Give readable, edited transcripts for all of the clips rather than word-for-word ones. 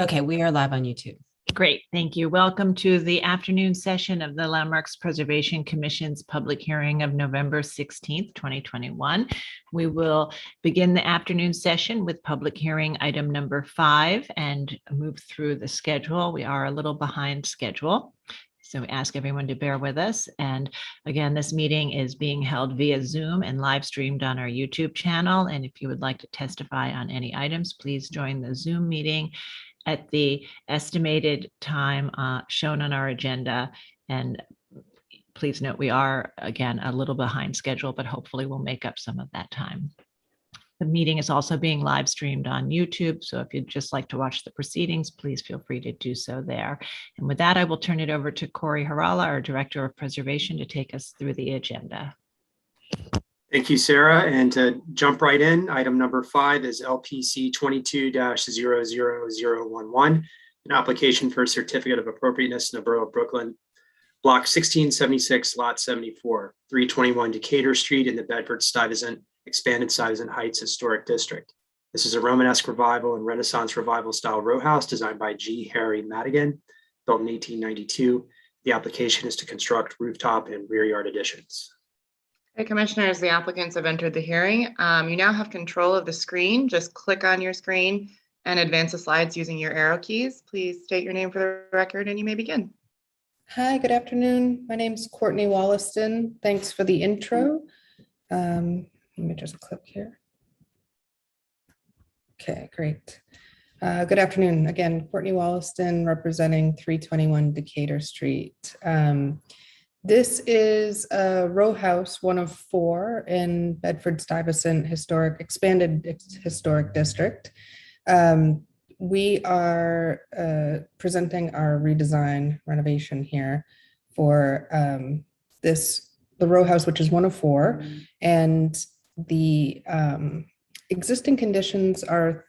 Okay, we are live on YouTube. Great, thank you. Welcome to the afternoon session of the Landmarks Preservation Commission's public hearing of November 16th, 2021. We will begin the afternoon session with public hearing item number 5 and move through the schedule. We are a little behind schedule, so we ask everyone to bear with us. And again, this meeting is being held via Zoom and live streamed on our YouTube channel. And if you would like to testify on any items, please join the Zoom meeting at the estimated time shown on our agenda. And please note, we are, again, a little behind schedule, but hopefully we'll make up some of that time. The meeting is also being live streamed on YouTube, so if you'd just like to watch the proceedings, please feel free to do so there. And with that, I will turn it over to Corey Harala, our Director of Preservation, to take us through the agenda. Thank you, Sarah. And to jump right in, item number 5 is LPC 22-00011, an application for a certificate of appropriateness in the Borough of Brooklyn, block 1676, lot 74, 321 Decatur Street in the Bedford-Stuyvesant Expanded Stuyvesant Heights Historic District. This is a Romanesque revival and Renaissance revival style row house designed by G. Harry Madigan, built in 1892. The application is to construct rooftop and rear yard additions. Okay, Commissioners, the applicants have entered the hearing. You now have control of the screen. Just click on your screen and advance the slides using your arrow keys. Please state your name for the record and you may begin. Hi, good afternoon. My name is Courtney Wollaston. Thanks for the intro. Let me just click here. Okay, great. Good afternoon. Again, Courtney Wollaston representing 321 Decatur Street. This is a row house, one of 4 in Bedford-Stuyvesant Expanded Historic District. We are presenting our redesign renovation here for the row house, which is one of 4. And the existing conditions are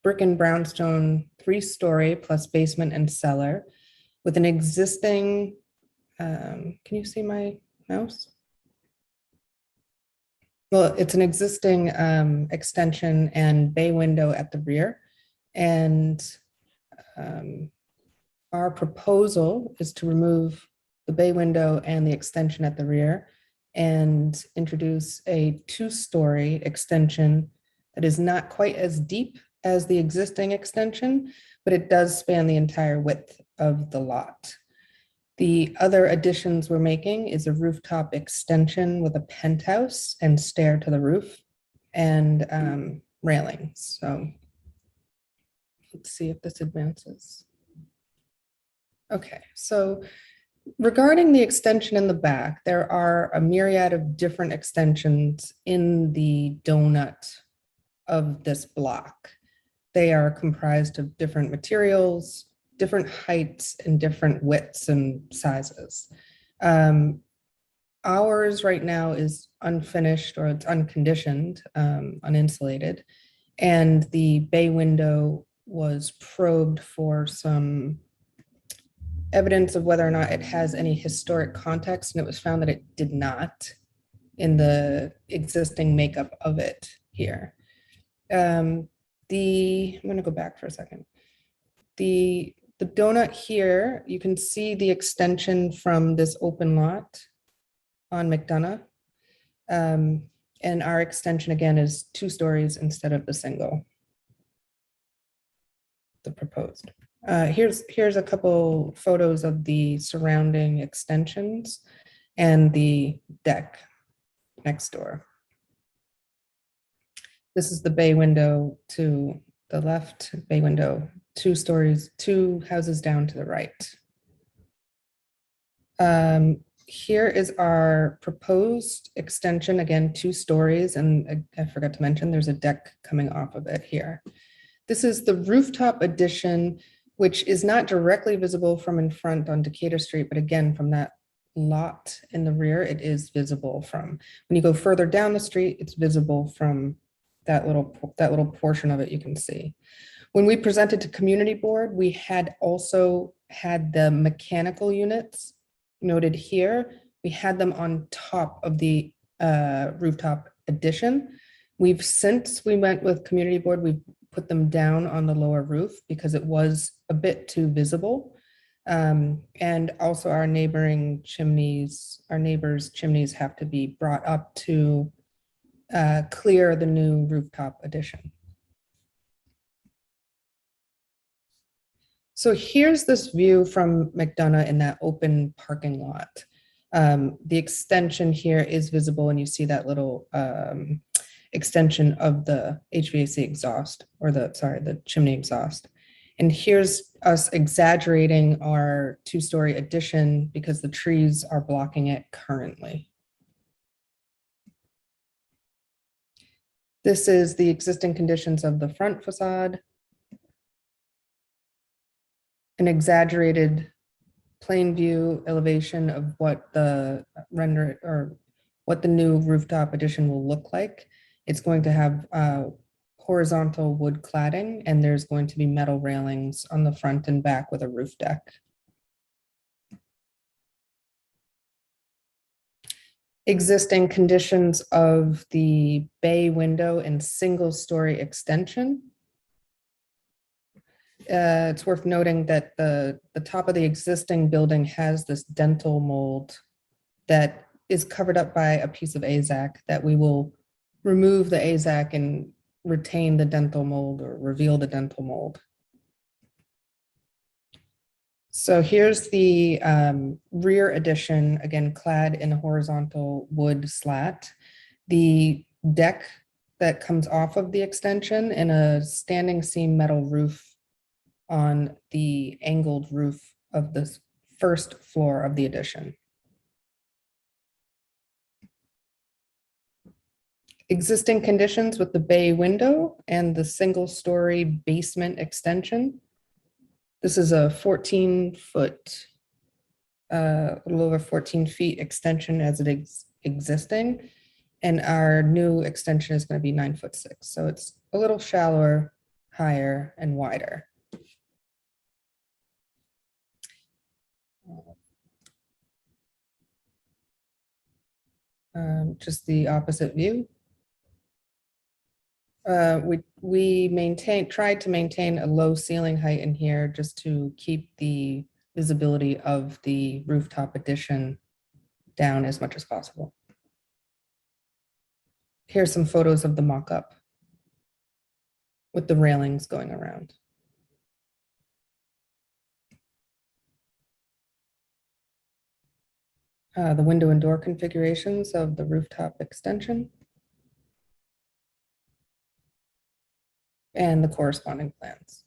brick and brownstone, 3-story plus basement and cellar with an existing can you see my mouse? Well, it's an existing extension and bay window at the rear. And our proposal is to remove the bay window and the extension at the rear and introduce a 2-story extension that is not quite as deep as the existing extension, but it does span the entire width of the lot. The other additions we're making is a rooftop extension with a penthouse and stair to the roof and railings. So let's see if this advances. Okay, so regarding the extension in the back, there are a myriad of different extensions in the donut of this block. They are comprised of different materials, different heights and different widths and sizes. Ours right now is unfinished or it's unconditioned, uninsulated, and the bay window was probed for some evidence of whether or not it has any historic context, and it was found that it did not in the existing makeup of it here. I'm going to go back for a second. The donut here, you can see the extension from this open lot on McDonough. And our extension again is 2 stories instead of the single, the proposed. Here's a couple photos of the surrounding extensions and the deck next door. This is the bay window to the left, bay window, 2 stories, 2 houses down to the right. Here is our proposed extension, again, 2 stories, and I forgot to mention there's a deck coming off of it here. This is the rooftop addition, which is not directly visible from in front on Decatur Street, but again, from that lot in the rear, it is visible from. When you go further down the street, it's visible from that little portion of it you can see. When we presented to community board, we had also had the mechanical units noted here. We had them on top of the rooftop addition. Since we went with community board, we've put them down on the lower roof because it was a bit too visible. And also our neighbors' chimneys have to be brought up to clear the new rooftop addition. So here's this view from McDonough in that open parking lot. The extension here is visible, and you see that little extension of the HVAC exhaust, or the chimney exhaust. And here's us exaggerating our two-story addition because the trees are blocking it currently. This is the existing conditions of the front facade. An exaggerated plain view elevation of what the new rooftop addition will look like. It's going to have horizontal wood cladding, and there's going to be metal railings on the front and back with a roof deck. Existing conditions of the bay window and single-story extension. It's worth noting that the top of the existing building has this dental mold that is covered up by a piece of AZAC that we will remove the AZAC and retain the dental mold, or reveal the dental mold. So here's the rear addition, again, clad in a horizontal wood slat. The deck that comes off of the extension and a standing seam metal roof on the angled roof of the first floor of the addition. Existing conditions with the bay window and the single-story basement extension. This is a 14-foot, a little over 14 feet extension as it existing, and our new extension is going to be 9'6". So it's a little shallower, higher, and wider. Just the opposite view. We tried to maintain a low ceiling height in here just to keep the visibility of the rooftop addition down as much as possible. Here's some photos of the mock-up with the railings going around. The window and door configurations of the rooftop extension. And the corresponding plans.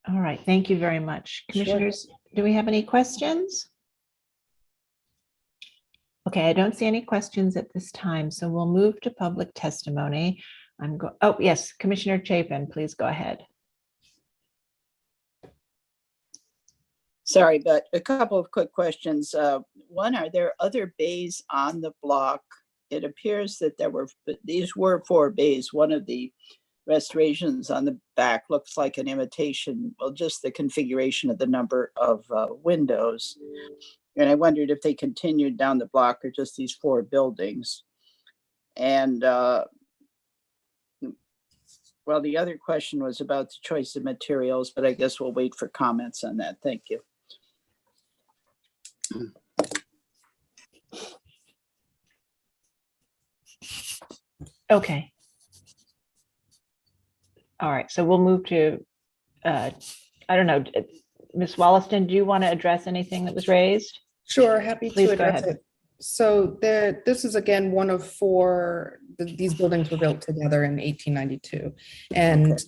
All right, thank you very much. Sure. Commissioners, do we have any questions? Okay, I don't see any questions at this time, so we'll move to public testimony. Oh, yes, Commissioner Chapin, please go ahead. Sorry, but a couple of quick questions. One, are there other bays on the block? It appears that these were 4 bays. One of the restorations on the back looks like an imitation, well, just the configuration of the number of windows. And I wondered if they continued down the block or just these 4 buildings. And well, the other question was about the choice of materials, but I guess we'll wait for comments on that. Thank you. Okay. All right, so we'll move to, I don't know, Ms. Wollaston, do you want to address anything that was raised? Sure, happy Please to go address ahead. it. So this is again one of 4. These buildings were built together in 1892, and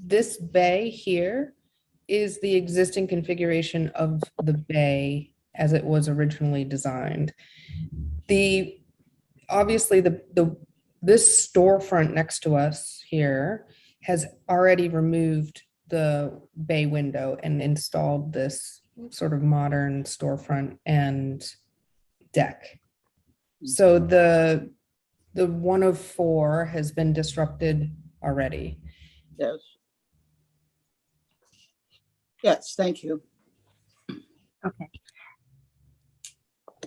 this bay here is the existing configuration of the bay as it was originally designed. Obviously this storefront next to us here has already removed the bay window and installed this sort of modern storefront and deck. So the one of 4 has been disrupted already. Yes. Yes, thank you. Okay.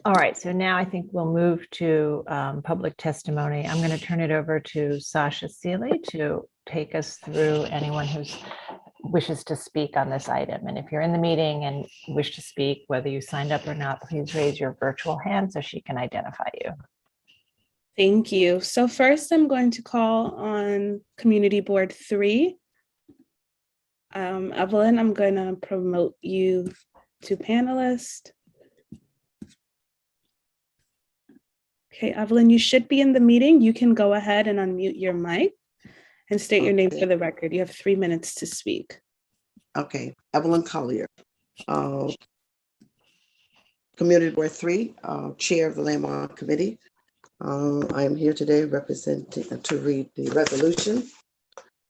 All right, so now I think we'll move to public testimony. I'm going to turn it over to Sasha Seeley to take us through anyone who's wishes to speak on this item. And if you're in the meeting and wish to speak, whether you signed up or not, please raise your virtual hand so she can identify you. Thank you. So first, I'm going to call on Community Board 3. Evelyn, I'm going to promote you to panelist. Okay, Evelyn, you should be in the meeting. You can go ahead and unmute your mic and state your name for the record. You have 3 minutes to speak. Okay, Evelyn Collier, Community Board 3, Chair of the Landmark Committee. I am here today representing to read the resolution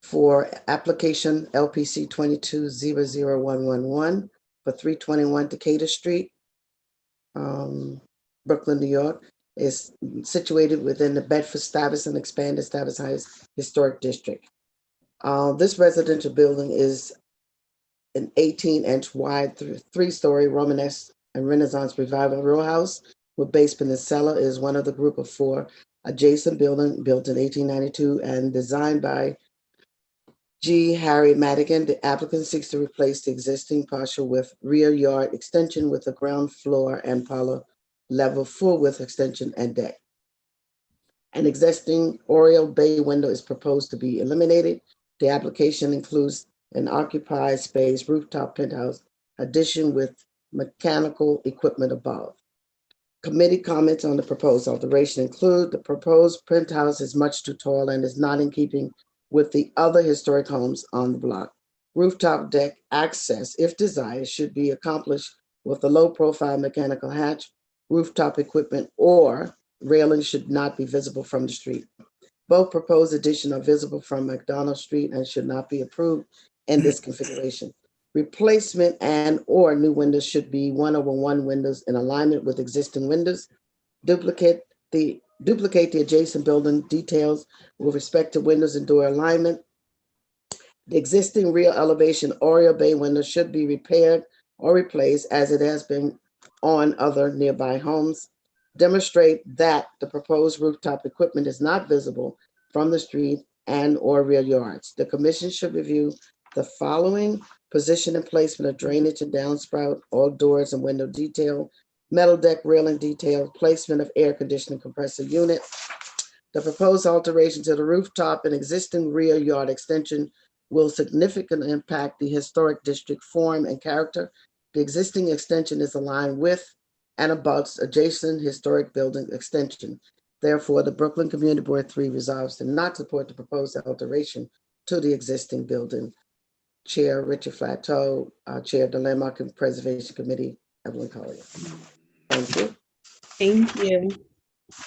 for application LPC 2200111 for 321 Decatur Street, Brooklyn, New York. Is situated within the Bedford-Stuyvesant Expanded Stuyvesant Heights Historic District. This residential building is an 18-inch wide, 3-story Romanesque and Renaissance Revival row house with basement and cellar. Is one of the group of 4 adjacent building built in 1892 and designed by G. Harry Madigan. The applicant seeks to replace the existing partial with rear yard extension with a ground floor and parlor level full width extension and deck. An existing oriel bay window is proposed to be eliminated. The application includes an occupied space rooftop penthouse addition with mechanical equipment above. Committee comments on the proposed alteration include the proposed penthouse is much too tall and is not in keeping with the other historic homes on the block. Rooftop deck access, if desired, should be accomplished with a low profile mechanical hatch. Rooftop equipment or railing should not be visible from the street. Both proposed additions are visible from McDonald Street and should not be approved in this configuration. Replacement and or new windows should be 1/1 windows in alignment with existing windows. Duplicate the adjacent building details with respect to windows and door alignment. The existing rear elevation oriel bay window should be repaired or replaced as it has been on other nearby homes. Demonstrate that the proposed rooftop equipment is not visible from the street and or rear yards. The commission should review the following: position and placement of drainage and downspout, all doors and window detail, metal deck railing detail, placement of air conditioning compressor unit. The proposed alteration to the rooftop and existing rear yard extension will significantly impact the historic district form and character. The existing extension is aligned with and abuts adjacent historic building extension. Therefore, the Brooklyn Community Board 3 resolves to not support the proposed alteration to the existing building. Chair Richard Flatteau, Chair of the Landmark and Preservation Committee, Evelyn Collier. Thank you. Thank you.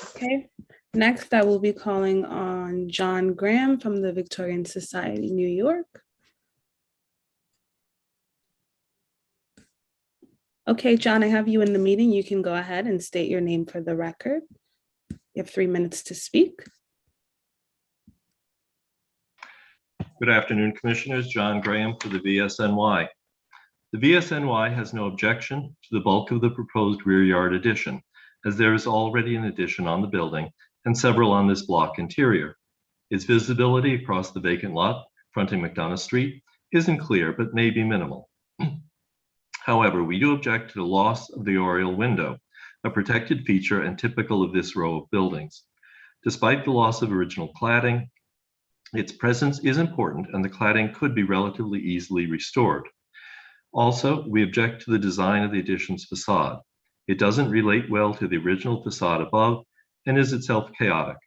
Okay, next I will be calling on John Graham from the Victorian Society, New York. Okay, John, I have you in the meeting. You can go ahead and state your name for the record. You have 3 minutes to speak. Good afternoon, Commissioners. John Graham for the VSNY. The VSNY has no objection to the bulk of the proposed rear yard addition, as there is already an addition on the building and several on this block interior. Its visibility across the vacant lot fronting McDonough Street isn't clear, but may be minimal. However, we do object to the loss of the oriel window, a protected feature and typical of this row of buildings. Despite the loss of original cladding, its presence is important and the cladding could be relatively easily restored. Also, we object to the design of the addition's facade. It doesn't relate well to the original facade above and is itself chaotic.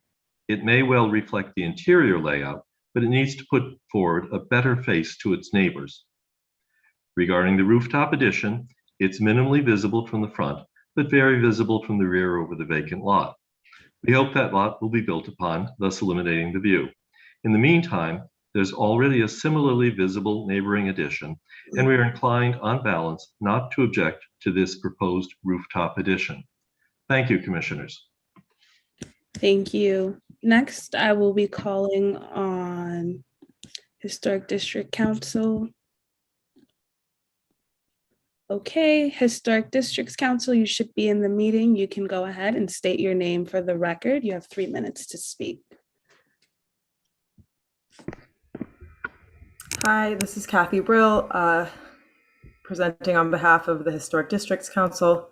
It may well reflect the interior layout, but it needs to put forward a better face to its neighbors. Regarding the rooftop addition, it's minimally visible from the front, but very visible from the rear over the vacant lot. We hope that lot will be built upon, thus eliminating the view. In the meantime, there's already a similarly visible neighboring addition, and we are inclined on balance not to object to this proposed rooftop addition. Thank you, Commissioners. Thank you. Next, I will be calling on Historic District Council. Okay, Historic Districts Council, you should be in the meeting. You can go ahead and state your name for the record. You have 3 minutes to speak. Hi, this is Kathy Brill, presenting on behalf of the Historic Districts Council.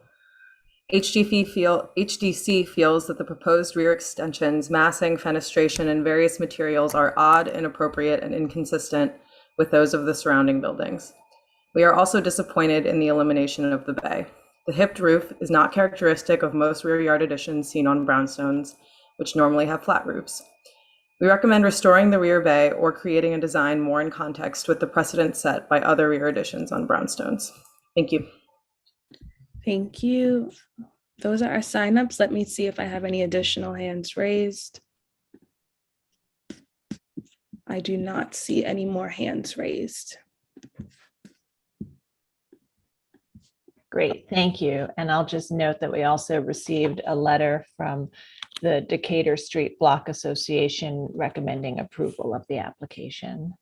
HDC feels that the proposed rear extensions, massing, fenestration, and various materials are odd, inappropriate, and inconsistent with those of the surrounding buildings. We are also disappointed in the elimination of the bay. The hipped roof is not characteristic of most rear yard additions seen on brownstones, which normally have flat roofs. We recommend restoring the rear bay or creating a design more in context with the precedent set by other rear additions on brownstones. Thank you. Thank you. Those are our signups. Let me see if I have any additional hands raised. I do not see any more hands raised. Great, thank you. And I'll just note that we also received a letter from the Decatur Street Block Association recommending approval of the application.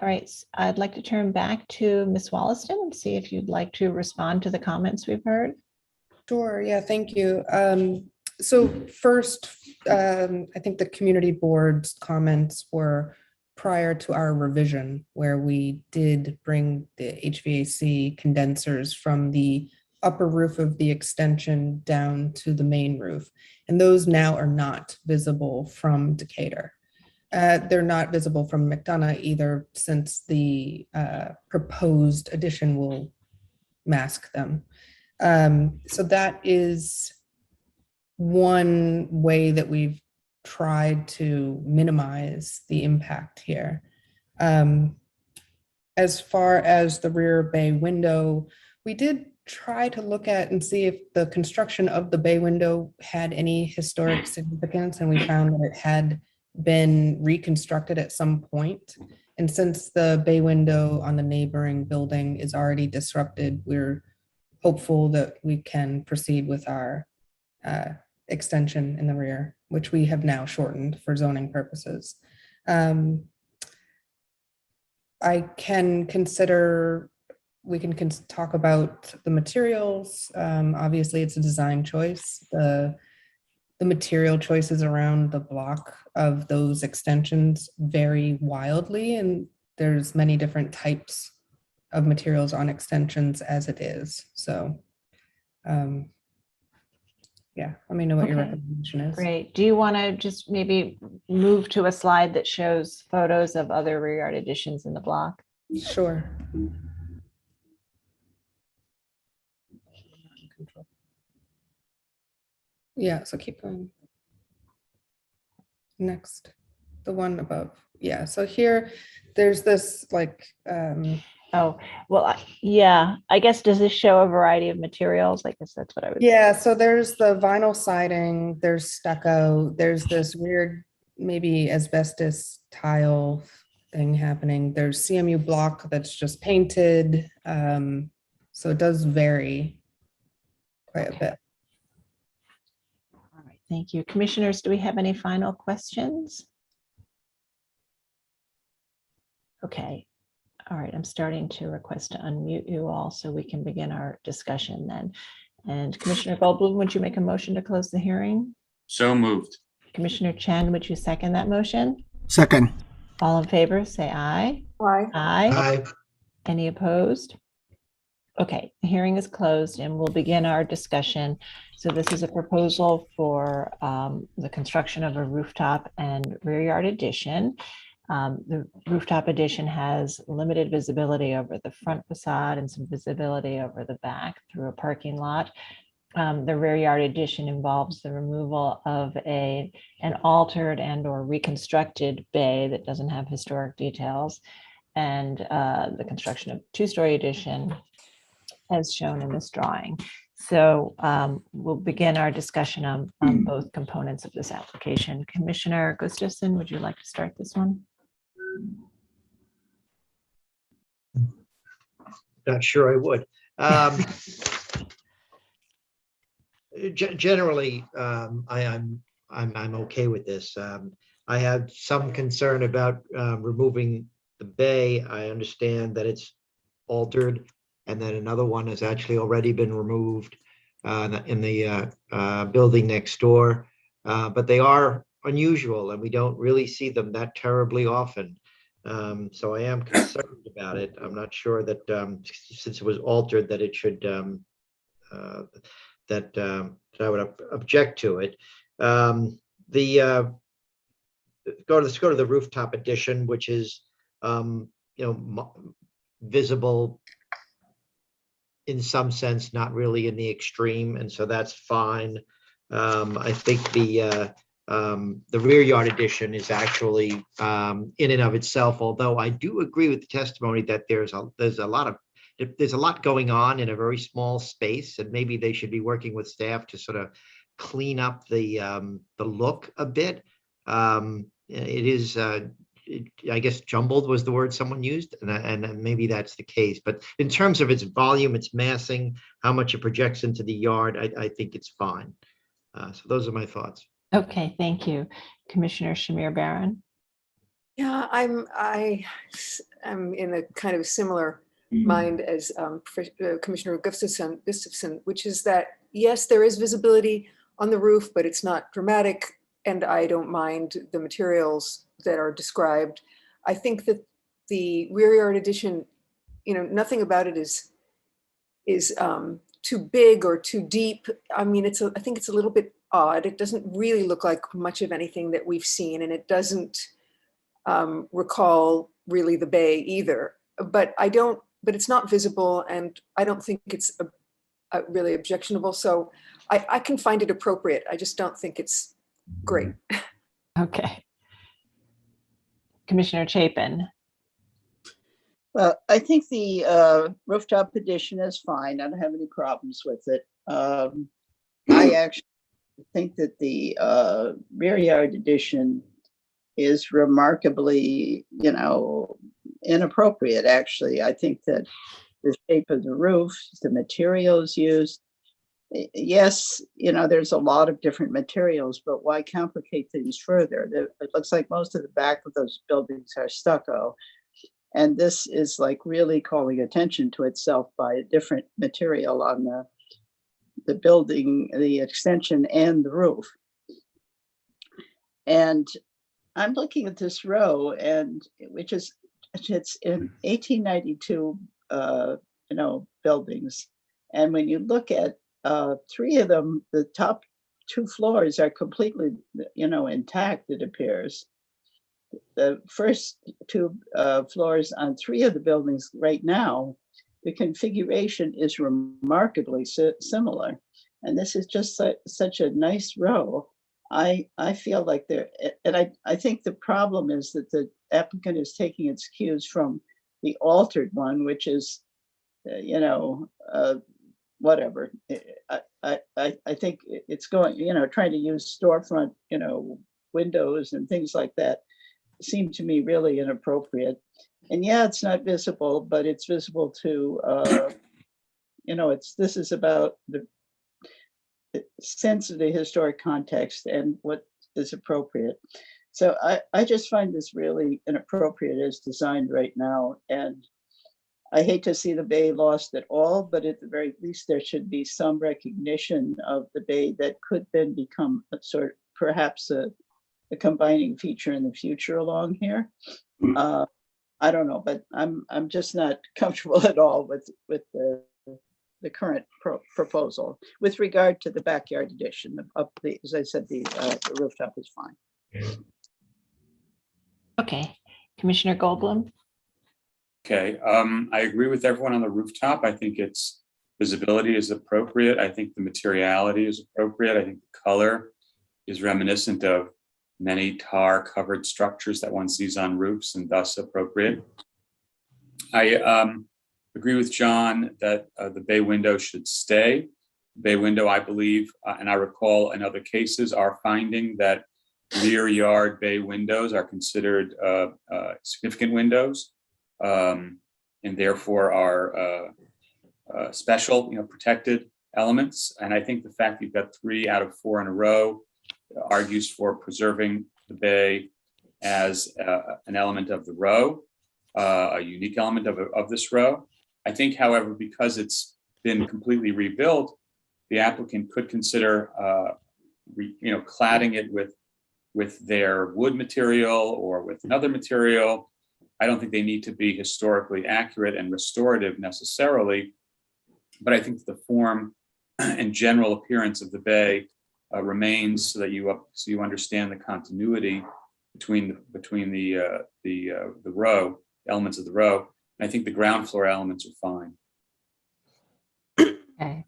All right, I'd like to turn back to Ms. Wollaston and see if you'd like to respond to the comments we've heard. Sure, yeah, thank you. So first, I think the community board's comments were prior to our revision, where we did bring the HVAC condensers from the upper roof of the extension down to the main roof. And those now are not visible from Decatur. They're not visible from McDonough either, since the proposed addition will mask them. So that is one way that we've tried to minimize the impact here. As far as the rear bay window, we did try to look at and see if the construction of the bay window had any historic significance, and we found that it had been reconstructed at some point. And since the bay window on the neighboring building is already disrupted, we're hopeful that we can proceed with our extension in the rear, which we have now shortened for zoning purposes. I can consider, we can talk about the materials. Obviously, it's a design choice. The material choices around the block of those extensions vary wildly, and there's many different types of materials on extensions as it is. So, yeah, let me know what your Okay. recommendation is. Great. Do you want to just maybe move to a slide that shows photos of other rear yard additions in the block? Sure. Yeah, so keep going. Next, the one above. Yeah, so here, there's this like, Oh, well, yeah, I guess, does this show a variety of materials? I guess that's what I would. yeah, so there's the vinyl siding, there's stucco, there's this weird, maybe asbestos tile thing happening. There's CMU block that's just painted. So it does vary quite a bit. All right, thank you. Commissioners, do we have any final questions? Okay. All right, I'm starting to request to unmute you all so we can begin our discussion then. And Commissioner Goldblum, would you make a motion to close the hearing? So moved. Commissioner Chen, would you second that motion? Second. All in favor, say aye. Aye. Aye. Any opposed? Okay, the hearing is closed and we'll begin our discussion. So this is a proposal for the construction of a rooftop and rear yard addition. The rooftop addition has limited visibility over the front facade and some visibility over the back through a parking lot. The rear yard addition involves the removal of an altered and or reconstructed bay that doesn't have historic details, and the construction of two-story addition as shown in this drawing. So we'll begin our discussion on both components of this application. Commissioner Gustafson, would you like to start this one? Not sure I would. Generally, I'm okay with this. I have some concern about removing the bay. I understand that it's altered. and then another one has actually already been removed in the building next door. But they are unusual, and we don't really see them that terribly often. So I am concerned about it. I'm not sure that since it was altered, that it should that I would object to it. Let's go to the rooftop addition, which is visible in some sense, not really in the extreme, and so that's fine. I think the rear yard addition is actually in and of itself, although I do agree with the testimony that there's a lot going on in a very small space, and maybe they should be working with staff to sort of clean up the look a bit. It is, I guess, jumbled was the word someone used, and maybe that's the case. But in terms of its volume, its massing, how much it projects into the yard, I think it's fine. So those are my thoughts. Okay, thank you. Commissioner Shamir Baran. Yeah, I'm in a kind of similar mind as Commissioner Gustafson, which is that, yes, there is visibility on the roof, but it's not dramatic, and I don't mind the materials that are described. I think that the rear yard addition, nothing about it is too big or too deep. I mean, I think it's a little bit odd. It doesn't really look like much of anything that we've seen, and it doesn't recall really the bay either. But it's not visible, and I don't think it's really objectionable. So I can find it appropriate. I just don't think it's great. Okay. Commissioner Chapin. Well, I think the rooftop addition is fine. I don't have any problems with it. I actually think that the rear yard addition is remarkably, inappropriate, actually. I think that the shape of the roof, the materials used, yes, there's a lot of different materials, but why complicate things further? It looks like most of the back of those buildings are stucco. And this is like really calling attention to itself by a different material on the building, the extension, and the roof. And I'm looking at this row, and it's in 1892, buildings. And when you look at three of them, the top two floors are completely, intact, it appears. The first two floors on three of the buildings right now, the configuration is remarkably similar. And this is just such a nice row. I feel like I think the problem is that the applicant is taking its cues from the altered one, which is, whatever. I think it's going, trying to use storefront, windows and things like that seem to me really inappropriate. And yeah, it's not visible, but it's visible to, this is about the sense of the historic context and what is appropriate. So I just find this really inappropriate as designed right now. And I hate to see the bay lost at all, but at the very least, there should be some recognition of the bay that could then become perhaps a combining feature in the future along here. I don't know, but I'm just not comfortable at all with the current proposal with regard to the backyard addition. As I said, the rooftop is fine. Okay, Commissioner Goldblum. Okay, I agree with everyone on the rooftop. I think its visibility is appropriate. I think the materiality is appropriate. I think the color is reminiscent of many tar covered structures that one sees on roofs, and thus appropriate. I agree with John that the bay window should stay. The bay window, I believe, and I recall in other cases, our finding that rear yard bay windows are considered significant windows, and therefore are special, protected elements. And I think the fact you've got 3 out of 4 in a row argues for preserving the bay as an element of the row, a unique element of this row. I think, however, because it's been completely rebuilt, the applicant could consider, cladding it with their wood material or with another material. I don't think they need to be historically accurate and restorative necessarily, but I think the form and general appearance of the bay remains, so that you understand the continuity between the row, elements of the row. And I think the ground floor elements are fine. Okay.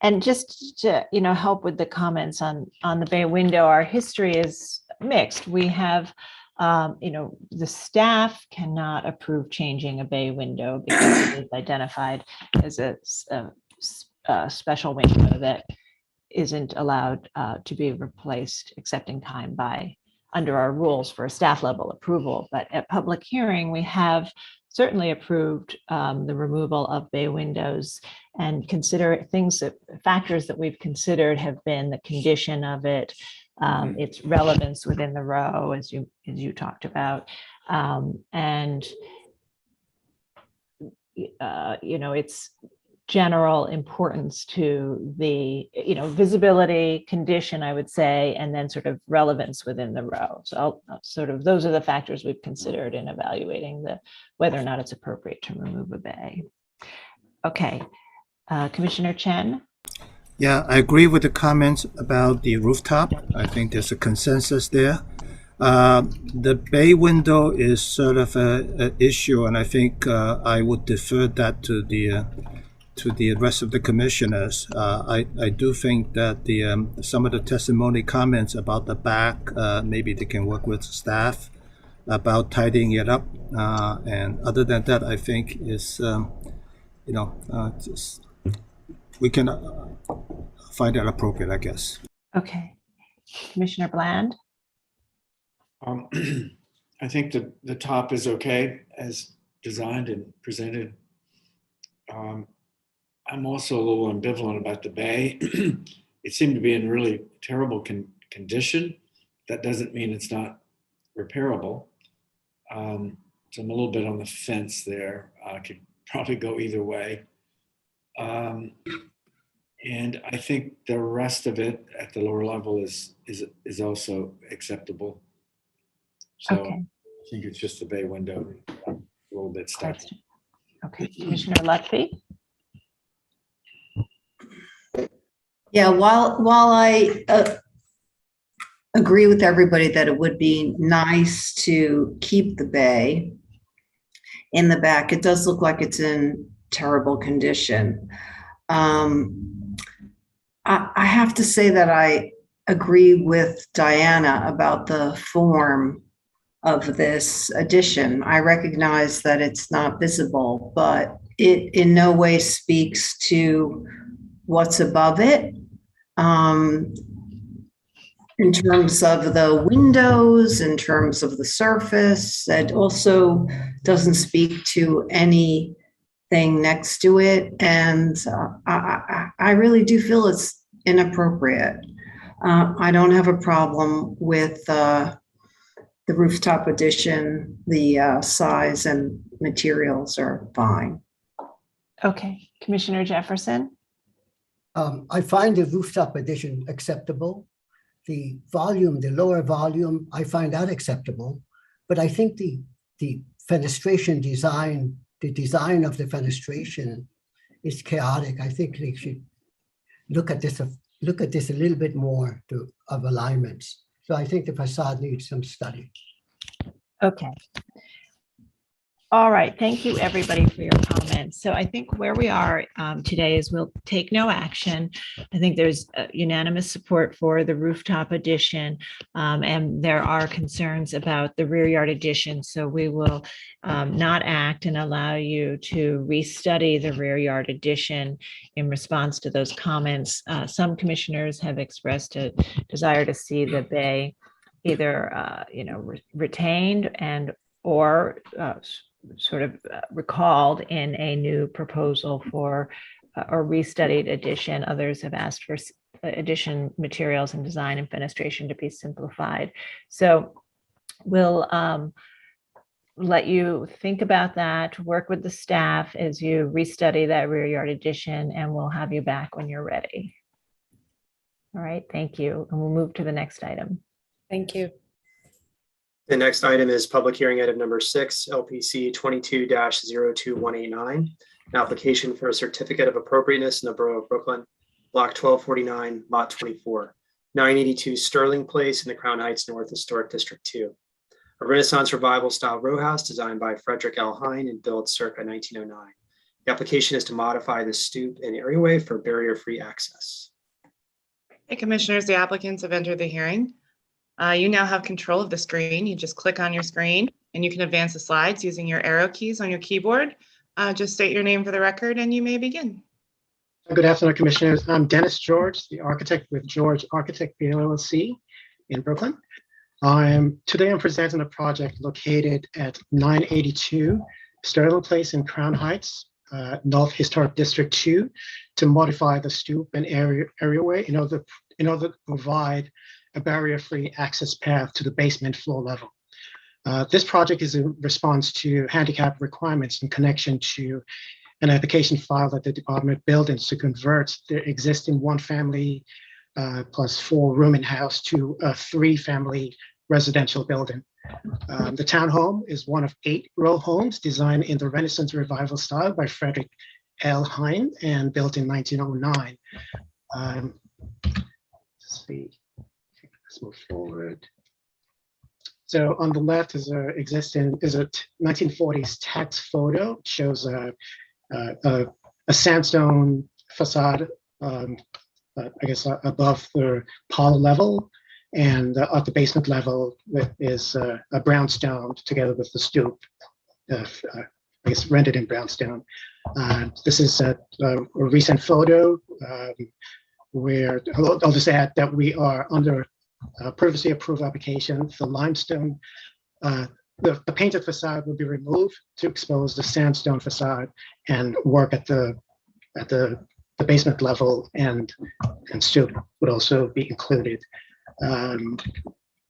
And just to, help with the comments on the bay window, our history is mixed. We have, the staff cannot approve changing a bay window because it is identified as a special window that isn't allowed to be replaced except in kind under our rules for a staff level approval. But at public hearing, we have certainly approved the removal of bay windows, and factors that we've considered have been the condition of it, its relevance within the row, as you talked about, and its general importance to the visibility condition, I would say, and then sort of relevance within the row. So those are the factors we've considered in evaluating whether or not it's appropriate to remove a bay. Okay, Commissioner Chen. Yeah, I agree with the comments about the rooftop. I think there's a consensus there. The bay window is sort of an issue, and I think I would defer that to the rest of the commissioners. I do think that some of the testimony comments about the back, maybe they can work with staff about tidying it up. And other than that, I think is, we can find that appropriate, I guess. Okay. Commissioner Bland? I think the top is okay as designed and presented. I'm also a little ambivalent about the bay. It seemed to be in really terrible condition. That doesn't mean it's not repairable. So I'm a little bit on the fence there. I could probably go either way. And I think the rest of it at the lower level is also acceptable. So Okay. I think it's just the bay window, a little bit stuck. Okay, Commissioner Lutfi? Yeah, while I agree with everybody that it would be nice to keep the bay in the back, it does look like it's in terrible condition. I have to say that I agree with Diana about the form of this addition. I recognize that it's not visible, but it in no way speaks to what's above it. In terms of the windows, in terms of the surface, it also doesn't speak to anything next to it. And I really do feel it's inappropriate. I don't have a problem with the rooftop addition. The size and materials are fine. Okay, Commissioner Jefferson? I find the rooftop addition acceptable. The volume, the lower volume, I find that acceptable. But I think the fenestration design, the design of the fenestration is chaotic. I think they should look at this a little bit more of alignments. So I think the facade needs some study. Okay. All right, thank you everybody for your comments. So I think where we are today is we'll take no action. I think there's unanimous support for the rooftop addition, and there are concerns about the rear yard addition. So we will not act and allow you to restudy the rear yard addition in response to those comments. Some commissioners have expressed a desire to see the bay either retained and or sort of recalled in a new proposal for a restudied addition. Others have asked for addition materials and design and fenestration to be simplified. So we'll let you think about that, work with the staff as you restudy that rear yard addition, and we'll have you back when you're ready. All right, thank you. And we'll move to the next item. Thank you. The next item is public hearing item number 6, LPC 22-02189, an application for a certificate of appropriateness in the Borough of Brooklyn, block 1249, lot 24, 982 Sterling Place in the Crown Heights North Historic District 2. A Renaissance Revival style row house designed by Frederick L. Hine and built circa 1909. The application is to modify the stoop and areaway for barrier-free access. Hey, Commissioners, the applicants have entered the hearing. You now have control of the screen. You just click on your screen and you can advance the slides using your arrow keys on your keyboard. Just state your name for the record and you may begin. Good afternoon, Commissioners. I'm Dennis George, the architect with George Architect LLC in Brooklyn. Today I'm presenting a project located at 982 Sterling Place in Crown Heights, North Historic District 2, to modify the stoop and areaway in order to provide a barrier-free access path to the basement floor level. This project is in response to handicap requirements in connection to an application filed at the Department of Buildings to convert the existing one-family plus 4-room house to a 3-family residential building. The townhome is one of 8 row homes designed in the Renaissance Revival style by Frederick L. Hine and built in 1909. Let's see. Let's move forward. So on the left is a 1940s tax photo. It shows a sandstone facade, I guess above the parlor level, and at the basement level is a brownstone together with the stoop, I guess rendered in brownstone. This is a recent photo where I'll just add that we are under previously approved application. The limestone, the painted facade will be removed to expose the sandstone facade and work at the basement level, and stoop would also be included.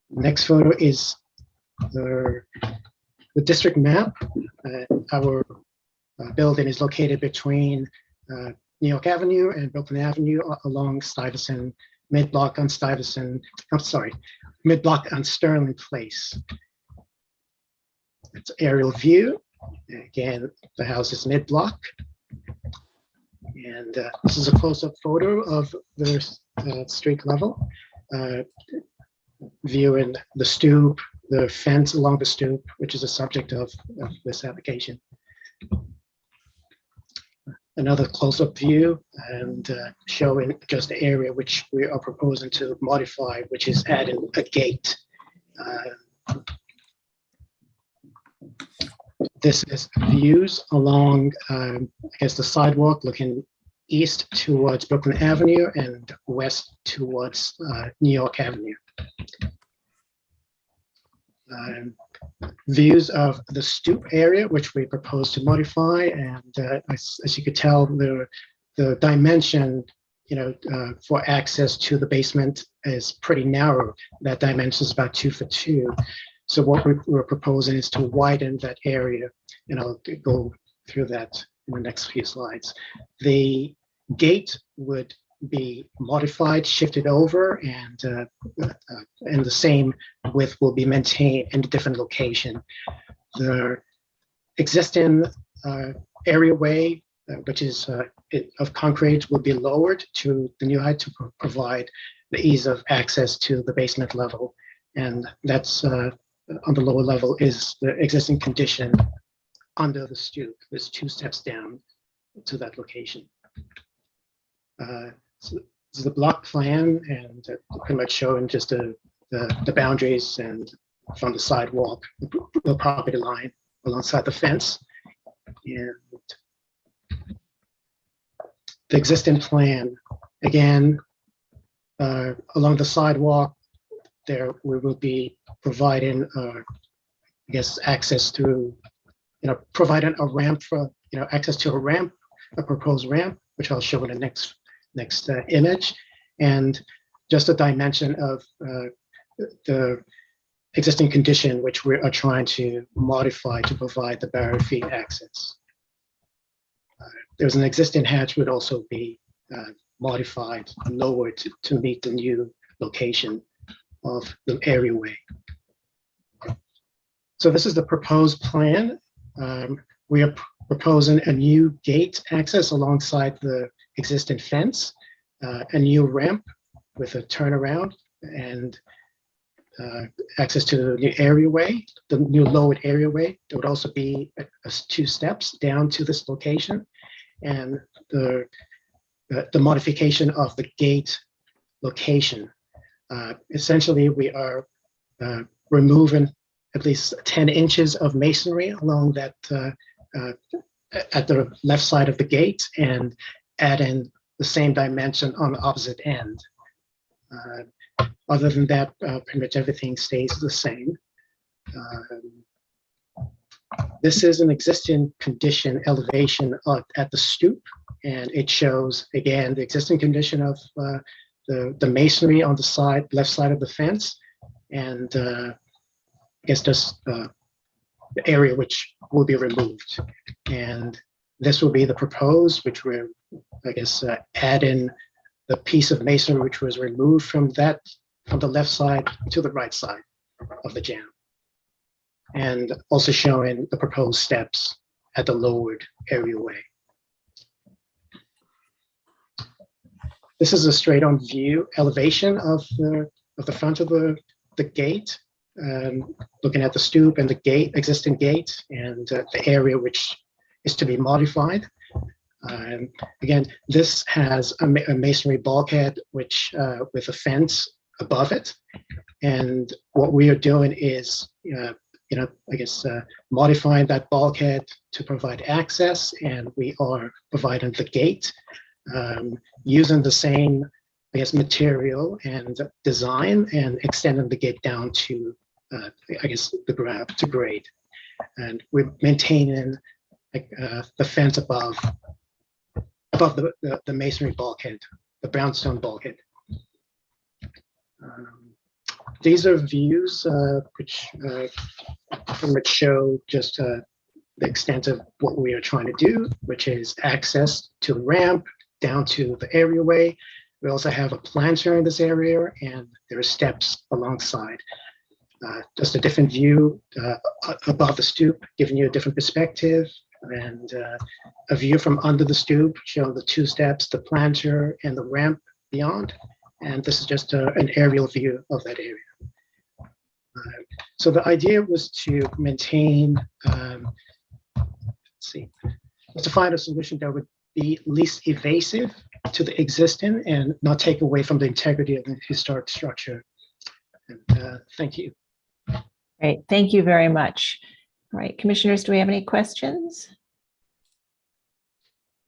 Next photo is the district map. Our building is located between New York Avenue and Brooklyn Avenue along Stuyvesant, mid-block on Stuyvesant, mid-block on Sterling Place. It's aerial view. Again, the house is mid-block. And this is a close-up photo of the street level, viewing the stoop, the fence along the stoop, which is a subject of this application. Another close-up view and showing just the area which we are proposing to modify, which is adding a gate. This is views along, I guess, the sidewalk looking east towards Brooklyn Avenue and west towards New York Avenue. Views of the stoop area, which we propose to modify, and as you could tell, the dimension, for access to the basement is pretty narrow. That dimension is about 2 for 2. So what we're proposing is to widen that area, and I'll go through that in the next few slides. The gate would be modified, shifted over, and the same width will be maintained in a different location. The existing areaway, which is of concrete, will be lowered to the new height to provide the ease of access to the basement level, and that's on the lower level is the existing condition under the stoop. There's 2 steps down to that location. So this is the block plan, and pretty much showing just the boundaries and from the sidewalk, the property line alongside the fence. And the existing plan, again, along the sidewalk, there we will be providing, I guess, access through, providing a ramp for, access to a ramp, a proposed ramp, which I'll show in the next image, and just a dimension of the existing condition which we are trying to modify to provide the barrier-free access. There's an existing hatch would also be modified and lowered to meet the new location of the areaway. So this is the proposed plan. We are proposing a new gate access alongside the existing fence, a new ramp with a turnaround, and access to the new areaway, the new lowered areaway. There would also be 2 steps down to this location, and the modification of the gate location. Essentially, we are removing at least 10 inches of masonry along that at the left side of the gate and add in the same dimension on the opposite end. Other than that, pretty much everything stays the same. This is an existing condition elevation at the stoop, and it shows, again, the existing condition of the masonry on the left side of the fence, and I guess just the area which will be removed. And this will be the proposed, which we're, I guess, add in the piece of masonry which was removed from the left side to the right side of the jam. And also showing the proposed steps at the lowered areaway. This is a straight-on view elevation of the front of the gate, looking at the stoop and the gate, existing gate, and the area which is to be modified. Again, this has a masonry bulkhead which with a fence above it, and what we are doing is, I guess, modifying that bulkhead to provide access, and we are providing the gate using the same, I guess, material and design, and extending the gate down to, I guess, to grade. And we're maintaining the fence above the masonry bulkhead, the brownstone bulkhead. These are views which show just the extent of what we are trying to do, which is access to the ramp down to the areaway. We also have a planter in this area, and there are steps alongside. Just a different view above the stoop, giving you a different perspective, and a view from under the stoop, showing the 2 steps, the planter, and the ramp beyond. And this is just an aerial view of that area. So the idea was to maintain, was to find a solution that would be least invasive to the existing and not take away from the integrity of the historic structure. And thank you. Great, thank you very much. All right, commissioners, do we have any questions?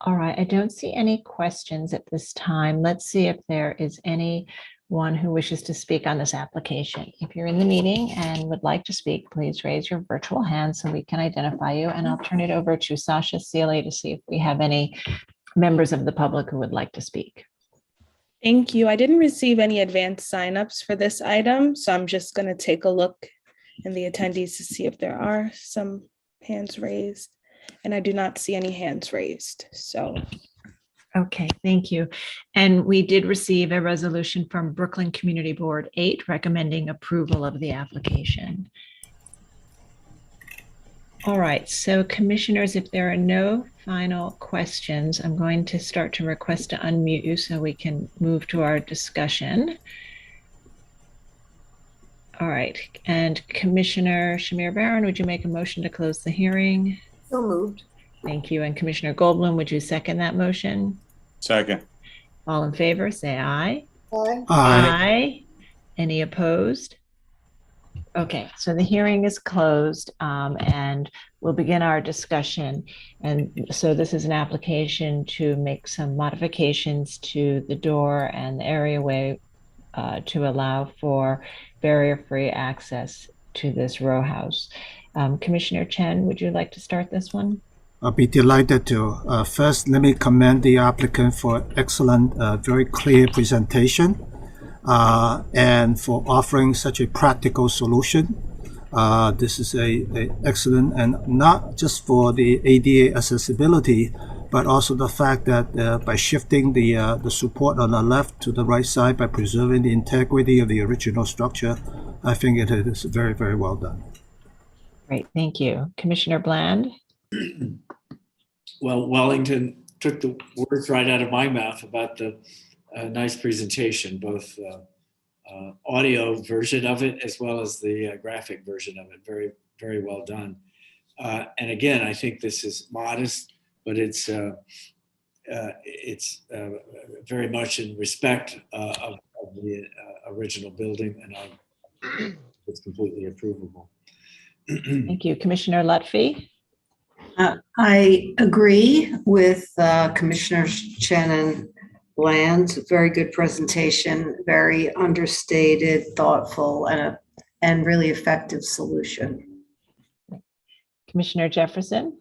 All right, I don't see any questions at this time. Let's see if there is anyone who wishes to speak on this application. If you're in the meeting and would like to speak, please raise your virtual hand so we can identify you, and I'll turn it over to Sasha Seeley to see if we have any members of the public who would like to speak. Thank you. I didn't receive any advanced signups for this item, so I'm just going to take a look in the attendees to see if there are some hands raised. And I do not see any hands raised, so. Okay, thank you. And we did receive a resolution from Brooklyn Community Board 8 recommending approval of the application. All right, so commissioners, if there are no final questions, I'm going to start to request to unmute you so we can move to our discussion. All right, and Commissioner Shamir Barron, would you make a motion to close the hearing? So moved. Thank you. And Commissioner Goldblum, would you second that motion? Second. All in favor, say aye. Aye. Aye. Any opposed? Okay, so the hearing is closed, and we'll begin our discussion. And so this is an application to make some modifications to the door and the areaway to allow for barrier-free access to this row house. Commissioner Chen, would you like to start this one? I'll be delighted to. First, let me commend the applicant for excellent, very clear presentation. and for offering such a practical solution. This is a excellent, and not just for the ADA accessibility, but also the fact that by shifting the support on the left to the right side by preserving the integrity of the original structure, I think it is very, very well done. Great, thank you. Commissioner Bland? Well, Wellington took the words right out of my mouth about the nice presentation, both audio version of it as well as the graphic version of it. Very, very well done. And again, I think this is modest, but it's very much in respect of the original building, and it's completely approvable. Thank you. Commissioner Lutfi? I agree with Commissioners Chen and Bland. Very good presentation, very understated, thoughtful, and really effective solution. Commissioner Jefferson?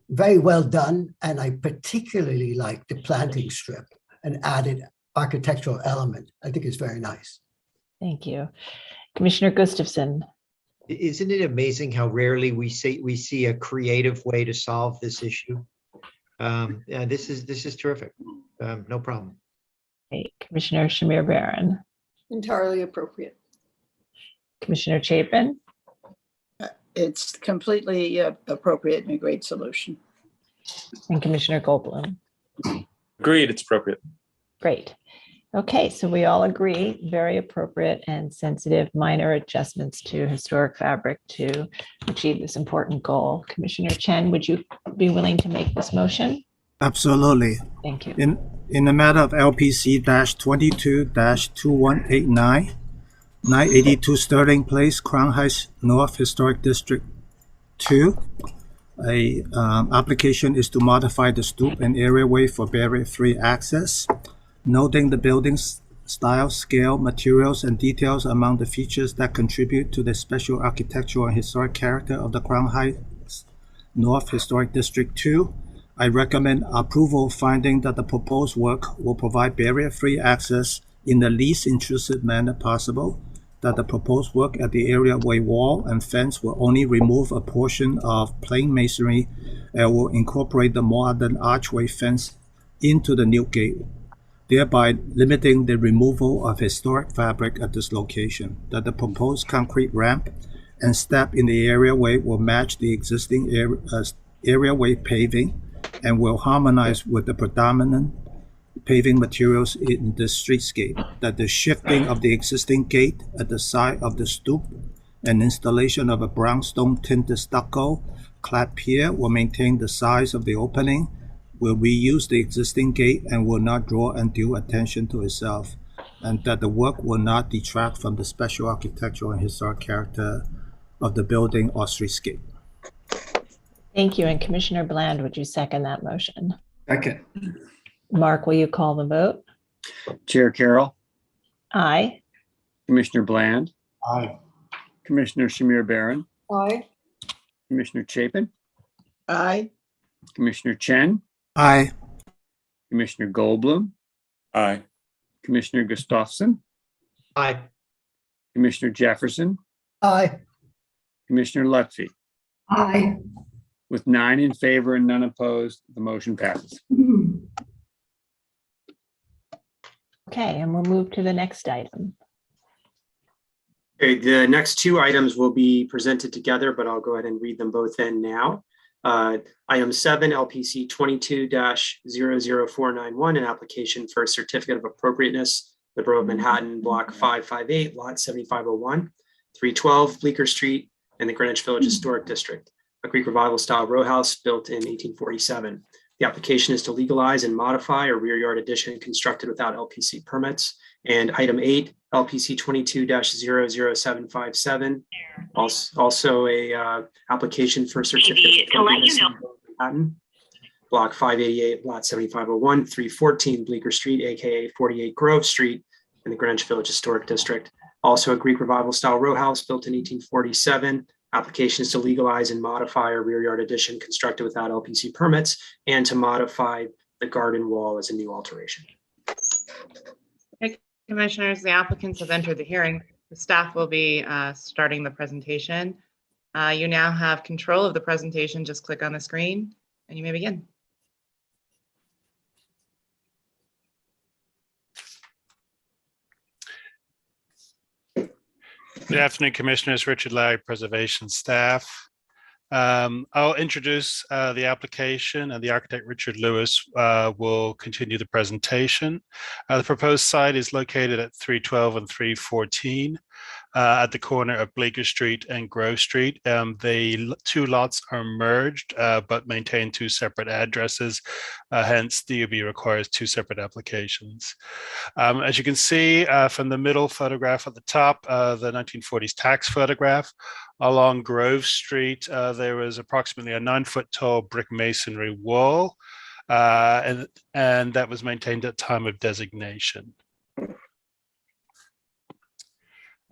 Very well done, and I particularly like the planting strip and added architectural element. I think it's very nice. Thank you. Commissioner Gustafson? Isn't it amazing how rarely we see a creative way to solve this issue? Yeah, this is terrific. No problem. Okay. Commissioner Shamir Baran? Entirely appropriate. Commissioner Chapin? It's completely appropriate and a great solution. And Commissioner Goldblum? Agreed, it's appropriate. Great. Okay, so we all agree, very appropriate and sensitive minor adjustments to historic fabric to achieve this important goal. Commissioner Chen, would you be willing to make this motion? Absolutely. Thank you. In the matter of LPC-22-2189, 982 Sterling Place, Crown Heights North Historic District 2, application is to modify the stoop and areaway for barrier-free access. Noting the building's style, scale, materials, and details among the features that contribute to the special architectural and historic character of the Crown Heights North Historic District 2, I recommend approval, finding that the proposed work will provide barrier-free access in the least intrusive manner possible, that the proposed work at the areaway wall and fence will only remove a portion of plain masonry and will incorporate the modern archway fence into the new gate, thereby limiting the removal of historic fabric at this location, that the proposed concrete ramp and step in the areaway will match the existing areaway paving and will harmonize with the predominant paving materials in the streetscape, that the shifting of the existing gate at the side of the stoop and installation of a brownstone tinted stucco clad pier will maintain the size of the opening, will reuse the existing gate, and will not draw undue attention to itself, and that the work will not detract from the special architectural and historic character of the building or streetscape. Thank you. And Commissioner Bland, would you second that motion? Second. Mark, will you call the vote? Chair Carroll, Aye. Commissioner Bland, Aye. Commissioner Shamir Baran, Aye. Commissioner Chapin, Aye. Commissioner Chen, Aye. Commissioner Goldblum, Aye. Commissioner Gustafson, Aye. Commissioner Jefferson, Aye. Commissioner Lutfi. Aye. With 9 in favor and none opposed, the motion passes. Okay, and we'll move to the next item. Okay, the next 2 items will be presented together, but I'll go ahead and read them both in now. Item 7, LPC 22-00491, an application for a certificate of appropriateness, the Borough of Manhattan, Block 558, Lot 7501, 312 Bleecker Street, in the Greenwich Village Historic District, a Greek Revival style row house built in 1847. The application is to legalize and modify a rear yard addition constructed without LPC permits. And item 8, LPC 22-00757, also a application for a certificate of appropriateness in Manhattan, Block 588, Lot 7501, 314 Bleecker Street, aka 48 Grove Street, in the Greenwich Village Historic District. Also a Greek Revival style row house built in 1847. Applications to legalize and modify a rear yard addition constructed without LPC permits, and to modify the garden wall as a new alteration. Okay, Commissioners, the applicants have entered the hearing. The staff will be starting the presentation. You now have control of the presentation. Just click on the screen and you may begin. Good afternoon, Commissioners. Richard Larry, Preservation staff. I'll introduce the application, and the architect Richard Lewis will continue the presentation. The proposed site is located at 312 and 314 at the corner of Bleecker Street and Grove Street. The two lots are merged but maintain two separate addresses. Hence, DOB requires two separate applications. As you can see from the middle photograph at the top, the 1940s tax photograph, along Grove Street, there was approximately a 9-foot tall brick masonry wall, and that was maintained at time of designation.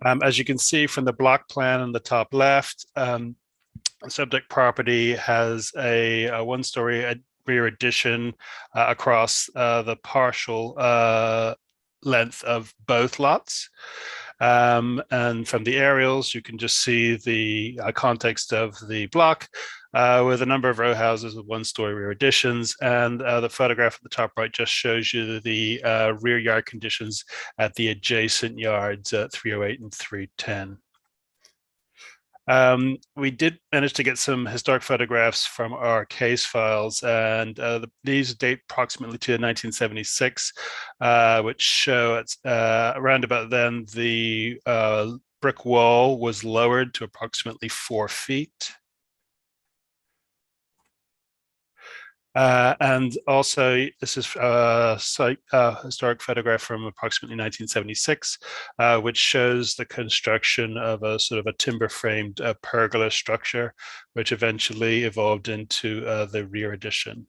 As you can see from the block plan on the top left, the subject property has a one-story rear addition across the partial length of both lots. And from the aerials, you can just see the context of the block with a number of row houses with one-story rear additions. And the photograph at the top right just shows you the rear yard conditions at the adjacent yards at 308 and 310. We did manage to get some historic photographs from our case files, and these date approximately to 1976, which show around about then the brick wall was lowered to approximately 4 feet. And also, this is a historic photograph from approximately 1976, which shows the construction of a sort of a timber-framed pergola structure, which eventually evolved into the rear addition.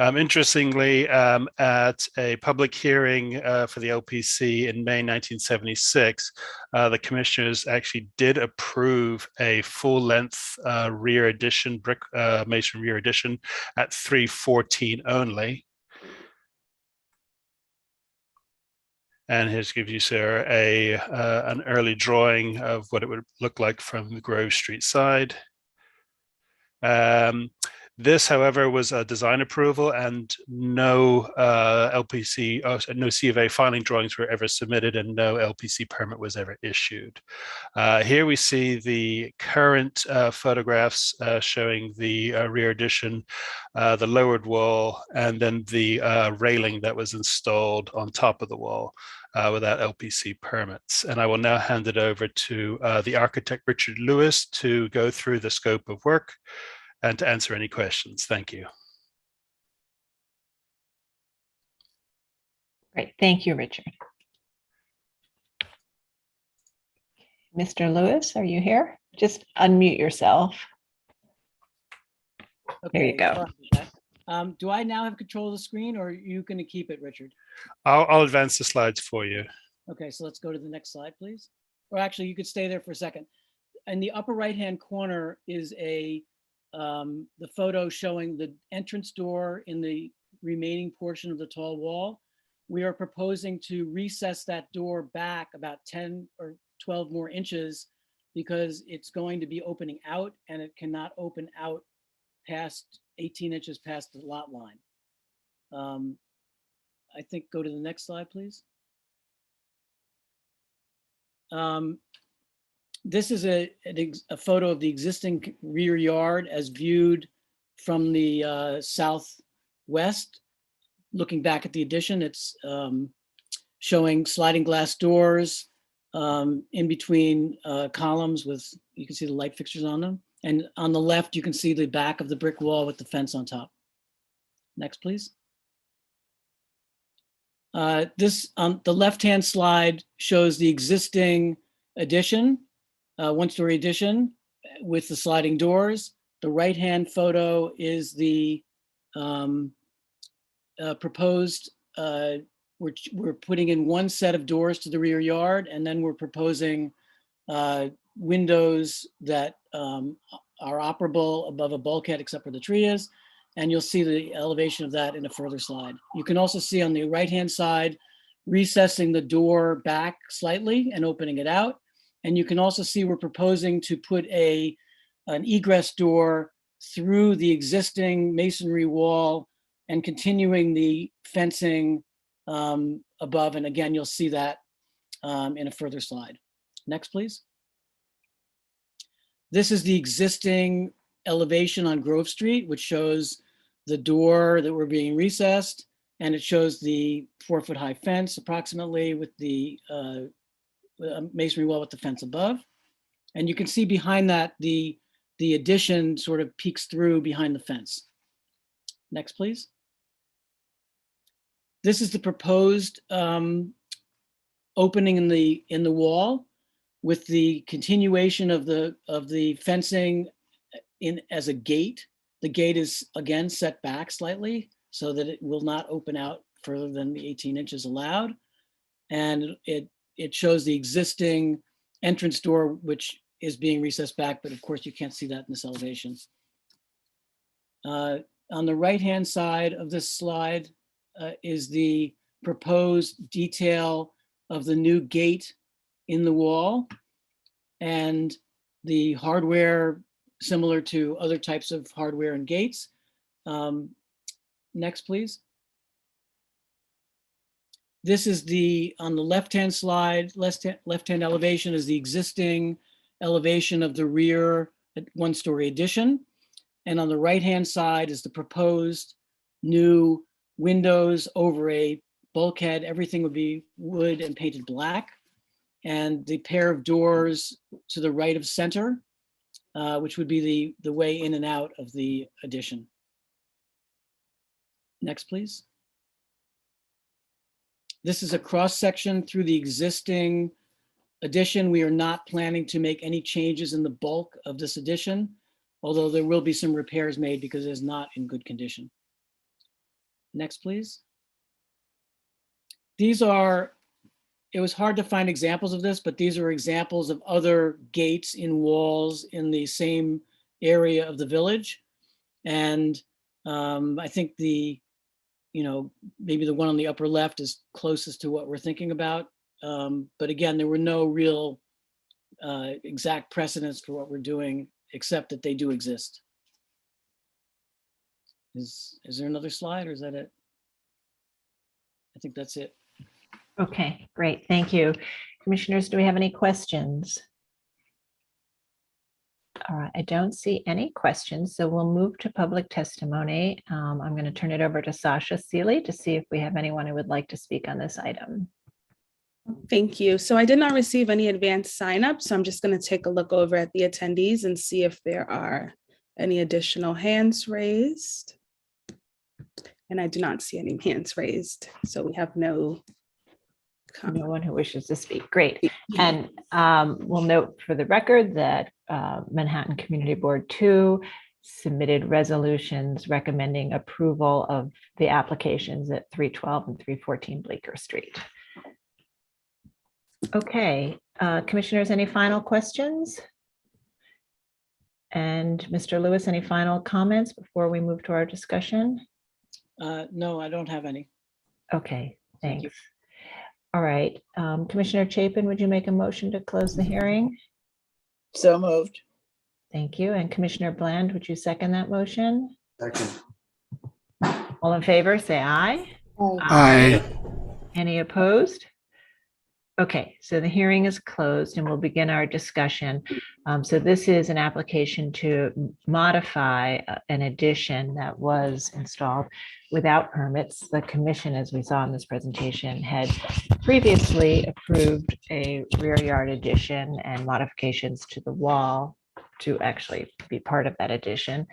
Interestingly, at a public hearing for the LPC in May 1976, the commissioners actually did approve a full-length rear addition, brick mason rear addition at 314 only. And here's gives you, Sarah, an early drawing of what it would look like from the Grove Street side. This, however, was a design approval, and no LPC, no C of A filing drawings were ever submitted, and no LPC permit was ever issued. Here we see the current photographs showing the rear addition, the lowered wall, and then the railing that was installed on top of the wall without LPC permits. And I will now hand it over to the architect, Richard Lewis, to go through the scope of work and to answer any questions. Thank you. Great. Thank you, Richard. Mr. Lewis, are you here? Just unmute yourself. Okay, there you go. Do I now have control of the screen, or are you going to keep it, Richard? I'll advance the slides for you. Okay, so let's go to the next slide, please. Or actually, you could stay there for a second. In the upper right-hand corner is the photo showing the entrance door in the remaining portion of the tall wall. We are proposing to recess that door back about 10 or 12 more inches because it's going to be opening out, and it cannot open out past 18 inches past the lot line. I think go to the next slide, please. This is a photo of the existing rear yard as viewed from the southwest. Looking back at the addition, it's showing sliding glass doors in between columns with, you can see the light fixtures on them. And on the left, you can see the back of the brick wall with the fence on top. Next, please. This on the left-hand slide shows the existing addition, one-story addition with the sliding doors. The right-hand photo is the proposed, we're putting in one set of doors to the rear yard, and then we're proposing windows that are operable above a bulkhead except where the tree is. And you'll see the elevation of that in a further slide. You can also see on the right-hand side recessing the door back slightly and opening it out. And you can also see we're proposing to put an egress door through the existing masonry wall and continuing the fencing above. And again, you'll see that in a further slide. Next, please. This is the existing elevation on Grove Street, which shows the door that we're being recessed, and it shows the 4-foot high fence approximately with the masonry wall with the fence above. And you can see behind that, the addition sort of peeks through behind the fence. Next, please. This is the proposed opening in the wall with the continuation of the fencing in as a gate. The gate is again set back slightly so that it will not open out further than the 18 inches allowed. And it shows the existing entrance door, which is being recessed back, but of course you can't see that in this elevation. On the right-hand side of this slide is the proposed detail of the new gate in the wall and the hardware similar to other types of hardware and gates. Next, please. This is on the left-hand slide, left-hand elevation is the existing elevation of the rear one-story addition. And on the right-hand side is the proposed new windows over a bulkhead. Everything would be wood and painted black. And the pair of doors to the right of center, which would be the way in and out of the addition. Next, please. This is a cross-section through the existing addition. We are not planning to make any changes in the bulk of this addition, although there will be some repairs made because it is not in good condition. Next, please. These are, it was hard to find examples of this, but these are examples of other gates in walls in the same area of the village. And I think maybe the one on the upper left is closest to what we're thinking about. But again, there were no real exact precedents for what we're doing, except that they do exist. Is there another slide or is that it? I think that's it. Okay, great. Thank you. Commissioners, do we have any questions? All right, I don't see any questions, so we'll move to public testimony. I'm going to turn it over to Sasha Seeley to see if we have anyone who would like to speak on this item. Thank you. So I did not receive any advanced signups, so I'm just going to take a look over at the attendees and see if there are any additional hands raised. And I do not see any hands raised, so we have no one who wishes to speak. Great. And we'll note for the record that Manhattan Community Board 2 submitted resolutions recommending approval of the applications at 312 and 314 Bleecker Street. Okay, commissioners, any final questions? And Mr. Lewis, any final comments before we move to our discussion? No, I don't have any. Okay, Thank thanks. you. All right, Commissioner Chapin, would you make a motion to close the hearing? So moved. Thank you. And Commissioner Bland, would you second that motion? Second. All in favor, say aye. Aye. Any opposed? Okay, so the hearing is closed and we'll begin our discussion. So this is an application to modify an addition that was installed without permits. The commission, as we saw in this presentation, had previously approved a rear yard addition and modifications to the wall to actually be part of that addition.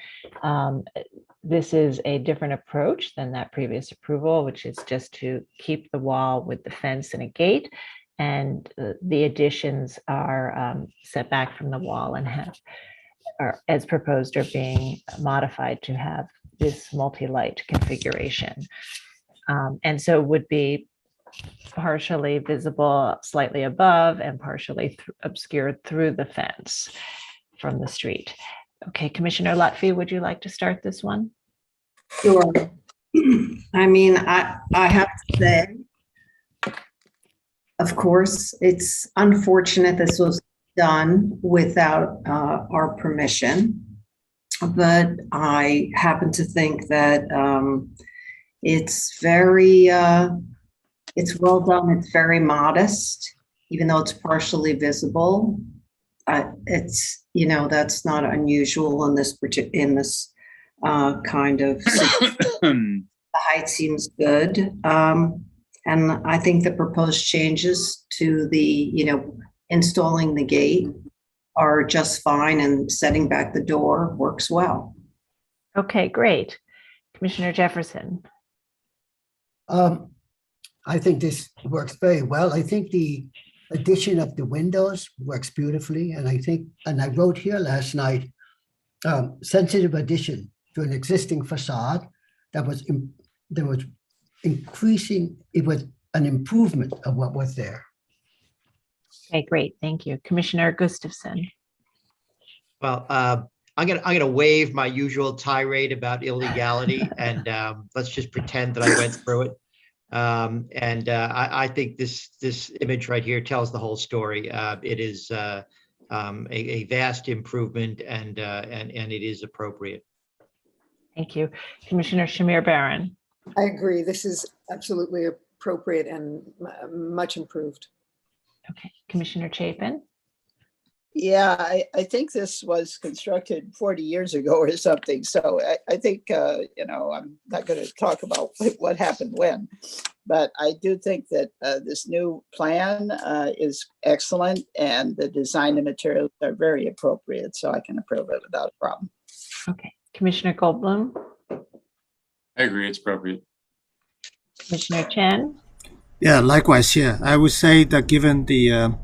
This is a different approach than that previous approval, which is just to keep the wall with the fence and a gate. And the additions are set back from the wall and are, as proposed, are being modified to have this multi-light configuration. And so would be partially visible slightly above and partially obscured through the fence from the street. Okay, Commissioner Lutfi, would you like to start this one? Sure. I mean, I have to say, Of course, it's unfortunate this was done without our permission, but I happen to think that it's very, it's well done. It's very modest, even though it's partially visible. It's, you know, that's not unusual in this kind of situation. The height seems good. And I think the proposed changes to the, you know, installing the gate are just fine, and setting back the door works well. Okay, great. Commissioner Jefferson. I think this works very well. I think the addition of the windows works beautifully. And I think, and I wrote here last night, sensitive addition to an existing facade that was increasing, it was an improvement of what was there. Okay, great. Thank you. Commissioner Gustafson. Well, I'm gonna waive my usual tirade about illegality and let's just pretend that I went through it. I think this image right here tells the whole story. It is a vast improvement and it is appropriate. Thank you. Commissioner Shamir Barron. I agree. This is absolutely appropriate and much improved. Okay, Commissioner Chapin. Yeah, I think this was constructed 40 years ago or something. So I think, you know, I'm not going to talk about what happened when, but I do think that this new plan is excellent and the design and materials are very appropriate. So I can approve it without a problem. Okay, Commissioner Goldblum. I agree, it's appropriate. Commissioner Chen. Yeah, likewise here. I would say that given the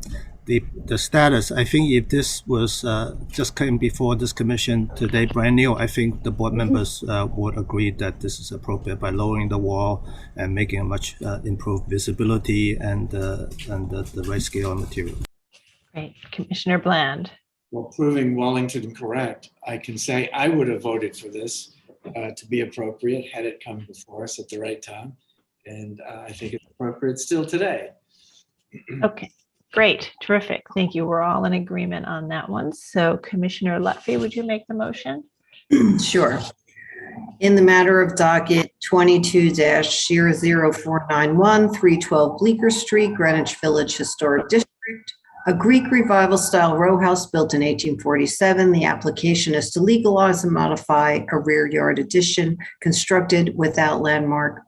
status, I think if this was just came before this commission today, brand new, I think the board members would agree that this is appropriate by lowering the wall and making a much improved visibility and the right scale and material. Great, Commissioner Bland. Well, proving Wellington correct, I can say I would have voted for this to be appropriate had it come before us at the right time. And I think it's appropriate still today. Okay, great, terrific. Thank you. We're all in agreement on that one. So Commissioner Lutfi, would you make the motion? Sure. In the matter of docket 22-00491, 312 Bleecker Street, Greenwich Village Historic District, a Greek revival style row house built in 1847. The application is to legalize and modify a rear yard addition constructed without landmark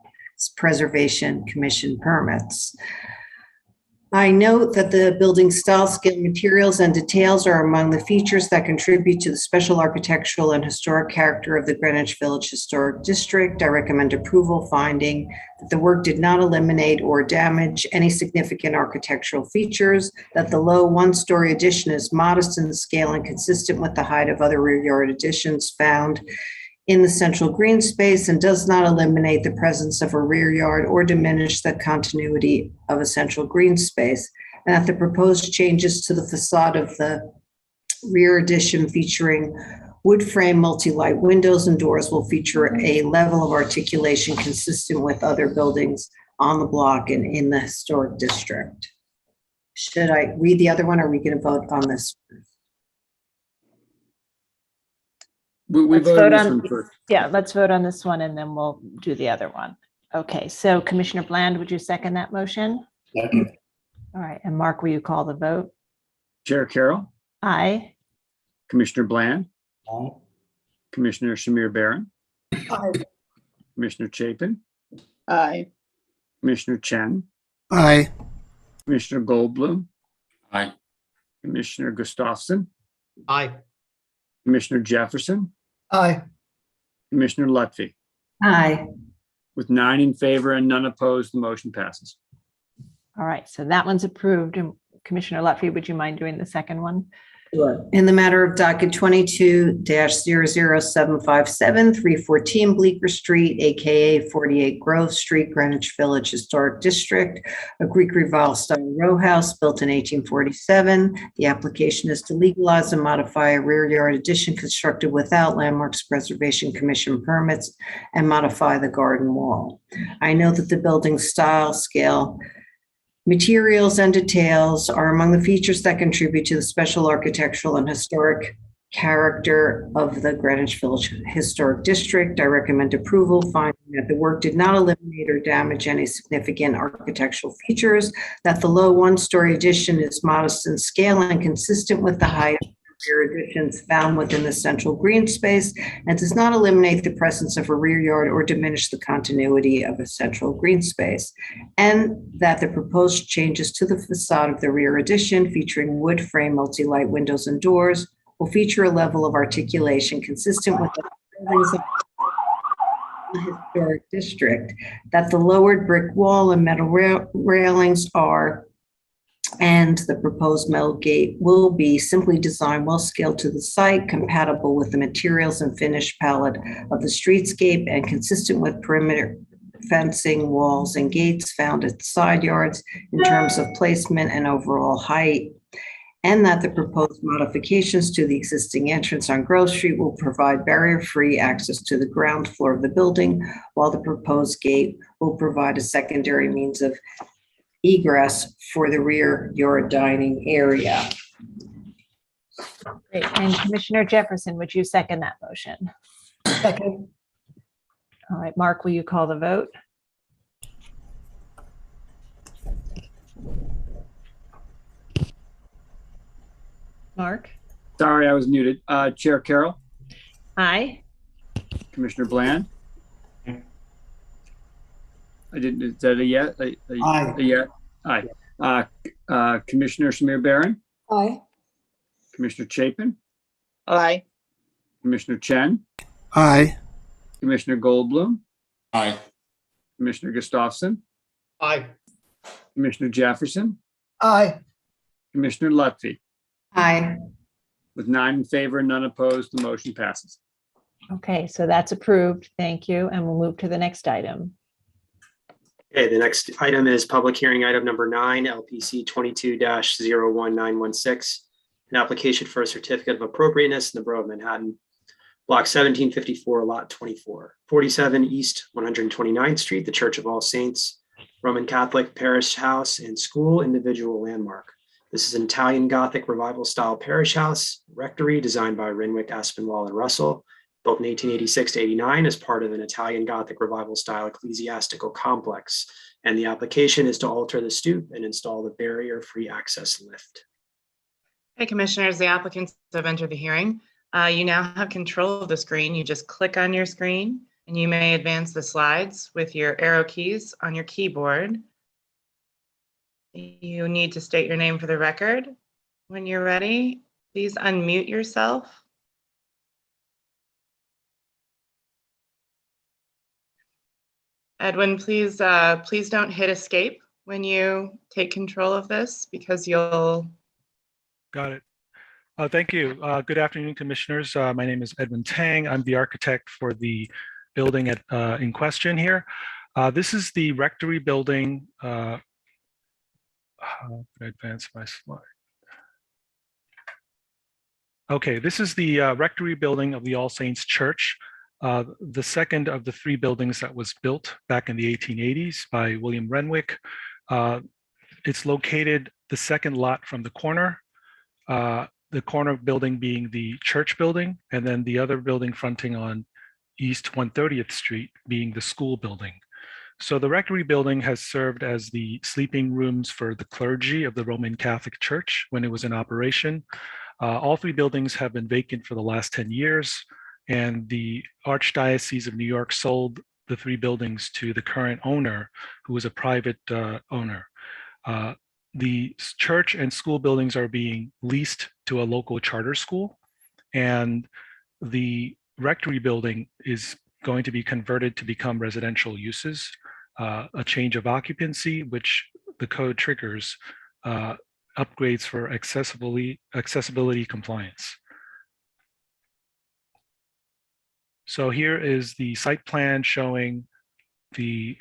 Preservation Commission permits. I note that the building style, scale, materials, and details are among the features that contribute to the special architectural and historic character of the Greenwich Village Historic District. I recommend approval, finding that the work did not eliminate or damage any significant architectural features, that the low one-story addition is modest in scale and consistent with the height of other rear yard additions found in the central green space, and does not eliminate the presence of a rear yard or diminish the continuity of a central green space, and that the proposed changes to the facade of the rear addition featuring wood frame multi-light windows and doors will feature a level of articulation consistent with other buildings on the block and in the historic district. Should I read the other one, or are we going to vote on this? We voted on this one first. Yeah, let's vote on this one and then we'll do the other one. Okay, so Commissioner Bland, would you second that motion? Second. All right, and Mark, will you call the vote? Chair Carroll, Aye. Commissioner Bland, Aye. Commissioner Shamir Barron, Aye. Commissioner Chapin, Aye. Commissioner Chen, Aye. Commissioner Goldblum, Aye. Commissioner Gustafson, Aye. Commissioner Jefferson, Aye. Commissioner Lutfi. Aye. With 9 in favor and none opposed, the motion passes. All right, so that one's approved. And Commissioner Lutfi, would you mind doing the second one? Sure. In the matter of docket 22-00757, 314 Bleecker Street, AKA 48 Grove Street, Greenwich Village Historic District, a Greek revival style row house built in 1847. The application is to legalize and modify a rear yard addition constructed without Landmarks Preservation Commission permits and modify the garden wall. I know that the building style, scale, Materials and details are among the features that contribute to the special architectural and historic character of the Greenwich Village Historic District. I recommend approval, finding that the work did not eliminate or damage any significant architectural features, that the low one-story addition is modest in scale and consistent with the height of rear additions found within the central green space, and does not eliminate the presence of a rear yard or diminish the continuity of a central green space, and that the proposed changes to the facade of the rear addition, featuring wood frame multi-light windows and doors, will feature a level of articulation consistent with the buildings of the historic district, that the lowered brick wall and metal railings are, and the proposed metal gate will be simply designed well scaled to the site, compatible with the materials and finish palette of the streetscape, and consistent with perimeter fencing, walls, and gates found at side yards in terms of placement and overall height. And that the proposed modifications to the existing entrance on Grove Street will provide barrier-free access to the ground floor of the building, while the proposed gate will provide a secondary means of egress for the rear yard dining area. Great. And Commissioner Jefferson, would you second that motion? Second. All right, Mark, will you call the vote? Mark? Sorry, I was muted. Chair Carroll, Aye. Commissioner Bland. I didn't, is that a yes? Aye. A yes? Aye. Commissioner Shamir Barron, Aye. Commissioner Chapin, Aye. Commissioner Chen, Aye. Commissioner Goldblum, Aye. Commissioner Gustafson, Aye. Commissioner Jefferson, Aye. Commissioner Lutfi. Aye. With 9 in favor and none opposed, the motion passes. Okay, so that's approved. Thank you. And we'll move to the next item. Okay, the next item is public hearing item number 9, LPC 22-01916, an application for a certificate of appropriateness in the Borough of Manhattan, block 1754, lot 24, 47 East 129th Street, the Church of All Saints, Roman Catholic Parish House and School Individual Landmark. This is an Italian Gothic Revival style parish house rectory designed by Renwick, Aspinwall, and Russell, built in 1886 to 89 as part of an Italian Gothic Revival style ecclesiastical complex. And the application is to alter the stoop and install the barrier-free access lift. Hey, Commissioners, the applicants have entered the hearing. You now have control of the screen. You just click on your screen and you may advance the slides with your arrow keys on your keyboard. You need to state your name for the record. When you're ready, please unmute yourself. Edwin, please don't hit escape when you take control of this because you'll. Got it. Thank you. Good afternoon, Commissioners. My name is Edwin Tang. I'm the architect for the building in question here. This is the rectory building. How can I advance my slide? Okay, this is the rectory building of the All Saints Church, the second of the 3 buildings that was built back in the 1880s by William Renwick. It's located the second lot from the corner building being the church building, and then the other building fronting on East 130th Street being the school building. So the rectory building has served as the sleeping rooms for the clergy of the Roman Catholic Church when it was in operation. All 3 buildings have been vacant for the last 10 years, and the Archdiocese of New York sold the 3 buildings to the current owner, who is a private owner. The church and school buildings are being leased to a local charter school, and the rectory building is going to be converted to become residential uses, a change of occupancy, which the code triggers upgrades for accessibility compliance. So here is the site plan showing the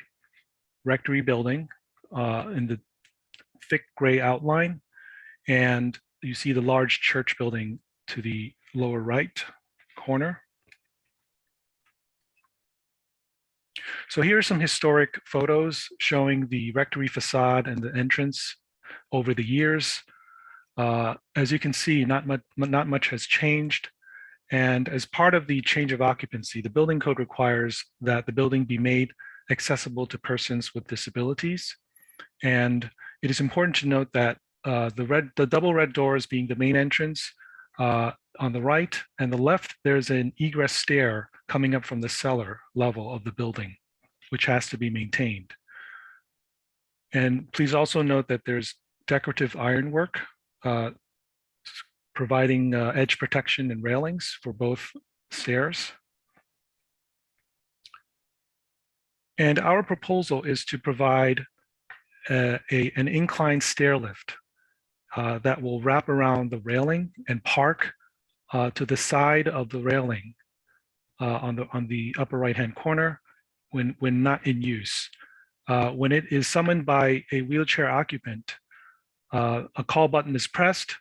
rectory building in the thick gray outline, and you see the large church building to the lower right corner. So here are some historic photos showing the rectory facade and the entrance over the years. As you can see, not much has changed. And as part of the change of occupancy, the building code requires that the building be made accessible to persons with disabilities. And it is important to note that the double red doors being the main entrance on the right and the left, there's an egress stair coming up from the cellar level of the building, which has to be maintained. And please also note that there's decorative ironwork providing edge protection and railings for both stairs. And our proposal is to provide an inclined stair lift that will wrap around the railing and park to the side of the railing on the upper right-hand corner when not in use. When it is summoned by a wheelchair occupant, a call button is pressed,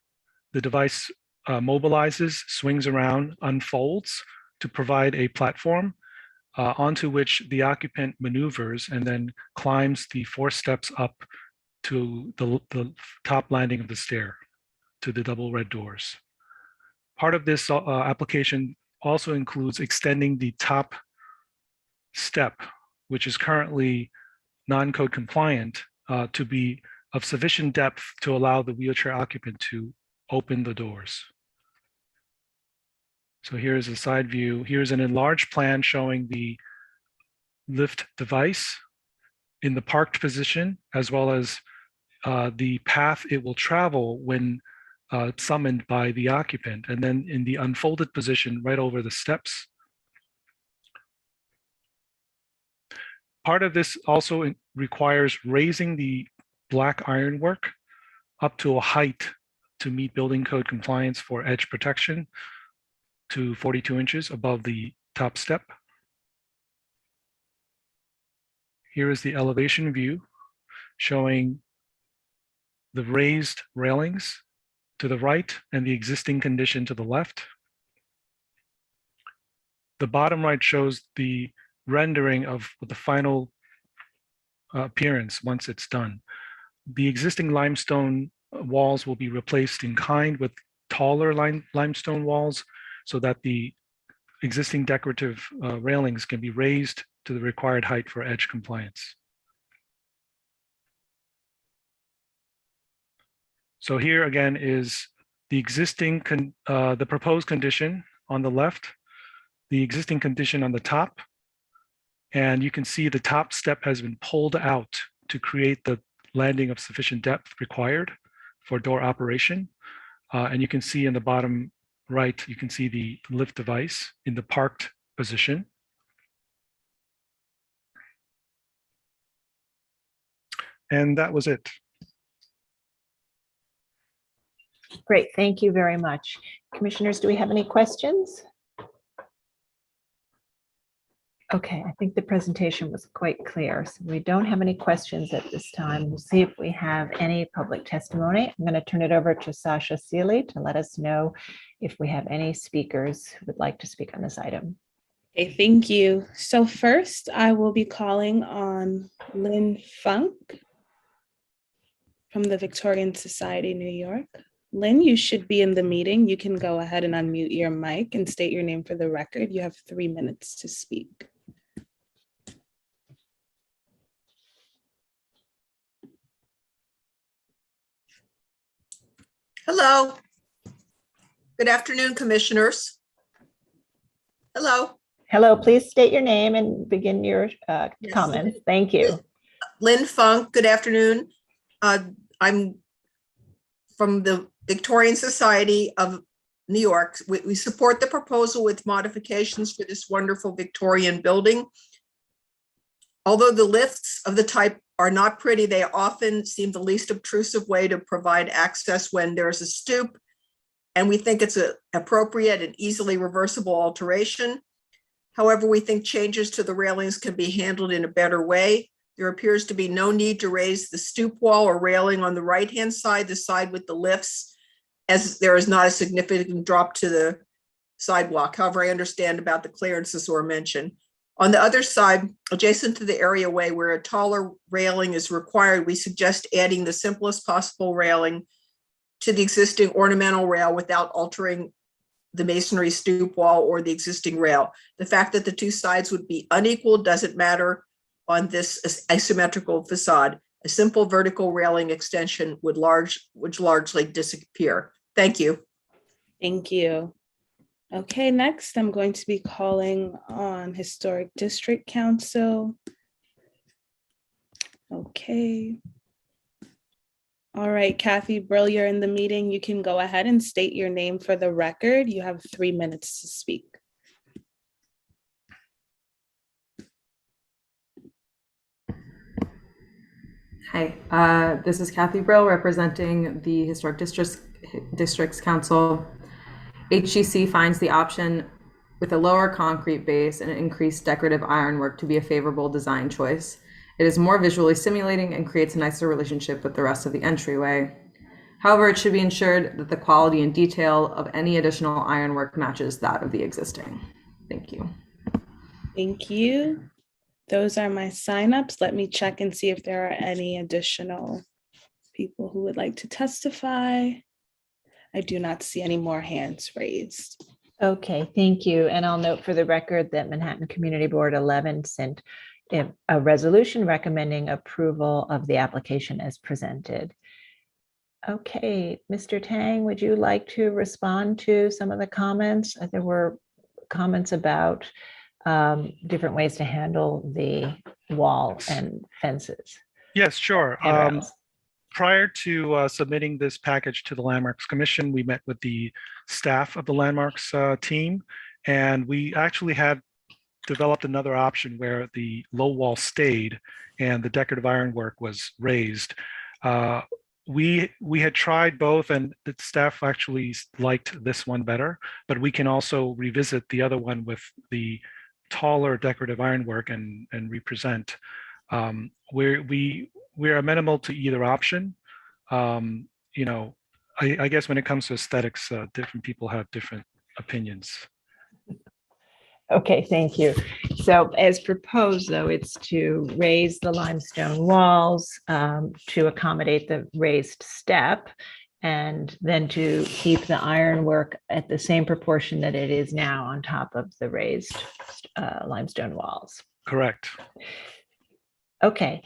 the device mobilizes, swings around, unfolds to provide a platform onto which the occupant maneuvers and then climbs the 4 steps up to the top landing of the stair to the double red doors. Part of this application also includes extending the top step, which is currently non-code compliant, to be of sufficient depth to allow the wheelchair occupant to open the doors. So here's a side view. Here's an enlarged plan showing the lift device in the parked position, as well as the path it will travel when summoned by the occupant, and then in the unfolded position right over the steps. Part of this also requires raising the black ironwork up to a height to meet building code compliance for edge protection to 42 inches above the top step. Here is the elevation view showing the raised railings to the right and the existing condition to the left. The bottom right shows the rendering of the final appearance once it's done. The existing limestone walls will be replaced in kind with taller limestone walls so that the existing decorative railings can be raised to the required height for edge compliance. So here again is the existing, the proposed condition on the left, the existing condition on the top, and you can see the top step has been pulled out to create the landing of sufficient depth required for door operation. And you can see in the bottom right, you can see the lift device in the parked position. And that was it. Great, thank you very much. Commissioners, do we have any questions? Okay, I think the presentation was quite clear. So we don't have any questions at this time. We'll see if we have any public testimony. I'm going to turn it over to Sasha Seeley to let us know if we have any speakers who would like to speak on this item. Okay, thank you. So first, I will be calling on Lynn Funk from the Victorian Society, New York. Lynn, you should be in the meeting. You can go ahead and unmute your mic and state your name for the record. You have 3 minutes to speak. Hello. Good afternoon, commissioners. Hello. Hello, please state your name and begin your comments. Thank you. Lynn Funk, good afternoon. I'm from the Victorian Society of New York. We support the proposal with modifications for this wonderful Victorian building. Although the lifts of the type are not pretty, they often seem the least obtrusive way to provide access when there's a stoop, and we think it's an appropriate and easily reversible alteration. However, we think changes to the railings can be handled in a better way. There appears to be no need to raise the stoop wall or railing on the right-hand side, the side with the lifts, as there is not a significant drop to the sidewalk. However, I understand about the clearances were mentioned. On the other side, adjacent to the areaway where a taller railing is required, we suggest adding the simplest possible railing to the existing ornamental rail without altering the masonry stoop wall or the existing rail. The fact that the two sides would be unequal doesn't matter on this asymmetrical facade. A simple vertical railing extension would largely disappear. Thank you. Thank you. Okay, next I'm going to be calling on Historic District Council. Okay. All right, Kathy Brill, you're in the meeting. You can go ahead and state your name for the record. You have 3 minutes to speak. Hi, this is Kathy Brill representing the Historic Districts Council. HGC finds the option with a lower concrete base and increased decorative ironwork to be a favorable design choice. It is more visually stimulating and creates a nicer relationship with the rest of the entryway. However, it should be ensured that the quality and detail of any additional ironwork matches that of the existing. Thank you. Thank you. Those are my signups. Let me check and see if there are any additional people who would like to testify. I do not see any more hands raised. Okay, thank you. And I'll note for the record that Manhattan Community Board 11 sent a resolution recommending approval of the application as presented. Okay, Mr. Tang, would you like to respond to some of the comments? There were comments about different ways to handle the wall and fences. Yes, sure. Handrails. Prior to submitting this package to the Landmarks Commission, we met with the staff of the Landmarks team, and we actually had developed another option where the low wall stayed and the decorative ironwork was raised. We had tried both, and the staff actually liked this one better, but we can also revisit the other one with the taller decorative ironwork and represent. We're amenable to either option. You know, I guess when it comes to aesthetics, different people have different opinions. Okay, thank you. So as proposed, though, it's to raise the limestone walls to accommodate the raised step, and then to keep the ironwork at the same proportion that it is now on top of the raised limestone walls. Correct. Okay,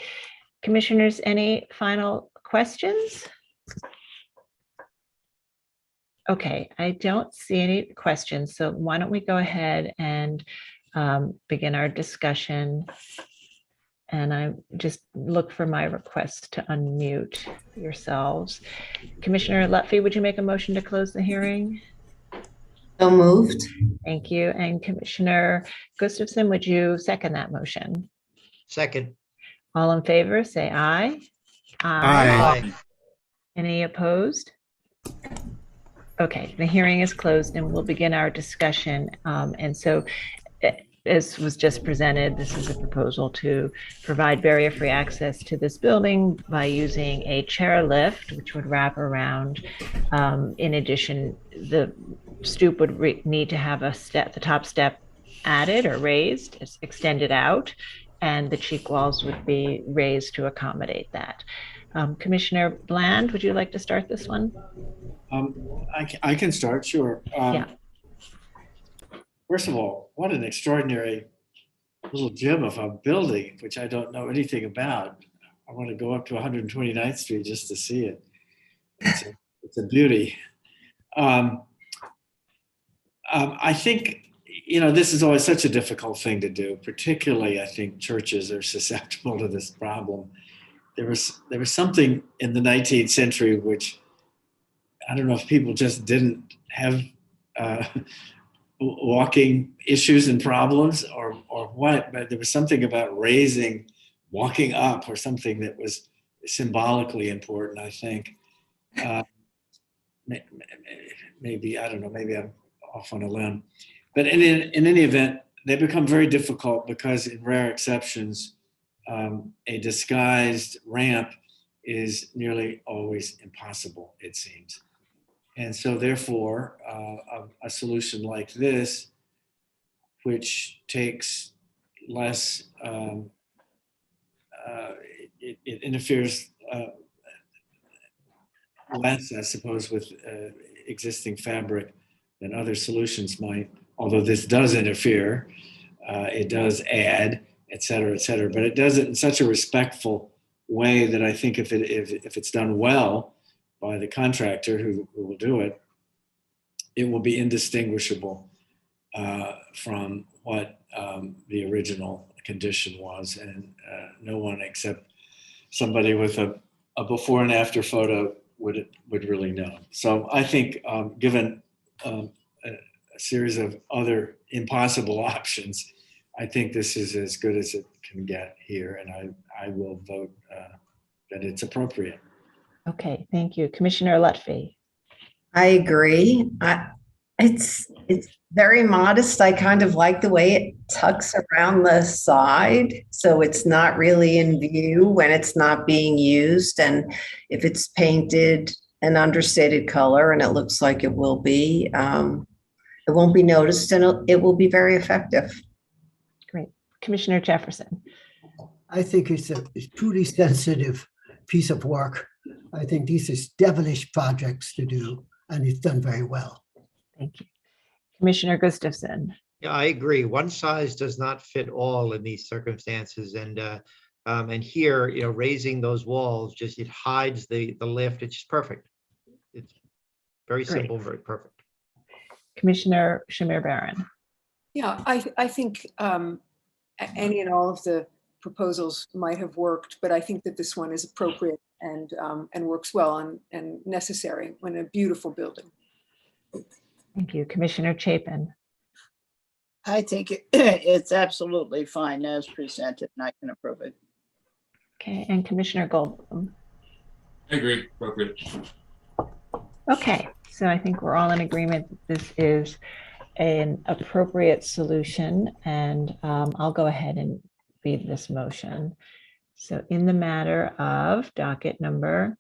commissioners, any final questions? Okay, I don't see any questions, so why don't we go ahead and begin our discussion. And I just look for my request to unmute yourselves. Commissioner Lutfi, would you make a motion to close the hearing? So moved. Thank you. And Commissioner Gustafson, would you second that motion? Second. All in favor, say aye. Aye. Any opposed? Okay, the hearing is closed and we'll begin our discussion. And so as was just presented, this is a proposal to provide barrier-free access to this building by using a chairlift, which would wrap around. In addition, the stoop would need to have the top step added or raised, extended out, and the cheek walls would be raised to accommodate that. Commissioner Bland, would you like to start this one? I can start, sure. Yeah. First of all, what an extraordinary little gem of a building, which I don't know anything about. I want to go up to 129th Street just to see it. It's a beauty. I think, you know, this is always such a difficult thing to do. Particularly, I think churches are susceptible to this problem. There was something in the 19th century which, I don't know if people just didn't have walking issues and problems or what, but there was something about walking up or something that was symbolically important, I think. Maybe, I don't know, maybe I'm off on a limb. But in any event, they become very difficult because in rare exceptions, a disguised ramp is nearly always impossible, it seems. And so therefore, a solution like this, which takes less, it interferes less, I suppose, with existing fabric than other solutions might, although this does interfere, it does add, et cetera, but it does it in such a respectful way that I think if it's done well by the contractor who will do it, it will be indistinguishable from what the original condition was, and no one except somebody with a before and after photo would really know. So I think given a series of other impossible options, I think this is as good as it can get here, and I will vote that it's appropriate. Okay, thank you. Commissioner Lutfi. I agree. It's very modest. I kind of like the way it tucks around the side, so it's not really in view when it's not being used. And if it's painted an understated color, and it looks like it will be, it won't be noticed, and it will be very effective. Great. Commissioner Jefferson. I think it's a truly sensitive piece of work. I think these are devilish projects to do, and it's done very well. Thank you. Commissioner Gustafson. Yeah, I agree. One size does not fit all in these circumstances, and here, raising those walls it hides the lift. It's just perfect. It's very simple, very perfect. Commissioner Shamir Baran. Yeah, I think any and all of the proposals might have worked, but I think that this one is appropriate and works well and necessary in a beautiful building. Thank you. Commissioner Chapin. I think it's absolutely fine as presented, and I can approve it. Okay, and Commissioner Goldblum. I agree, appropriate. Okay, so I think we're all in agreement that this is an appropriate solution, and I'll go ahead and read this motion. So in the matter of docket number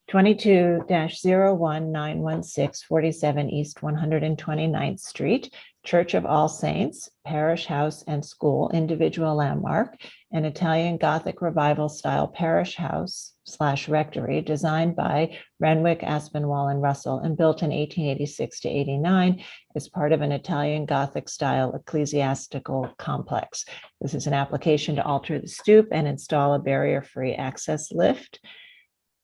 22-01916 47 East 129th Street, Church of All Saints, Parish House and School, individual landmark, an Italian Gothic Revival style parish house / rectory designed by Renwick, Aspinwall and Russell and built in 1886 to 89 as part of an Italian Gothic style ecclesiastical complex. This is an application to alter the stoop and install a barrier-free access lift.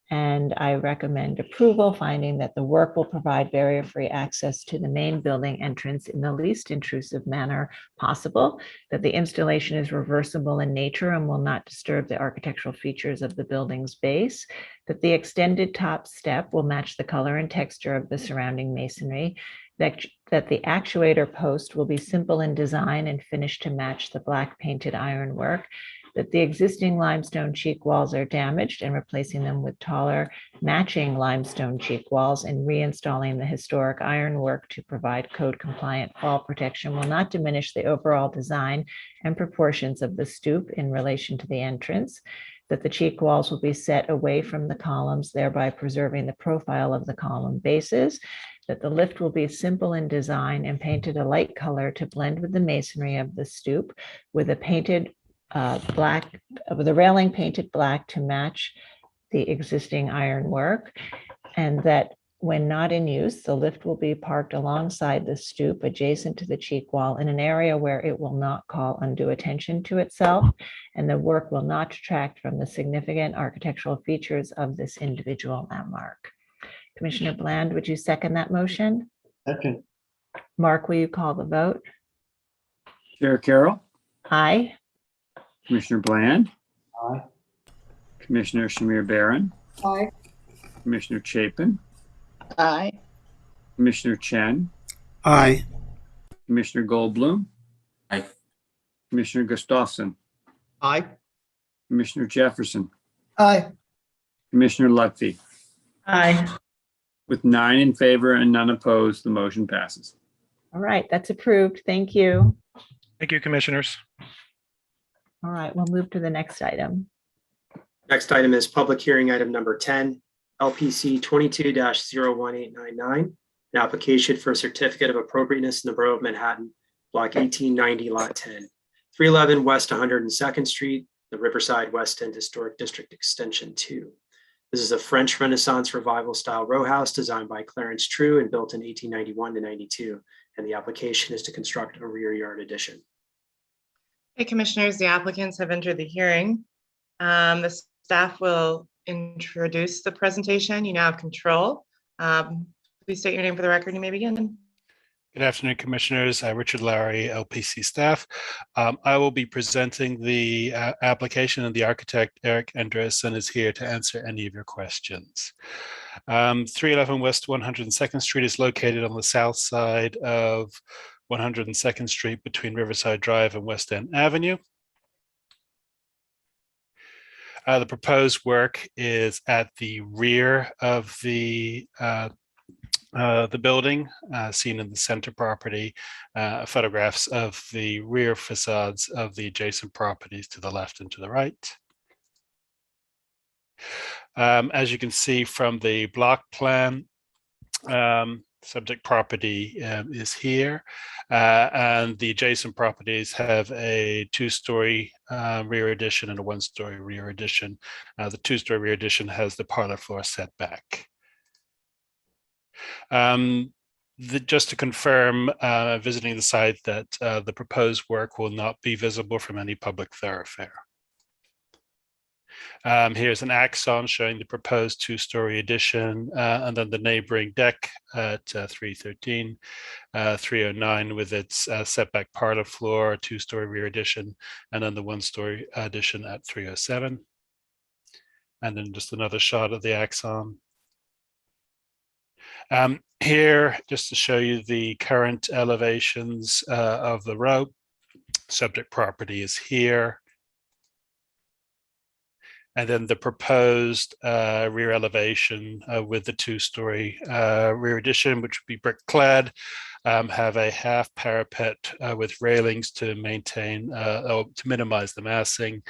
And I recommend approval, finding that the work will provide barrier-free access to the main building entrance in the least intrusive manner possible, that the installation is reversible in nature and will not disturb the architectural features of the building's base, that the extended top step will match the color and texture of the surrounding masonry, that the actuator post will be simple in design and finished to match the black painted ironwork, that the existing limestone cheek walls are damaged and replacing them with taller matching limestone cheek walls and reinstalling the historic ironwork to provide code compliant fall protection will not diminish the overall design and proportions of the stoop in relation to the entrance, that the cheek walls will be set away from the columns, thereby preserving the profile of the column bases, that the lift will be simple in design and painted a light color to blend with the masonry of the stoop, with a railing painted black to match the existing ironwork, and that when not in use, the lift will be parked alongside the stoop adjacent to the cheek wall in an area where it will not call undue attention to itself, and the work will not detract from the significant architectural features of this individual landmark. Commissioner Bland, would you second that motion? Second. Mark, will you call the vote? Chair Carroll, Aye. Commissioner Bland, Aye. Commissioner Shamir Baran, Aye. Commissioner Chapin, Aye. Commissioner Chen, Aye. Commissioner Goldblum, Aye. Commissioner Gustafson, Aye. Commissioner Jefferson, Aye. Commissioner Lutfi. Aye. With 9 in favor and none opposed, the motion passes. All right, that's approved. Thank you. Thank you, commissioners. All right, we'll move to the next item. Next item is public hearing item number 10, LPC 22-01899, an application for a certificate of appropriateness in the Borough of Manhattan, block 1890, lot 10, 311 West 102nd Street, the Riverside West End Historic District Extension 2. This is a French Renaissance Revival style row house designed by Clarence True and built in 1891 to 92. And the application is to construct a rear yard addition. Hey, commissioners, the applicants have entered the hearing. The staff will introduce the presentation. You now have control. Please state your name for the record. You may begin. Good afternoon, Commissioners. Richard Lowry, LPC staff. I will be presenting the application, and the architect, Eric Andreasen, is here to answer any of your questions. 311 West 102nd Street is located on the south side of 102nd Street between Riverside Drive and West End Avenue. The proposed work is at the rear of the building, seen in the center property, photographs of the rear facades of the adjacent properties to the left and to the right. As you can see from the block plan, subject property is here, and the adjacent properties have a two-story rear addition and a one-story rear addition. The two-story rear addition has the parlor floor setback. Just to confirm, visiting the site, that the proposed work will not be visible from any public thoroughfare. Here's an axon showing the proposed two-story addition, and then the neighboring deck at 313, 309 with its setback parlor floor, two-story rear addition, and then the one-story addition at 307. And then just another shot of the axon. Here, just to show you the current elevations of the row. Subject property is here. And then the proposed rear elevation with the two-story rear addition, which would be brick clad, have a half parapet with railings to maintain or to minimize the massing,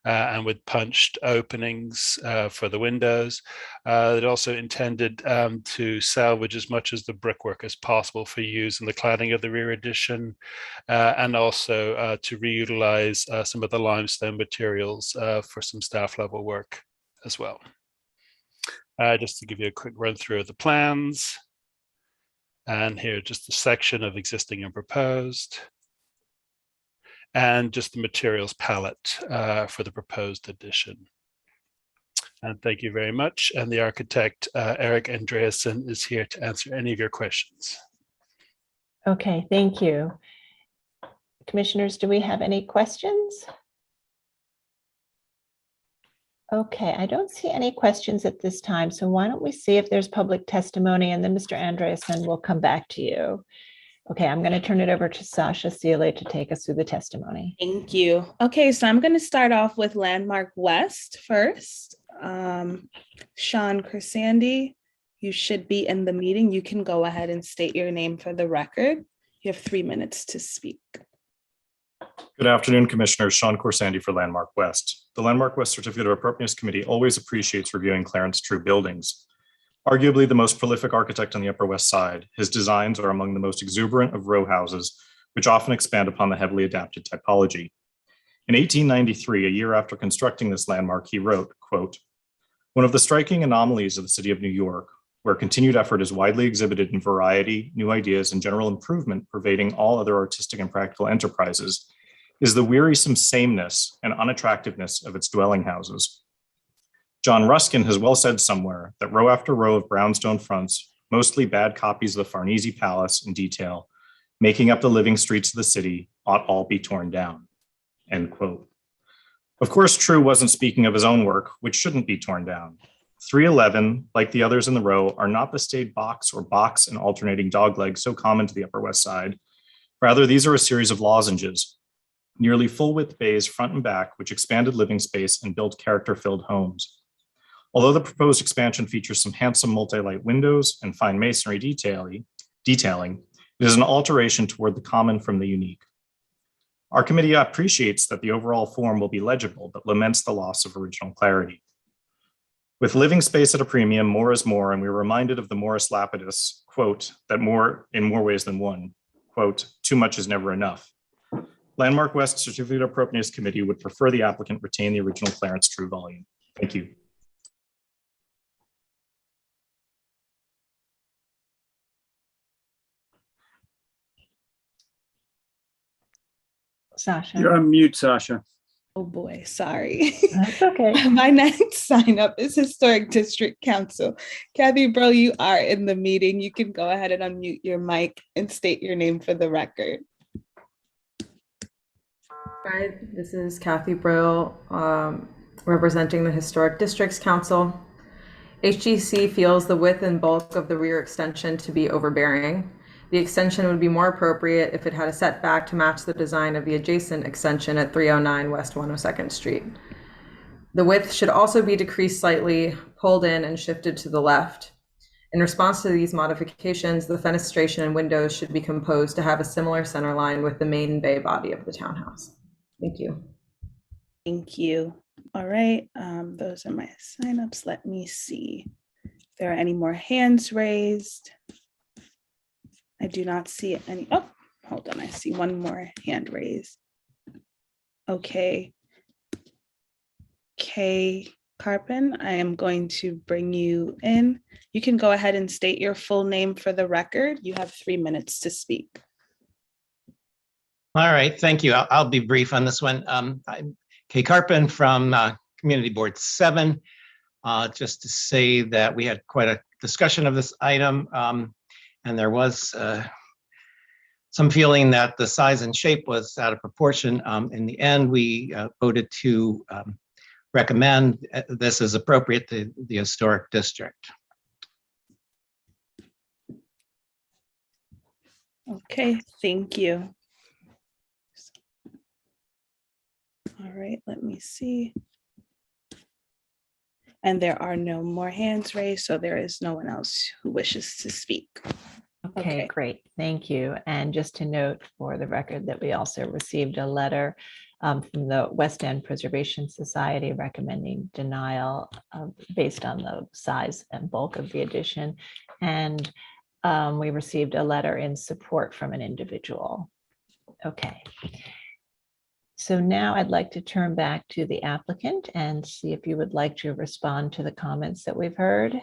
and with punched openings for the windows. It also intended to salvage as much as the brickwork as possible for use in the cladding of the rear addition, and also to reutilize some of the limestone materials for some staff level work as well. Just to give you a quick run through of the plans. And here, just a section of existing and proposed. And just the materials palette for the proposed addition. And thank you very much. And the architect, Eric Andreasen, is here to answer any of your questions. Okay, thank you. Commissioners, do we have any questions? Okay, I don't see any questions at this time. So why don't we see if there's public testimony, and then Mr. Andreasen will come back to you. Okay, I'm going to turn it over to Sasha Sealy to take us through the testimony. Thank you. Okay, so I'm going to start off with Landmark West first. Sean Corsandi, you should be in the meeting. You can go ahead and state your name for the record. You have 3 minutes to speak. Good afternoon, Commissioners. Sean Corsandi for Landmark West. The Landmark West Certificate of Appropriateness Committee always appreciates reviewing Clarence True buildings. Arguably the most prolific architect on the Upper West Side, his designs are among the most exuberant of row houses, which often expand upon the heavily adapted typology. In 1893, a year after constructing this landmark, he wrote, quote, "One of the striking anomalies of the city of New York, where continued effort is widely exhibited in variety, new ideas, and general improvement pervading all other artistic and practical enterprises, is the wearisome sameness and unattractiveness of its dwelling houses. John Ruskin has well said somewhere that row after row of brownstone fronts, mostly bad copies of the Farnese Palace in detail, making up the living streets of the city, ought all be torn down," end quote. Of course, True wasn't speaking of his own work, which shouldn't be torn down. 311, like the others in the row, are not the staid box or box and alternating doglegs so common to the Upper West Side. Rather, these are a series of lozenges, nearly full-width bays front and back, which expanded living space and built character-filled homes. Although the proposed expansion features some handsome multi-light windows and fine masonry detailing, it is an alteration toward the common from the unique. Our committee appreciates that the overall form will be legible, but laments the loss of original clarity. With living space at a premium, more is more, and we're reminded of the Morris Lapidus, quote, that more in more ways than one, quote, "Too much is never enough." Landmark West Certificate of Appropriateness Committee would prefer the applicant retain the original Clarence True volume. Thank you. Sasha. You're on mute, Sasha. Oh boy, sorry. That's okay. My next sign up is Historic District Council. Kathy Bro, you are in the meeting. You can go ahead and unmute your mic and state your name for the record. Hi, this is Kathy Brill, representing the Historic Districts Council. HGC feels the width and bulk of the rear extension to be overbearing. The extension would be more appropriate if it had a setback to match the design of the adjacent extension at 309 West 102nd Street. The width should also be decreased slightly, pulled in and shifted to the left. In response to these modifications, the fenestration and windows should be composed to have a similar center line with the main bay body of the townhouse. Thank you. Thank you. All right, those are my signups. Let me see if there are any more hands raised. I do not see any. Oh, hold on. I see one more hand raised. Okay. Kay Carpin, I am going to bring you in. You can go ahead and state your full name for the record. You have 3 minutes to speak. All right, thank you. I'll be brief on this one. I'm Kay Carpin from Community Board 7. Just to say that we had quite a discussion of this item. And there was some feeling that the size and shape was out of proportion. In the end, we voted to recommend this as appropriate to the historic district. Okay, thank you. All right, let me see. And there are no more hands raised, so there is no one else who wishes to speak. Okay, great. Thank you. And just to note for the record that we also received a letter from the West End Preservation Society recommending denial based on the size and bulk of the addition. And we received a letter in support from an individual. Okay. So now I'd like to turn back to the applicant and see if you would like to respond to the comments that we've heard.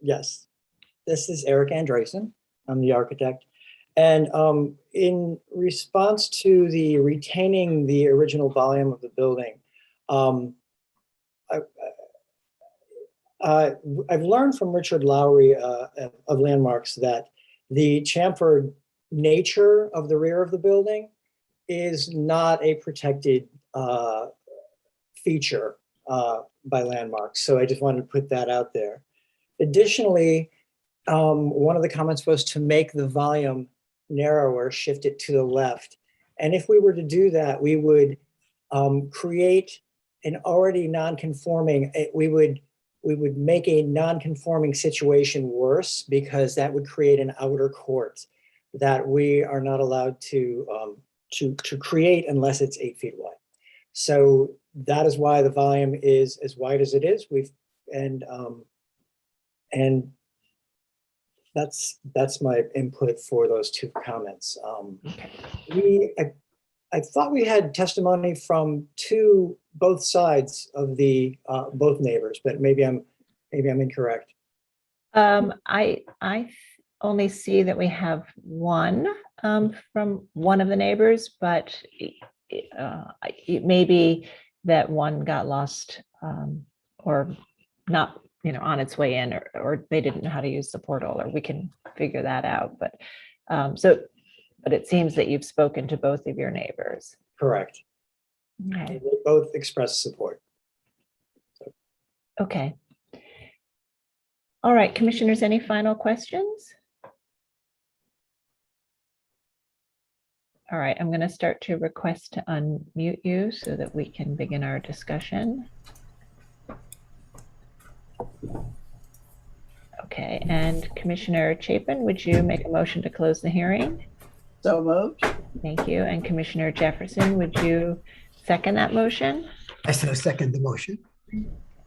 Yes, this is Eric Andresen. I'm the architect. And in response to the retaining the original volume of the building, I've learned from Richard Lowry of Landmarks that the chamfered nature of the rear of the building is not a protected feature by Landmarks. So I just wanted to put that out there. Additionally, one of the comments was to make the volume narrower, shift it to the left. And if we were to do that, we would create an already non-conforming, we would make a non-conforming situation worse, because that would create an outer court that we are not allowed to create unless it's 8 feet wide. So that is why the volume is as wide as it is. And that's my input for those two comments. I thought we had testimony from both sides of the both neighbors, but maybe I'm incorrect. I only see that we have one from one of the neighbors, but it may be that one got lost or not, on its way in, or they didn't know how to use the portal, or we can figure that out. But but it seems that you've spoken to both of your neighbors. Correct. Okay. They both expressed support. Okay. All right, commissioners, any final questions? All right, I'm going to start to request to unmute you so that we can begin our discussion. Okay, and Commissioner Chapin, would you make a motion to close the hearing? So moved. Thank you. And Commissioner Jefferson, would you second that motion? I so second the motion.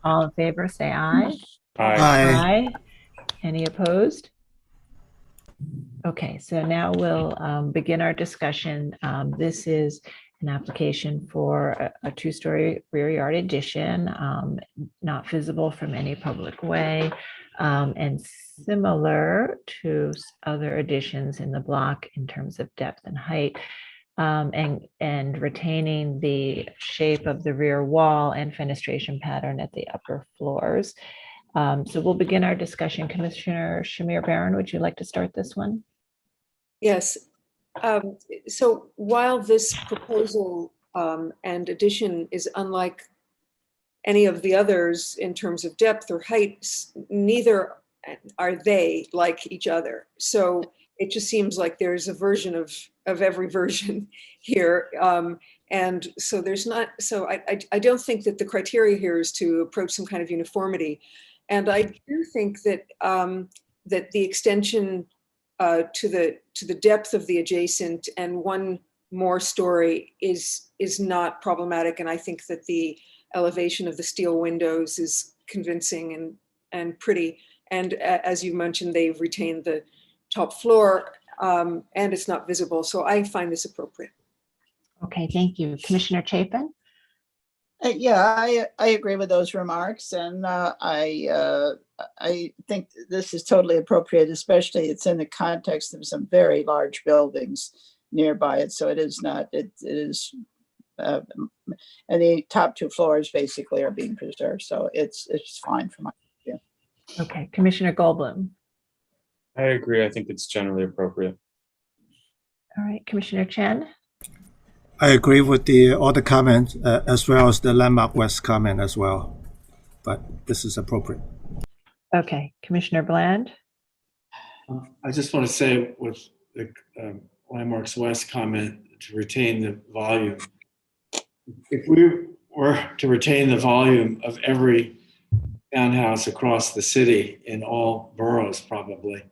All in favor, say aye. Aye. Any opposed? Okay, so now we'll begin our discussion. This is an application for a two-story rear yard addition, not visible from any public way, and similar to other additions in the block in terms of depth and height, and retaining the shape of the rear wall and fenestration pattern at the upper floors. So we'll begin our discussion. Commissioner Shamir Barron, would you like to start this one? Yes. So while this proposal and addition is unlike any of the others in terms of depth or height, neither are they like each other. So it just seems like there's a version of every version here. And so there's not, so I don't think that the criteria here is to approach some kind of uniformity. And I do think that that the extension to the depth of the adjacent and one more story is not problematic. And I think that the elevation of the steel windows is convincing and pretty. And as you mentioned, they've retained the top floor and it's not visible. So I find this appropriate. Okay, thank you. Commissioner Chapin? Yeah, I agree with those remarks, and I think this is totally appropriate, especially it's in the context of some very large buildings nearby it. So it is not, it is, and the top two floors basically are being preserved. So it's fine for my view. Okay, Commissioner Goldblum. I agree. I think it's generally appropriate. All right, Commissioner Chen. I agree with all the comments as well as the Landmark West comment as well, but this is appropriate. Okay, Commissioner Bland. I just want to say with the Landmarks West comment to retain the volume. If we were to retain the volume of every townhouse across the city in all boroughs, probably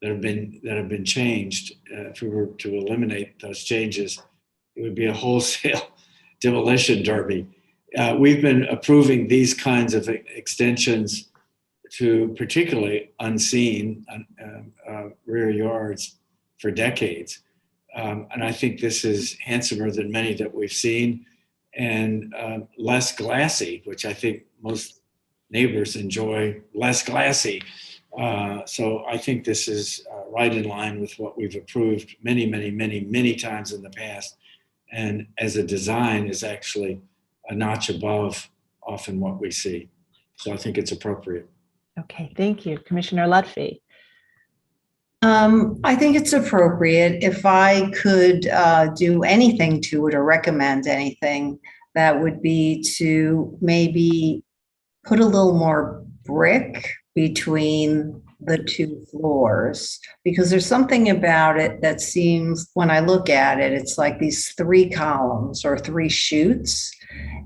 that have been changed, if we were to eliminate those changes, it would be a wholesale demolition derby. We've been approving these kinds of extensions to particularly unseen rear yards for decades. And I think this is handsomer than many that we've seen and less glassy, which I think most neighbors enjoy less glassy. So I think this is right in line with what we've approved many times in the past. And as a design is actually a notch above often what we see. So I think it's appropriate. Okay, thank you. Commissioner Lutfi. I think it's appropriate. If I could do anything to it or recommend anything, that would be to maybe put a little more brick between the two floors, because there's something about it that seems, when I look at it, it's like these three columns or three chutes.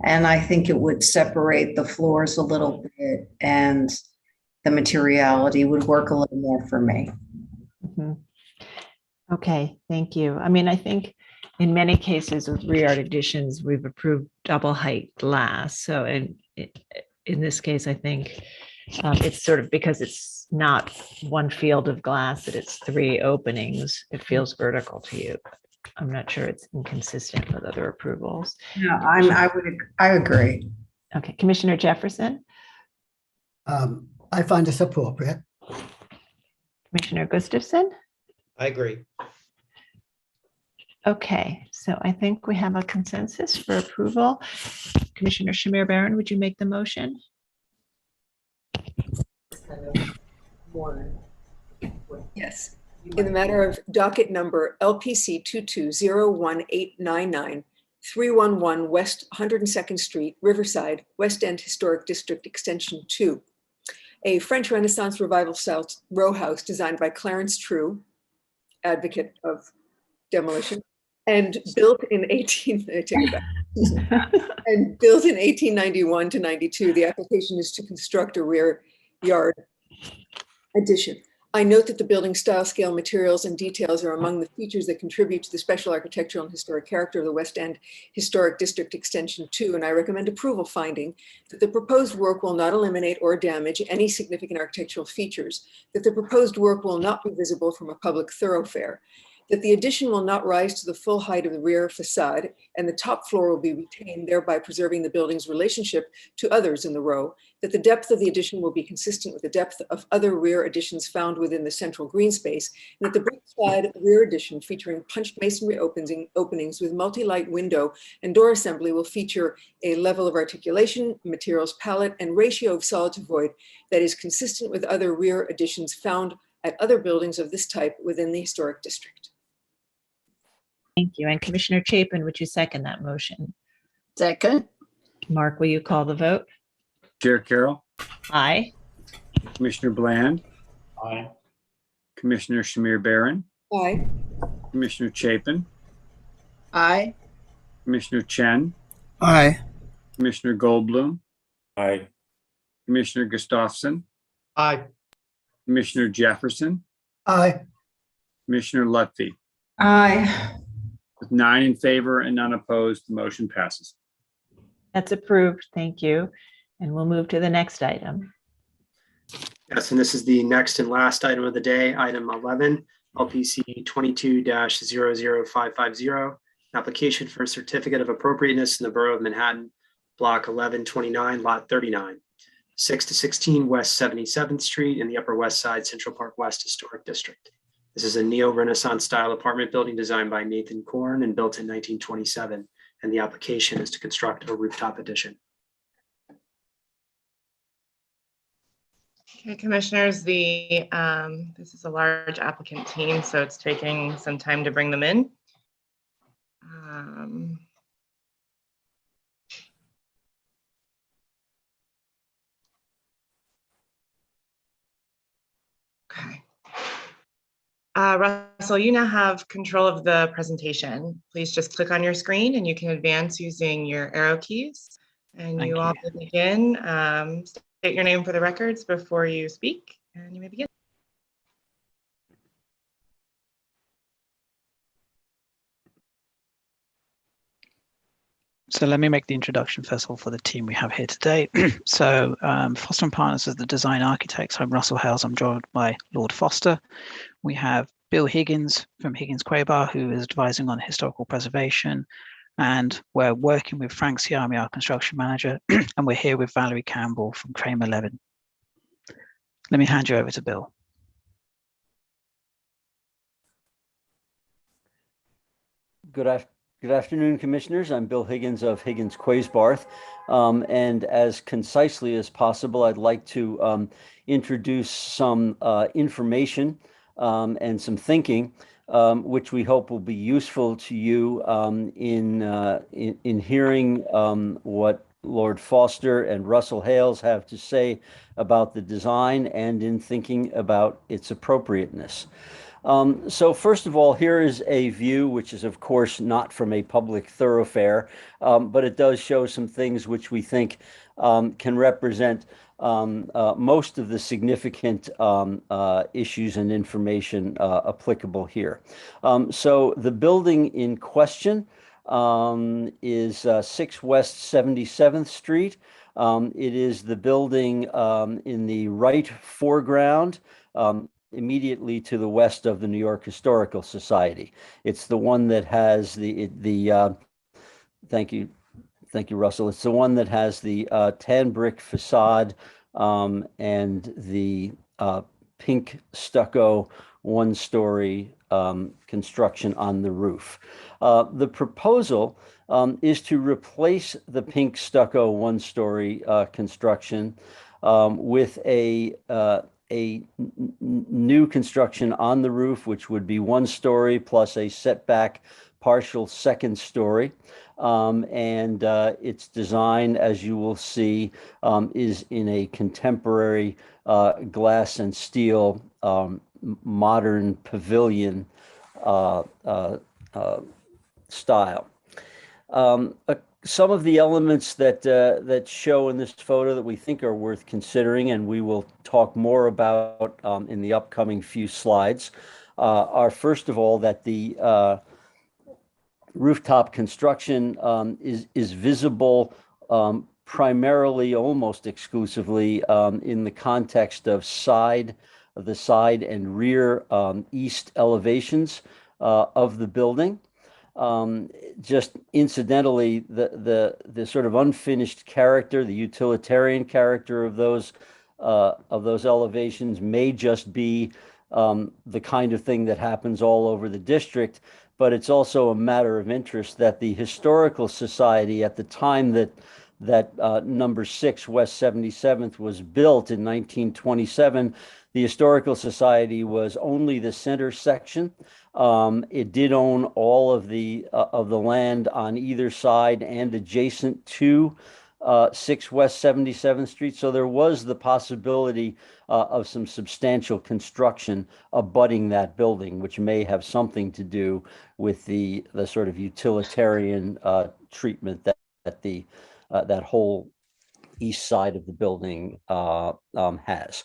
And I think it would separate the floors a little bit and the materiality would work a little more for me. Mm-hmm. Okay, thank you. I mean, I think in many cases with rear yard additions, we've approved double height glass. So in this case, I think it's sort of because it's not one field of glass, that it's three openings, it feels vertical to you. I'm not sure it's inconsistent with other approvals. Yeah, I agree. Okay, Commissioner Jefferson. I find this appropriate. Commissioner Gustafson. I agree. Okay, so I think we have a consensus for approval. Commissioner Shamir Barron, would you make the motion? Yes. In the matter of docket number LPC 2201899, 311 West 102nd Street, Riverside, West End Historic District Extension 2, a French Renaissance Revival style row house designed by Clarence True, advocate of demolition, and built in 1891 to 92. The application is to construct a rear yard addition. I note that the building style, scale, materials, and details are among the features that contribute to the special architectural and historic character of the West End Historic District Extension 2, and I recommend approval, finding that the proposed work will not eliminate or damage any significant architectural features, that the proposed work will not be visible from a public thoroughfare, that the addition will not rise to the full height of the rear facade, and the top floor will be retained, thereby preserving the building's relationship to others in the row, that the depth of the addition will be consistent with the depth of other rear additions found within the central green space, and that the brick-clad rear addition featuring punched masonry openings with multi-light window and door assembly will feature a level of articulation, materials palette, and ratio of solid to void that is consistent with other rear additions found at other buildings of this type within the historic district. Thank you. And Commissioner Chapin, would you second that motion? Second. Mark, will you call the vote? Chair Carroll, Aye. Commissioner Bland, Aye. Commissioner Shamir Barron, Aye. Commissioner Chapin, Aye. Commissioner Chen, Aye. Commissioner Goldblum, Aye. Commissioner Gustafson, Aye. Commissioner Jefferson, Aye. Commissioner Lutfi. Aye. With 9 in favor and none opposed, the motion passes. That's approved. Thank you. And we'll move to the next item. Yes, and this is the next and last item of the day, item 11, LPC 22-00550, application for a certificate of appropriateness in the Borough of Manhattan, Block 1129, Lot 39, 6 to 16 West 77th Street in the Upper West Side Central Park West Historic District. This is a neo-Renaissance style apartment building designed by Nathan Korn and built in 1927, and the application is to construct a rooftop addition. Okay, commissioners, this is a large applicant team, so it's taking some time to bring them in. Okay. Russell, you now have control of the presentation. Please just click on your screen and you can advance using your arrow keys. And Thank you all may begin. State your name for the records before you speak, and you may begin. So let me make the introduction first of all for the team we have here today. So Foster & Partners is the design architects. I'm Russell Hales. I'm joined by Lord Foster. We have Bill Higgins from Higgins Quabar, who is advising on historical preservation. And we're working with Frank Siami, our construction manager. And we're here with Valerie Campbell from Kramer Levin. Let me hand you over to Bill. Good afternoon, commissioners. I'm Bill Higgins of Higgins Quaysbarth. And as concisely as possible, I'd like to introduce some information and some thinking, which we hope will be useful to you in hearing what Lord Foster and Russell Hales have to say about the design and in thinking about its appropriateness. So first of all, here is a view, which is of course not from a public thoroughfare, but it does show some things which we think can represent most of the significant issues and information applicable here. So the building in question is 6 West 77th Street. It is the building in the right foreground, immediately to the west of the New York Historical Society. It's the one that has thank you, Russell. It's the one that has the tan brick facade and the pink stucco one-story construction on the roof. The proposal is to replace the pink stucco one-story construction with a new construction on the roof, which would be 1 story plus a setback partial 2nd story. And its design, as you will see, is in a contemporary glass and steel modern pavilion style. some of the elements that show in this photo that we think are worth considering, and we will talk more about in the upcoming few slides, are first of all that the rooftop construction is visible primarily, almost exclusively, in the context of the side and rear east elevations of the building. Just incidentally, the sort of unfinished character, the utilitarian character of those elevations may just be the kind of thing that happens all over the district, but it's also a matter of interest that the Historical Society, at the time that number 6 West 77th was built in 1927, the Historical Society was only the center section. It did own all of the land on either side and adjacent to 6 West 77th Street. So there was the possibility of some substantial construction abutting that building, which may have something to do with the sort of utilitarian treatment that that whole east side of the building has.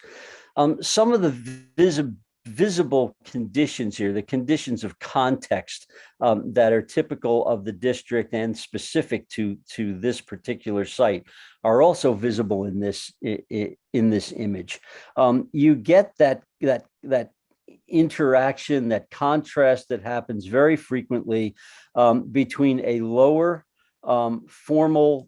Some of the visible conditions here, the conditions of context that are typical of the district and specific to this particular site, are also visible in this image. You get that interaction, that contrast that happens very frequently between a lower formal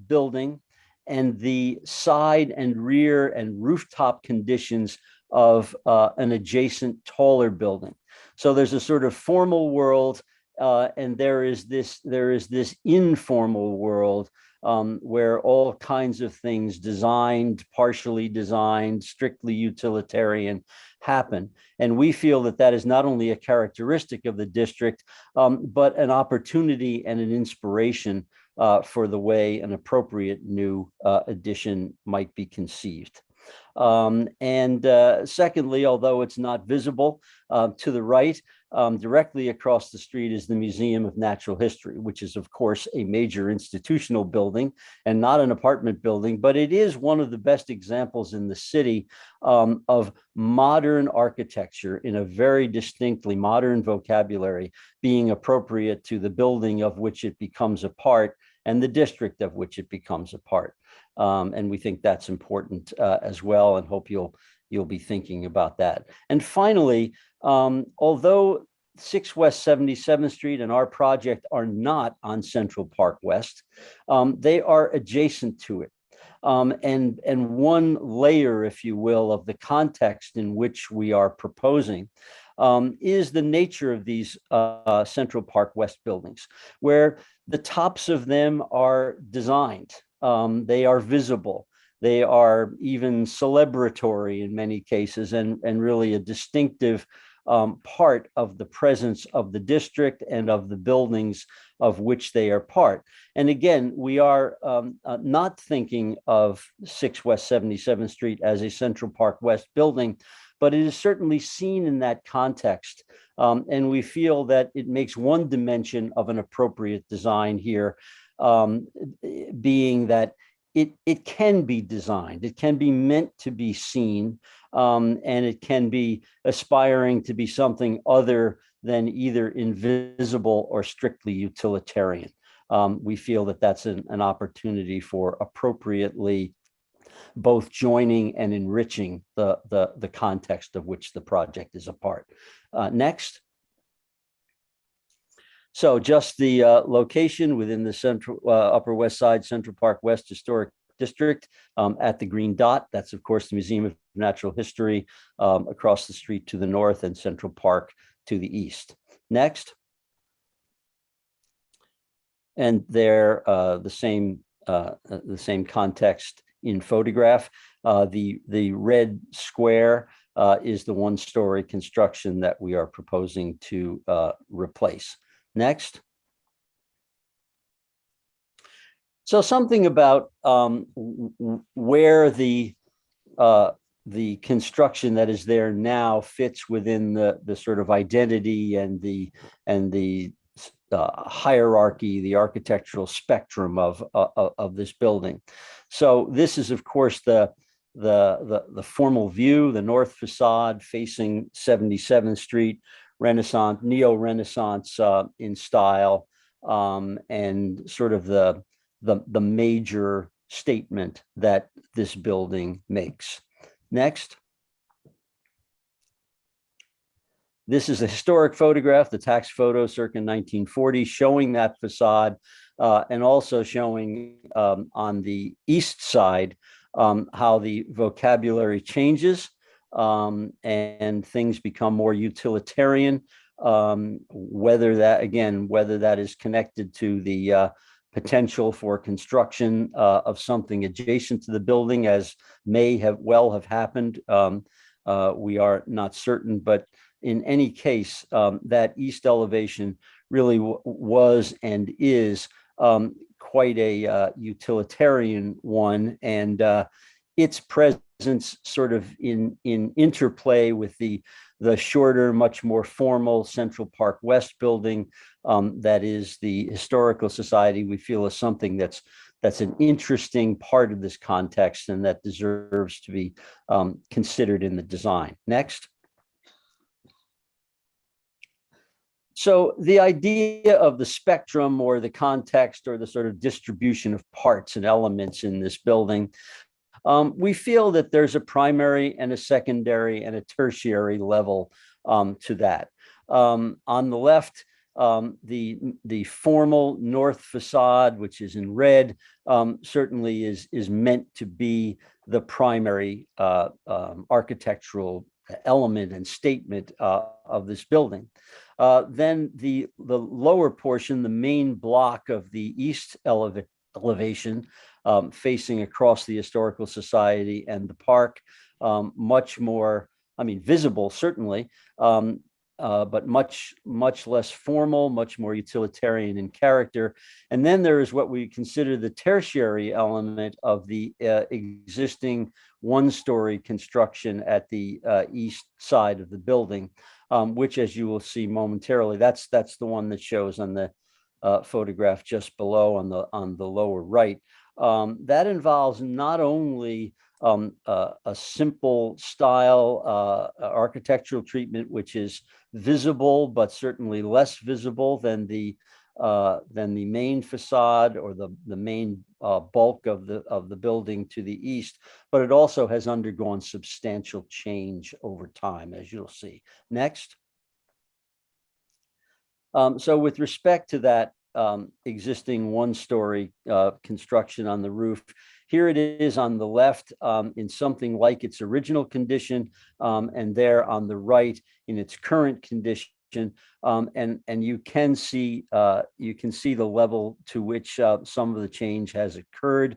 building and the side and rear and rooftop conditions of an adjacent taller building. So there's a sort of formal world, and there is this informal world where all kinds of things designed, partially designed, strictly utilitarian happen. And we feel that that is not only a characteristic of the district, but an opportunity and an inspiration for the way an appropriate new addition might be conceived. Secondly, although it's not visible, to the right, directly across the street is the Museum of Natural History, which is, of course, a major institutional building and not an apartment building, but it is one of the best examples in the city of modern architecture in a very distinctly modern vocabulary being appropriate to the building of which it becomes a part and the district of which it becomes a part. And we think that's important as well, and hope you'll be thinking about that. And finally, although 6 West 77th Street and our project are not on Central Park West, they are adjacent to it. And one layer, if you will, of the context in which we are proposing is the nature of these Central Park West buildings, where the tops of them are designed. They are visible. They are even celebratory in many cases, and really a distinctive part of the presence of the district and of the buildings of which they are part. And again, we are not thinking of 6 West 77th Street as a Central Park West building, but it is certainly seen in that context. And we feel that it makes one dimension of an appropriate design here, being that it can be designed, it can be meant to be seen, and it can be aspiring to be something other than either invisible or strictly utilitarian. We feel that that's an opportunity for appropriately both joining and enriching the context of which the project is a part. Next. So just the location within the central Upper West Side Central Park West Historic District at the green dot. That's, of course, the Museum of Natural History across the street to the north and Central Park to the east. Next. And there, the same context in photograph. The red square is the one-story construction that we are proposing to replace. Next. So something about where the construction that is there now fits within the sort of identity and the hierarchy, the architectural spectrum of this building. So this is, of course, the formal view, the north facade facing 77th Street, Renaissance, neo-Renaissance in style, and sort of the major statement that this building makes. Next. This is a historic photograph, the tax photo circa 1940, showing that facade, and also showing on the east side how the vocabulary changes and things become more utilitarian, whether that is connected to the potential for construction of something adjacent to the building, as may have happened. We are not certain, but in any case, that east elevation really was and is quite a utilitarian one, and its presence sort of in interplay with the shorter, much more formal Central Park West building that is the Historical Society, we feel is something that's an interesting part of this context and that deserves to be considered in the design. Next. So the idea of the spectrum or the context or the sort of distribution of parts and elements in this building, we feel that there's a primary and a secondary and a tertiary level to that. On the left, the formal north facade, which is in red, certainly is meant to be the primary architectural element and statement of this building. Then the lower portion, the main block of the east elevation, facing across the Historical Society and the park, much more, visible certainly, but much less formal, much more utilitarian in character. And then there is what we consider the tertiary element of the existing one-story construction at the east side of the building, which, as you will see momentarily, that's the one that shows on the photograph just below on the lower right. That involves not only a simple style architectural treatment, which is visible, but certainly less visible than the main facade or the main bulk of the building to the east, but it also has undergone substantial change over time, as you'll see. Next. So with respect to that existing one-story construction on the roof, here it is on the left in something like its original condition, and there on the right in its current condition. And you can see the level to which some of the change has occurred.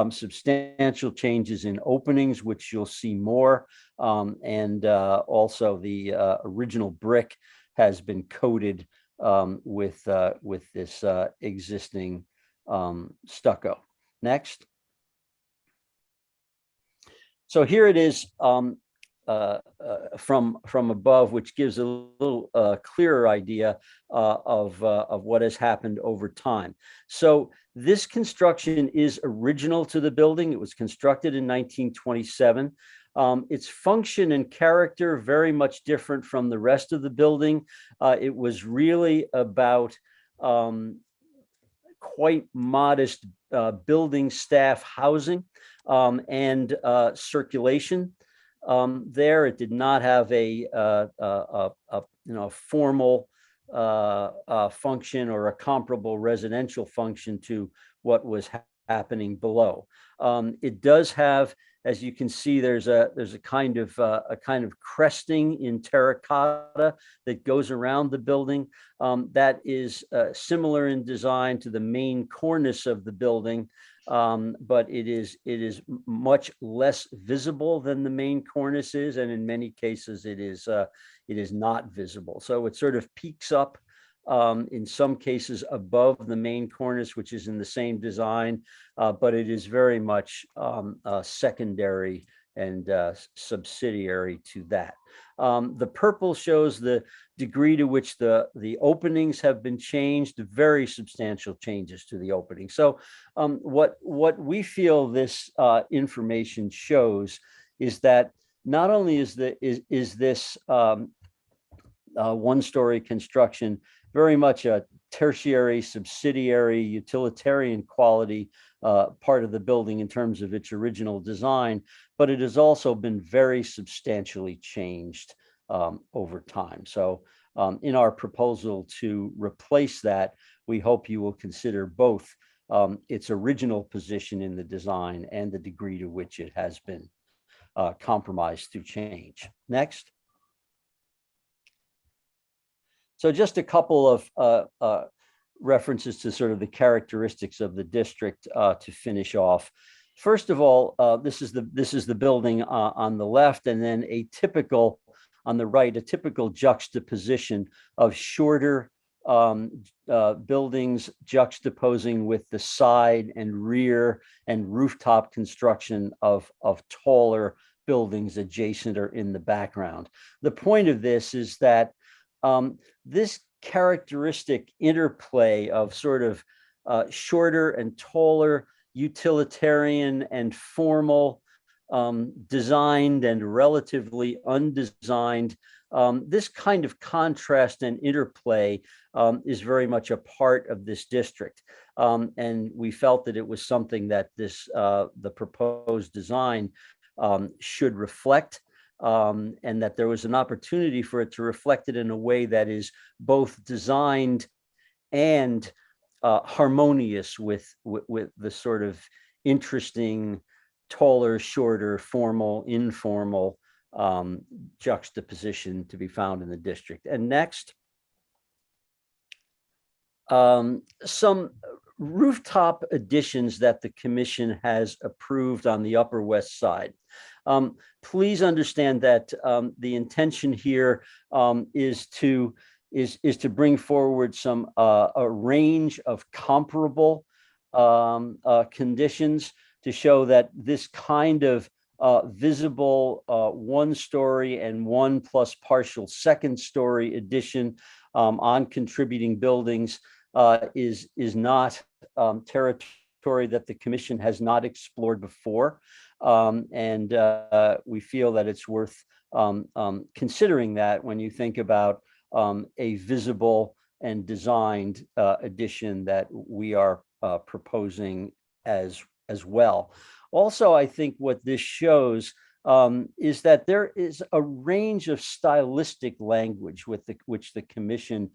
Substantial changes in openings, which you'll see more, and also the original brick has been coated with this existing stucco. Next. So here it is from above, which gives a little clearer idea of what has happened over time. So this construction is original to the building. It was constructed in 1927. Its function and character very much different from the rest of the building. It was really about quite modest building staff housing and circulation. There, it did not have a formal function or a comparable residential function to what was happening below. It does have, as you can see, there's a kind of cresting in terracotta that goes around the building that is similar in design to the main cornice of the building, but it is much less visible than the main cornice is, and in many cases it is not visible. So it sort of peaks up in some cases above the main cornice, which is in the same design, but it is very much secondary subsidiary to that. The purple shows the degree to which the openings have been changed, very substantial changes to the opening. So what we feel this information shows is that not only is this one-story construction very much a tertiary, subsidiary, utilitarian quality part of the building in terms of its original design, but it has also been very substantially changed over time. So in our proposal to replace that, we hope you will consider both its original position in the design and the degree to which it has been compromised through change. Next. So just a couple of references to sort of the characteristics of the district to finish off. First of all, this is the building on the left, and then a typical on the right, a typical juxtaposition of shorter buildings juxtaposing with the side and rear and rooftop construction of taller buildings adjacent or in the background. The point of this is that this characteristic interplay of sort of shorter and taller, utilitarian and formal, designed and relatively undesigned, this kind of contrast and interplay is very much a part of this district. And we felt that it was something that the proposed design should reflect. And that there was an opportunity for it to reflect it in a way that is both designed and harmonious with the sort of interesting, taller, shorter, formal, informal juxtaposition to be found in the district. And next, some rooftop additions that the commission has approved on the Upper West Side. Please understand that the intention here is to bring forward some a range of comparable conditions to show that this kind of visible one-story and 1+ partial second-story addition on contributing buildings is not territory that the commission has not explored before. And we feel that it's worth considering that when you think about a visible and designed addition that we are proposing as well. Also, I think what this shows is that there is a range of stylistic language with which the commission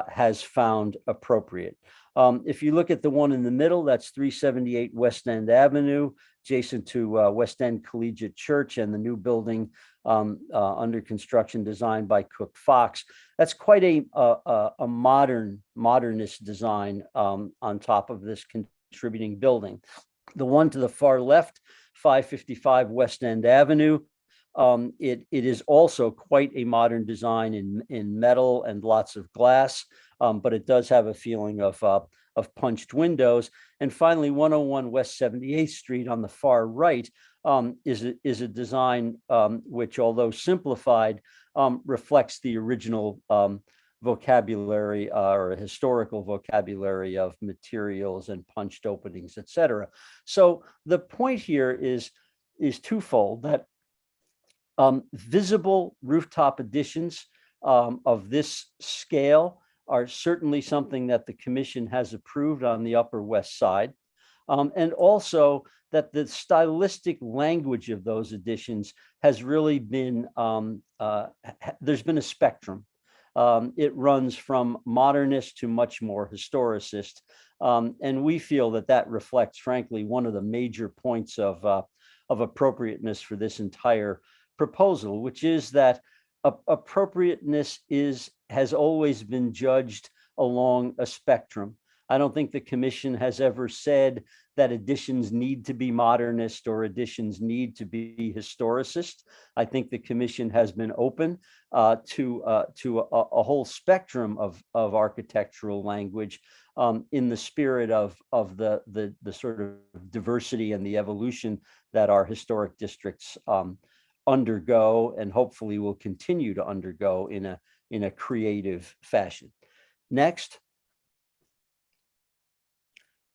has found appropriate. If you look at the one in the middle, that's 378 West End Avenue, adjacent to West End Collegiate Church and the new building under construction designed by Cook Fox. That's quite a modernist design on top of this contributing building. The one to the far left, 555 West End Avenue, it is also quite a modern design in metal and lots of glass, but it does have a feeling of punched windows. And finally, 101 West 78th Street on the far right is a design which, although simplified, reflects the original vocabulary or historical vocabulary of materials and punched openings, etc. So the point here is twofold: that visible rooftop additions of this scale are certainly something that the commission has approved on the Upper West Side, and also that the stylistic language of those additions has really been, there's been a spectrum. It runs from modernist to much more historicist. And we feel that reflects, frankly, one of the major points of appropriateness for this entire proposal, which is that appropriateness has always been judged along a spectrum. I don't think the commission has ever said that additions need to be modernist or additions need to be historicist. I think the commission has been open to a whole spectrum of architectural language in the spirit of the sort of diversity and the evolution that our historic districts undergo and hopefully will continue to undergo in a creative fashion. Next.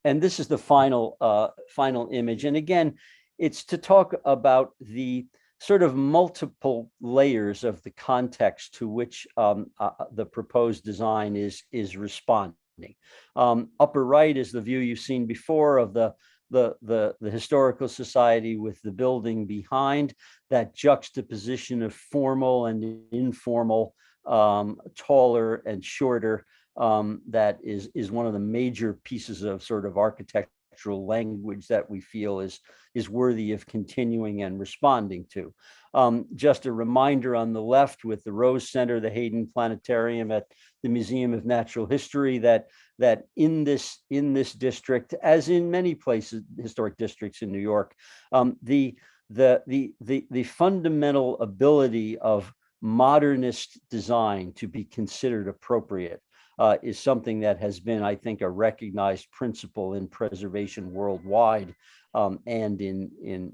And this is the final image. And again, it's to talk about the sort of multiple layers of the context to which the proposed design is responding. Upper right is the view you've seen before of the historical society with the building behind, that juxtaposition of formal and informal, taller and shorter. That is one of the major pieces of sort of architectural language that we feel is worthy of continuing and responding to. Just a reminder on the left with the Rose Center, the Hayden Planetarium at the Museum of Natural History, that in this district, as in many places, historic districts in New York, the fundamental ability of modernist design to be considered appropriate is something that has been, I think, a recognized principle in preservation worldwide and in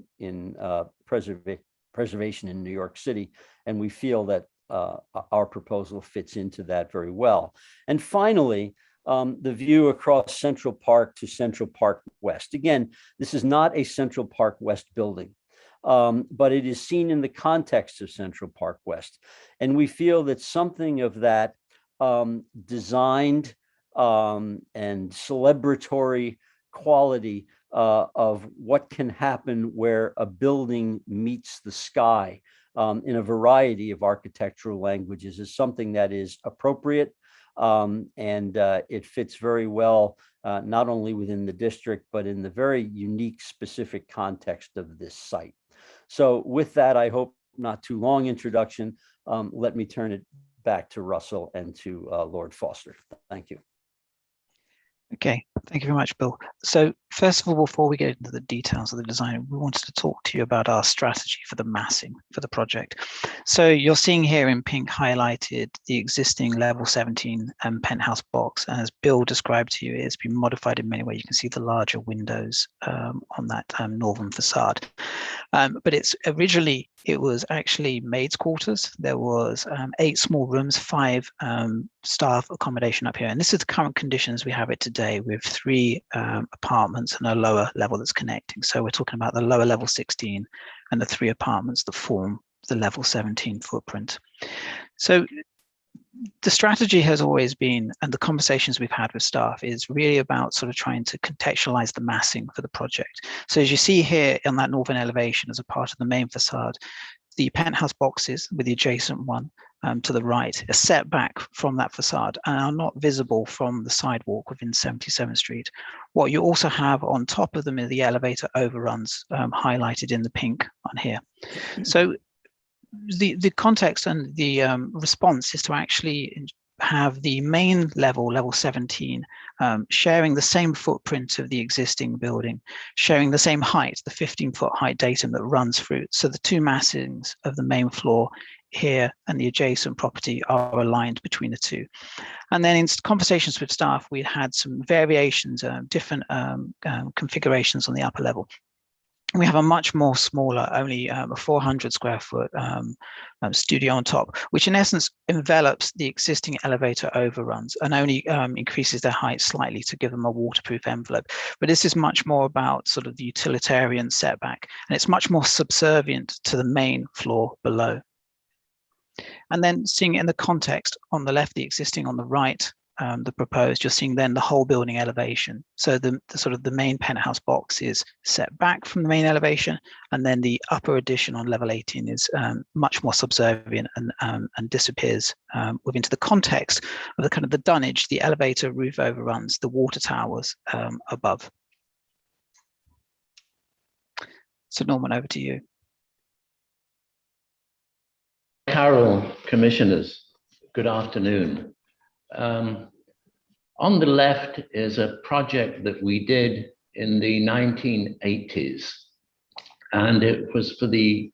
preservation in New York City. And we feel that our proposal fits into that very well. And finally, the view across Central Park to Central Park West. Again, this is not a Central Park West building, but it is seen in the context of Central Park West. And we feel that something of that designed and celebratory quality of what can happen where a building meets the sky in a variety of architectural languages is something that is appropriate, and it fits very well not only within the district, but in the very unique specific context of this site. So with that, I hope not too long introduction. Let me turn it back to Russell and to Lord Foster. Thank you. Okay, thank you very much, Bill. So first of all, before we get into the details of the design, we wanted to talk to you about our strategy for the massing for the project. So you're seeing here in pink highlighted the existing level 17 penthouse box. And as Bill described to you, it's been modified in many ways. You can see the larger windows on that northern facade. But it's originally, it was actually maids' quarters. There was 8 small rooms, 5 staff accommodation up here. And this is the current conditions we have it today with 3 apartments and a lower level that's connecting. So we're talking about the lower level 16 and the 3 apartments that form the level 17 footprint. So the strategy has always been, and the conversations we've had with staff is really about sort of trying to contextualize the massing for the project. So as you see here on that northern elevation as a part of the main facade, the penthouse boxes with the adjacent one to the right are set back from that facade and are not visible from the sidewalk within 77th Street. What you also have on top of them are the elevator overruns highlighted in the pink on here. So the context and the response is to actually have the main level, level 17, sharing the same footprint of the existing building, sharing the same height, the 15-foot height datum that runs through. So the 2 massings of the main floor here and the adjacent property are aligned between the 2. And then in conversations with staff, we had some variations, different configurations on the upper level. We have a much more smaller, only a 400 square foot studio on top, which in essence envelops the existing elevator overruns and only increases their height slightly to give them a waterproof envelope. But this is much more about sort of the utilitarian setback, and it's much more subservient to the main floor below. And then seeing it in the context on the left, the existing on the right, the proposed, you're seeing then the whole building elevation. So the sort of the main penthouse box is set back from the main elevation, and then the upper addition on level 18 is much more subservient and disappears within the context of the kind of the dunnage, the elevator roof overruns, the water towers above. So Norman, over to you. Carol, commissioners, good afternoon. On the left is a project that we did in the 1980s, and it was for the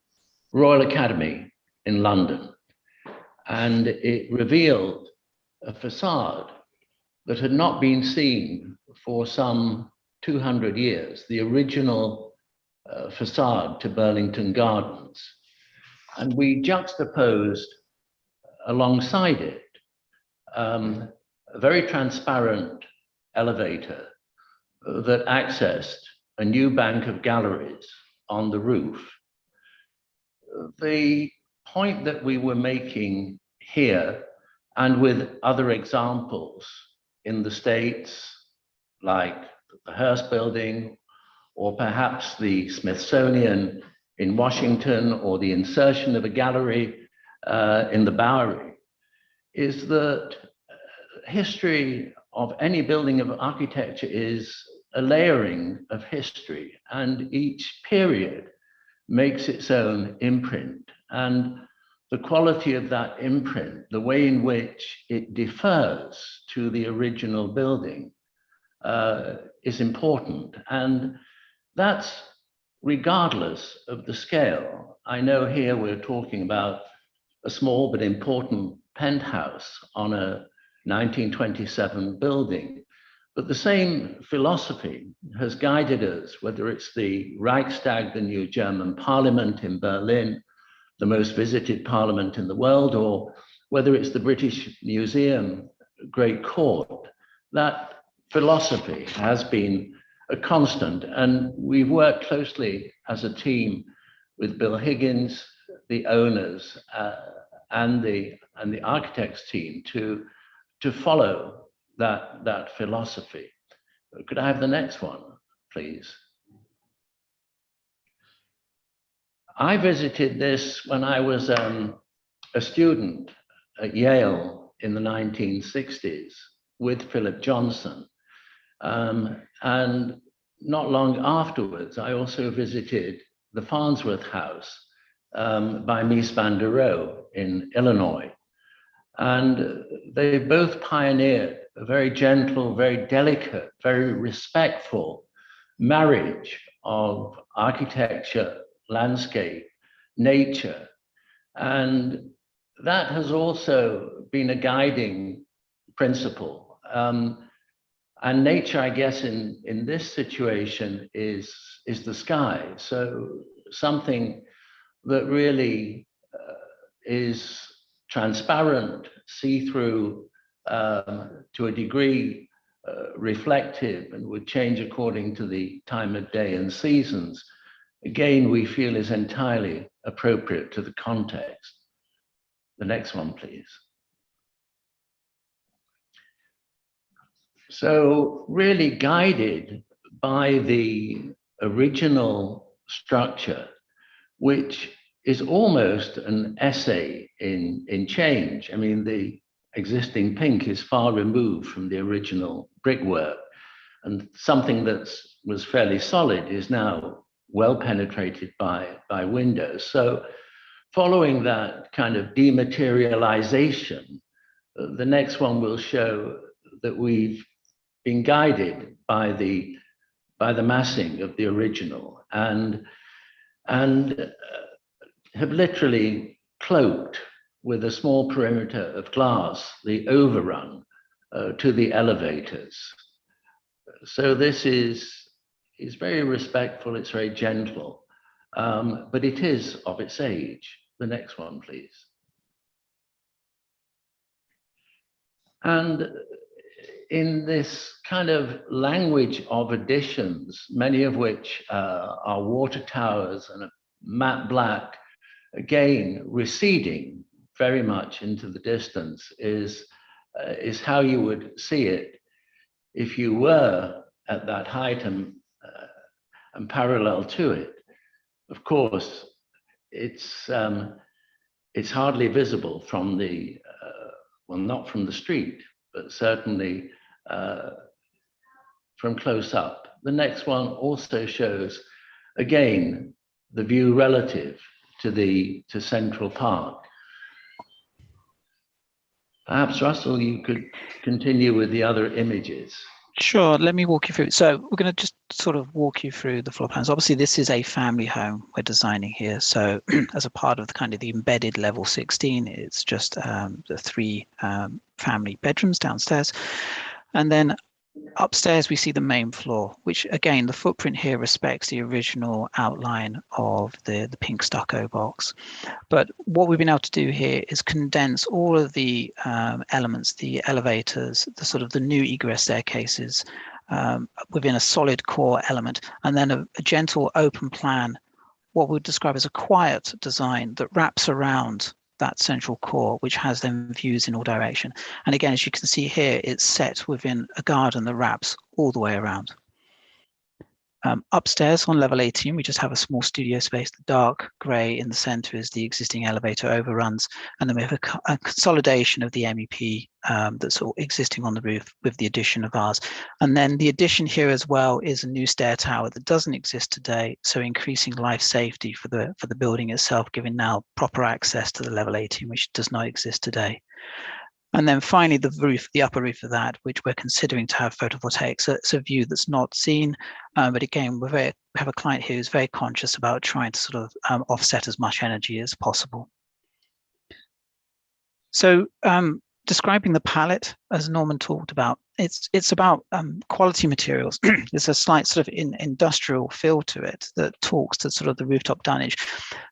Royal Academy in London. And it revealed a facade that had not been seen for some 200 years, the original facade to Burlington Gardens. And we juxtaposed alongside it a very transparent elevator that accessed a new bank of galleries on the roof. The point that we were making here, and with other examples in the States, like the Hearst Building, or perhaps the Smithsonian in Washington, or the insertion of a gallery in the Bowery, is that history of any building of architecture is a layering of history, and each period makes its own imprint. And the quality of that imprint, the way in which it differs to the original building, is important. And that's regardless of the scale. I know here we're talking about a small but important penthouse on a 1927 building, but the same philosophy has guided us, whether it's the Reichstag, the new German parliament in Berlin, the most visited parliament in the world, or whether it's the British Museum Great Court. That philosophy has been a constant, and we've worked closely as a team with Bill Higgins, the owners, and the architects team to follow that philosophy. Could I have the next one, please? I visited this when I was a student at Yale in the 1960s with Philip Johnson. And not long afterwards, I also visited the Farnsworth House by Mies van der Rohe in Illinois. And they both pioneered a very gentle, very delicate, very respectful marriage of architecture, landscape, nature. And that has also been a guiding principle. And nature, I guess, in this situation is the sky. So something that really is transparent, see-through, to a degree, reflective, and would change according to the time of day and seasons, again, we feel is entirely appropriate to the context. The next one, please. So really guided by the original structure, which is almost an essay in change. I mean, the existing pink is far removed from the original brickwork, and something that was fairly solid is now well penetrated by windows. So following that kind of dematerialization, the next one will show that we've been guided by the massing of the original and have literally cloaked with a small perimeter of glass the overrun to the elevators. So this is very respectful, it's very gentle, but it is of its age. The next one, please. And in this kind of language of additions, many of which are water towers and a matte black, again, receding very much into the distance is how you would see it if you were at that height and parallel to it. Of course, it's hardly visible from the, well, not from the street, but certainly from close up. The next one also shows, again, the view relative to Central Park. Perhaps, Russell, you could continue with the other images. Sure, let me walk you through. So we're going to just sort of walk you through the floor plans. Obviously, this is a family home we're designing here. So as a part of the kind of the embedded level 16, it's just the 3 family bedrooms downstairs. And then upstairs, we see the main floor, which again, the footprint here respects the original outline of the pink stucco box. But what we've been able to do here is condense all of the elements, the elevators, the sort of the new egress staircases within a solid core element, and then a gentle open plan, what we would describe as a quiet design that wraps around that central core, which has then views in all direction. And again, as you can see here, it's set within a garden that wraps all the way around. Upstairs on level 18, we just have a small studio space. The dark grey in the center is the existing elevator overruns. And then we have a consolidation of the MEP that's all existing on the roof with the addition of ours. And then the addition here as well is a new stair tower that doesn't exist today. So increasing life safety for the building itself, giving now proper access to the level 18, which does not exist today. And then finally, the roof, the upper roof of that, which we're considering to have photovoltaics. So it's a view that's not seen, but again, we have a client here who's very conscious about trying to sort of offset as much energy as possible. So describing the palette, as Norman talked about, it's about quality materials. There's a slight sort of industrial feel to it that talks to sort of the rooftop dunnage.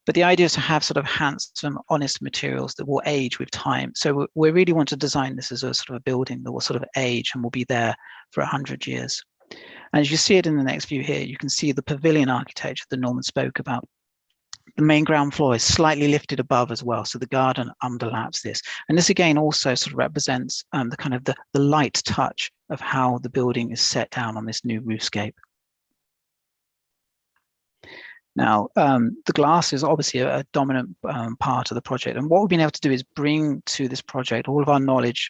But the idea is to have sort of handsome, honest materials that will age with time. So we really want to design this as a sort of a building that will sort of age and will be there for 100 years. And as you see it in the next view here, you can see the pavilion architecture that Norman spoke about. The main ground floor is slightly lifted above as well, so the garden underlaps this. And this again also sort of represents the kind of the light touch of how the building is set down on this new roofscape. Now, the glass is obviously a dominant part of the project. And what we've been able to do is bring to this project all of our knowledge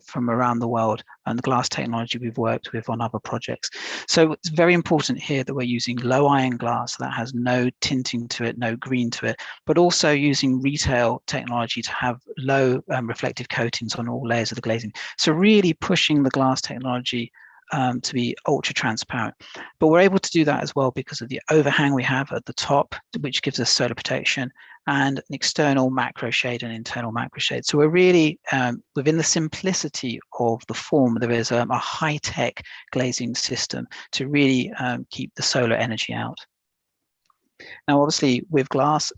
from around the world and the glass technology we've worked with on other projects. So it's very important here that we're using low iron glass that has no tinting to it, no green to it, but also using retail technology to have low reflective coatings on all layers of the glazing. So really pushing the glass technology to be ultra transparent. But we're able to do that as well because of the overhang we have at the top, which gives us solar protection, and an external macro shade and internal macro shade. So we're really, within the simplicity of the form, there is a high-tech glazing system to really keep the solar energy out. Now, obviously, with glass,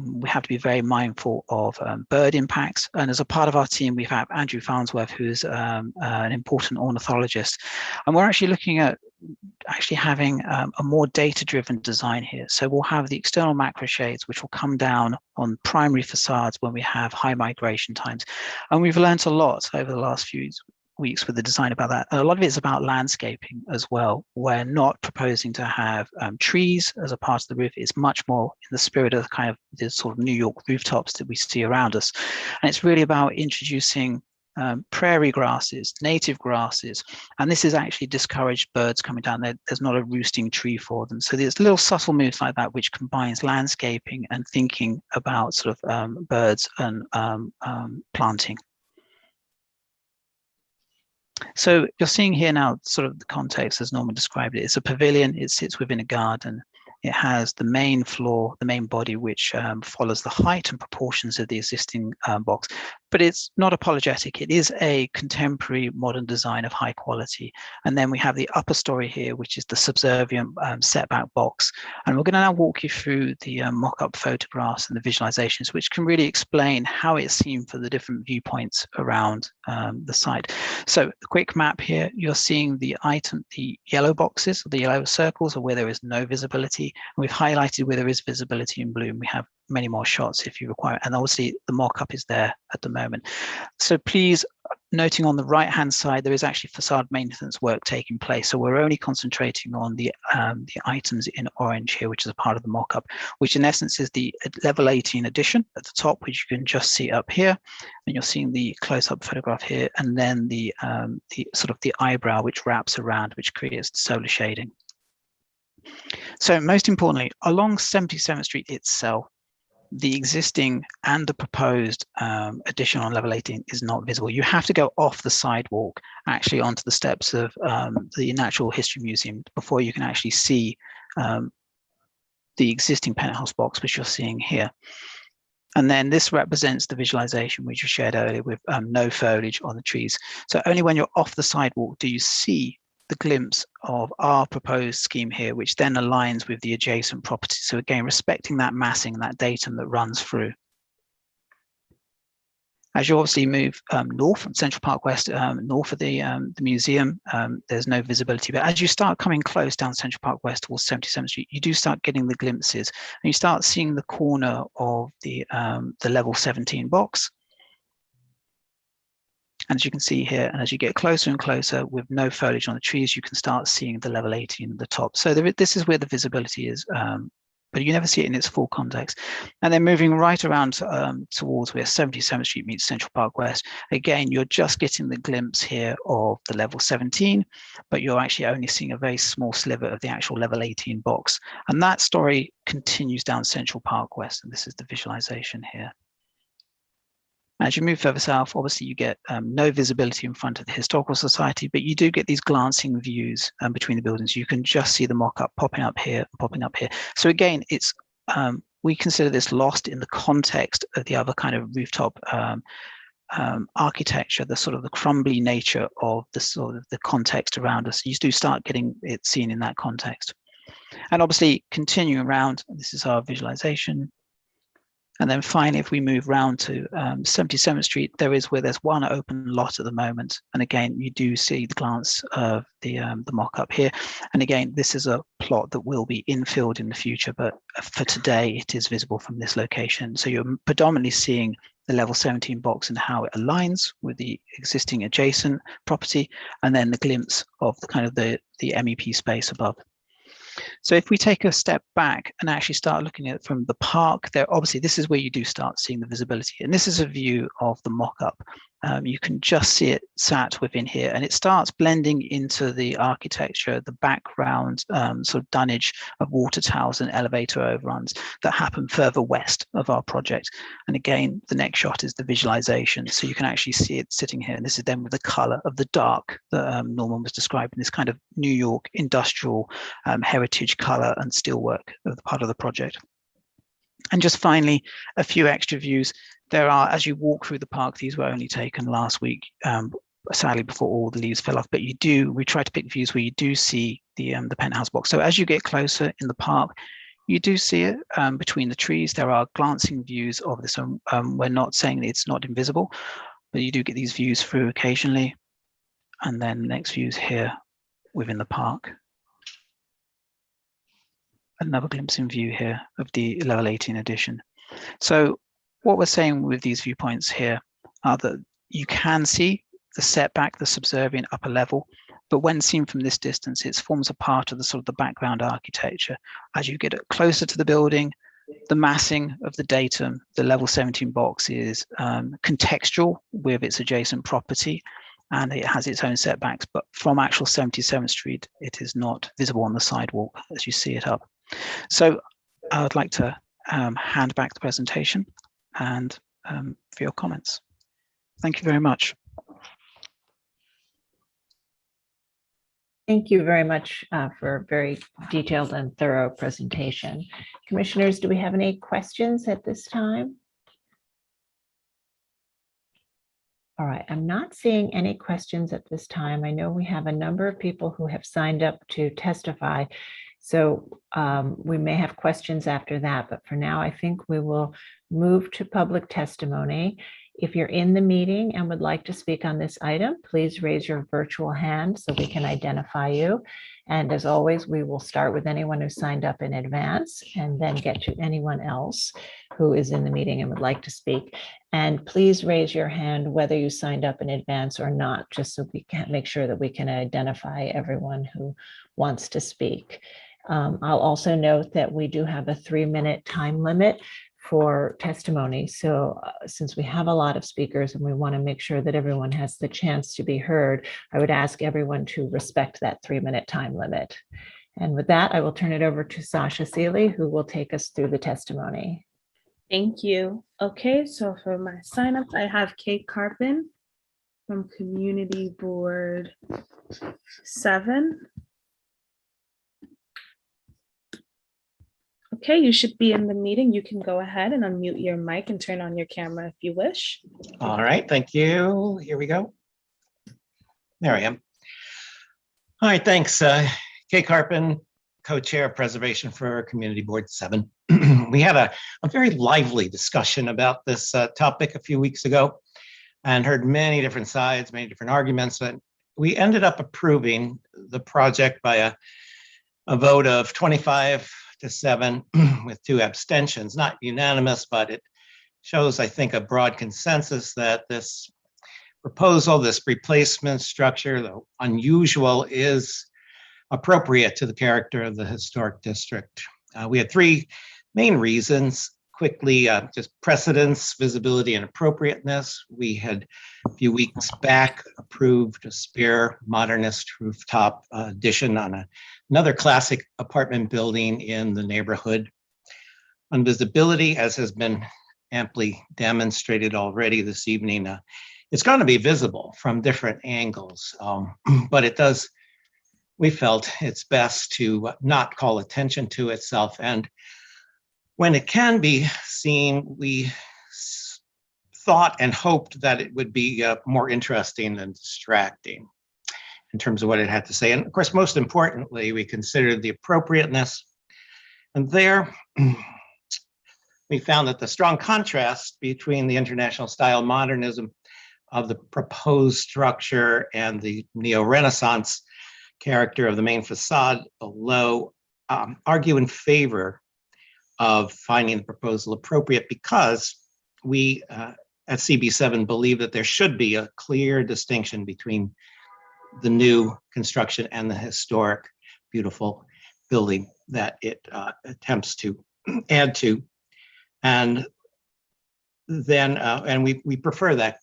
we have to be very mindful of bird impacts. And as a part of our team, we have Andrew Farnsworth, who's an important ornithologist. And we're actually looking at having a more data-driven design here. So we'll have the external macro shades, which will come down on primary facades when we have high migration times. And we've learned a lot over the last few weeks with the design about that. And a lot of it is about landscaping as well. We're not proposing to have trees as a part of the roof. It's much more in the spirit of kind of the sort of New York rooftops that we see around us. And it's really about introducing prairie grasses, native grasses, and this has actually discouraged birds coming down there. There's not a roosting tree for them. So there's little subtle moves like that, which combines landscaping and thinking about sort of birds and planting. So you're seeing here now sort of the context as Norman described it. It's a pavilion, it sits within a garden. It has the main floor, the main body, which follows the height and proportions of the existing box. But it's not apologetic. It is a contemporary modern design of high quality. And then we have the upper story here, which is the subservient setback box. And we're going to now walk you through the mock-up photographs and the visualizations, which can really explain how it's seen for the different viewpoints around the site. So a quick map here, you're seeing the yellow boxes, or the yellow circles, are where there is no visibility. And we've highlighted where there is visibility in blue. And we have many more shots if you require. And obviously the mock-up is there at the moment. So please, noting on the right-hand side, there is actually facade maintenance work taking place. So we're only concentrating on the items in orange here, which is a part of the mock-up, which in essence is the level 18 addition at the top, which you can just see up here. And you're seeing the close-up photograph here, and then the sort of the eyebrow, which wraps around, which creates solar shading. So most importantly, along 77th Street itself, the existing and the proposed addition on level 18 is not visible. You have to go off the sidewalk actually onto the steps of the Natural History Museum before you can actually see the existing penthouse box, which you're seeing here. And then this represents the visualization which you shared earlier with no foliage on the trees. So only when you're off the sidewalk do you see the glimpse of our proposed scheme here, which then aligns with the adjacent property. So again, respecting that massing, that datum that runs through. As you obviously move north from Central Park West, north of the museum, there's no visibility. But as you start coming close down Central Park West towards 77th Street, you do start getting the glimpses, and you start seeing the corner of the level 17 box. And as you can see here, and as you get closer and closer with no foliage on the trees, you can start seeing the level 18 at the top. So this is where the visibility is, but you never see it in its full context. And then moving right around towards where 77th Street meets Central Park West, again, you're just getting the glimpse here of the level 17, but you're actually only seeing a very small sliver of the actual level 18 box. And that story continues down Central Park West, and this is the visualization here. As you move further south, obviously you get no visibility in front of the Historical Society, but you do get these glancing views between the buildings. You can just see the mock-up popping up here, popping up here. So again, it's we consider this lost in the context of the other kind of rooftop architecture, the sort of the crumbly nature of the sort of the context around us. You do start getting it seen in that context. And obviously continuing around, this is our visualization. And then finally, if we move round to 77th Street, there's one open lot at the moment. And again, you do see the glance of the mock-up here. And again, this is a plot that will be infilled in the future, but for today, it is visible from this location. So you're predominantly seeing the level 17 box and how it aligns with the existing adjacent property, and then the glimpse of the kind of the MEP space above. So if we take a step back and actually start looking at it from the park, there obviously this is where you do start seeing the visibility. And this is a view of the mock-up. You can just see it sat within here, and it starts blending into the architecture, the background sort of dunnage of water towers and elevator overruns that happen further west of our project. And again, the next shot is the visualization. So you can actually see it sitting here. And this is then with the color of the dark that Norman was describing, this kind of New York industrial heritage color and steelwork of the part of the project. And just finally, a few extra views. There are, as you walk through the park, these were only taken last week, sadly before all the leaves fell off, but we try to pick views where you do see the penthouse box. So as you get closer in the park, you do see it between the trees. There are glancing views of this. We're not saying it's not invisible, but you do get these views through occasionally. And then the next views here within the park. Another glimpse in view here of the level 18 addition. So what we're saying with these viewpoints here are that you can see the setback, the subservient upper level, but when seen from this distance, it forms a part of the sort of the background architecture. As you get closer to the building, the massing of the datum, the level 17 box is contextual with its adjacent property, and it has its own setbacks, but from actual 77th Street, it is not visible on the sidewalk as you see it up. So I would like to hand back the presentation and for your comments. Thank you very much. Thank you very much for a very detailed and thorough presentation. Commissioners, do we have any questions at this time? All right, I'm not seeing any questions at this time. I know we have a number of people who have signed up to testify, so we may have questions after that, but for now, I think we will move to public testimony. If you're in the meeting and would like to speak on this item, please raise your virtual hand so we can identify you. And as always, we will start with anyone who signed up in advance and then get to anyone else who is in the meeting and would like to speak. And please raise your hand whether you signed up in advance or not, just so we can make sure that we can identify everyone who wants to speak. I'll also note that we do have a 3-minute time limit for testimony. So since we have a lot of speakers and we want to make sure that everyone has the chance to be heard, I would ask everyone to respect that 3-minute time limit. And with that, I will turn it over to Sasha Seeley, who will take us through the testimony. Thank you. Okay, so for my signups, I have Kate Carpin from Community Board 7. Okay, you should be in the meeting. You can go ahead and unmute your mic and turn on your camera if you wish. All right, thank you. Here we go. There I am. All right, thanks. Kay Carpin, co-chair of Preservation for Community Board 7. We had a very lively discussion about this topic a few weeks ago and heard many different sides, many different arguments. But we ended up approving the project by a vote of 25-7 with 2 abstentions, not unanimous, but it shows, I think, a broad consensus that this proposal, this replacement structure, though unusual, is appropriate to the character of the historic district. We had 3 main reasons. Quickly, just precedence, visibility, and appropriateness. We had a few weeks back approved a spare modernist rooftop addition on another classic apartment building in the neighborhood. On visibility, as has been amply demonstrated already this evening, it's going to be visible from different angles, but it does, we felt it's best to not call attention to itself. And when it can be seen, we thought and hoped that it would be more interesting than distracting in terms of what it had to say. And of course, most importantly, we considered the appropriateness. And there, we found that the strong contrast between the international style modernism of the proposed structure and the neo-Renaissance character of the main facade below argue in favor of finding the proposal appropriate, because we at CB7 believe that there should be a clear distinction between the new construction and the historic, beautiful building that it attempts to add to. And then, and we prefer that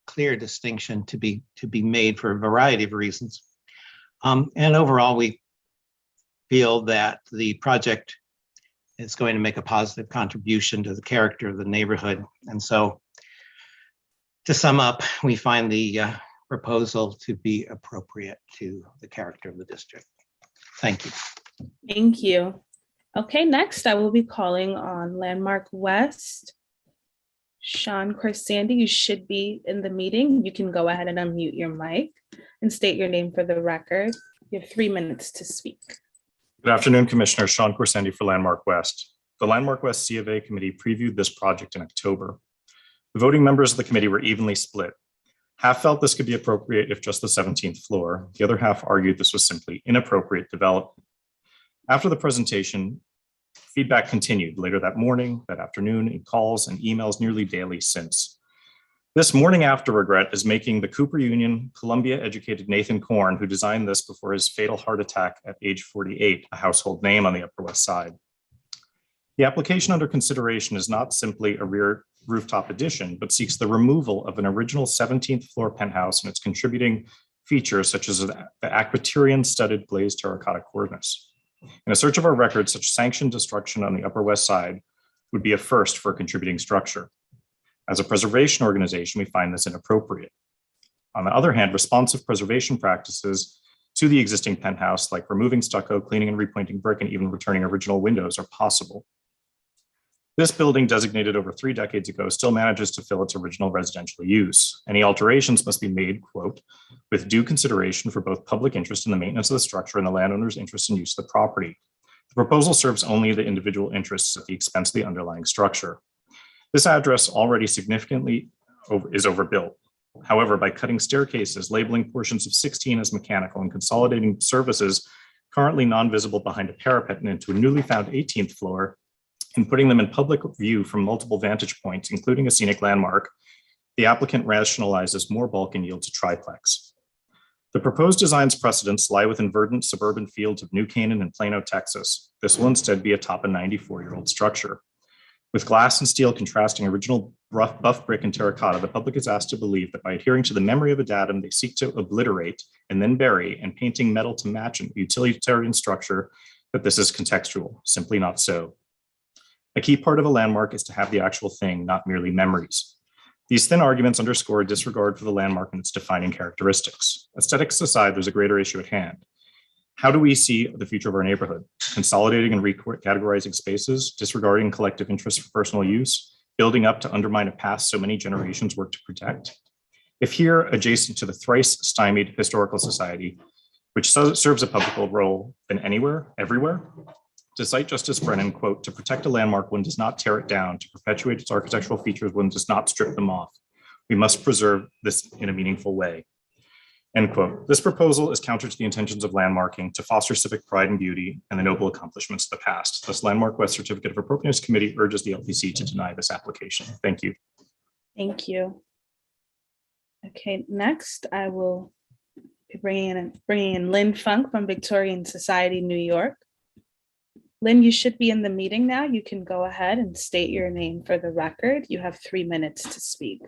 clear distinction to be made for a variety of reasons. And overall, we feel that the project is going to make a positive contribution to the character of the neighborhood. And so, to sum up, we find the proposal to be appropriate to the character of the district. Thank you. Thank you. Okay, next I will be calling on Landmark West. Sean Corsandi, you should be in the meeting. You can go ahead and unmute your mic and state your name for the record. You have 3 minutes to speak. Good afternoon, Commissioner. Sean Corsandi for Landmark West. The Landmark West C of A committee previewed this project in October. The voting members of the committee were evenly split. Half felt this could be appropriate if just the 17th floor. The other half argued this was simply inappropriate development. After the presentation, feedback continued later that morning, that afternoon, in calls and emails nearly daily since. This morning after regret is making the Cooper Union, Columbia-educated Nathan Korn, who designed this before his fatal heart attack at age 48, a household name on the Upper West Side. The application under consideration is not simply a rear rooftop addition, but seeks the removal of an original 17th floor penthouse and its contributing features such as the aquaterian studded glazed terracotta cornice. In a search of our records, such sanctioned destruction on the Upper West Side would be a first for a contributing structure. As a preservation organization, we find this inappropriate. On the other hand, responsive preservation practices to the existing penthouse, like removing stucco, cleaning and repointing brick, and even returning original windows, are possible. This building, designated over 3 decades ago, still manages to fill its original residential use. Any alterations must be made, quote, with due consideration for both public interest in the maintenance of the structure and the landowner's interest in use of the property. The proposal serves only the individual interests at the expense of the underlying structure. This address already significantly is overbuilt. However, by cutting staircases, labeling portions of 16 as mechanical, and consolidating services currently non-visible behind a parapet and into a newly found 18th floor, and putting them in public view from multiple vantage points, including a scenic landmark, the applicant rationalizes more bulk and yields a triplex. The proposed design's precedents lie within verdant suburban fields of New Canaan and Plano, Texas. This will instead be atop a 94-year-old structure. With glass and steel contrasting original rough buff brick and terracotta, the public is asked to believe that by adhering to the memory of a datum they seek to obliterate and then bury, and painting metal to match an utilitarian structure, that this is contextual. Simply not so. A key part of a landmark is to have the actual thing, not merely memories. These thin arguments underscore a disregard for the landmark and its defining characteristics. Aesthetics aside, there's a greater issue at hand. How do we see the future of our neighborhood? Consolidating and recategorizing spaces, disregarding collective interests for personal use, building up to undermine a past so many generations worked to protect? If here, adjacent to the thrice stymied historical society, which serves a public role than anywhere, everywhere, to cite Justice Brennan, quote, to protect a landmark, one does not tear it down. To perpetuate its architectural features, one does not strip them off. We must preserve this in a meaningful way, end quote. This proposal is counter to the intentions of landmarking to foster civic pride and beauty and the noble accomplishments of the past. Thus, Landmark West Certificate of Appropriateness Committee urges the LPC to deny this application. Thank you. Thank you. Okay, next I will be bringing in Lynn Funk from Victorian Society, New York. Lynn, you should be in the meeting now. You can go ahead and state your name for the record. You have 3 minutes to speak.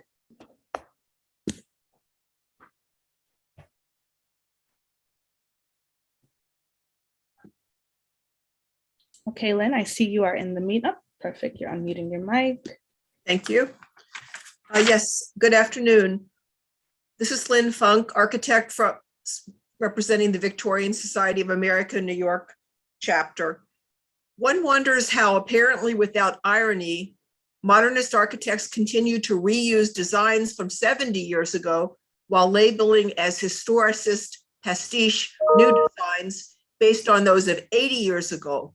Okay, Lynn, I see you are in the meetup. Perfect, you're unmuting your mic. Thank you. Yes, good afternoon. This is Lynn Funk, architect representing the Victorian Society of America, New York chapter. One wonders how, apparently without irony, modernist architects continue to reuse designs from 70 years ago while labeling as historicist pastiche new designs based on those of 80 years ago.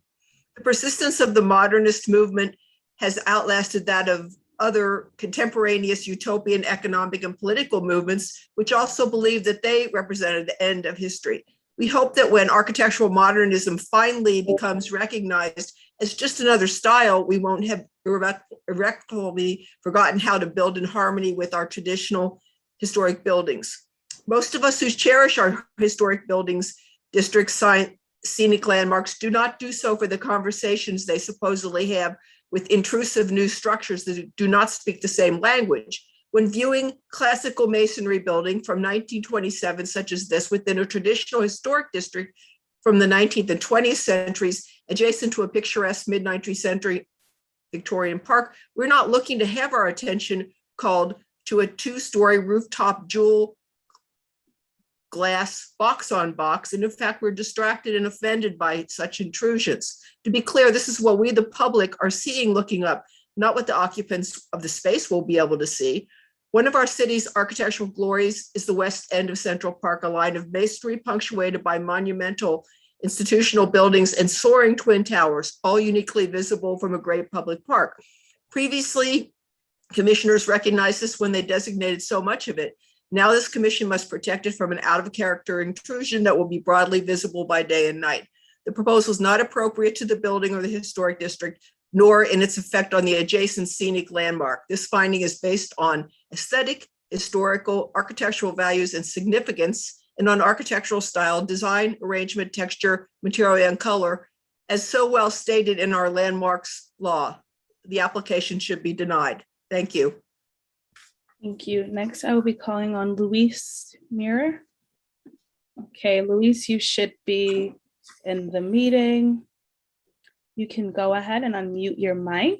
The persistence of the modernist movement has outlasted that of other contemporaneous utopian economic and political movements, which also believed that they represented the end of history. We hope that when architectural modernism finally becomes recognized as just another style, we won't have irreparably forgotten how to build in harmony with our traditional historic buildings. Most of us who cherish our historic buildings, districts, scenic landmarks do not do so for the conversations they supposedly have with intrusive new structures that do not speak the same language. When viewing classical masonry building from 1927, such as this, within a traditional historic district from the 19th and 20th centuries, adjacent to a picturesque mid-19th century Victorian park, we're not looking to have our attention called to a 2-story rooftop jewel glass box on box. And in fact, we're distracted and offended by such intrusions. To be clear, this is what we, the public, are seeing looking up, not what the occupants of the space will be able to see. One of our city's architectural glories is the west end of Central Park, a line of masonry punctuated by monumental institutional buildings and soaring twin towers, all uniquely visible from a great public park. Previously, commissioners recognized this when they designated so much of it. Now this commission must protect it from an out-of-character intrusion that will be broadly visible by day and night. The proposal is not appropriate to the building or the historic district, nor in its effect on the adjacent scenic landmark. This finding is based on aesthetic, historical, architectural values and significance, and on architectural style, design, arrangement, texture, material, and color, as so well stated in our landmarks law. The application should be denied. Thank you. Thank you. Next, I will be calling on Luis Mirror. Okay, Luis, you should be in the meeting. You can go ahead and unmute your mic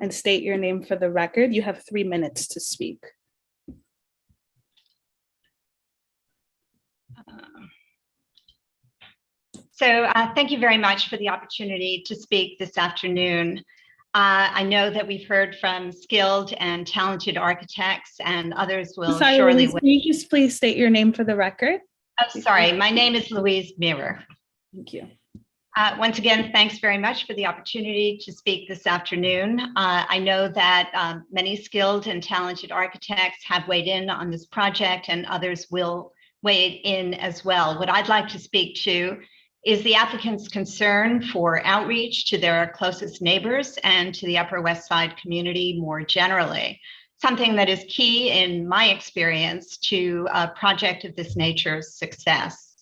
and state your name for the record. You have 3 minutes to speak. Thank you very much for the opportunity to speak this afternoon. I know that we've heard from skilled and talented architects, and others will surely. Can you just please state your name for the record? Oh, sorry, my name is Louise Mirror. Thank you. Once again, thanks very much for the opportunity to speak this afternoon. I know that many skilled and talented architects have weighed in on this project, and others will weigh in as well. What I'd like to speak to is the applicant's concern for outreach to their closest neighbors and to the Upper West Side community more generally, something that is key in my experience to a project of this nature's success.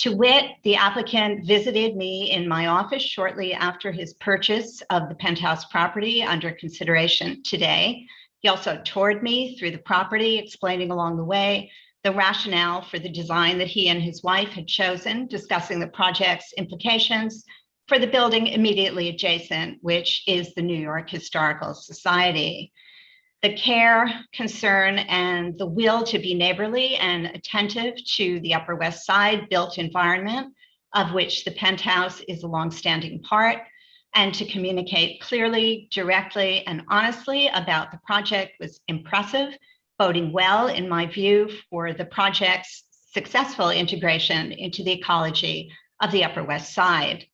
To wit, the applicant visited me in my office shortly after his purchase of the penthouse property under consideration today. He also toured me through the property, explaining along the way the rationale for the design that he and his wife had chosen, discussing the project's implications for the building immediately adjacent, which is the New York Historical Society. The care, concern, and the will to be neighborly and attentive to the Upper West Side built environment, of which the penthouse is a longstanding part, and to communicate clearly, directly, and honestly about the project was impressive, boding well, in my view, for the project's successful integration into the ecology of the Upper West Side.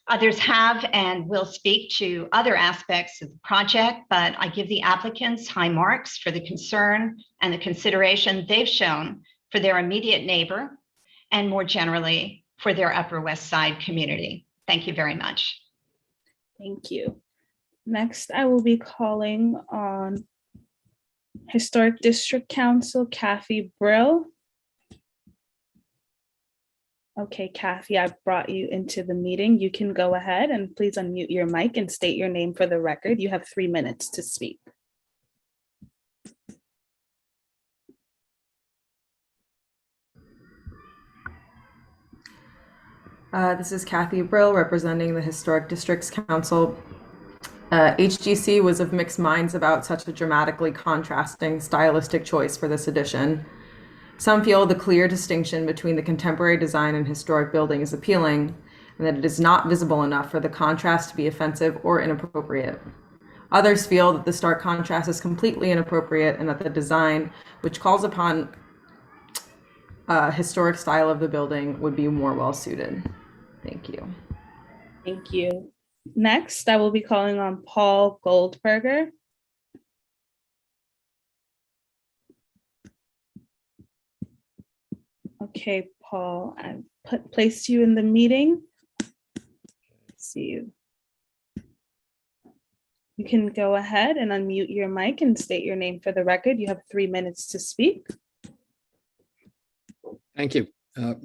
Others have and will speak to other aspects of the project, but I give the applicants high marks for the concern and the consideration they've shown for their immediate neighbor and more generally for their Upper West Side community. Thank you very much. Thank you. Next, I will be calling on Historic District Council, Kathy Brill. Okay, Kathy, I've brought you into the meeting. You can go ahead and please unmute your mic and state your name for the record. You have 3 minutes to speak. This is Kathy Brill, representing the Historic Districts Council. HGC was of mixed minds about such a dramatically contrasting stylistic choice for this edition. Some feel the clear distinction between the contemporary design and historic building is appealing, and that it is not visible enough for the contrast to be offensive or inappropriate. Others feel that the stark contrast is completely inappropriate and that the design, which calls upon historic style of the building, would be more well suited. Thank you. Thank you. Next, I will be calling on Paul Goldberger. Okay, Paul, I've placed you in the meeting. See you. You can go ahead and unmute your mic and state your name for the record. You have 3 minutes to speak. Thank you.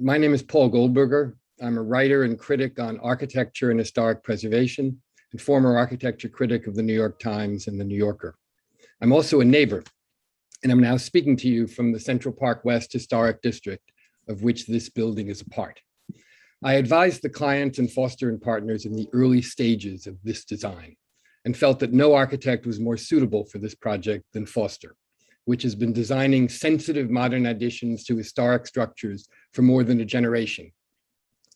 My name is Paul Goldberger. I'm a writer and critic on architecture and historic preservation and former architecture critic of the New York Times and the New Yorker. I'm also a neighbor, and I'm now speaking to you from the Central Park West Historic District, of which this building is a part. I advised the clients and Foster and Partners in the early stages of this design and felt that no architect was more suitable for this project than Foster, which has been designing sensitive modern additions to historic structures for more than a generation,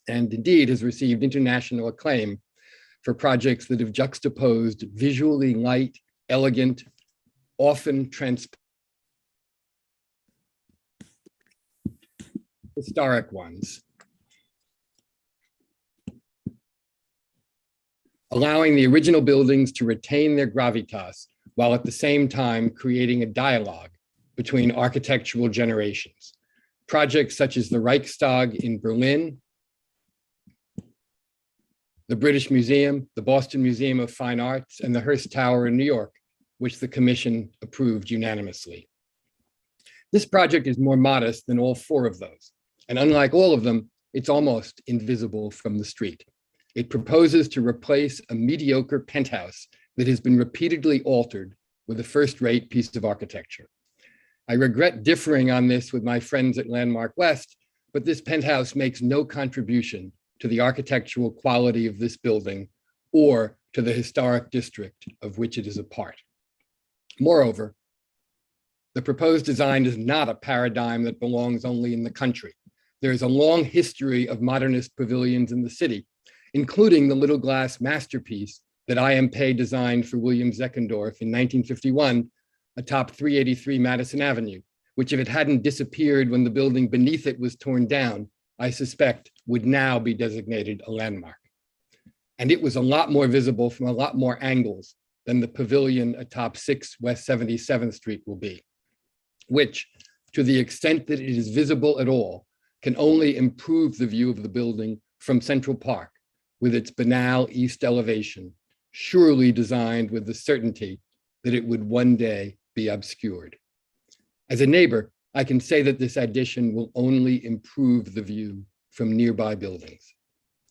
and indeed has received international acclaim for projects that have juxtaposed visually light, elegant, often transparent historic ones, allowing the original buildings to retain their gravitas while at the same time creating a dialogue between architectural generations. Projects such as the Reichstag in Berlin, the British Museum, the Boston Museum of Fine Arts, and the Hearst Tower in New York, which the Commission approved unanimously. This project is more modest than all four of those. And unlike all of them, it's almost invisible from the street. It proposes to replace a mediocre penthouse that has been repeatedly altered with a first-rate piece of architecture. I regret differing on this with my friends at Landmark West, but this penthouse makes no contribution to the architectural quality of this building or to the historic district of which it is a part. Moreover, the proposed design is not a paradigm that belongs only in the country. There is a long history of modernist pavilions in the city, including the little glass masterpiece that IMP designed for William Zeckendorf in 1951 atop 383 Madison Avenue, which if it hadn't disappeared when the building beneath it was torn down, I suspect would now be designated a landmark. And it was a lot more visible from a lot more angles than the pavilion atop 6 West 77th Street will be, which, to the extent that it is visible at all, can only improve the view of the building from Central Park with its banal east elevation, surely designed with the certainty that it would one day be obscured. As a neighbor, I can say that this addition will only improve the view from nearby buildings.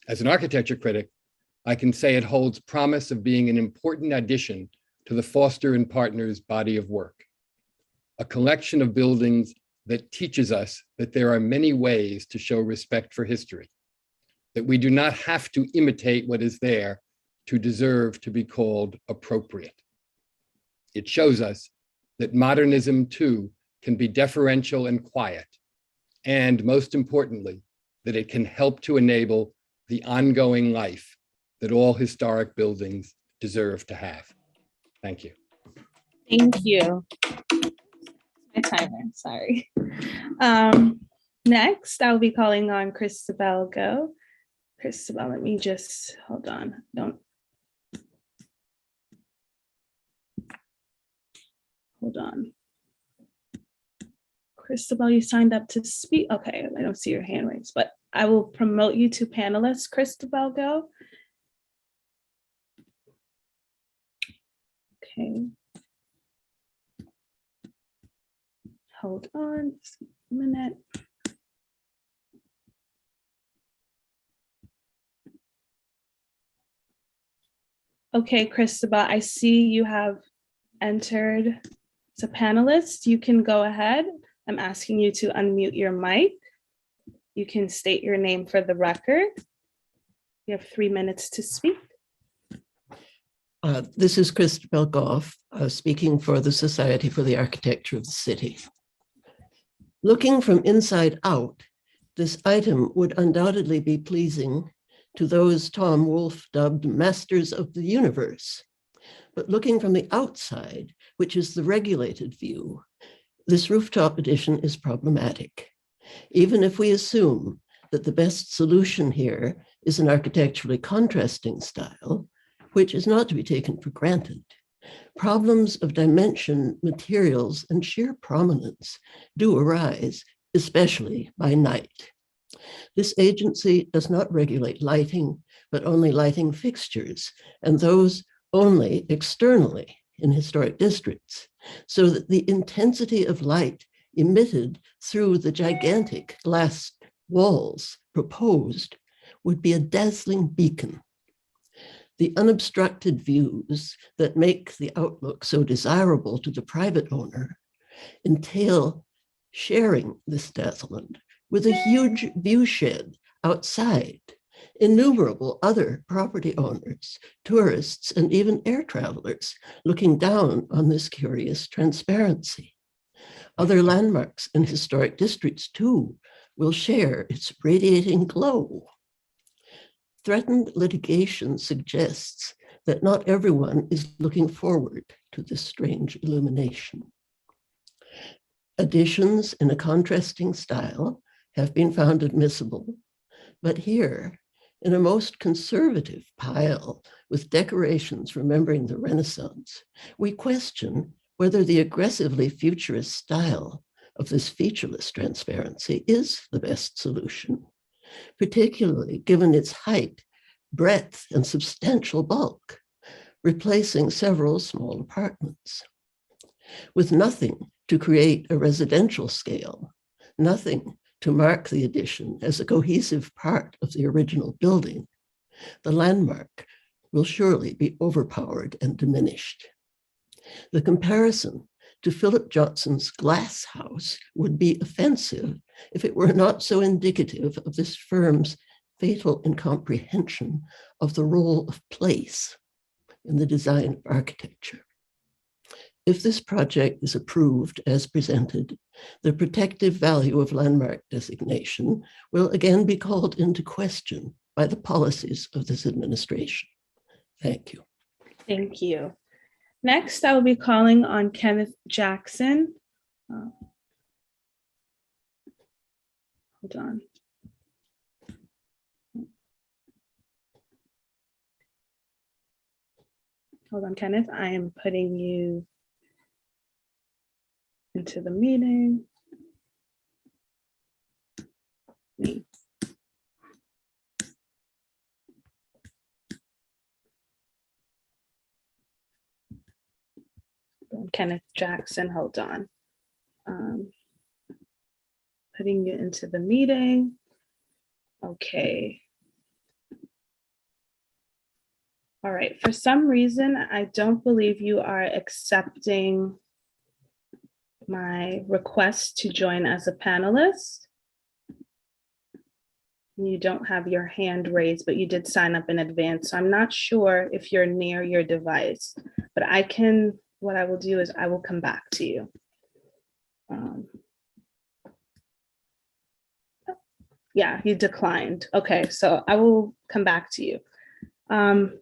As an architecture critic, I can say it holds promise of being an important addition to the Foster and Partners body of work, a collection of buildings that teaches us that there are many ways to show respect for history, that we do not have to imitate what is there to deserve to be called appropriate. It shows us that modernism too can be deferential and quiet, and most importantly, that it can help to enable the ongoing life that all historic buildings deserve to have. Thank you. Thank you. My timer, sorry. Next, I'll be calling on Christabel Go. Christabel, let me just, hold on, hold on. Christabel, you signed up to speak. Okay, I don't see your hand raised, but I will promote you to panelist, Christabel Go. Okay. Hold on just a minute. Okay, Christabel, I see you have entered as a panelist. You can go ahead. I'm asking you to unmute your mic. You can state your name for the record. You have 3 minutes to speak. This is Christabel Goff, speaking for the Society for the Architecture of the City. Looking from inside out, this item would undoubtedly be pleasing to those Tom Wolfe dubbed masters of the universe. But looking from the outside, which is the regulated view, this rooftop addition is problematic. Even if we assume that the best solution here is an architecturally contrasting style, which is not to be taken for granted, problems of dimension, materials, and sheer prominence do arise, especially by night. This agency does not regulate lighting, but only lighting fixtures, and those only externally in historic districts, so that the intensity of light emitted through the gigantic glass walls proposed would be a dazzling beacon. The unobstructed views that make the outlook so desirable to the private owner entail sharing this dazzlement with a huge view shed outside, innumerable other property owners, tourists, and even air travelers looking down on this curious transparency. Other landmarks and historic districts, too, will share its radiating glow. Threatened litigation suggests that not everyone is looking forward to this strange illumination. Additions in a contrasting style have been found admissible, but here, in a most conservative pile with decorations remembering the Renaissance, we question whether the aggressively futurist style of this featureless transparency is the best solution, particularly given its height, breadth, and substantial bulk, replacing several small apartments. With nothing to create a residential scale, nothing to mark the addition as a cohesive part of the original building, the landmark will surely be overpowered and diminished. The comparison to Philip Johnson's glass house would be offensive if it were not so indicative of this firm's fatal incomprehension of the role of place in the design of architecture. If this project is approved as presented, the protective value of landmark designation will again be called into question by the policies of this administration. Thank you. Thank you. Next, I will be calling on Kenneth Jackson. Hold on. Hold on, Kenneth. I am putting you into the meeting. Kenneth Jackson, hold on. Putting you into the meeting. Okay. All right, for some reason, I don't believe you are accepting my request to join as a panelist. You don't have your hand raised, but you did sign up in advance. So I'm not sure if you're near your device, but what I will do is I will come back to you. Yeah, you declined. Okay, so I will come back to you.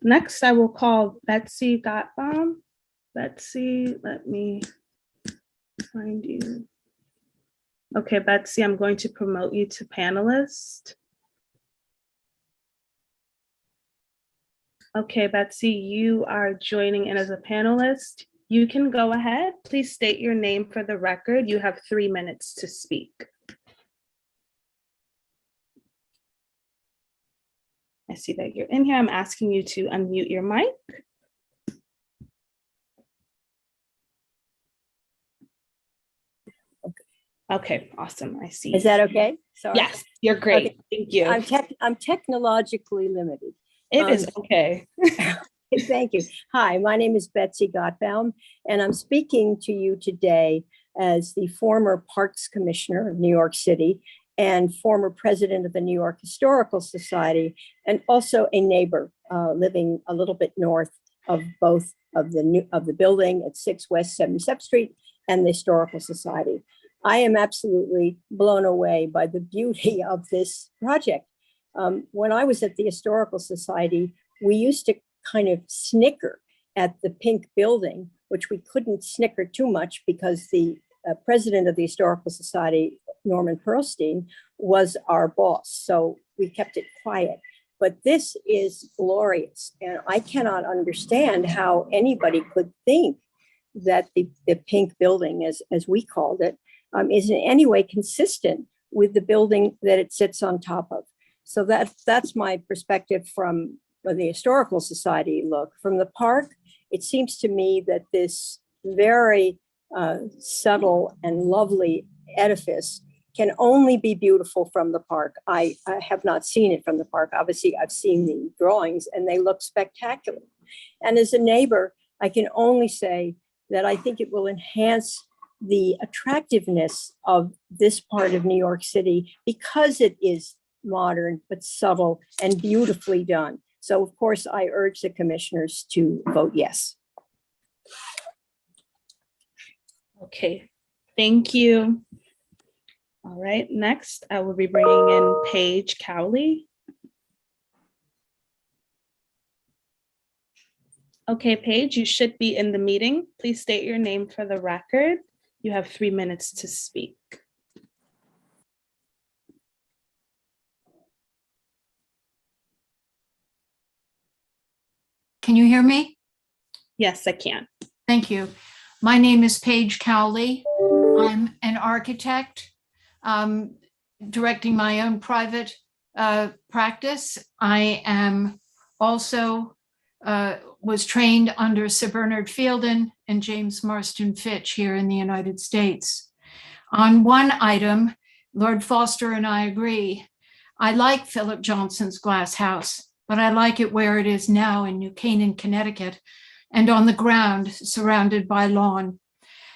Next, I will call Betsy Gottbaum. Betsy, let me find you. Okay, Betsy, I'm going to promote you to panelist. Okay, Betsy, you are joining in as a panelist. You can go ahead. Please state your name for the record. You have 3 minutes to speak. I see that you're in here. I'm asking you to unmute your mic. Okay, awesome. I see. Is that okay? Sorry. Yes, you're great. Okay. Thank you. I'm technologically limited. It is okay. Thank you. Hi, my name is Betsy Gottbaum, and I'm speaking to you today as the former Parks Commissioner of New York City and former president of the New York Historical Society, and also a neighbor living a little bit north of both of the building at 6 West 77th Street and the Historical Society. I am absolutely blown away by the beauty of this project. When I was at the Historical Society, we used to kind of snicker at the pink building, which we couldn't snicker too much because the president of the Historical Society, Norman Pearlstein, was our boss. So we kept it quiet. But this is glorious. And I cannot understand how anybody could think that the pink building, as we called it, is in any way consistent with the building that it sits on top of. So that's my perspective from the Historical Society look. From the park, it seems to me that this very subtle and lovely edifice can only be beautiful from the park. I have not seen it from the park. Obviously, I've seen the drawings and they look spectacular. And as a neighbor, I can only say that I think it will enhance the attractiveness of this part of New York City because it is modern, but subtle and beautifully done. So of course, I urge the commissioners to vote yes. Okay, thank you. All right, next I will be bringing in Paige Cowley. Okay, Paige, you should be in the meeting. Please state your name for the record. You have 3 minutes to speak. Can you hear me? Yes, I can. Thank you. My name is Paige Cowley. I'm an architect, directing my own private practice. I am also was trained under Sir Bernard Fielden and James Marston Fitch here in the United States. On one item, Lord Foster and I agree. I like Philip Johnson's glass house, but I like it where it is now in New Canaan, Connecticut, and on the ground surrounded by lawn.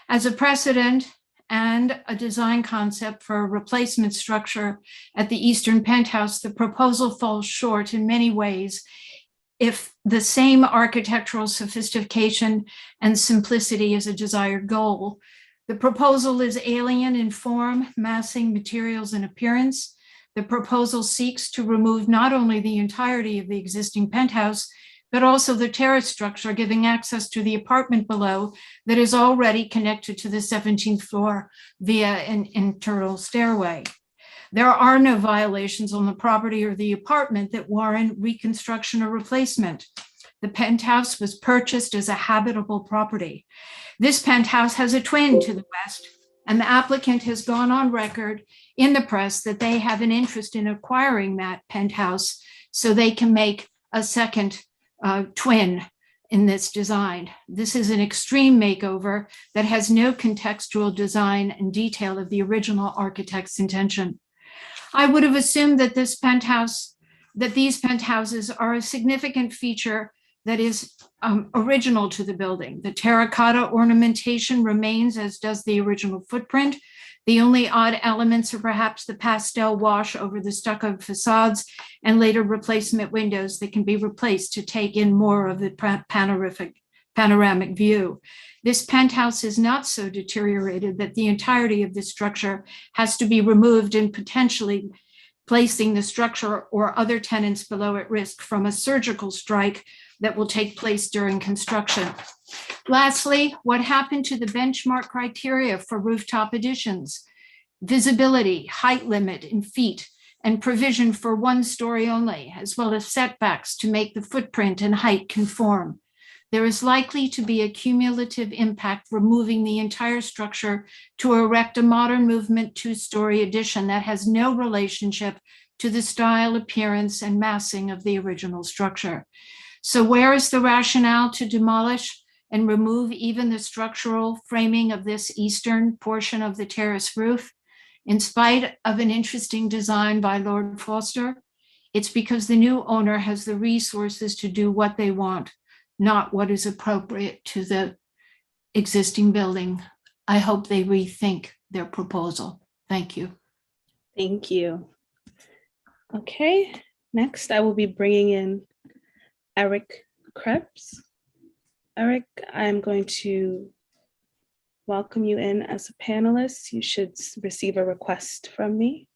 As a precedent and a design concept for a replacement structure at the Eastern Penthouse, the proposal falls short in many ways if the same architectural sophistication and simplicity is a desired goal. The proposal is alien in form, massing, materials, and appearance. The proposal seeks to remove not only the entirety of the existing penthouse, but also the terrace structure, giving access to the apartment below that is already connected to the 17th floor via an internal stairway. There are no violations on the property or the apartment that warrant reconstruction or replacement. The penthouse was purchased as a habitable property. This penthouse has a twin to the west, and the applicant has gone on record in the press that they have an interest in acquiring that penthouse so they can make a second twin in this design. This is an extreme makeover that has no contextual design and detail of the original architect's intention. I would have assumed that these penthouses are a significant feature that is original to the building. The terracotta ornamentation remains, as does the original footprint. The only odd elements are perhaps the pastel wash over the stucco facades and later replacement windows that can be replaced to take in more of the panoramic view. This penthouse is not so deteriorated that the entirety of the structure has to be removed and potentially placing the structure or other tenants below at risk from a surgical strike that will take place during construction. Lastly, what happened to the benchmark criteria for rooftop additions? Visibility, height limit in feet, and provision for 1 story only, as well as setbacks to make the footprint and height conform. There is likely to be a cumulative impact removing the entire structure to erect a modern movement 2-story addition that has no relationship to the style, appearance, and massing of the original structure. So where is the rationale to demolish and remove even the structural framing of this eastern portion of the terrace roof? In spite of an interesting design by Lord Foster, it's because the new owner has the resources to do what they want, not what is appropriate to the existing building. I hope they rethink their proposal. Thank you. Thank you. Okay, next I will be bringing in Eric Krebs. Eric, I'm going to welcome you in as a panelist. You should receive a request from me.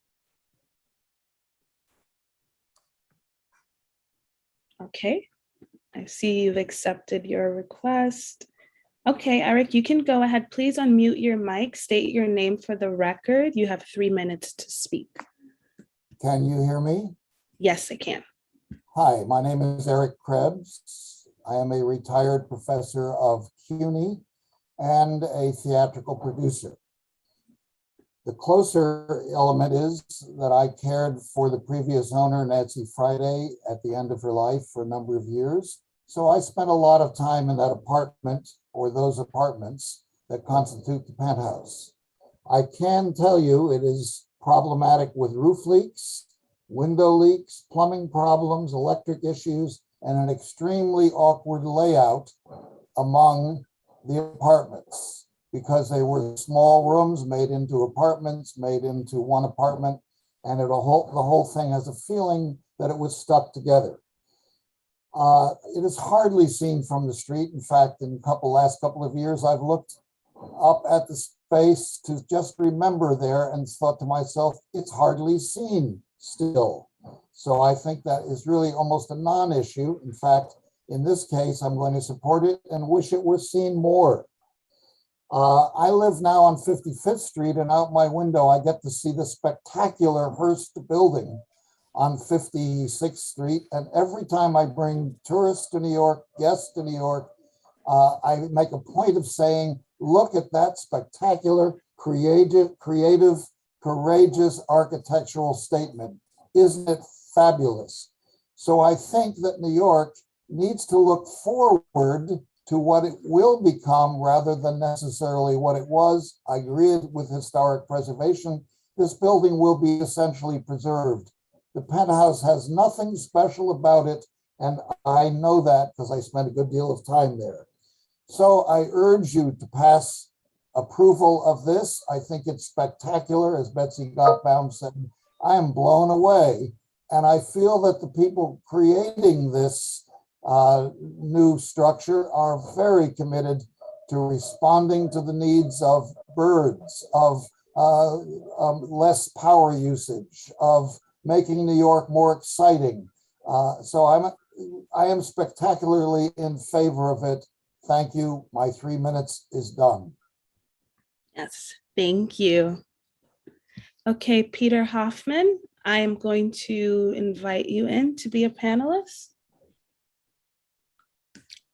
Okay, I see you've accepted your request. Okay, Eric, you can go ahead. Please unmute your mic, state your name for the record. You have 3 minutes to speak. Can you hear me? Yes, I can. Hi, my name is Eric Krebs. I am a retired professor of CUNY and a theatrical producer. The closer element is that I cared for the previous owner, Nancy Friday, at the end of her life for a number of years. So I spent a lot of time in that apartment or those apartments that constitute the penthouse. I can tell you it is problematic with roof leaks, window leaks, plumbing problems, electric issues, and an extremely awkward layout among the apartments because they were small rooms made into apartments, made into one apartment, and the whole thing has a feeling that it was stuck together. It is hardly seen from the street. In fact, in the last couple of years, I've looked up at the space to just remember there and thought to myself, it's hardly seen still. So I think that is really almost a non-issue. In fact, in this case, I'm going to support it and wish it were seen more. I live now on 55th Street, and out my window, I get to see the spectacular Hearst building on 56th Street. And every time I bring tourists to New York, guests to New York, I make a point of saying, look at that spectacular, creative, courageous architectural statement. Isn't it fabulous? So I think that New York needs to look forward to what it will become rather than necessarily what it was. I agree with historic preservation. This building will be essentially preserved. The penthouse has nothing special about it, and I know that because I spent a good deal of time there. So I urge you to pass approval of this. I think it's spectacular, as Betsy Gottbaum said. I am blown away, and I feel that the people creating this new structure are very committed to responding to the needs of birds, of less power usage, of making New York more exciting. So I am spectacularly in favor of it. Thank you. My 3 minutes is done. Yes, thank you. Okay, Peter Hoffman, I am going to invite you in to be a panelist.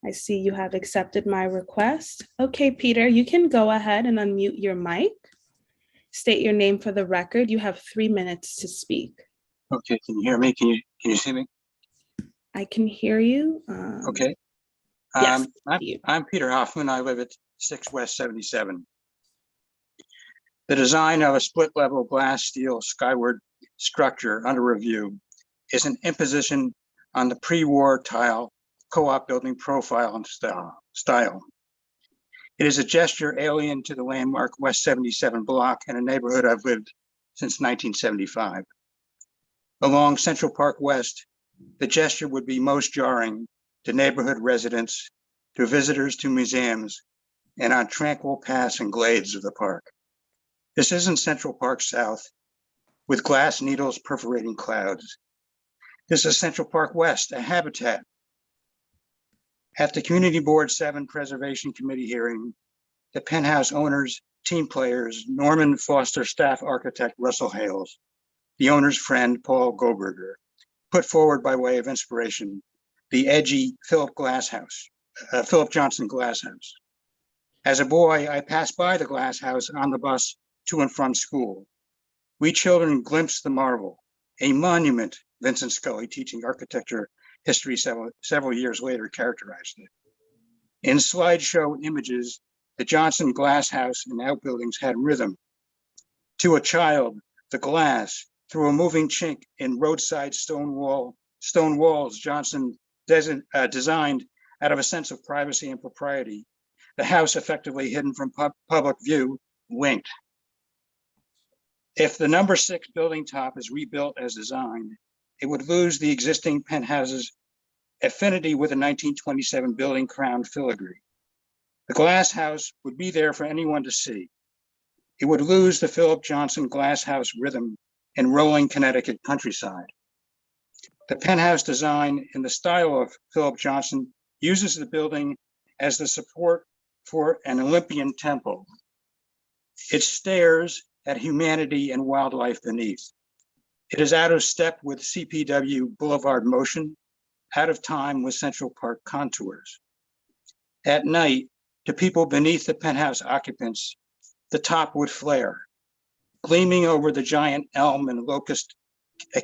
I see you have accepted my request. Okay, Peter, you can go ahead and unmute your mic. State your name for the record. You have 3 minutes to speak. Okay, can you hear me? Can you see me? I can hear you. Okay. Yes, I'm Peter Hoffman. I live at 6 West 77. The design of a split-level glass steel skyward structure under review is an imposition on the pre-war tile co-op building profile and style. It is a gesture alien to the landmark West 77 block and a neighborhood I've lived since 1975. Along Central Park West, the gesture would be most jarring to neighborhood residents, to visitors to museums, and on tranquil paths and glades of the park. This isn't Central Park South with glass needles perforating clouds. This is Central Park West, a habitat. At the Community Board 7 Preservation Committee hearing, the penthouse owners, team players, Norman Foster staff architect Russell Hales, the owner's friend Paul Goberger, put forward by way of inspiration the edgy Philip Johnson glass house. As a boy, I passed by the glass house on the bus to and from school. We children glimpsed the marvel, a monument, Vincent Scully, teaching architecture history several years later, characterized it. In slideshow images, the Johnson glass house and outbuildings had rhythm. To a child, the glass, through a moving chink in roadside stone walls Johnson designed out of a sense of privacy and propriety, the house effectively hidden from public view, winked. If the number 6 building top is rebuilt as designed, it would lose the existing penthouse's affinity with a 1927 building crown filigree. The glass house would be there for anyone to see. It would lose the Philip Johnson glass house rhythm in rolling Connecticut countryside. The penthouse design in the style of Philip Johnson uses the building as the support for an Olympian temple. It stares at humanity and wildlife beneath. It is out of step with CPW Boulevard motion, out of time with Central Park contours. At night, to people beneath the penthouse occupants, the top would flare, gleaming over the giant elm and locust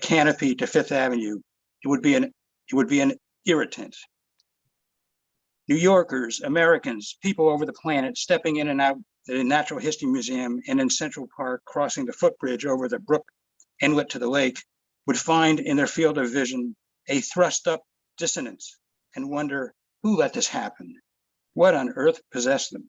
canopy to Fifth Avenue. It would be an irritant. New Yorkers, Americans, people over the planet stepping in and out the Natural History Museum and in Central Park, crossing the footbridge over the brook inlet to the lake, would find in their field of vision a thrust up dissonance and wonder, who let this happen? What on earth possessed them?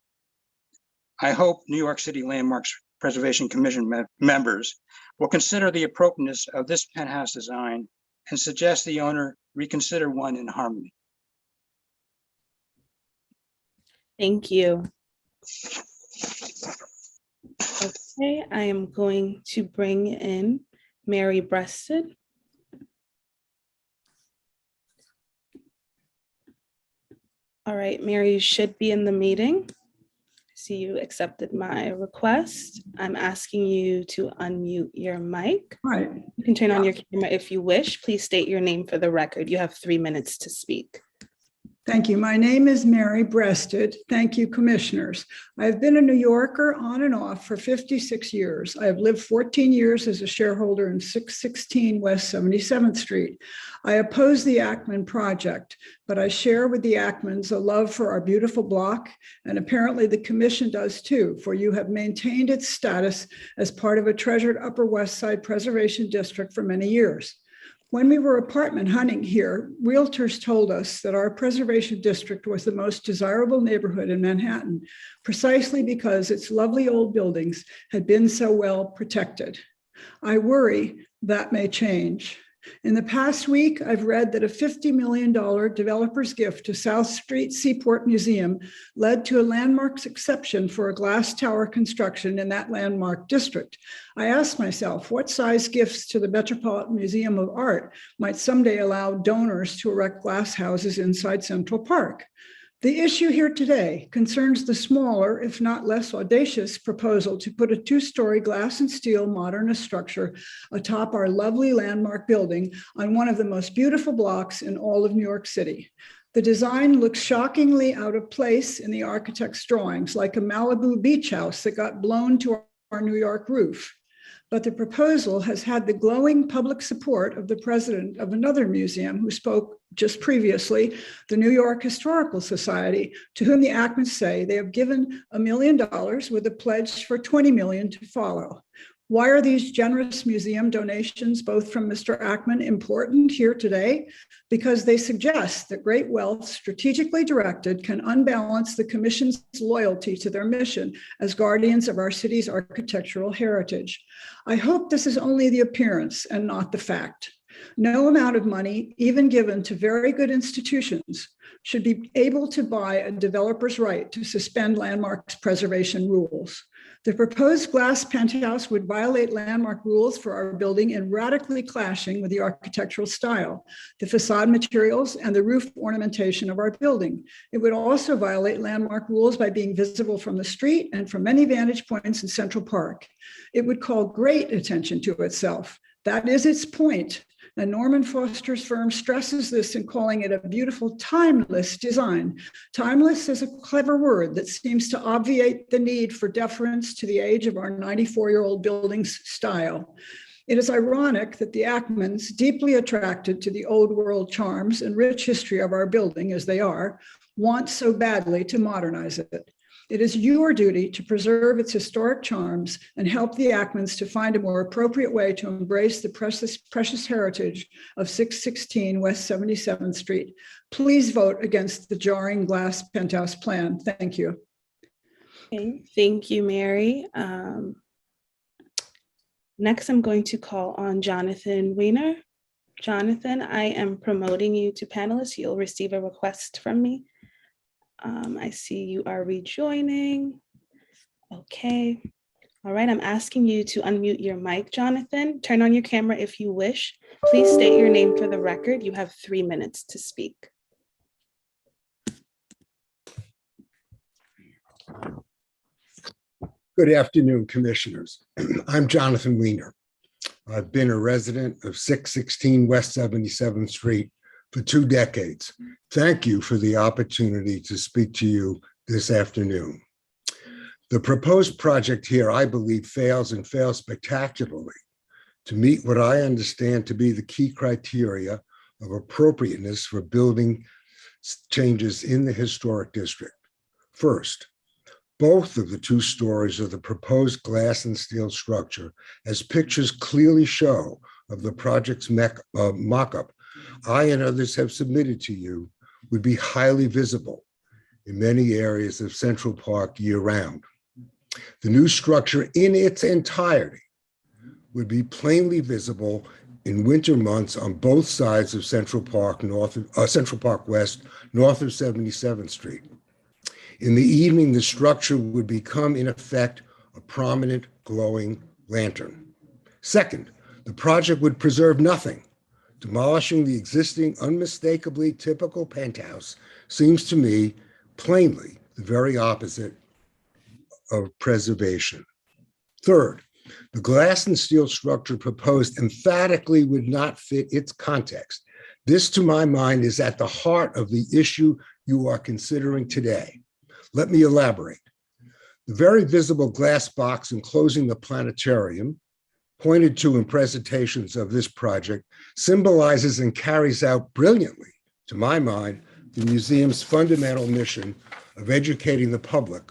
I hope New York City Landmarks Preservation Commission members will consider the appropriateness of this penthouse design and suggest the owner reconsider one in harmony. Thank you. Okay, I am going to bring in Mary Breasted. All right, Mary, you should be in the meeting. I see you accepted my request. I'm asking you to unmute your mic. Right. You can turn on your camera if you wish. Please state your name for the record. You have 3 minutes to speak. Thank you. My name is Mary Breasted. Thank you, commissioners. I've been a New Yorker on and off for 56 years. I have lived 14 years as a shareholder in 616 West 77th Street. I oppose the Ackman project, but I share with the Ackmans a love for our beautiful block, and apparently the commission does too, for you have maintained its status as part of a treasured Upper West Side Preservation District for many years. When we were apartment hunting here, realtors told us that our preservation district was the most desirable neighborhood in Manhattan, precisely because its lovely old buildings had been so well protected. I worry that may change. In the past week, I've read that a $50 million developer's gift to South Street Seaport Museum led to a landmarks exception for a glass tower construction in that landmark district. I asked myself, what size gifts to the Metropolitan Museum of Art might someday allow donors to erect glass houses inside Central Park? The issue here today concerns the smaller, if not less audacious, proposal to put a 2-story glass and steel modernist structure atop our lovely landmark building on one of the most beautiful blocks in all of New York City. The design looks shockingly out of place in the architect's drawings, like a Malibu beach house that got blown to our New York roof. But the proposal has had the glowing public support of the president of another museum who spoke just previously, the New York Historical Society, to whom the Ackmans say they have given $1 million with a pledge for $20 million to follow. Why are these generous museum donations, both from Mr. Ackman, important here today? Because they suggest that great wealth strategically directed can unbalance the Commission's loyalty to their mission as guardians of our city's architectural heritage. I hope this is only the appearance and not the fact. No amount of money, even given to very good institutions, should be able to buy a developer's right to suspend landmarks preservation rules. The proposed glass penthouse would violate landmark rules for our building and radically clashing with the architectural style, the facade materials, and the roof ornamentation of our building. It would also violate landmark rules by being visible from the street and from many vantage points in Central Park. It would call great attention to itself. That is its point. And Norman Foster's firm stresses this in calling it a beautiful, timeless design. Timeless is a clever word that seems to obviate the need for deference to the age of our 94-year-old building's style. It is ironic that the Ackmans, deeply attracted to the old world charms and rich history of our building as they are, want so badly to modernize it. It is your duty to preserve its historic charms and help the Ackmans to find a more appropriate way to embrace the precious heritage of 616 West 77th Street. Please vote against the jarring glass penthouse plan. Thank you. Okay, thank you, Mary. Next, I'm going to call on Jonathan Weiner. Jonathan, I am promoting you to panelist. You'll receive a request from me. I see you are rejoining. Okay. All right, I'm asking you to unmute your mic, Jonathan. Turn on your camera if you wish. Please state your name for the record. You have 3 minutes to speak. Good afternoon, commissioners. I'm Jonathan Weiner. I've been a resident of 616 West 77th Street for 2 decades. Thank you for the opportunity to speak to you this afternoon. The proposed project here, I believe, fails and fails spectacularly to meet what I understand to be the key criteria of appropriateness for building changes in the historic district. First, both of the 2 stories of the proposed glass and steel structure, as pictures clearly show of the project's mock-up, I and others have submitted to you, would be highly visible in many areas of Central Park year-round. The new structure in its entirety would be plainly visible in winter months on both sides of Central Park West, north of 77th Street. In the evening, the structure would become, in effect, a prominent glowing lantern. Second, the project would preserve nothing. Demolishing the existing unmistakably typical penthouse seems to me plainly the very opposite of preservation. Third, the glass and steel structure proposed emphatically would not fit its context. This, to my mind, is at the heart of the issue you are considering today. Let me elaborate. The very visible glass box enclosing the planetarium, pointed to in presentations of this project, symbolizes and carries out brilliantly, to my mind, the museum's fundamental mission of educating the public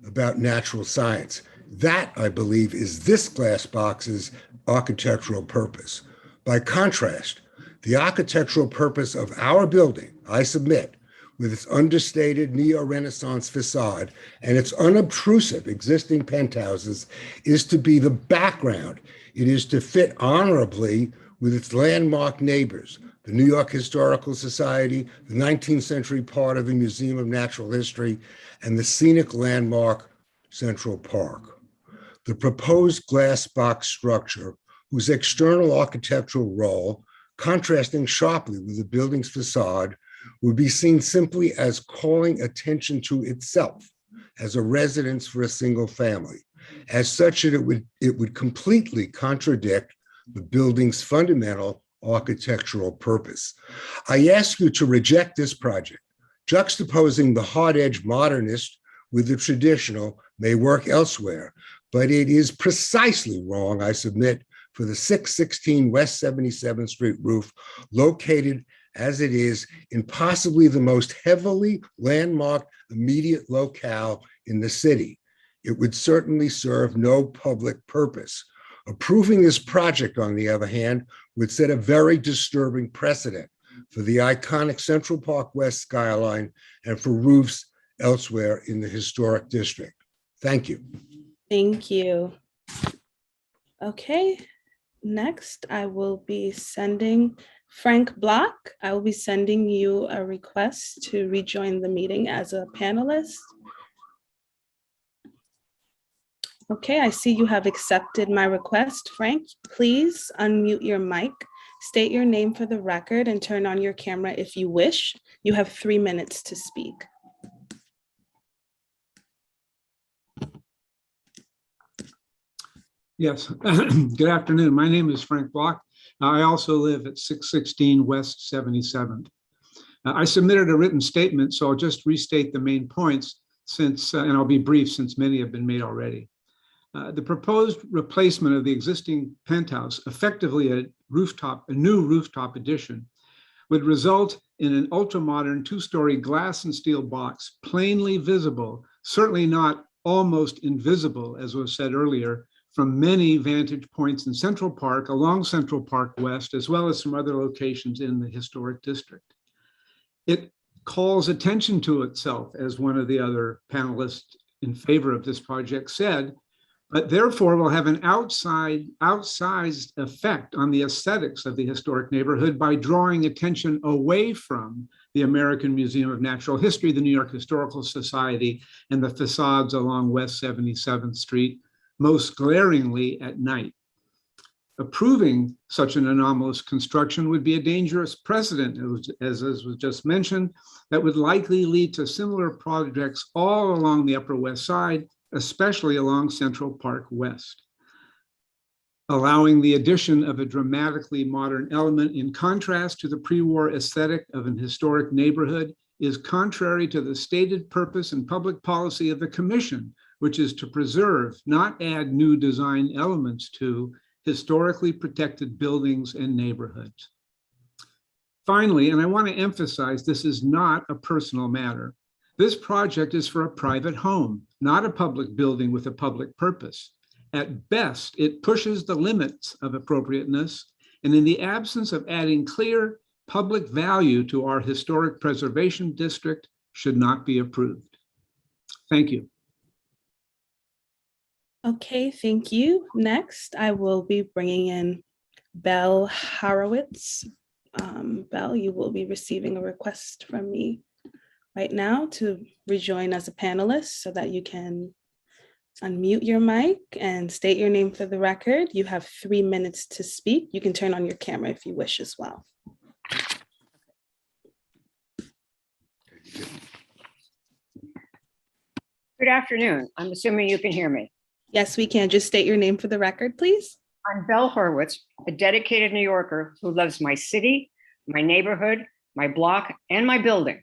about natural science. That, I believe, is this glass box's architectural purpose. By contrast, the architectural purpose of our building, I submit, with its understated neo-Renaissance facade and its unobtrusive existing penthouses, is to be the background. It is to fit honorably with its landmark neighbors, the New York Historical Society, the 19th century part of the Museum of Natural History, and the scenic landmark Central Park. The proposed glass box structure, whose external architectural role, contrasting sharply with the building's facade, would be seen simply as calling attention to itself as a residence for a single family. As such, it would completely contradict the building's fundamental architectural purpose. I ask you to reject this project. Juxtaposing the hard-edged modernist with the traditional may work elsewhere, but it is precisely wrong, I submit, for the 616 West 77th Street roof, located as it is in possibly the most heavily landmarked immediate locale in the city. It would certainly serve no public purpose. Approving this project, on the other hand, would set a very disturbing precedent for the iconic Central Park West skyline and for roofs elsewhere in the historic district. Thank you. Thank you. Okay, next I will be sending Frank Block. I will be sending you a request to rejoin the meeting as a panelist. Okay, I see you have accepted my request. Frank, please unmute your mic, state your name for the record, and turn on your camera if you wish. You have 3 minutes to speak. Yes, good afternoon. My name is Frank Block. I also live at 616 West 77th. I submitted a written statement, so I'll just restate the main points since, and I'll be brief since many have been made already. The proposed replacement of the existing penthouse, effectively a new rooftop addition, would result in an ultra-modern 2-story glass and steel box, plainly visible, certainly not almost invisible, as was said earlier, from many vantage points in Central Park, along Central Park West, as well as some other locations in the historic district. It calls attention to itself, as one of the other panelists in favor of this project said, but therefore will have an outsized effect on the aesthetics of the historic neighborhood by drawing attention away from the American Museum of Natural History, the New York Historical Society, and the facades along West 77th Street, most glaringly at night. Approving such an anomalous construction would be a dangerous precedent, as was just mentioned, that would likely lead to similar projects all along the Upper West Side, especially along Central Park West. Allowing the addition of a dramatically modern element in contrast to the pre-war aesthetic of an historic neighborhood is contrary to the stated purpose and public policy of the Commission, which is to preserve, not add new design elements to, historically protected buildings and neighborhoods. Finally, and I want to emphasize, this is not a personal matter. This project is for a private home, not a public building with a public purpose. At best, it pushes the limits of appropriateness, and in the absence of adding clear public value to our historic preservation district, should not be approved. Thank you. Okay, thank you. Next, I will be bringing in Belle Horowitz. Belle, you will be receiving a request from me right now to rejoin as a panelist so that you can unmute your mic and state your name for the record. You have 3 minutes to speak. You can turn on your camera if you wish as well. Good afternoon. I'm assuming you can hear me. Yes, we can. Just state your name for the record, please. I'm Belle Horowitz, a dedicated New Yorker who loves my city, my neighborhood, my block, and my building.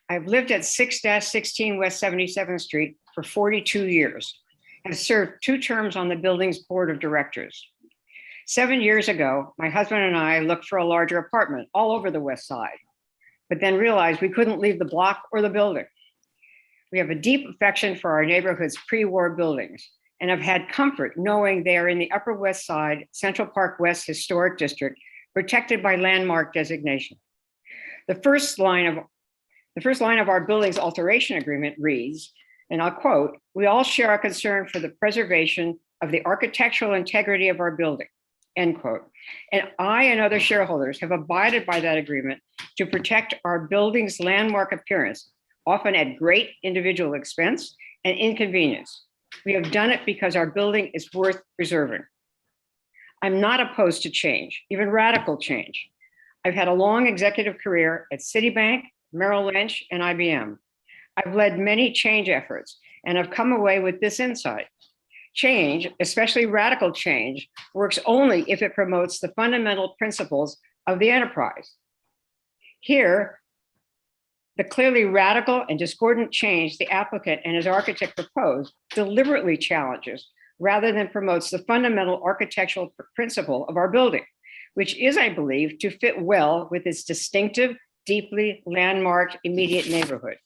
I've lived at 6-16 West 77th Street for 42 years and have served 2 terms on the building's board of directors. 7 years ago, my husband and I looked for a larger apartment all over the West Side, but then realized we couldn't leave the block or the building. We have a deep affection for our neighborhood's pre-war buildings and have had comfort knowing they are in the Upper West Side, Central Park West Historic District, protected by landmark designation. The first line of our building's alteration agreement reads, and I'll quote, "We all share a concern for the preservation of the architectural integrity of our building," end quote. And I and other shareholders have abided by that agreement to protect our building's landmark appearance, often at great individual expense and inconvenience. We have done it because our building is worth preserving. I'm not opposed to change, even radical change. I've had a long executive career at Citibank, Merrill Lynch, and IBM. I've led many change efforts and have come away with this insight. Change, especially radical change, works only if it promotes the fundamental principles of the enterprise. Here, the clearly radical and discordant change the applicant and his architect propose deliberately challenges rather than promotes the fundamental architectural principle of our building, which is, I believe, to fit well with its distinctive, deeply landmarked immediate neighborhood.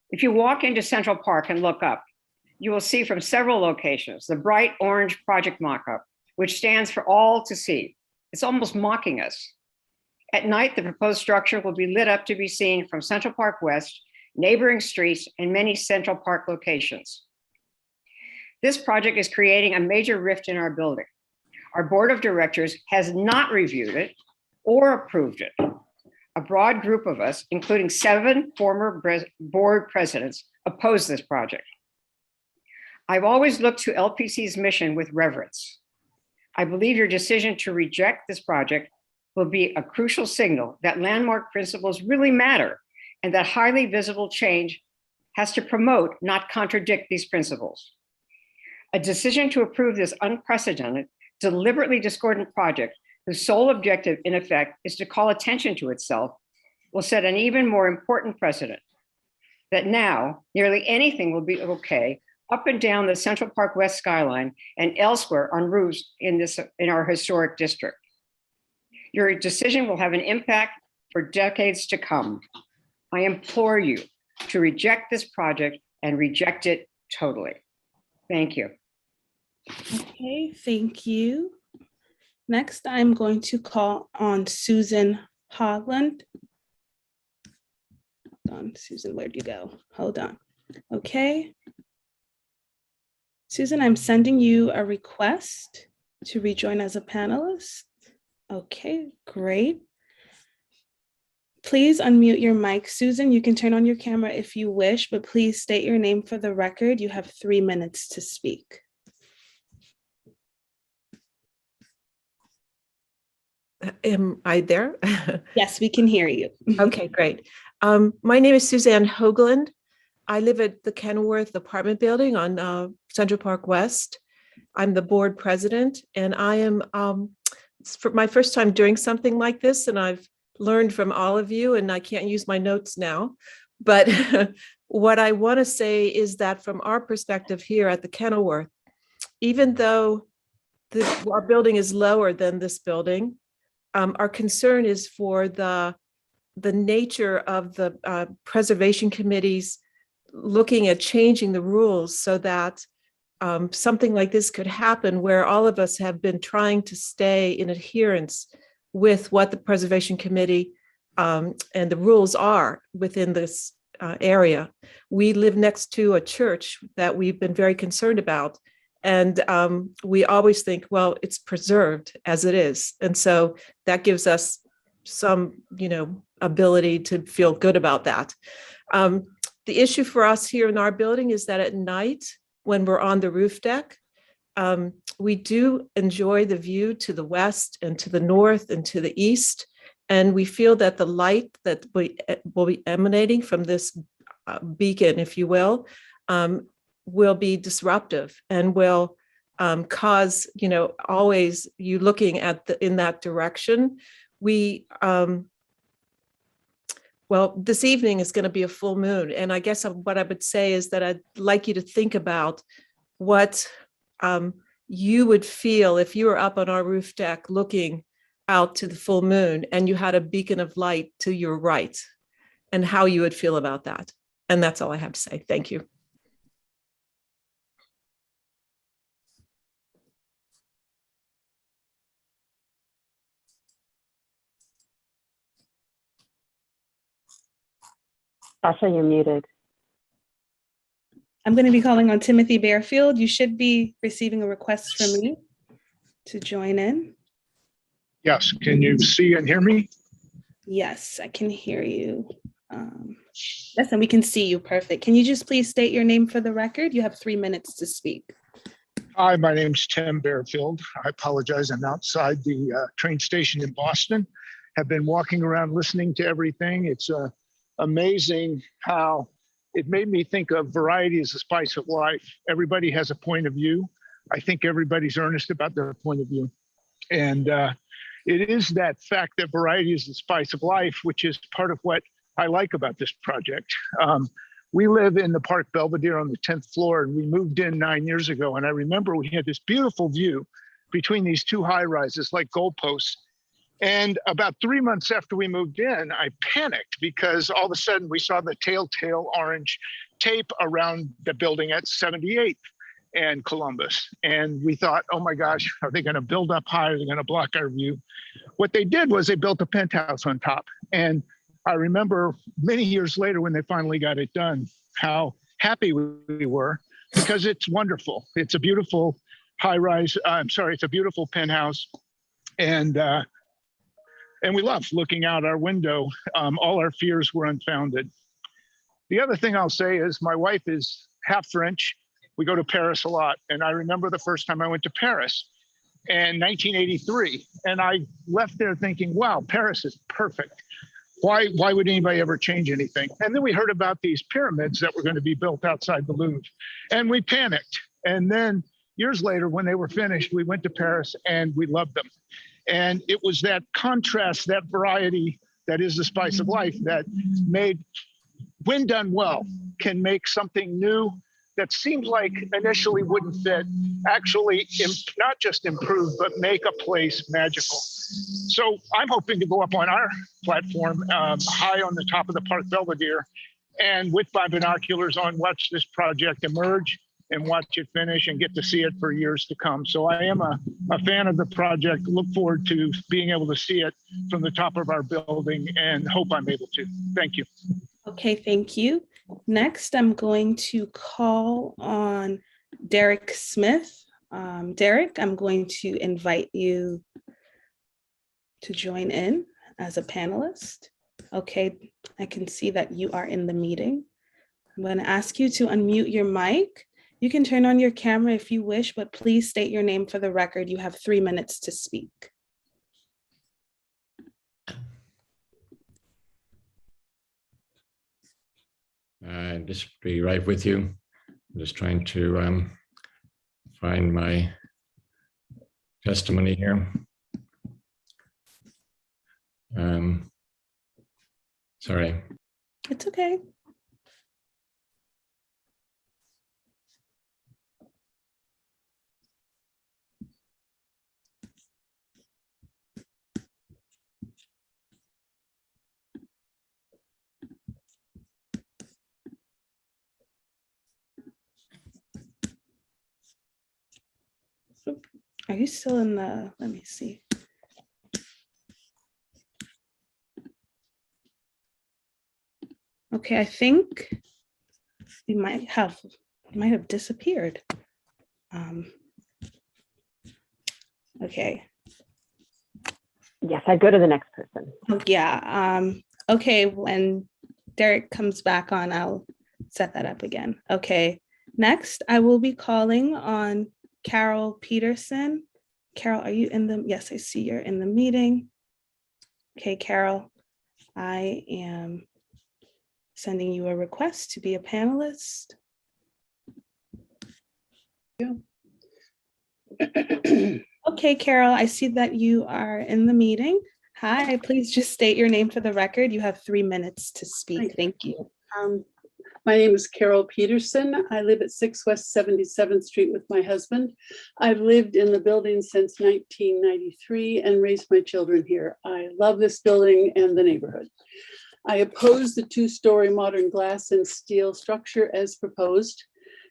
If you walk into Central Park and look up, You will see from several locations the bright orange project mock-up, which stands for all to see. It's almost mocking us. At night, the proposed structure will be lit up to be seen from Central Park West, neighboring streets, and many Central Park locations. This project is creating a major rift in our building. Our board of directors has not reviewed it or approved it. A broad group of us, including 7 former board presidents, oppose this project. I've always looked to LPC's mission with reverence. I believe your decision to reject this project will be a crucial signal that landmark principles really matter and that highly visible change has to promote, not contradict these principles. A decision to approve this unprecedented, deliberately discordant project, whose sole objective, in effect, is to call attention to itself, will set an even more important precedent that now nearly anything will be okay up and down the Central Park West skyline and elsewhere on roofs in our historic district. Your decision will have an impact for decades to come. I implore you to reject this project and reject it totally. Thank you. Okay, thank you. Next, I'm going to call on Susan Hogland. Hold on, Susan, where'd you go? Hold on. Okay. Susan, I'm sending you a request to rejoin as a panelist. Okay, great. Please unmute your mic. Susan, you can turn on your camera if you wish, but please state your name for the record. You have 3 minutes to speak. Am I there? Yes, we can hear you. Okay, great. My name is Suzanne Hoagland. I live at the Kenworth apartment building on Central Park West. I'm the board president, and I am it's for my first time doing something like this, and I've learned from all of you, and I can't use my notes now. But what I want to say is that from our perspective here at the Kenilworth, even though our building is lower than this building, our concern is for the nature of the preservation committees looking at changing the rules so that something like this could happen, where all of us have been trying to stay in adherence with what the preservation committee and the rules are within this area. We live next to a church that we've been very concerned about. And we always think, well, it's preserved as it is. And so that gives us some, ability to feel good about that. The issue for us here in our building is that at night, when we're on the roof deck, we do enjoy the view to the west and to the north and to the east. And we feel that the light that will be emanating from this beacon, if you will be disruptive and will cause, always you looking at in that direction. Well, this evening is going to be a full moon. And I guess what I would say is that I'd like you to think about what you would feel if you were up on our roof deck looking out to the full moon and you had a beacon of light to your right, and how you would feel about that. And that's all I have to say. Thank you. Sasha, you're muted. I'm going to be calling on Timothy Bearfield. You should be receiving a request from me to join in. Yes, can you see and hear me? Yes, I can hear you. Yes, and we can see you. Perfect. Can you just please state your name for the record? You have 3 minutes to speak. Hi, my name's Tim Bearfield. I apologize. I'm outside the train station in Boston. Have been walking around listening to everything. It's amazing how it made me think of variety as the spice of life. Everybody has a point of view. I think everybody's earnest about their point of view. And it is that fact that variety is the spice of life, which is part of what I like about this project. We live in the Park Belvedere on the 10th floor, and we moved in 9 years ago. And I remember we had this beautiful view between these two high rises like goalposts. And about 3 months after we moved in, I panicked because all of a sudden we saw the telltale orange tape around the building at 78th and Columbus. And we thought, oh my gosh, are they going to build up high? Are they going to block our view? What they did was they built a penthouse on top. And I remember many years later when they finally got it done, how happy we were because it's wonderful. It's a beautiful high-rise, it's a beautiful penthouse. And we loved looking out our window. All our fears were unfounded. The other thing I'll say is my wife is half French. We go to Paris a lot. And I remember the first time I went to Paris in 1983. And I left there thinking, wow, Paris is perfect. Why would anybody ever change anything? And then we heard about these pyramids that were going to be built outside the Louvre. And we panicked. And then years later, when they were finished, we went to Paris and we loved them. And it was that contrast, that variety that is the spice of life that made, when done well, can make something new that seemed like initially wouldn't fit, actually not just improve, but make a place magical. So I'm hoping to go up on our platform high on the top of the Park Belvedere and with my binoculars on, watch this project emerge and watch it finish and get to see it for years to come. So I am a fan of the project, look forward to being able to see it from the top of our building and hope I'm able to. Thank you. Okay, thank you. Next, I'm going to call on Derek Smith. Derek, I'm going to invite you to join in as a panelist. Okay, I can see that you are in the meeting. I'm going to ask you to unmute your mic. You can turn on your camera if you wish, but please state your name for the record. You have 3 minutes to speak. Just be right with you. I'm just trying to find my testimony here. Sorry. It's okay. Are you still in the, let me see. Okay, I think you might have disappeared. Okay. Yes, I go to the next person. Yeah. Okay, when Derek comes back on, I'll set that up again. Okay. Next, I will be calling on Carol Peterson. Carol, are you in the, yes, I see you're in the meeting. Okay, Carol, I am sending you a request to be a panelist. Okay, Carol, I see that you are in the meeting. Hi, please just state your name for the record. You have 3 minutes to speak. Thank you. My name is Carol Peterson. I live at 6 West 77th Street with my husband. I've lived in the building since 1993 and raised my children here. I love this building and the neighborhood. I oppose the 2-story modern glass and steel structure as proposed.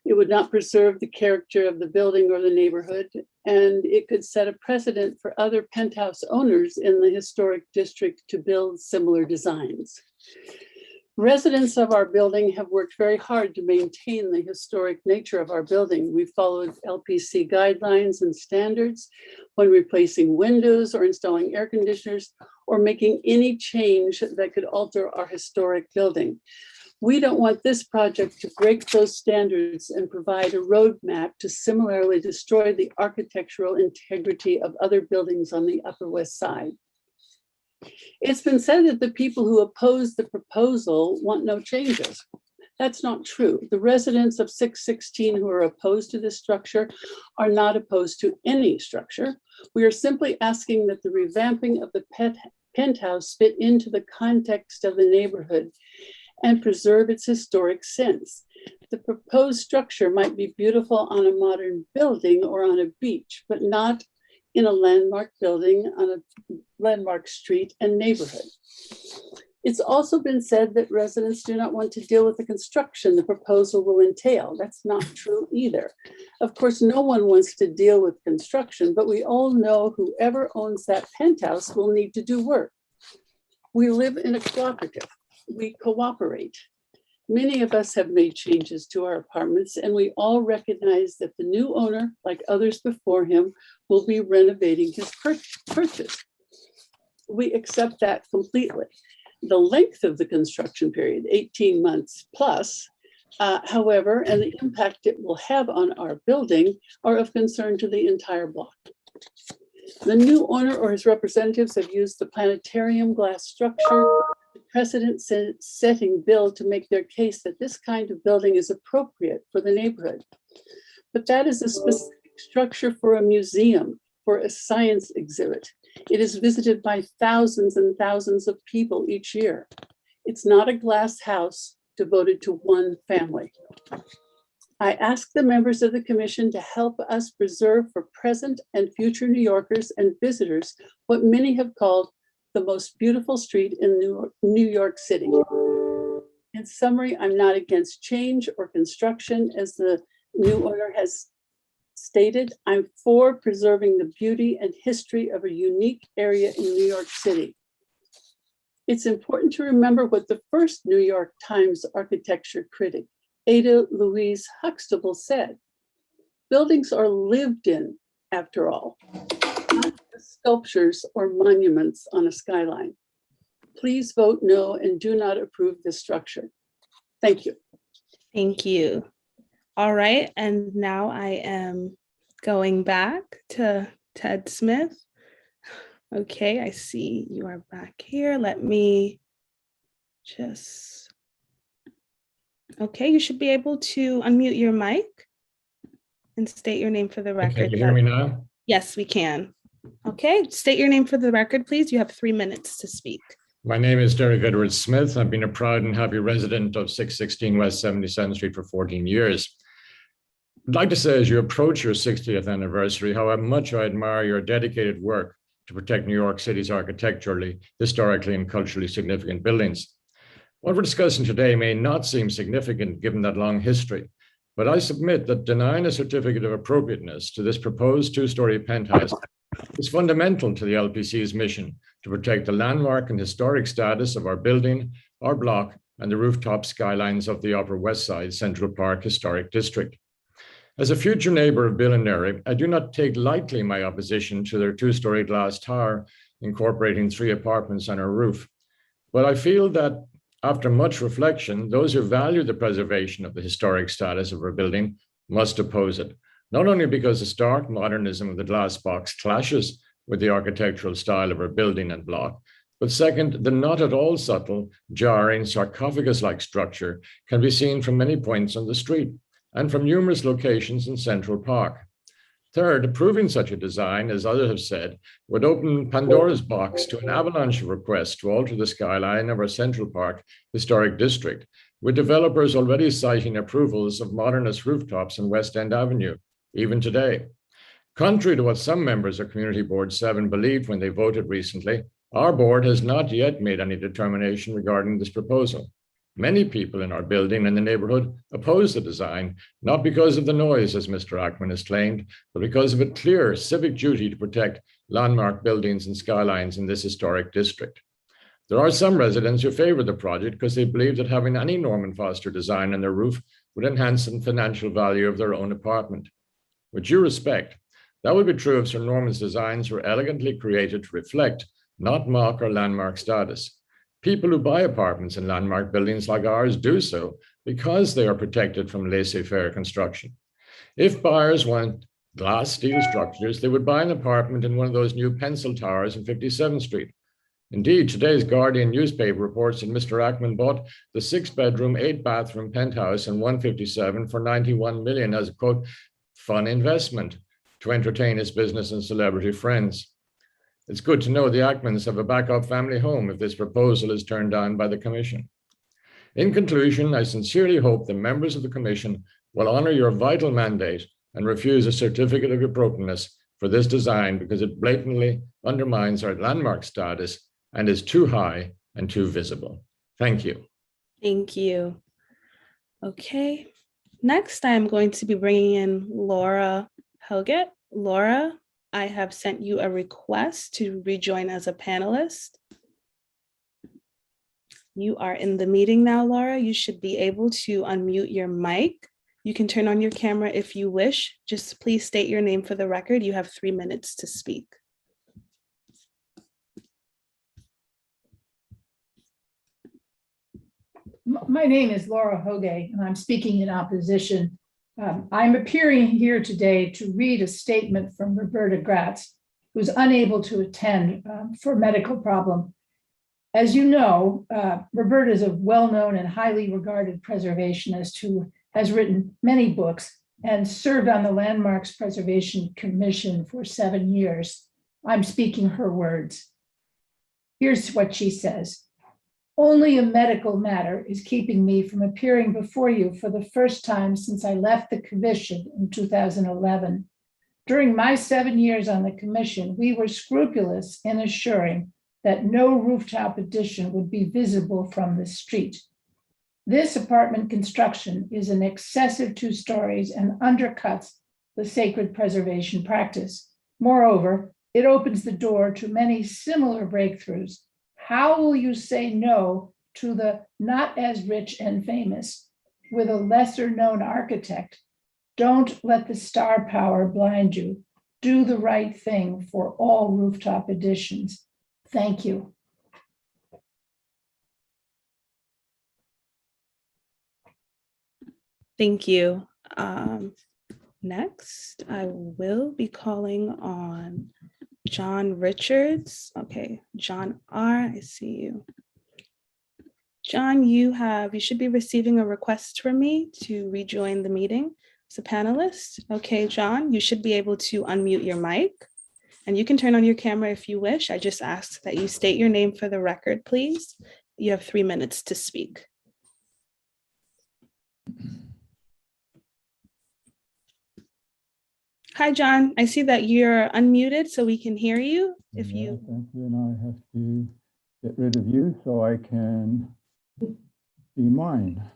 It would not preserve the character of the building or the neighborhood, and it could set a precedent for other penthouse owners in the historic district to build similar designs. Residents of our building have worked very hard to maintain the historic nature of our building. We followed LPC guidelines and standards when replacing windows or installing air conditioners or making any change that could alter our historic building. We don't want this project to break those standards and provide a roadmap to similarly destroy the architectural integrity of other buildings on the Upper West Side. It's been said that the people who oppose the proposal want no changes. That's not true. The residents of 616 who are opposed to this structure are not opposed to any structure. We are simply asking that the revamping of the penthouse fit into the context of the neighborhood and preserve its historic sense. The proposed structure might be beautiful on a modern building or on a beach, but not in a landmark building on a landmark street and neighborhood. It's also been said that residents do not want to deal with the construction the proposal will entail. That's not true either. Of course, no one wants to deal with construction, but we all know whoever owns that penthouse will need to do work. We live in a cooperative. We cooperate. Many of us have made changes to our apartments, and we all recognize that the new owner, like others before him, will be renovating his purchase. We accept that completely. The length of the construction period, 18 months plus, however, and the impact it will have on our building are of concern to the entire block. The new owner or his representatives have used the planetarium glass structure, the precedent-setting bill to make their case that this kind of building is appropriate for the neighborhood. But that is a specific structure for a museum, for a science exhibit. It is visited by thousands and thousands of people each year. It's not a glass house devoted to one family. I ask the members of the commission to help us preserve for present and future New Yorkers and visitors what many have called the most beautiful street in New York City. In summary, I'm not against change or construction, as the new owner has stated. I'm for preserving the beauty and history of a unique area in New York City. It's important to remember what the first New York Times architecture critic, Ada Louise Huxtable, said. Buildings are lived in, after all, not sculptures or monuments on a skyline. Please vote no and do not approve this structure. Thank you. Thank you. All right, and now I am going back to Ted Smith. Okay, I see you are back here. Let me just, okay, you should be able to unmute your mic and state your name for the record. Can you hear me now? Yes, we can. Okay, state your name for the record, please. You have 3 minutes to speak. My name is Derek Edwards Smith. I've been a proud and happy resident of 616 West 77th Street for 14 years. I'd like to say, as you approach your 60th anniversary, how much I admire your dedicated work to protect New York City's architecturally, historically, and culturally significant buildings. What we're discussing today may not seem significant given that long history, but I submit that denying a certificate of appropriateness to this proposed two-story penthouse is fundamental to the LPC's mission to protect the landmark and historic status of our building, our block, and the rooftop skylines of the Upper West Side Central Park Historic District. As a future neighbor of Bill and Mary, I do not take lightly my opposition to their two-story glass tower incorporating 3 apartments on our roof. But I feel that after much reflection, those who value the preservation of the historic status of our building must oppose it, not only because the stark modernism of the glass box clashes with the architectural style of our building and block, but second, the not at all subtle, jarring, sarcophagus-like structure can be seen from many points on the street and from numerous locations in Central Park. Third, approving such a design, as others have said, would open Pandora's box to an avalanche of requests to alter the skyline of our Central Park Historic District, with developers already citing approvals of modernist rooftops on West End Avenue, even today. Contrary to what some members of Community Board 7 believed when they voted recently, our board has not yet made any determination regarding this proposal. Many people in our building and the neighborhood oppose the design, not because of the noise, as Mr. Ackman has claimed, but because of a clear civic duty to protect landmark buildings and skylines in this historic district. There are some residents who favor the project because they believe that having any Norman Foster design on their roof would enhance the financial value of their own apartment. With due respect, that would be true if Sir Norman's designs were elegantly created to reflect, not mock, our landmark status. People who buy apartments in landmark buildings like ours do so because they are protected from laissez-faire construction. If buyers want glass steel structures, they would buy an apartment in one of those new pencil towers on 57th Street. Indeed, today's Guardian newspaper reports that Mr. Ackman bought the 6-bedroom, 8-bathroom penthouse in 157 for $91 million as a, quote, fun investment to entertain his business and celebrity friends. It's good to know the Ackmans have a backup family home if this proposal is turned down by the Commission. In conclusion, I sincerely hope the members of the Commission will honor your vital mandate and refuse a certificate of appropriateness for this design because it blatantly undermines our landmark status and is too high and too visible. Thank you. Thank you. Okay, next I'm going to be bringing in Laura Helget. Laura, I have sent you a request to rejoin as a panelist. You are in the meeting now, Laura. You should be able to unmute your mic. You can turn on your camera if you wish. Just please state your name for the record. You have 3 minutes to speak. My name is Laura Hoge, and I'm speaking in opposition. I'm appearing here today to read a statement from Roberta Gratz, who's unable to attend for a medical problem. As you know, Roberta is a well-known and highly regarded preservationist who has written many books and served on the Landmarks Preservation Commission for 7 years. I'm speaking her words. Here's what she says. Only a medical matter is keeping me from appearing before you for the first time since I left the commission in 2011. During my 7 years on the commission, we were scrupulous in assuring that no rooftop addition would be visible from the street. This apartment construction is an excessive 2 stories and undercuts the sacred preservation practice. Moreover, it opens the door to many similar breakthroughs. How will you say no to the not as rich and famous with a lesser known architect? Don't let the star power blind you. Do the right thing for all rooftop additions. Thank you. Thank you. Next, I will be calling on John Richards. Okay, John R., I see you. John, you should be receiving a request from me to rejoin the meeting as a panelist. Okay, John, you should be able to unmute your mic and you can turn on your camera if you wish. I just ask that you state your name for the record, please. You have 3 minutes to speak. Hi, John. I see that you're unmuted so we can hear you. Thank you. And I have to get rid of you so I can see mine.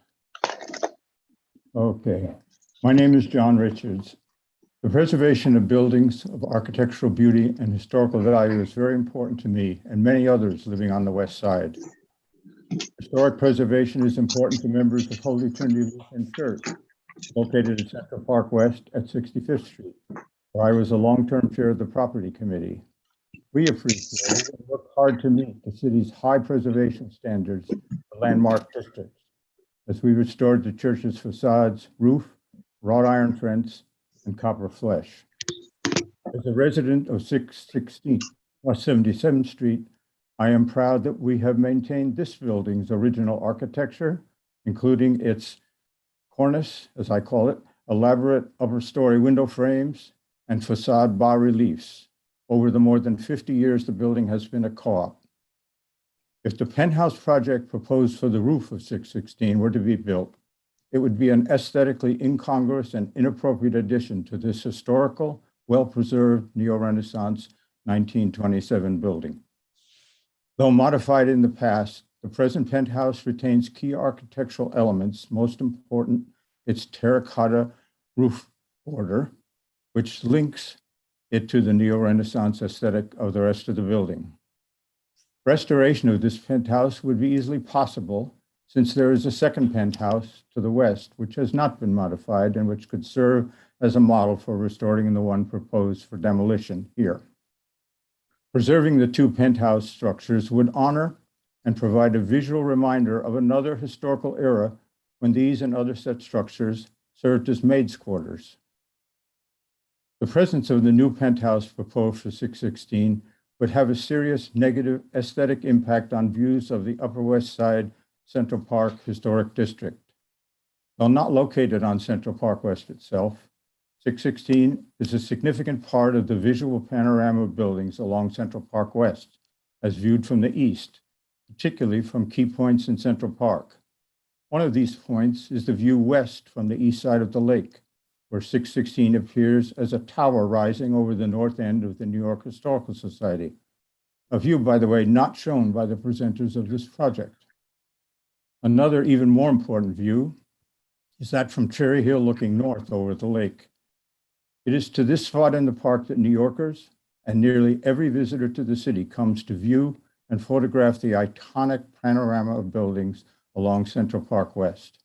Okay. My name is John Richards. The preservation of buildings of architectural beauty and historical value is very important to me and many others living on the West Side. Historic preservation is important to members of Holy Trinity Lutheran Church, located at Central Park West at 65th Street, where I was a long-term chair of the property committee. We appreciate and work hard to meet the city's high preservation standards for landmark districts as we restored the church's facades, roof, wrought iron fronts, and copper flesh. As a resident of 616 West 77th Street, I am proud that we have maintained this building's original architecture, including its cornice, as I call it, elaborate upper story window frames, and facade bas-reliefs. Over the more than 50 years, the building has been a co-op. If the penthouse project proposed for the roof of 616 were to be built, it would be an aesthetically incongruous and inappropriate addition to this historical, well-preserved Neo-Renaissance 1927 building. Though modified in the past, the present penthouse retains key architectural elements, most important, its terracotta roof border, which links it to the Neo-Renaissance aesthetic of the rest of the building. Restoration of this penthouse would be easily possible since there is a second penthouse to the west, which has not been modified and which could serve as a model for restoring the one proposed for demolition here. Preserving the 2 penthouse structures would honor and provide a visual reminder of another historical era when these and other such structures served as maids' quarters. The presence of the new penthouse proposed for 616 would have a serious negative aesthetic impact on views of the Upper West Side Central Park Historic District. Though not located on Central Park West itself, 616 is a significant part of the visual panorama of buildings along Central Park West, as viewed from the east, particularly from key points in Central Park. One of these points is the view west from the east side of the lake, where 616 appears as a tower rising over the north end of the New York Historical Society. A view, by the way, not shown by the presenters of this project. Another even more important view is that from Cherry Hill looking north over the lake. It is to this spot in the park that New Yorkers and nearly every visitor to the city comes to view and photograph the iconic panorama of buildings along Central Park West.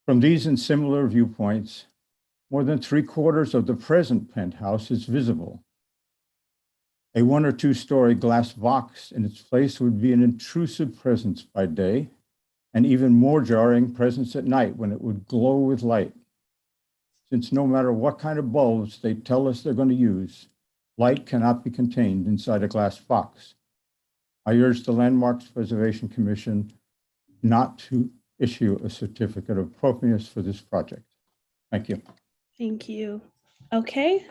From these and similar viewpoints, more than 3/4 of the present penthouse is visible. A 1 or 2 story glass box in its place would be an intrusive presence by day, and even more jarring presence at night when it would glow with light. Since no matter what kind of bulbs they tell us they're going to use, light cannot be contained inside a glass box. I urge the Landmarks Preservation Commission not to issue a certificate of appropriateness for this project. Thank you. Thank you. Okay,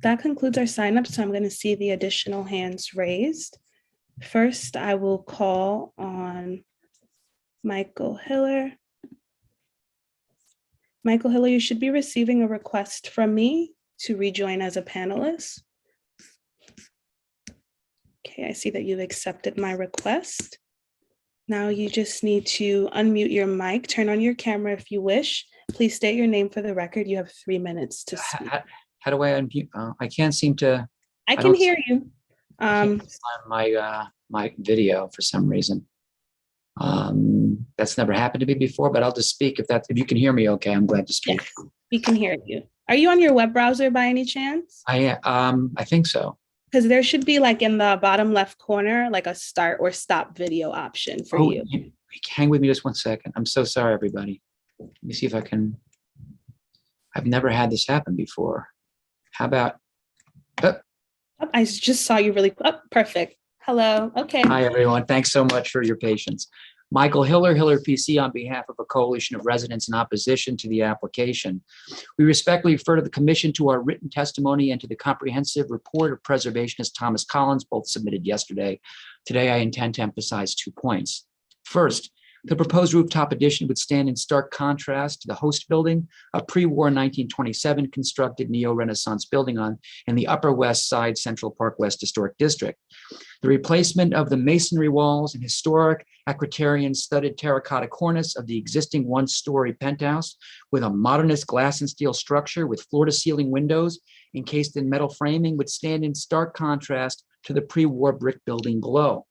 that concludes our sign up. So I'm going to see the additional hands raised. First, I will call on Michael Hiller. Michael Hiller, you should be receiving a request from me to rejoin as a panelist. Okay, I see that you've accepted my request. Now you just need to unmute your mic, turn on your camera if you wish. Please state your name for the record. You have 3 minutes to speak. How do I unmute? I can't seem to. I can hear you. On my video for some reason. That's never happened to me before, but I'll just speak if you can hear me okay. I'm glad to speak. Yes, we can hear you. Are you on your web browser by any chance? I think so. Because there should be like in the bottom left corner, like a start or stop video option for you. Hang with me just 1 second. I'm so sorry, everybody. Let me see if I can. I've never had this happen before. How about? I just saw you really. Oh, perfect. Hello. Okay. Hi, everyone. Thanks so much for your patience. Michael Hiller, Hiller PC, on behalf of a coalition of residents in opposition to the application. We respectfully refer to the commission to our written testimony and to the comprehensive report of preservationist Thomas Collins, both submitted yesterday. Today, I intend to emphasize 2 points. First, the proposed rooftop addition would stand in stark contrast to the host building, a pre-war 1927 constructed neo-Renaissance building in the Upper West Side Central Park West Historic District. The replacement of the masonry walls and historic Aquitanian studded terracotta cornice of the existing 1-story penthouse with a modernist glass and steel structure with floor-to-ceiling windows encased in metal framing would stand in stark contrast to the pre-war brick building below.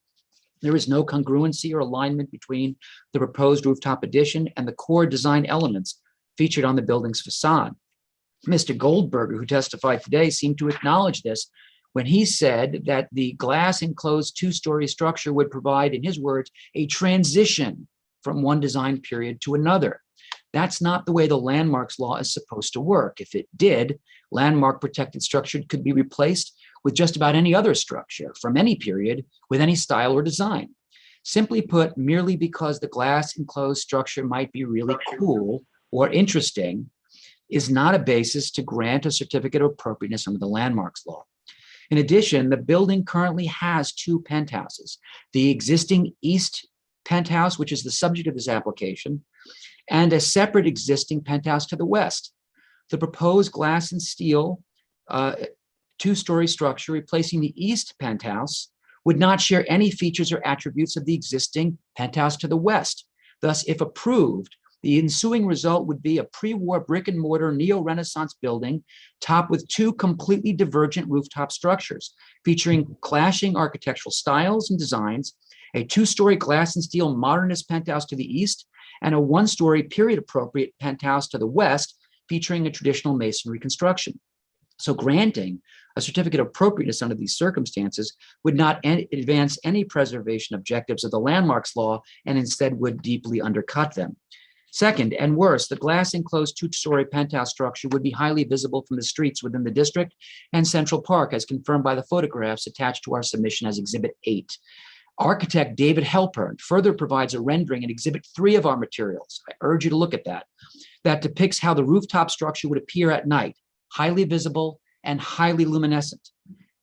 There is no congruency or alignment between the proposed rooftop addition and the core design elements featured on the building's facade. Mr. Goldberger, who testified today, seemed to acknowledge this when he said that the glass enclosed 2-story structure would provide, in his words, a transition from one design period to another. That's not the way the landmarks law is supposed to work. If it did, landmark protected structure could be replaced with just about any other structure from any period with any style or design. Simply put, merely because the glass enclosed structure might be really cool or interesting is not a basis to grant a certificate of appropriateness under the landmarks law. In addition, the building currently has 2 penthouses, the existing east penthouse, which is the subject of this application, and a separate existing penthouse to the west. The proposed glass and steel 2-story structure replacing the east penthouse would not share any features or attributes of the existing penthouse to the west. Thus, if approved, the ensuing result would be a pre-war brick and mortar neo-Renaissance building topped with 2 completely divergent rooftop structures featuring clashing architectural styles and designs, a 2-story glass and steel modernist penthouse to the east, and a 1-story period-appropriate penthouse to the west featuring a traditional masonry construction. So granting a certificate of appropriateness under these circumstances would not advance any preservation objectives of the landmarks law and instead would deeply undercut them. Second, and worse, the glass enclosed 2-story penthouse structure would be highly visible from the streets within the district and Central Park, as confirmed by the photographs attached to our submission as Exhibit 8. Architect David Halpern further provides a rendering in Exhibit 3 of our materials. I urge you to look at that depicts how the rooftop structure would appear at night, highly visible and highly luminescent.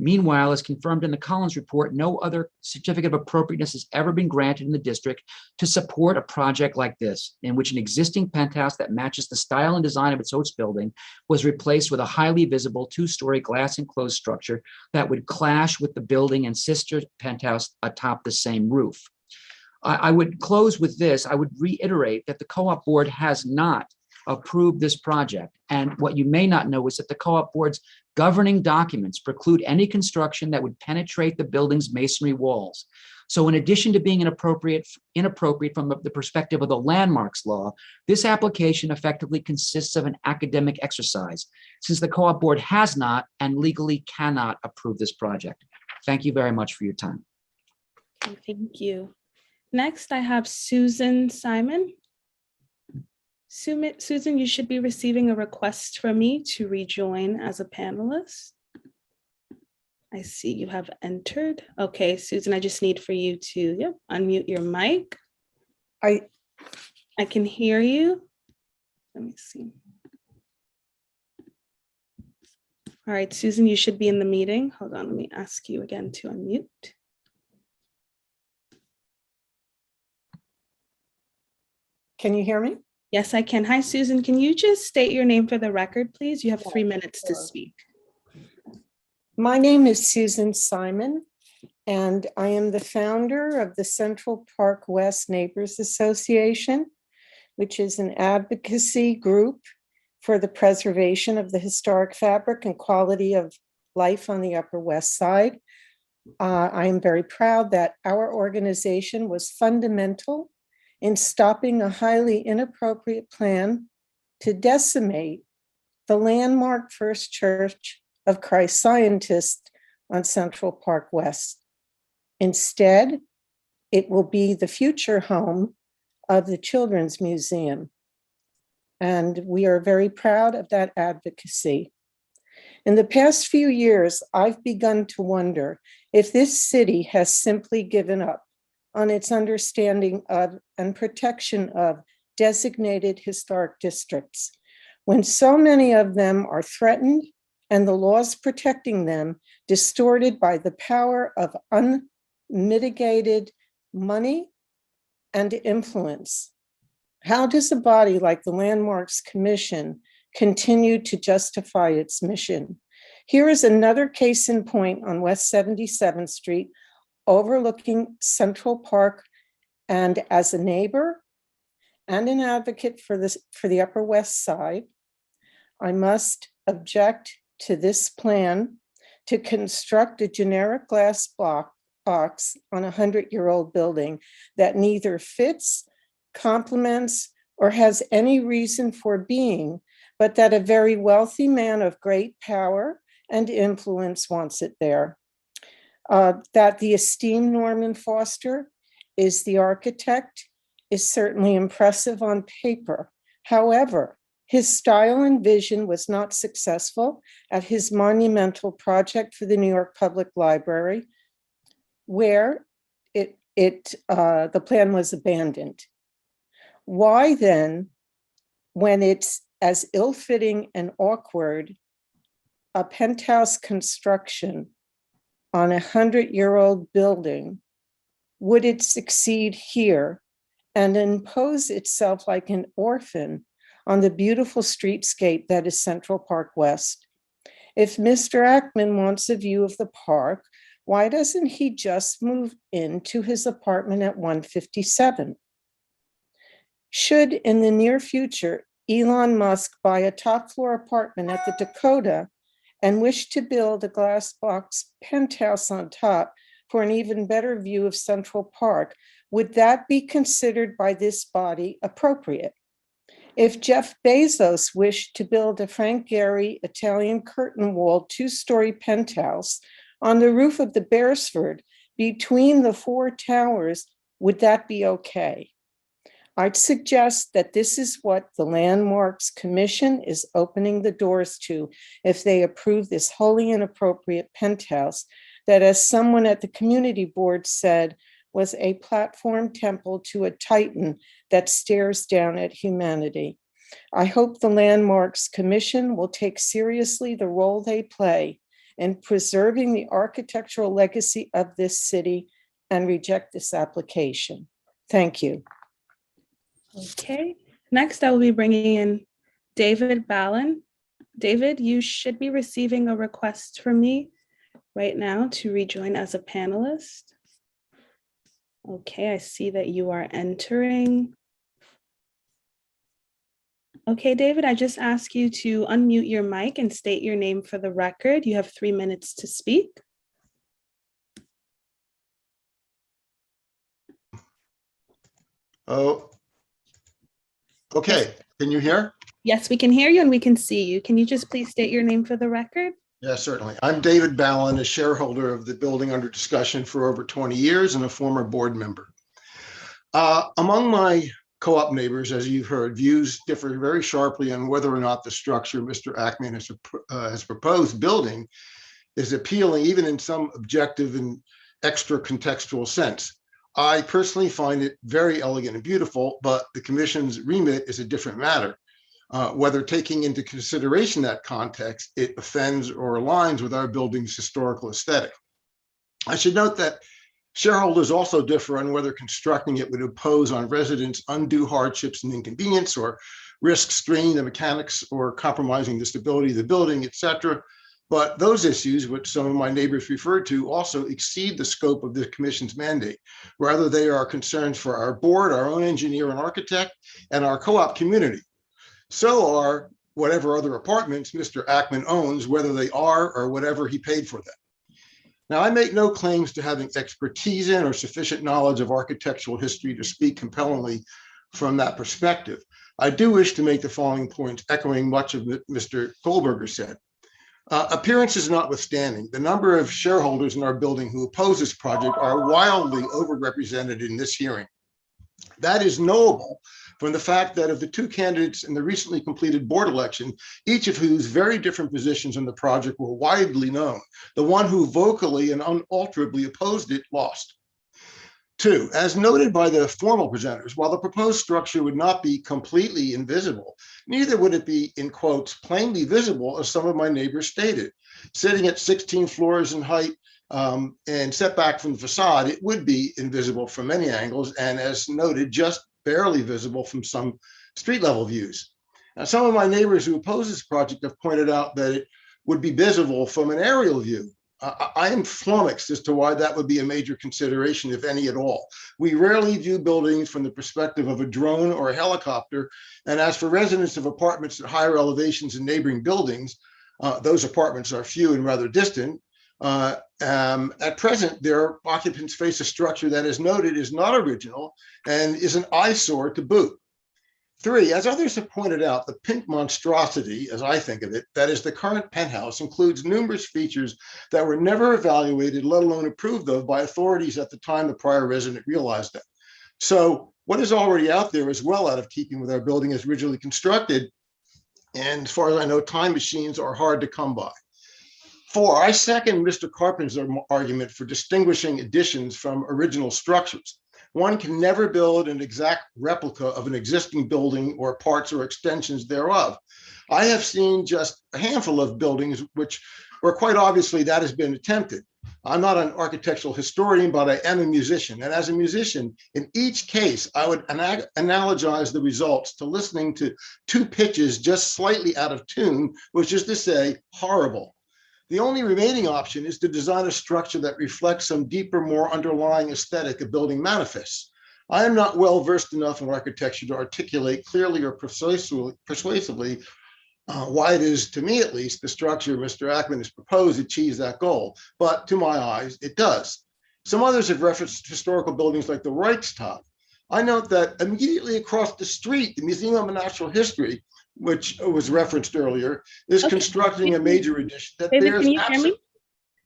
Meanwhile, as confirmed in the Collins report, no other certificate of appropriateness has ever been granted in the district to support a project like this, in which an existing penthouse that matches the style and design of its host building was replaced with a highly visible two-story glass enclosed structure that would clash with the building and sister penthouse atop the same roof. I would close with this. I would reiterate that the co-op board has not approved this project. And what you may not know is that the co-op board's governing documents preclude any construction that would penetrate the building's masonry walls. So in addition to being inappropriate from the perspective of the landmarks law, this application effectively consists of an academic exercise, since the co-op board has not and legally cannot approve this project. Thank you very much for your time. Okay, thank you. Next, I have Susan Simon. Susan, you should be receiving a request from me to rejoin as a panelist. I see you have entered. Okay, Susan, I just need for you to unmute your mic. I can hear you. Let me see. All right, Susan, you should be in the meeting. Hold on, let me ask you again to unmute. Can you hear me? Yes, I can. Hi, Susan. Can you just state your name for the record, please? You have 3 minutes to speak. My name is Susan Simon, and I am the founder of the Central Park West Neighbors Association, which is an advocacy group for the preservation of the historic fabric and quality of life on the Upper West Side. I am very proud that our organization was fundamental in stopping a highly inappropriate plan to decimate the landmark First Church of Christ Scientist on Central Park West. Instead, it will be the future home of the Children's Museum. And we are very proud of that advocacy. In the past few years, I've begun to wonder if this city has simply given up on its understanding of and protection of designated historic districts, when so many of them are threatened and the laws protecting them distorted by the power of unmitigated money and influence. How does a body like the Landmarks Commission continue to justify its mission? Here is another case in point on West 77th Street, overlooking Central Park, and as a neighbor and an advocate for the Upper West Side, I must object to this plan to construct a generic glass box on a 100-year-old building that neither fits, complements, or has any reason for being, but that a very wealthy man of great power and influence wants it there. That the esteemed Norman Foster is the architect is certainly impressive on paper. However, his style and vision was not successful at his monumental project for the New York Public Library, where the plan was abandoned. Why then, when it's as ill-fitting and awkward a penthouse construction on a 100-year-old building, would it succeed here and impose itself like an orphan on the beautiful streetscape that is Central Park West? If Mr. Ackman wants a view of the park, why doesn't he just move into his apartment at 157? Should in the near future, Elon Musk buy a top floor apartment at the Dakota and wish to build a glass box penthouse on top for an even better view of Central Park, would that be considered by this body appropriate? If Jeff Bezos wished to build a Frank Gehry Italian curtain wall 2-story penthouse on the roof of the Beresford between the 4 towers, would that be okay? I'd suggest that this is what the Landmarks Commission is opening the doors to if they approve this wholly inappropriate penthouse that, as someone at the community board said, was a platform temple to a titan that stares down at humanity. I hope the Landmarks Commission will take seriously the role they play and preserving the architectural legacy of this city and reject this application. Thank you. Okay, next I will be bringing in David Ballin. David, you should be receiving a request from me right now to rejoin as a panelist. Okay, I see that you are entering. Okay, David, I just ask you to unmute your mic and state your name for the record. You have 3 minutes to speak. Oh, okay. Can you hear? Yes, we can hear you and we can see you. Can you just please state your name for the record? Yes, certainly. I'm David Ballin, a shareholder of the building under discussion for over 20 years and a former board member. Among my co-op neighbors, as you've heard, views differ very sharply on whether or not the structure Mr. Ackman has proposed building is appealing, even in some objective and extra contextual sense. I personally find it very elegant and beautiful, but the commission's remit is a different matter. Whether taking into consideration that context, it offends or aligns with our building's historical aesthetic. I should note that shareholders also differ on whether constructing it would impose on residents undue hardships and inconvenience, or risk straining the mechanics or compromising the stability of the building, etc. But those issues, which some of my neighbors referred to, also exceed the scope of the commission's mandate. Rather, they are concerns for our board, our own engineer and architect, and our co-op community. So are whatever other apartments Mr. Ackman owns, whether they are or whatever he paid for them. Now, I make no claims to having expertise in or sufficient knowledge of architectural history to speak compellingly from that perspective. I do wish to make the following points, echoing much of what Mr. Goldberger said. Appearances notwithstanding, the number of shareholders in our building who oppose this project are wildly overrepresented in this hearing. That is knowable from the fact that of the two candidates in the recently completed board election, each of whose very different positions on the project were widely known, the one who vocally and unalterably opposed it lost. Two, as noted by the formal presenters, while the proposed structure would not be completely invisible, neither would it be, in quotes, plainly visible, as some of my neighbors stated. Sitting at 16 floors in height and set back from the facade, it would be invisible from many angles, and as noted, just barely visible from some street level views. Now, some of my neighbors who oppose this project have pointed out that it would be visible from an aerial view. I am flummoxed as to why that would be a major consideration, if any at all. We rarely view buildings from the perspective of a drone or a helicopter. And as for residents of apartments at higher elevations in neighboring buildings, those apartments are few and rather distant. At present, their occupants face a structure that, as noted, is not original and is an eyesore to boot. Three, as others have pointed out, the pink monstrosity, as I think of it, that is the current penthouse, includes numerous features that were never evaluated, let alone approved of by authorities at the time the prior resident realized them. So what is already out there is well out of keeping with our building as originally constructed. And as far as I know, time machines are hard to come by. Four, I second Mr. Carpenter's argument for distinguishing additions from original structures. One can never build an exact replica of an existing building or parts or extensions thereof. I have seen just a handful of buildings where quite obviously that has been attempted. I'm not an architectural historian, but I am a musician. And as a musician, in each case, I would analogize the results to listening to two pitches just slightly out of tune, which is to say, horrible. The only remaining option is to design a structure that reflects some deeper, more underlying aesthetic a building manifests. I am not well versed enough in architecture to articulate clearly or persuasively why it is, to me at least, the structure Mr. Ackman has proposed achieves that goal. But to my eyes, it does. Some others have referenced historical buildings like the Reichstag. I note that immediately across the street, the Museum of Natural History, which was referenced earlier, is constructing a major addition that David, bears can you hear me?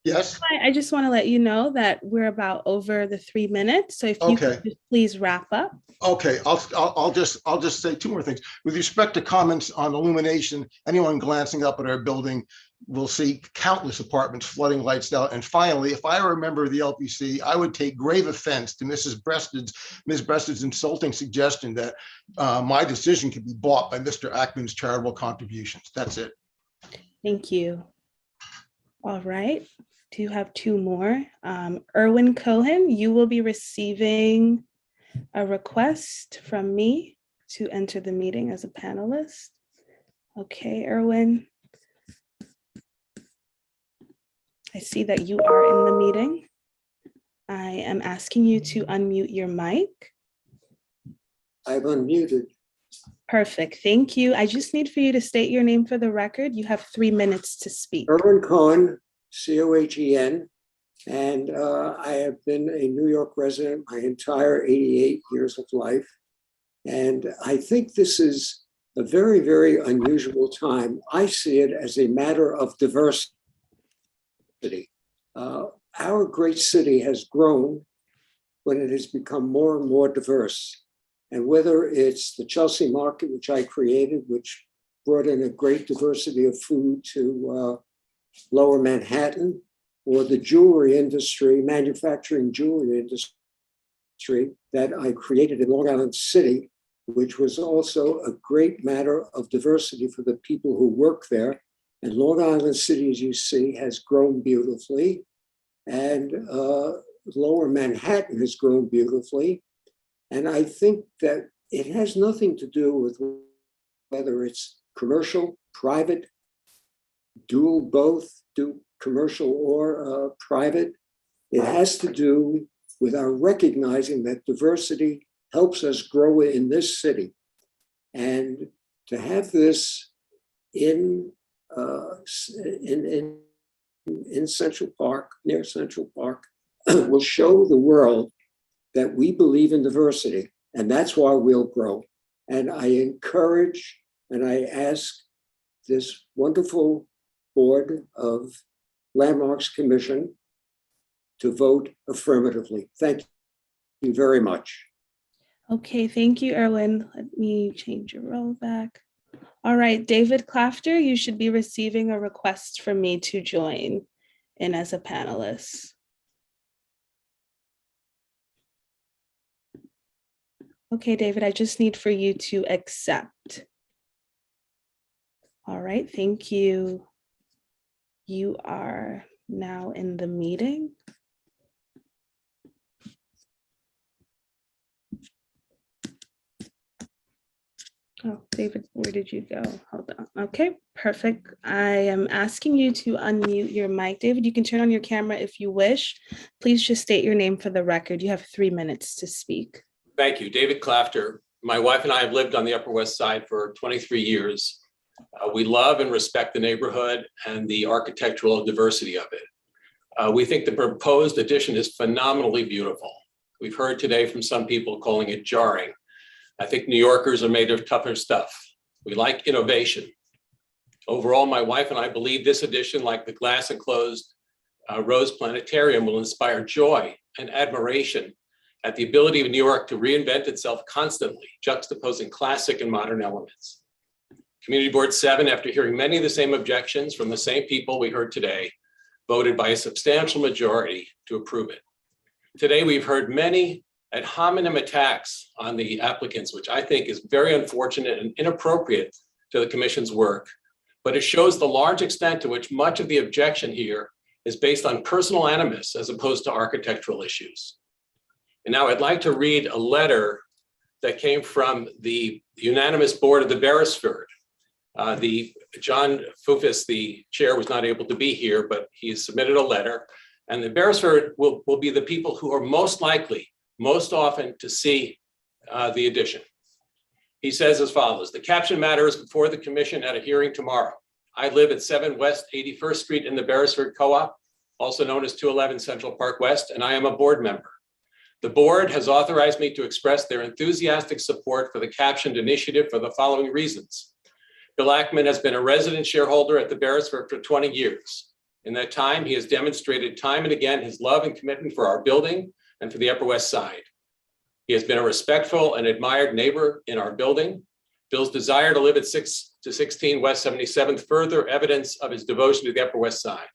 Yes. I just want to let you know that we're about over the 3 minutes. So if you could just please wrap up. Okay, I'll just say two more things. With respect to comments on illumination, anyone glancing up at our building will see countless apartments flooding lights out. And finally, if I were a member of the LPC, I would take grave offense to Ms. Breasted's insulting suggestion that my decision could be bought by Mr. Ackman's charitable contributions. That's it. Thank you. All right. Do you have two more? Erwin Cohen, you will be receiving a request from me to enter the meeting as a panelist. Okay, Erwin. I see that you are in the meeting. I am asking you to unmute your mic. I've unmuted. Perfect, thank you. I just need for you to state your name for the record. You have 3 minutes to speak. Erwin Cohen, C-O-H-E-N, and I have been a New York resident my entire 88 years of life. And I think this is a very, very unusual time. I see it as a matter of diversity. Our great city has grown when it has become more and more diverse. And whether it's the Chelsea market, which I created, which brought in a great diversity of food to Lower Manhattan, or the jewelry industry, manufacturing jewelry industry that I created in Long Island City, which was also a great matter of diversity for the people who work there. And Long Island City, as you see, has grown beautifully. And Lower Manhattan has grown beautifully. And I think that it has nothing to do with whether it's commercial, private, dual both, do commercial or private. It has to do with our recognizing that diversity helps us grow in this city. And to have this in Central Park, near Central Park, will show the world that we believe in diversity, and that's why we'll grow. And I encourage and I ask this wonderful Board of Landmarks Commission to vote affirmatively. Thank you very much. Okay, thank you, Erwin. Let me change your role back. All right, David Clafter, you should be receiving a request from me to join in as a panelist. Okay, David, I just need for you to accept. All right, thank you. You are now in the meeting. Oh, David, where did you go? Hold on. Okay, perfect. I am asking you to unmute your mic. David, you can turn on your camera if you wish. Please just state your name for the record. You have 3 minutes to speak. Thank you, David Clafter. My wife and I have lived on the Upper West Side for 23 years. We love and respect the neighborhood and the architectural diversity of it. We think the proposed addition is phenomenally beautiful. We've heard today from some people calling it jarring. I think New Yorkers are made of tougher stuff. We like innovation. Overall, my wife and I believe this addition, like the glass enclosed Rose Planetarium, will inspire joy and admiration at the ability of New York to reinvent itself constantly, juxtaposing classic and modern elements. Community Board 7, after hearing many of the same objections from the same people we heard today, voted by a substantial majority to approve it. Today, we've heard many ad hominem attacks on the applicants, which I think is very unfortunate and inappropriate to the commission's work, but it shows the large extent to which much of the objection here is based on personal animus as opposed to architectural issues. And now I'd like to read a letter that came from the unanimous board of the Beresford. John Fufus, the chair, was not able to be here, but he has submitted a letter. And the Beresford will be the people who are most likely, most often to see the addition. He says as follows: the caption matter is before the commission at a hearing tomorrow. I live at 7 West 81st Street in the Beresford Co-op, also known as 211 Central Park West, and I am a board member. The board has authorized me to express their enthusiastic support for the captioned initiative for the following reasons. Bill Ackman has been a resident shareholder at the Beresford for 20 years. In that time, he has demonstrated time and again his love and commitment for our building and for the Upper West Side. He has been a respectful and admired neighbor in our building. Bill's desire to live at 6 to 16 West 77th, further evidence of his devotion to the Upper West Side.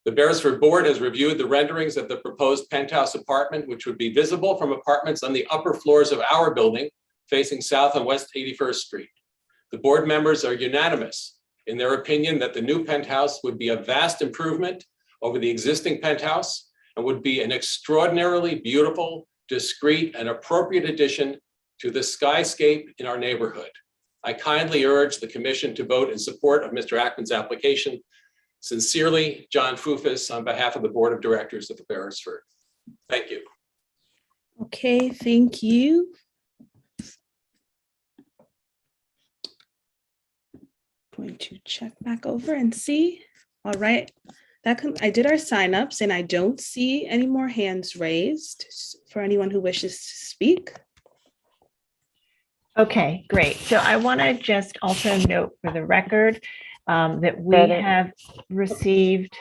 The Beresford board has reviewed the renderings of the proposed penthouse apartment, which would be visible from apartments on the upper floors of our building, facing south on West 81st Street. The board members are unanimous in their opinion, that the new penthouse would be a vast improvement over the existing penthouse and would be an extraordinarily beautiful, discreet, and appropriate addition to the skyscape in our neighborhood. I kindly urge the commission to vote in support of Mr. Ackman's application. Sincerely, John Fufus, on behalf of the Board of Directors of the Beresford. Thank you. Okay, thank you. Going to check back over and see. All right, I did our signups and I don't see any more hands raised for anyone who wishes to speak. Okay, great. So I want to just also note for the record that we have received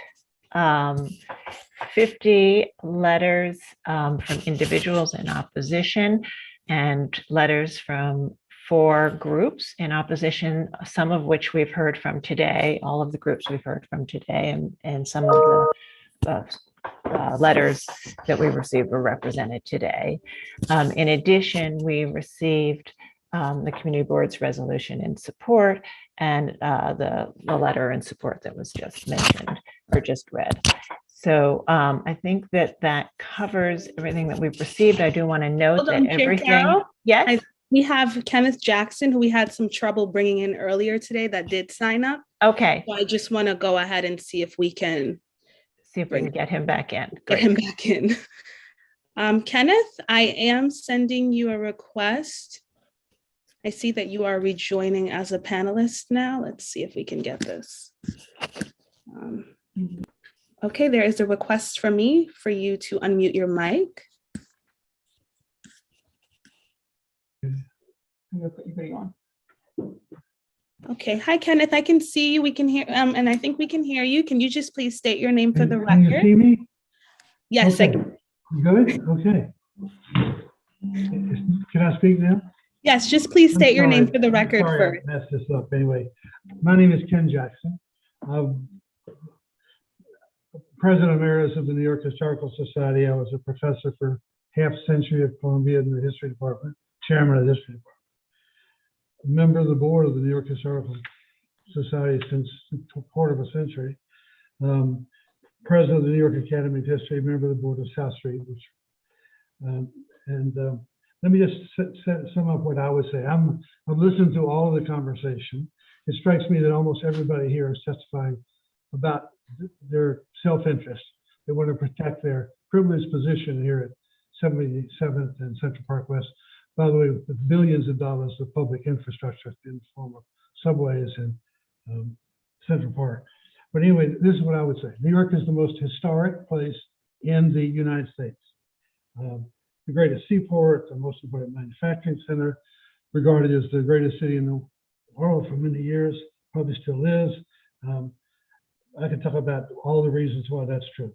50 letters from individuals in opposition and letters from 4 groups in opposition, some of which we've heard from today, all of the groups we've heard from today, and some of the letters that we received were represented today. In addition, we received the community board's resolution in support and the letter in support that was just mentioned or just read. So I think that covers everything that we've received. I do want to note that everything. Carol, yes. We have Kenneth Jackson, who we had some trouble bringing in earlier today, that did sign up. Okay. So I just want to go ahead and see if we can get him back in. Get him back in. Kenneth, I am sending you a request. I see that you are rejoining as a panelist now. Let's see if we can get this. Okay, there is a request from me for you to unmute your mic. Okay, hi Kenneth, I can see you, we can hear, and I think we can hear you. Can you just please state your name for the record? Can you see me? Yes, okay. I can. You good? Okay. Can I speak now? Yes, just please state your name for the record sorry, first. I messed this up anyway. My name is Ken Jackson. I'm President Emeritus of the New York Historical Society. I was a professor for half a century at Columbia in the history department, chairman of the history department. A member of the board of the New York Historical Society since a quarter of a century. President of the New York Academy of History, member of the board of South Street, which, let me just sum up what I would say. I've listened to all of the conversation. It strikes me that almost everybody here is testifying about their self-interest. They want to protect their privileged position here at 77th and Central Park West. By the way, with billions of dollars of public infrastructure in the form of subways and Central Park. But anyway, this is what I would say. New York is the most historic place in the United States. The greatest seaport, the most important manufacturing center, regarded as the greatest city in the world for many years, probably still is. I can talk about all the reasons why that's true.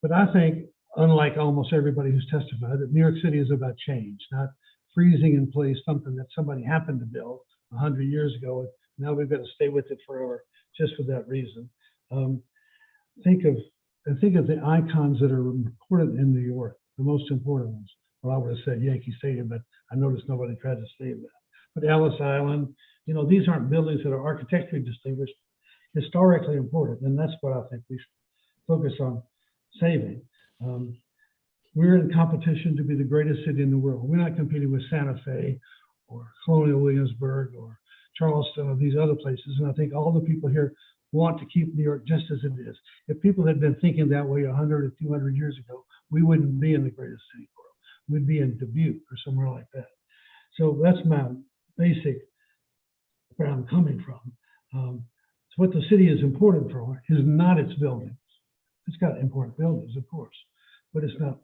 But I think, unlike almost everybody who's testified, that New York City is about change, not freezing in place something that somebody happened to build 100 years ago. And now we've got to stay with it forever just for that reason. Think of the icons that are important in New York, the most important ones. Well, I would have said Yankee Stadium, but I noticed nobody tried to save that. But Ellis Island, these aren't buildings that are architecturally distinguished, historically important, and that's what I think we should focus on saving. We're in competition to be the greatest city in the world. We're not competing with Santa Fe or Colonial Williamsburg or Charleston or these other places. And I think all the people here want to keep New York just as it is. If people had been thinking that way 100 or 200 years ago, we wouldn't be in the greatest city in the world. We'd be in Dubuque or somewhere like that. So that's my basic, where I'm coming from. So what the city is important for is not its buildings. It's got important buildings, of course, but it's not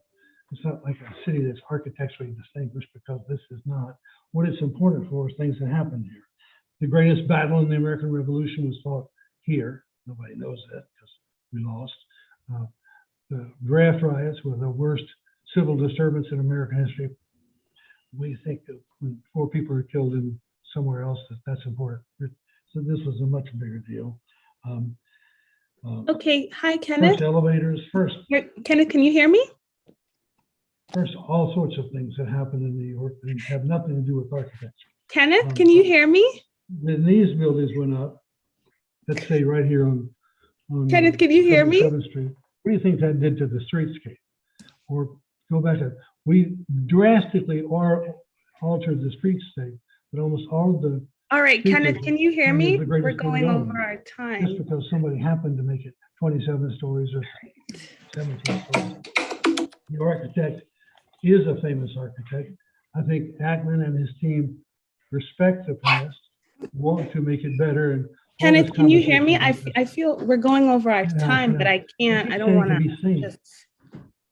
like a city that's architecturally distinguished, because this is not. What it's important for is things that happened here. The greatest battle in the American Revolution was fought here. Nobody knows that because we lost. The draft riots were the worst civil disturbance in American history. We think that when 4 people are killed in somewhere else, that's important. So this was a much bigger deal. Okay, hi Kenneth. First elevators, first. Kenneth, can you hear me? First, all sorts of things that happened in New York that have nothing to do with architecture. Kenneth, can you hear me? When these buildings went up, let's say right here on Kenneth, can you hear me? 77th Street, what do you think that did to the streetscape? Or go back to, we drastically altered the streetscape, but almost all of the. All right, Kenneth, can you hear me? The We're greatest thing going known. over our Just time. because somebody happened to make it 27 stories or 17 stories. The architect is a famous architect. I think Ackman and his team respect the past, want to make it better. And Kenneth, can you hear me? I feel we're going over our time, but I can't. I don't want to.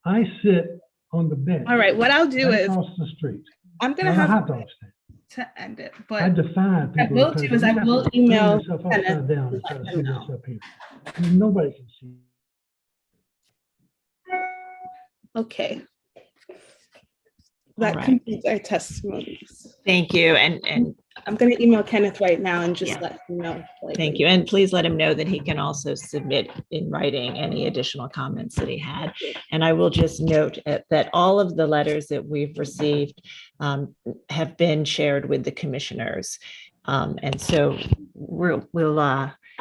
I sit on the bench. All right, what I'll do is across the street. I'm gonna on a have hot dog stand. to end it, but I defy I people. will do is I will email yourself Kenneth upside down and try to see what's up here. I mean, nobody can see. Okay. That right. completes our testimonies. Thank you. And I'm going to email Kenneth right now and just let him know. thank you. And please let him know that he can also submit in writing any additional comments that he had. And I will just note that all of the letters that we've received have been shared with the commissioners. And so we'll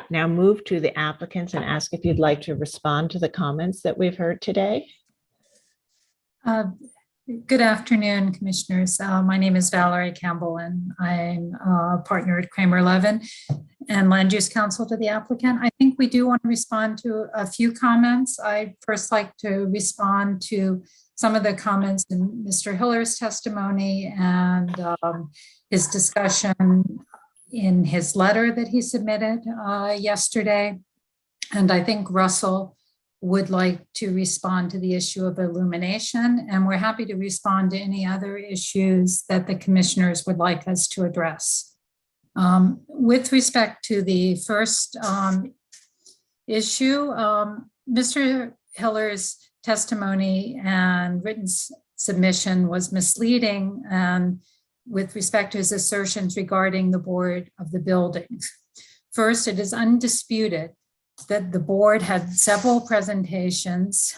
now move to the applicants and ask if you'd like to respond to the comments that we've heard today. Good afternoon, commissioners. My name is Valerie Campbell, and I'm a partner at Kramer Levin and Land Use Counsel to the applicant. I think we do want to respond to a few comments. I'd first like to respond to some of the comments in Mr. Hiller's testimony and his discussion in his letter that he submitted yesterday. And I think Russell would like to respond to the issue of illumination, and we're happy to respond to any other issues that the commissioners would like us to address. With respect to the first issue, Mr. Hiller's testimony and written submission was misleading, and with respect to his assertions regarding the board of the buildings. First, it is undisputed that the board had several presentations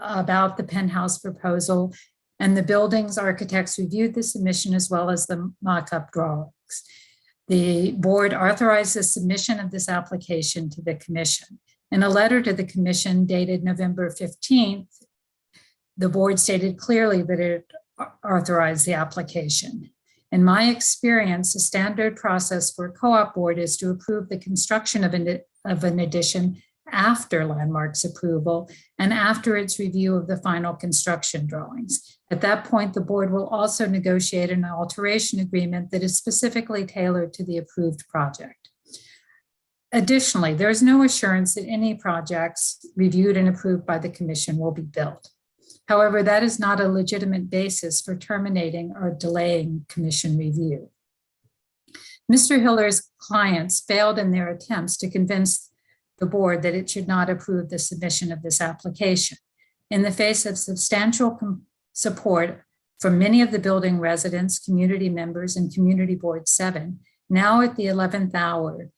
about the penthouse proposal, and the building's architects reviewed the submission as well as the mock-up drawings. The board authorized the submission of this application to the commission. In a letter to the commission dated November 15th, the board stated clearly that it authorized the application. In my experience, the standard process for a co-op board is to approve the construction of an addition after landmarks approval and after its review of the final construction drawings. At that point, the board will also negotiate an alteration agreement that is specifically tailored to the approved project. Additionally, there is no assurance that any projects reviewed and approved by the commission will be built. However, that is not a legitimate basis for terminating or delaying commission review. Mr. Hiller's clients failed in their attempts to convince the board that it should not approve the submission of this application. In the face of substantial support from many of the building residents, community members, and Community Board 7, now at the 11th hour,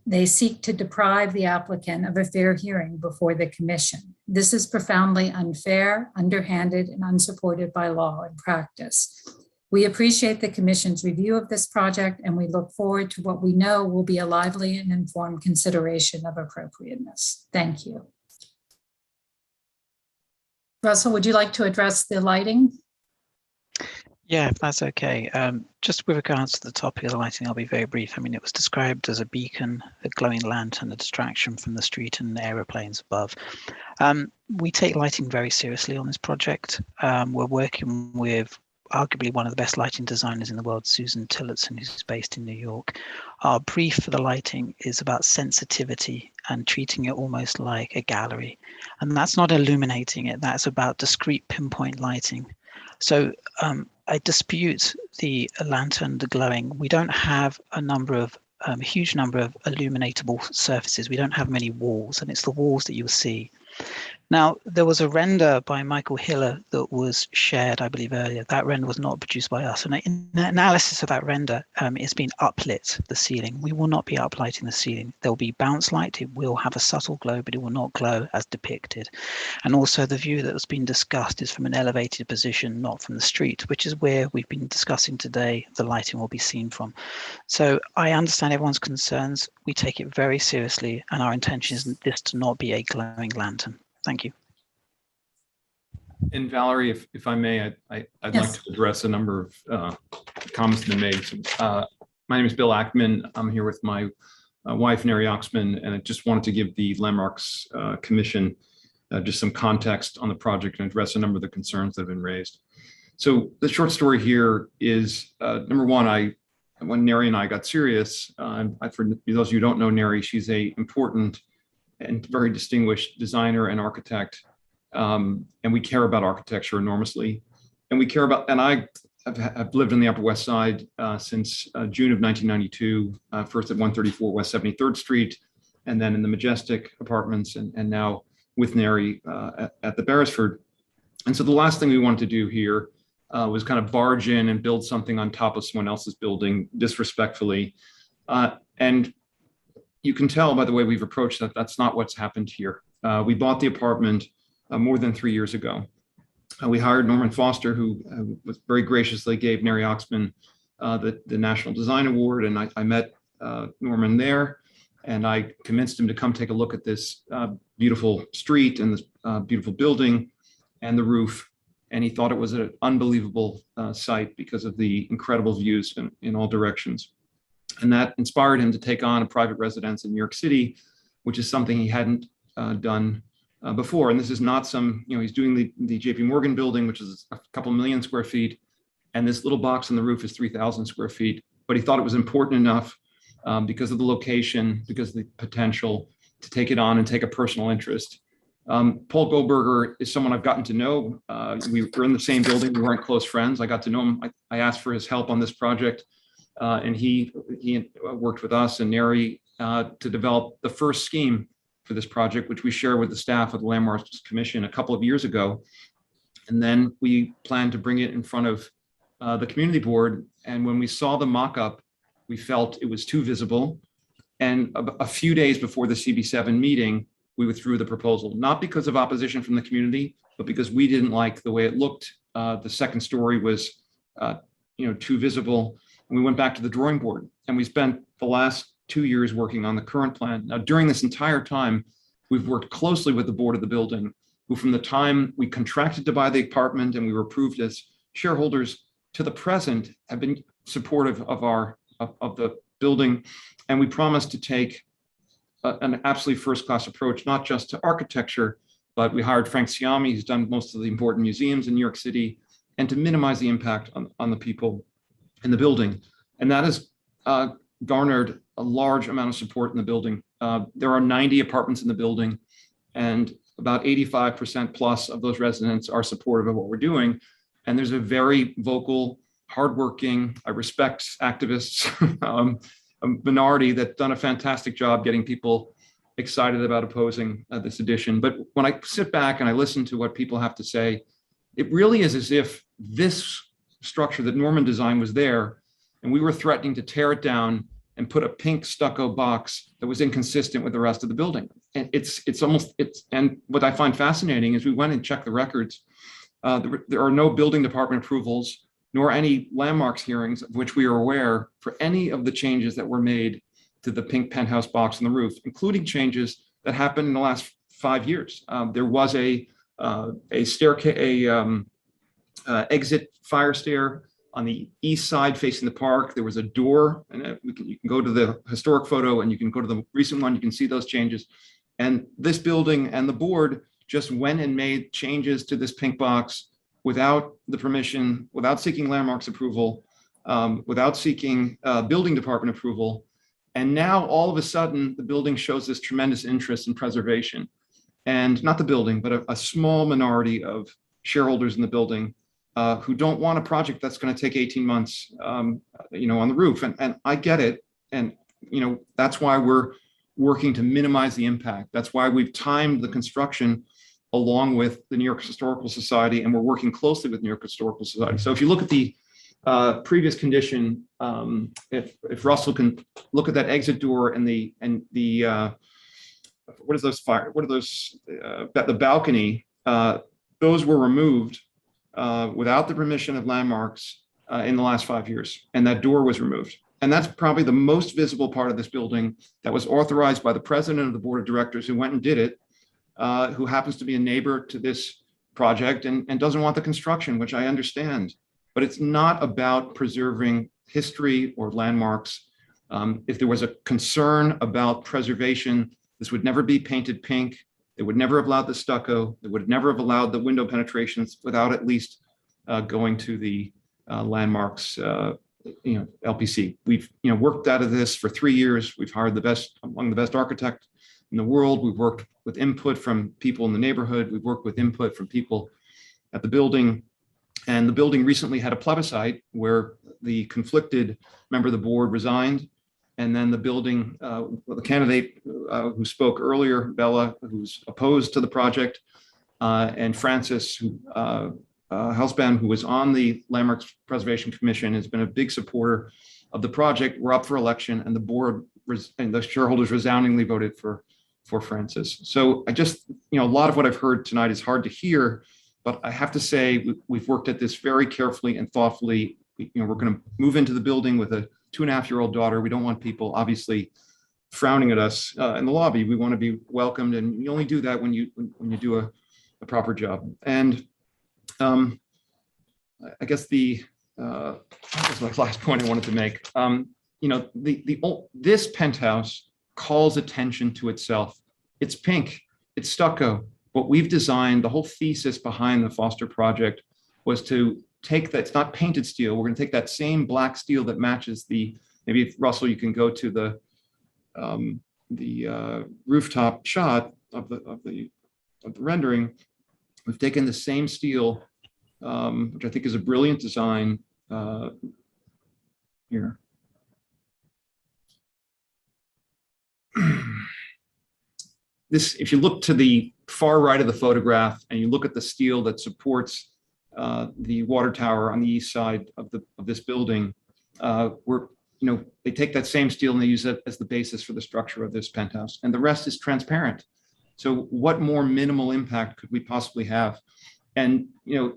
they seek to deprive the applicant of a fair hearing before the commission. This is profoundly unfair, underhanded, and unsupported by law and practice. We appreciate the commission's review of this project, and we look forward to what we know will be a lively and informed consideration of appropriateness. Thank you. Russell, would you like to address the lighting? Yeah, if that's okay. Just with regards to the topic of the lighting, I'll be very brief. I mean, it was described as a beacon, a glowing lantern, a distraction from the street and aeroplanes above. We take lighting very seriously on this project. We're working with arguably one of the best lighting designers in the world, Susan Tillotson, who's based in New York. Our brief for the lighting is about sensitivity and treating it almost like a gallery. And that's not illuminating it, that's about discrete pinpoint lighting. So I dispute the lantern, the glowing. We don't have a huge number of illuminatable surfaces. We don't have many walls, and it's the walls that you'll see. Now, there was a render by Michael Hiller that was shared, I believe, earlier. That render was not produced by us. And in the analysis of that render, it's been uplit, the ceiling. We will not be uplighting the ceiling. There will be bounce light. It will have a subtle glow, but it will not glow as depicted. And also the view that has been discussed is from an elevated position, not from the street, which is where we've been discussing today the lighting will be seen from. So I understand everyone's concerns. We take it very seriously, and our intention is this to not be a glowing lantern. Thank you. And Valerie, if I may, I'd like to address a number of comments that have been made. So, my name is Bill Ackman. I'm here with my wife, Neri Oxman, and I just wanted to give the Landmarks Commission just some context on the project and address a number of the concerns that have been raised. So the short story here is, number one, when Neri and I got serious, for those of you who don't know Neri, she's a important and very distinguished designer and architect. And we care about architecture enormously. And we care about, and I have lived on the Upper West Side since June of 1992, first at 134 West 73rd Street, and then in the Majestic Apartments, and now with Neri at the Beresford. And so the last thing we wanted to do here was kind of barge in and build something on top of someone else's building disrespectfully. And you can tell by the way we've approached that that's not what's happened here. We bought the apartment more than 3 years ago. We hired Norman Foster, who was very graciously gave Neri Oxman the National Design Award. And I met Norman there, and I convinced him to come take a look at this beautiful street and this beautiful building and the roof. And he thought it was an unbelievable site because of the incredible views in all directions. And that inspired him to take on a private residence in New York City, which is something he hadn't done before. And this is not some, he's doing the JP Morgan building, which is a couple million square feet. And this little box on the roof is 3,000 square feet. But he thought it was important enough because of the location, because of the potential to take it on and take a personal interest. Paul Goldberger is someone I've gotten to know. We were in the same building. We weren't close friends. I got to know him. I asked for his help on this project. And he worked with us and Neri to develop the first scheme for this project, which we share with the staff of the Landmarks Commission a couple of years ago. And then we planned to bring it in front of the community board. And when we saw the mock-up, we felt it was too visible. And a few days before the CB7 meeting, we withdrew the proposal, not because of opposition from the community, but because we didn't like the way it looked. The second story was too visible. And we went back to the drawing board, and we spent the last 2 years working on the current plan. Now, during this entire time, we've worked closely with the board of the building, who from the time we contracted to buy the apartment and we were approved as shareholders to the present have been supportive of the building. And we promised to take an absolutely first-class approach, not just to architecture, but we hired Frank Siami, who's done most of the important museums in New York City, and to minimize the impact on the people in the building. And that has garnered a large amount of support in the building. There are 90 apartments in the building, and about 85% plus of those residents are supportive of what we're doing. And there's a very vocal, hardworking, I respect activists, a minority that's done a fantastic job getting people excited about opposing this addition. But when I sit back and I listen to what people have to say, it really is as if this structure that Norman designed was there, and we were threatening to tear it down and put a pink stucco box that was inconsistent with the rest of the building. And and what I find fascinating is we went and checked the records. There are no building department approvals, nor any landmarks hearings of which we are aware for any of the changes that were made to the pink penthouse box on the roof, including changes that happened in the last 5 years. There was a staircase, exit fire stair on the east side facing the park. There was a door, and you can go to the historic photo and you can go to the recent one, you can see those changes. And this building and the board just went and made changes to this pink box without the permission, without seeking landmarks approval, without seeking building department approval. And now all of a sudden, the building shows this tremendous interest in preservation. And not the building, but a small minority of shareholders in the building who don't want a project that's going to take 18 months, on the roof. And I get it. And, that's why we're working to minimize the impact. That's why we've timed the construction along with the New York Historical Society, and we're working closely with New York Historical Society. So if you look at the previous condition, if Russell can look at that exit door and the what is those fire? What are those? The balcony. Those were removed without the permission of landmarks in the last 5 years, and that door was removed. And that's probably the most visible part of this building that was authorized by the president of the board of directors, who went and did it, who happens to be a neighbor to this project and doesn't want the construction, which I understand. But it's not about preserving history or landmarks. If there was a concern about preservation, this would never be painted pink. They would never have allowed the stucco. They would never have allowed the window penetrations without at least going to the landmarks, LPC. We've worked out of this for 3 years. We've hired among the best architects in the world. We've worked with input from people in the neighborhood. We've worked with input from people at the building. And the building recently had a plebiscite where the conflicted member of the board resigned. And then the building, the candidate who spoke earlier, Bella, who's opposed to the project, and Francis Helsbaum, who was on the Landmarks Preservation Commission, has been a big supporter of the project. We're up for election, and the board and the shareholders resoundingly voted for Francis. So I just, a lot of what I've heard tonight is hard to hear, but I have to say we've worked at this very carefully and thoughtfully. We're going to move into the building with a 2.5-year-old daughter. We don't want people obviously frowning at us in the lobby. We want to be welcomed, and you only do that when you do a proper job. And I guess that was my last point I wanted to make. This penthouse calls attention to itself. It's pink, it's stucco. What we've designed, the whole thesis behind the Foster project was to take that, it's not painted steel. We're going to take that same black steel that matches maybe if, Russell, you can go to the rooftop shot of the rendering. We've taken the same steel, which I think is a brilliant design here. If you look to the far right of the photograph and you look at the steel that supports the water tower on the east side of this building, they take that same steel and they use it as the basis for the structure of this penthouse, and the rest is transparent. So what more minimal impact could we possibly have? And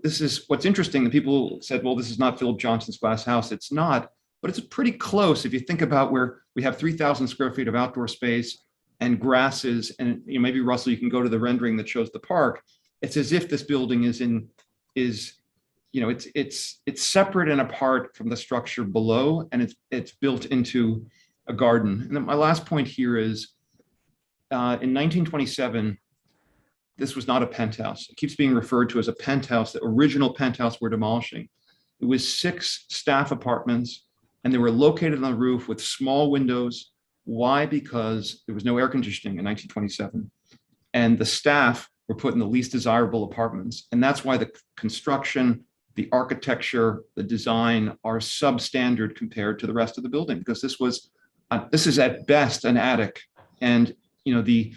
this is what's interesting. The people said, well, this is not Philip Johnson's glass house. It's not, but it's pretty close. If you think about where we have 3,000 square feet of outdoor space and grasses, and maybe, Russell, you can go to the rendering that shows the park. It's as if this building it's separate and apart from the structure below, and it's built into a garden. And then my last point here is, in 1927, this was not a penthouse. It keeps being referred to as a penthouse. The original penthouse we're demolishing. It was 6 staff apartments, and they were located on the roof with small windows. Why? Because there was no air conditioning in 1927, and the staff were put in the least desirable apartments. And that's why the construction, the architecture, the design are substandard compared to the rest of the building, because this is at best an attic. And the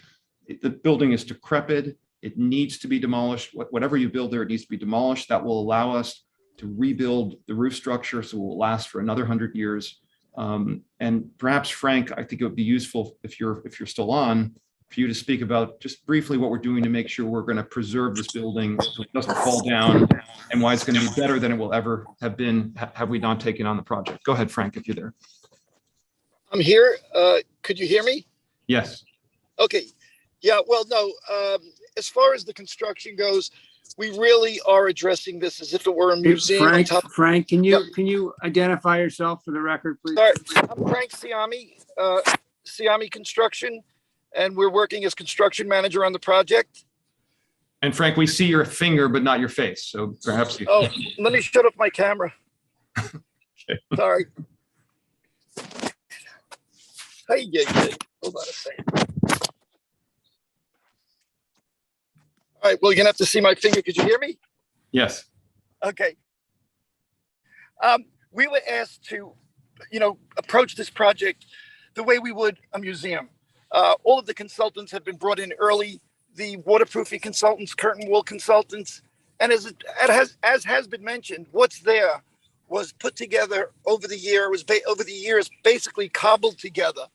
building is decrepit. It needs to be demolished. Whatever you build there, it needs to be demolished. That will allow us to rebuild the roof structure, so it will last for another 100 years. And perhaps, Frank, I think it would be useful if you're still on, for you to speak about just briefly what we're doing to make sure we're going to preserve this building so it doesn't fall down, and why it's going to be better than it will ever have been have we not taken on the project. Go ahead, Frank, if you're there. I'm here. Could you hear me? Yes. Okay. Yeah, well, no, as far as the construction goes, we really are addressing this as if it were a museum. Frank, can you identify yourself for the record, please? Sorry, I'm Frank Siami, Siami Construction, and we're working as construction manager on the project. And Frank, we see your finger, but not your face. So perhaps you... Oh, let me shut off my camera. Okay. Sorry. Hey, hold on a second. All right, well, you're gonna have to see my finger. Could you hear me? Yes. Okay. We were asked to, approach this project the way we would a museum. All of the consultants have been brought in early, the waterproofing consultants, curtain wall consultants. And as has been mentioned, what's there was put together over the year, over the years, basically cobbled together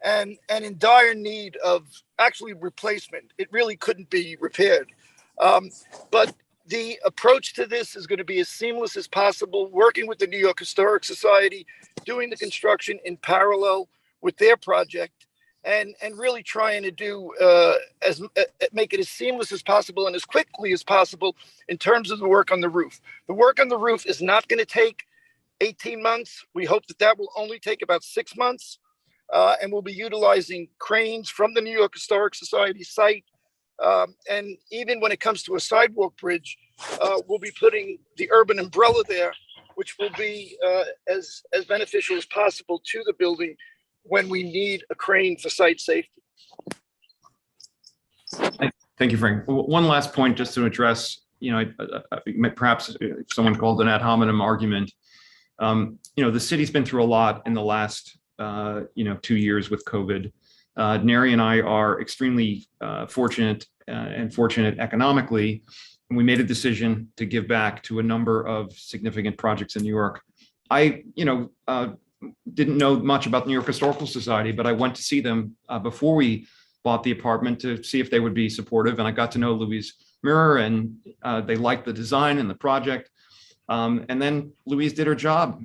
and in dire need of actually replacement. It really couldn't be repaired. But the approach to this is going to be as seamless as possible, working with the New York Historic Society, doing the construction in parallel with their project, and really trying to do make it as seamless as possible and as quickly as possible in terms of the work on the roof. The work on the roof is not going to take 18 months. We hope that will only take about 6 months, and we'll be utilizing cranes from the New York Historic Society site. And even when it comes to a sidewalk bridge, we'll be putting the urban umbrella there, which will be as beneficial as possible to the building when we need a crane for site safety. Thank you, Frank. One last point just to address, perhaps someone called an ad hominem argument. The city's been through a lot in the last, 2 years with COVID. Neri and I are extremely fortunate economically. And we made a decision to give back to a number of significant projects in New York. I, didn't know much about the New York Historical Society, but I went to see them before we bought the apartment to see if they would be supportive. And I got to know Louise Mirror, and they liked the design and the project. And then Louise did her job,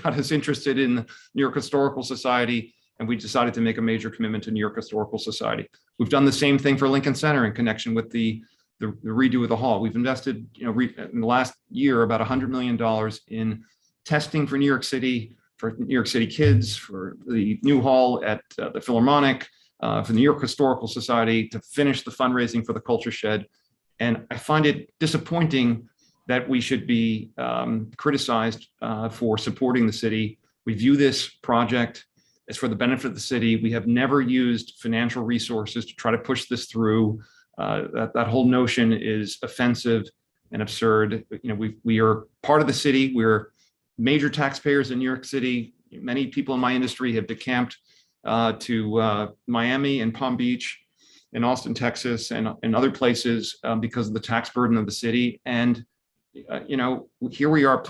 got us interested in the New York Historical Society, and we decided to make a major commitment to New York Historical Society. We've done the same thing for Lincoln Center in connection with the redo of the hall. We've invested, in the last year, about $100 million in testing for New York City, for New York City kids, for the new hall at the Philharmonic, for the New York Historical Society, to finish the fundraising for the Culture Shed. And I find it disappointing that we should be criticized for supporting the city. We view this project as for the benefit of the city. We have never used financial resources to try to push this through. That whole notion is offensive and absurd. We are part of the city. We're major taxpayers in New York City. Many people in my industry have decamped to Miami and Palm Beach and Austin, Texas, and other places because of the tax burden of the city. And here we are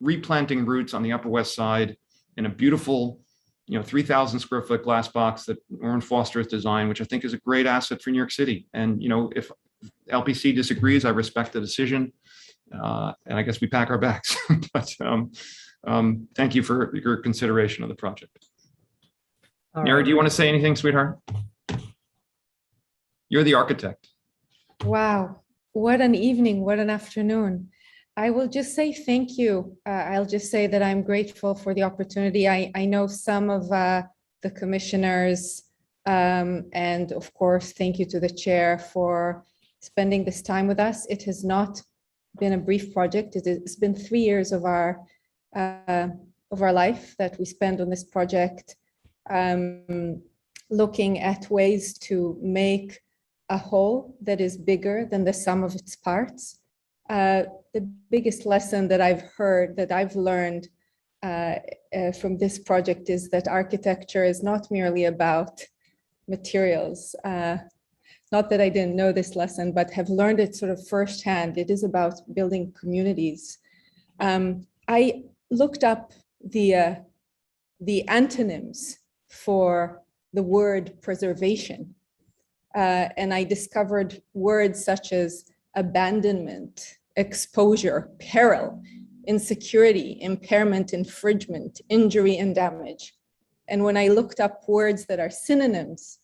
replanting roots on the Upper West Side in a beautiful, 3,000 square foot glass box that Orrin Foster has designed, which I think is a great asset for New York City. And if LPC disagrees, I respect the decision. And I guess we pack our bags. But thank you for your consideration of the project. Neri, do you want to say anything, sweetheart? You're the architect. Wow, what an evening, what an afternoon. I will just say thank you. I'll just say that I'm grateful for the opportunity. I know some of the commissioners, and of course, thank you to the chair for spending this time with us. It has not been a brief project. It's been 3 years of our life that we spend on this project, looking at ways to make a whole that is bigger than the sum of its parts. The biggest lesson that I've learned from this project is that architecture is not merely about materials. Not that I didn't know this lesson, but have learned it sort of firsthand. It is about building communities. I looked up the antonyms for the word preservation, and I discovered words such as abandonment, exposure, peril, insecurity, impairment, infringement, injury, and damage. And when I looked up words that are synonyms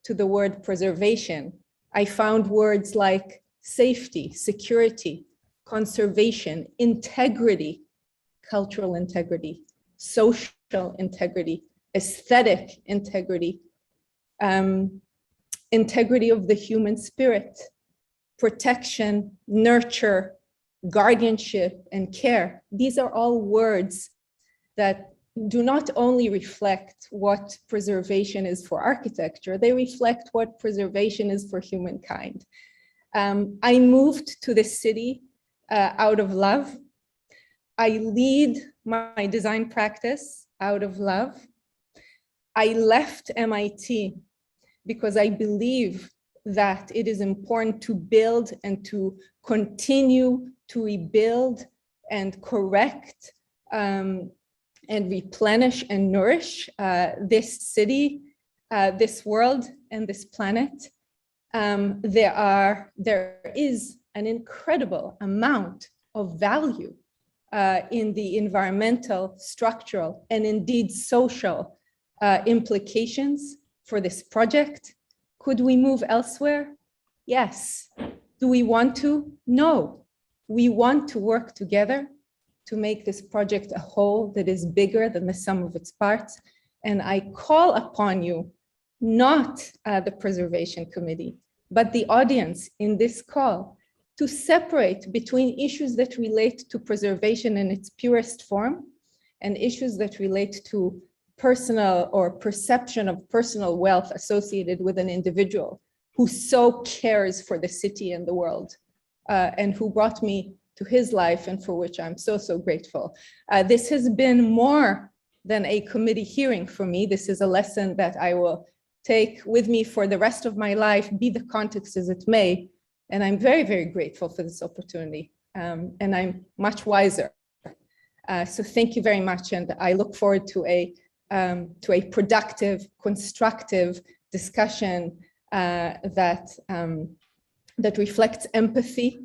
to the word preservation, I found words like safety, security, conservation, integrity, cultural integrity, social integrity, aesthetic integrity, integrity of the human spirit, protection, nurture, guardianship, and care. These are all words that do not only reflect what preservation is for architecture, they reflect what preservation is for humankind. I moved to this city out of love. I lead my design practice out of love. I left MIT because I believe that it is important to build and to continue to rebuild and correct and replenish and nourish this city, this world, and this planet. There is an incredible amount of value in the environmental, structural, and indeed social implications for this project. Could we move elsewhere? Yes. Do we want to? No. We want to work together to make this project a whole that is bigger than the sum of its parts. And I call upon you, not the Preservation Committee, but the audience in this call, to separate between issues that relate to preservation in its purest form and issues that relate to personal or perception of personal wealth associated with an individual who so cares for the city and the world, and who brought me to his life and for which I'm so, so grateful. This has been more than a committee hearing for me. This is a lesson that I will take with me for the rest of my life, be the context as it may. And I'm very, very grateful for this opportunity. And I'm much wiser. So thank you very much. And I look forward to a productive, constructive discussion that reflects empathy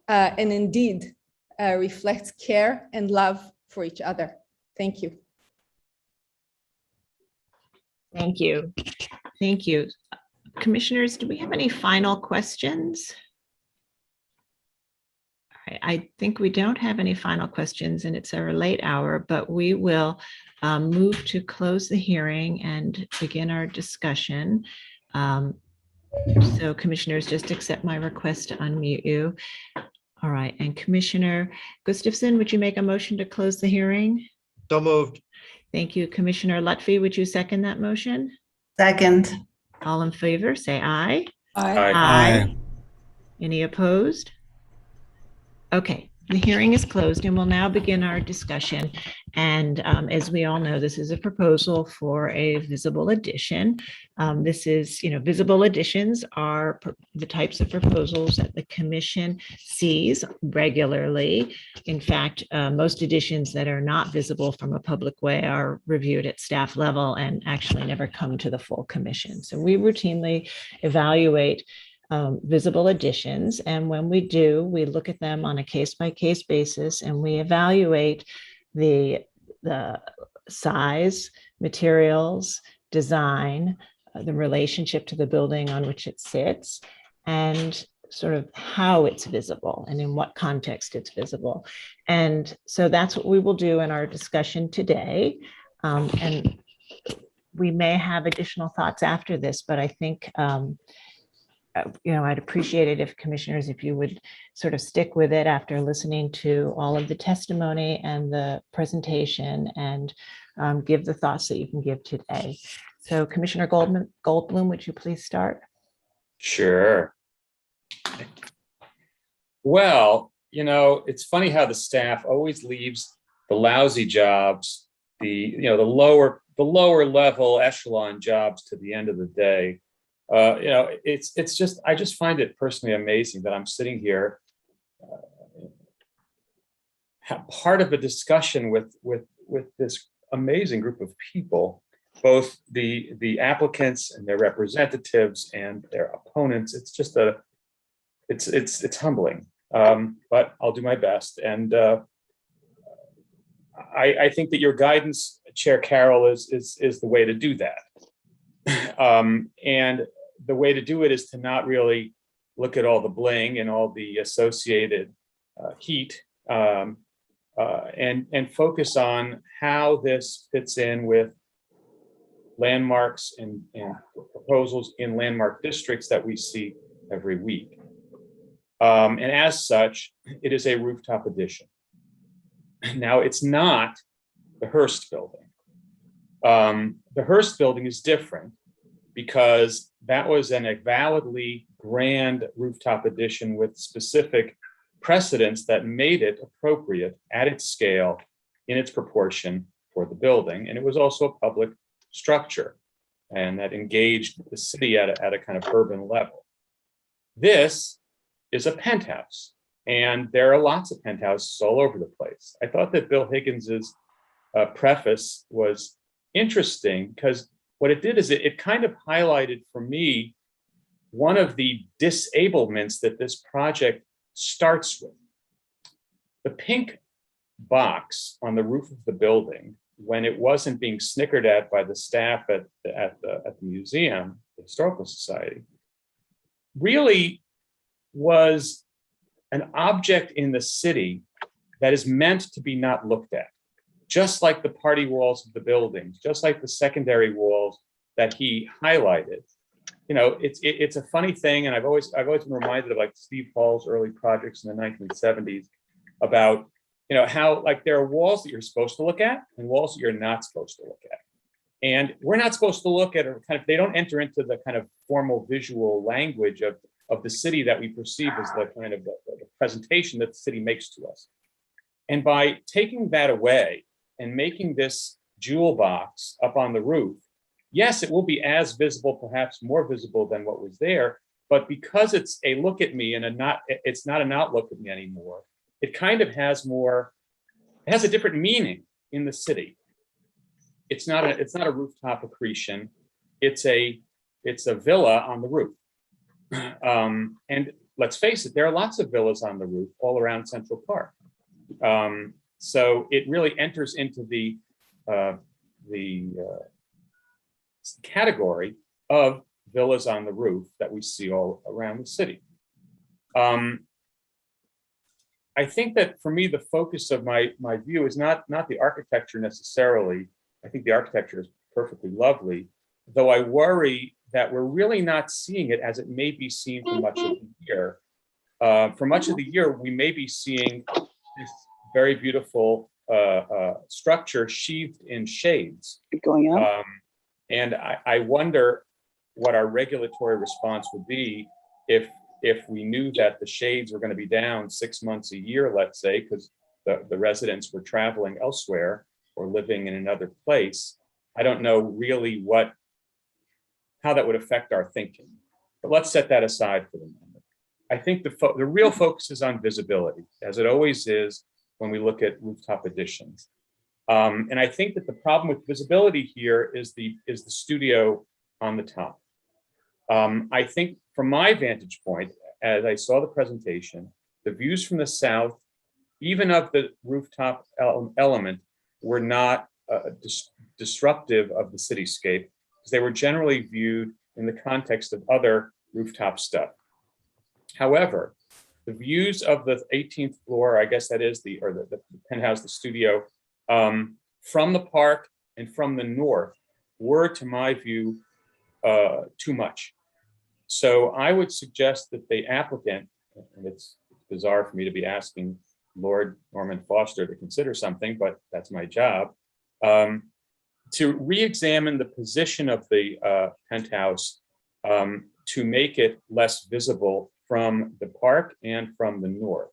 and indeed reflects care and love for each other. Thank you. Thank you. Thank you. Commissioners, do we have any final questions? All right, I think we don't have any final questions, and it's a late hour, but we will move to close the hearing and begin our discussion. So commissioners, just accept my request to unmute you. All right, and Commissioner Gustafson, would you make a motion to close the hearing? So moved. Thank you. Commissioner Lutfi, would you second that motion? Second. All in favor, say aye. Aye. Aye. Any opposed? Okay, the hearing is closed and we'll now begin our discussion. And as we all know, this is a proposal for a visible addition. This is, visible additions are the types of proposals that the commission sees regularly. In fact, most additions that are not visible from a public way are reviewed at staff level and actually never come to the full commission. So we routinely evaluate visible additions. And when we do, we look at them on a case-by-case basis and we evaluate the size, materials, design, the relationship to the building on which it sits, and sort of how it's visible and in what context it's visible. And so that's what we will do in our discussion today. And we may have additional thoughts after this, but I think I'd appreciate it if commissioners, if you would sort of stick with it after listening to all of the testimony and the presentation and give the thoughts that you can give today. So Commissioner Goldblum, would you please start? Sure. Well, it's funny how the staff always leaves the lousy jobs, the lower level echelon jobs to the end of the day. It's just, I just find it personally amazing that I'm sitting here, part of a discussion with this amazing group of people, both the applicants and their representatives and their opponents. It's just it's humbling, but I'll do my best. And I think that your guidance, Chair Carroll, is the way to do that. And the way to do it is to not really look at all the bling and all the associated heat, and focus on how this fits in with landmarks and proposals in landmark districts that we see every week. And as such, it is a rooftop addition. Now, it's not the Hearst building. The Hearst building is different because that was a validly grand rooftop addition with specific precedents that made it appropriate at its scale, in its proportion for the building. And it was also a public structure. and that engaged the city at a kind of urban level. This is a penthouse, and there are lots of penthouses all over the place. I thought that Bill Higgins's preface was interesting because what it did is it kind of highlighted for me one of the disablements that this project starts with. The pink box on the roof of the building, when it wasn't being snickered at by the staff at the museum, the Historical Society, really was an object in the city that is meant to be not looked at, just like the party walls of the buildings, just like the secondary walls that he highlighted. You know, it's a funny thing, and I've always been reminded of like Steve Hall's early projects in the 1970s about, you know, how like there are walls that you're supposed to look at and walls that you're not supposed to look at. And we're not supposed to look at, or kind of, they don't enter into the kind of formal visual language of the city that we perceive as the kind of the presentation that the city makes to us. And by taking that away and making this jewel box up on the roof, yes, it will be as visible, perhaps more visible than what was there, but because it's a look at me and it's not a not look at me anymore, it kind of has more, it has a different meaning in the city. It's not a rooftop accretion. It's a villa on the roof. And let's face it, there are lots of villas on the roof all around Central Park. So it really enters into the category of villas on the roof that we see all around the city. I think that for me, the focus of my view is not the architecture necessarily. I think the architecture is perfectly lovely, though I worry that we're really not seeing it as it may be seen for much of the year. For much of the year, we may be seeing this very beautiful structure sheathed in shades. Going up. And I wonder what our regulatory response would be if we knew that the shades were going to be down 6 months a year, let's say, because the residents were traveling elsewhere or living in another place. I don't know really how that would affect our thinking, but let's set that aside for the moment. I think the real focus is on visibility, as it always is when we look at rooftop additions. And I think that the problem with visibility here is the studio on the top. I think from my vantage point, as I saw the presentation, the views from the south, even of the rooftop element, were not disruptive of the cityscape, because they were generally viewed in the context of other rooftop stuff. However, the views of the 18th floor, I guess that is the penthouse, the studio, from the park and from the north were, to my view, too much. So I would suggest that the applicant, and it's bizarre for me to be asking Lord Norman Foster to consider something, but that's my job, to re-examine the position of the penthouse to make it less visible from the park and from the north.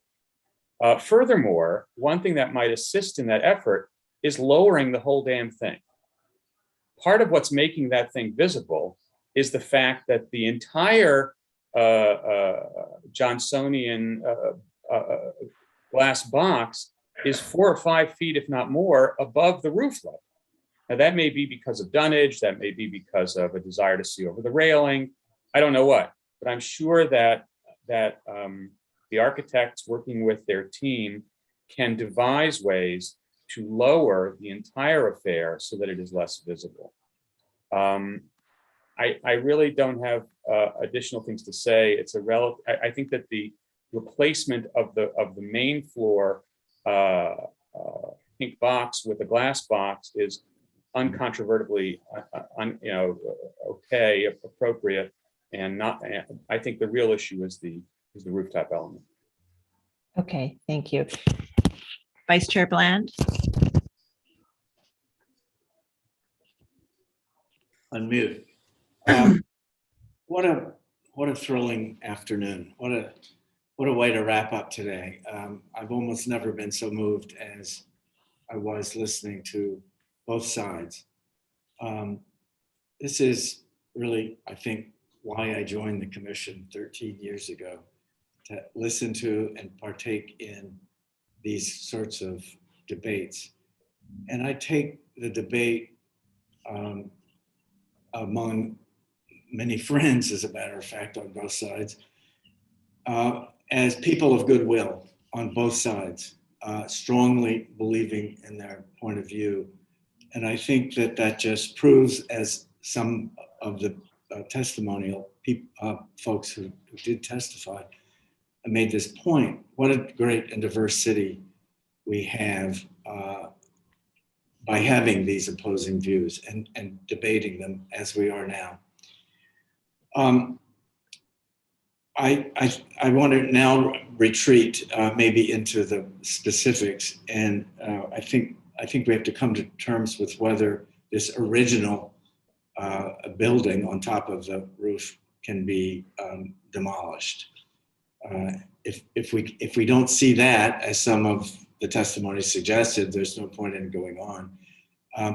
Furthermore, one thing that might assist in that effort is lowering the whole damn thing. Part of what's making that thing visible is the fact that the entire Johnsonian glass box is 4 or 5 feet, if not more, above the roof level. Now, that may be because of dunnage, that may be because of a desire to see over the railing. I don't know what, but I'm sure that the architects working with their team can devise ways to lower the entire affair so that it is less visible. I really don't have additional things to say. It's I think that the replacement of the main floor pink box with a glass box is uncontrovertibly okay, appropriate, and not. I think the real issue is the rooftop element. Okay, thank you. Vice Chair Bland. Unmute. What a thrilling afternoon. What a way to wrap up today. I've almost never been so moved as I was listening to both sides. this is really, I think, why I joined the commission 13 years ago, to listen to and partake in these sorts of debates. And I take the debate among many friends, as a matter of fact, on both sides, as people of goodwill on both sides, strongly believing in their point of view. And I think that that just proves, as some of the testimonial folks who did testify made this point, what a great and diverse city we have by having these opposing views and debating them as we are now. I want to now retreat maybe into the specifics, and I think we have to come to terms with whether this original building on top of the roof can be demolished. If we don't see that, as some of the testimony suggested, there's no point in going on.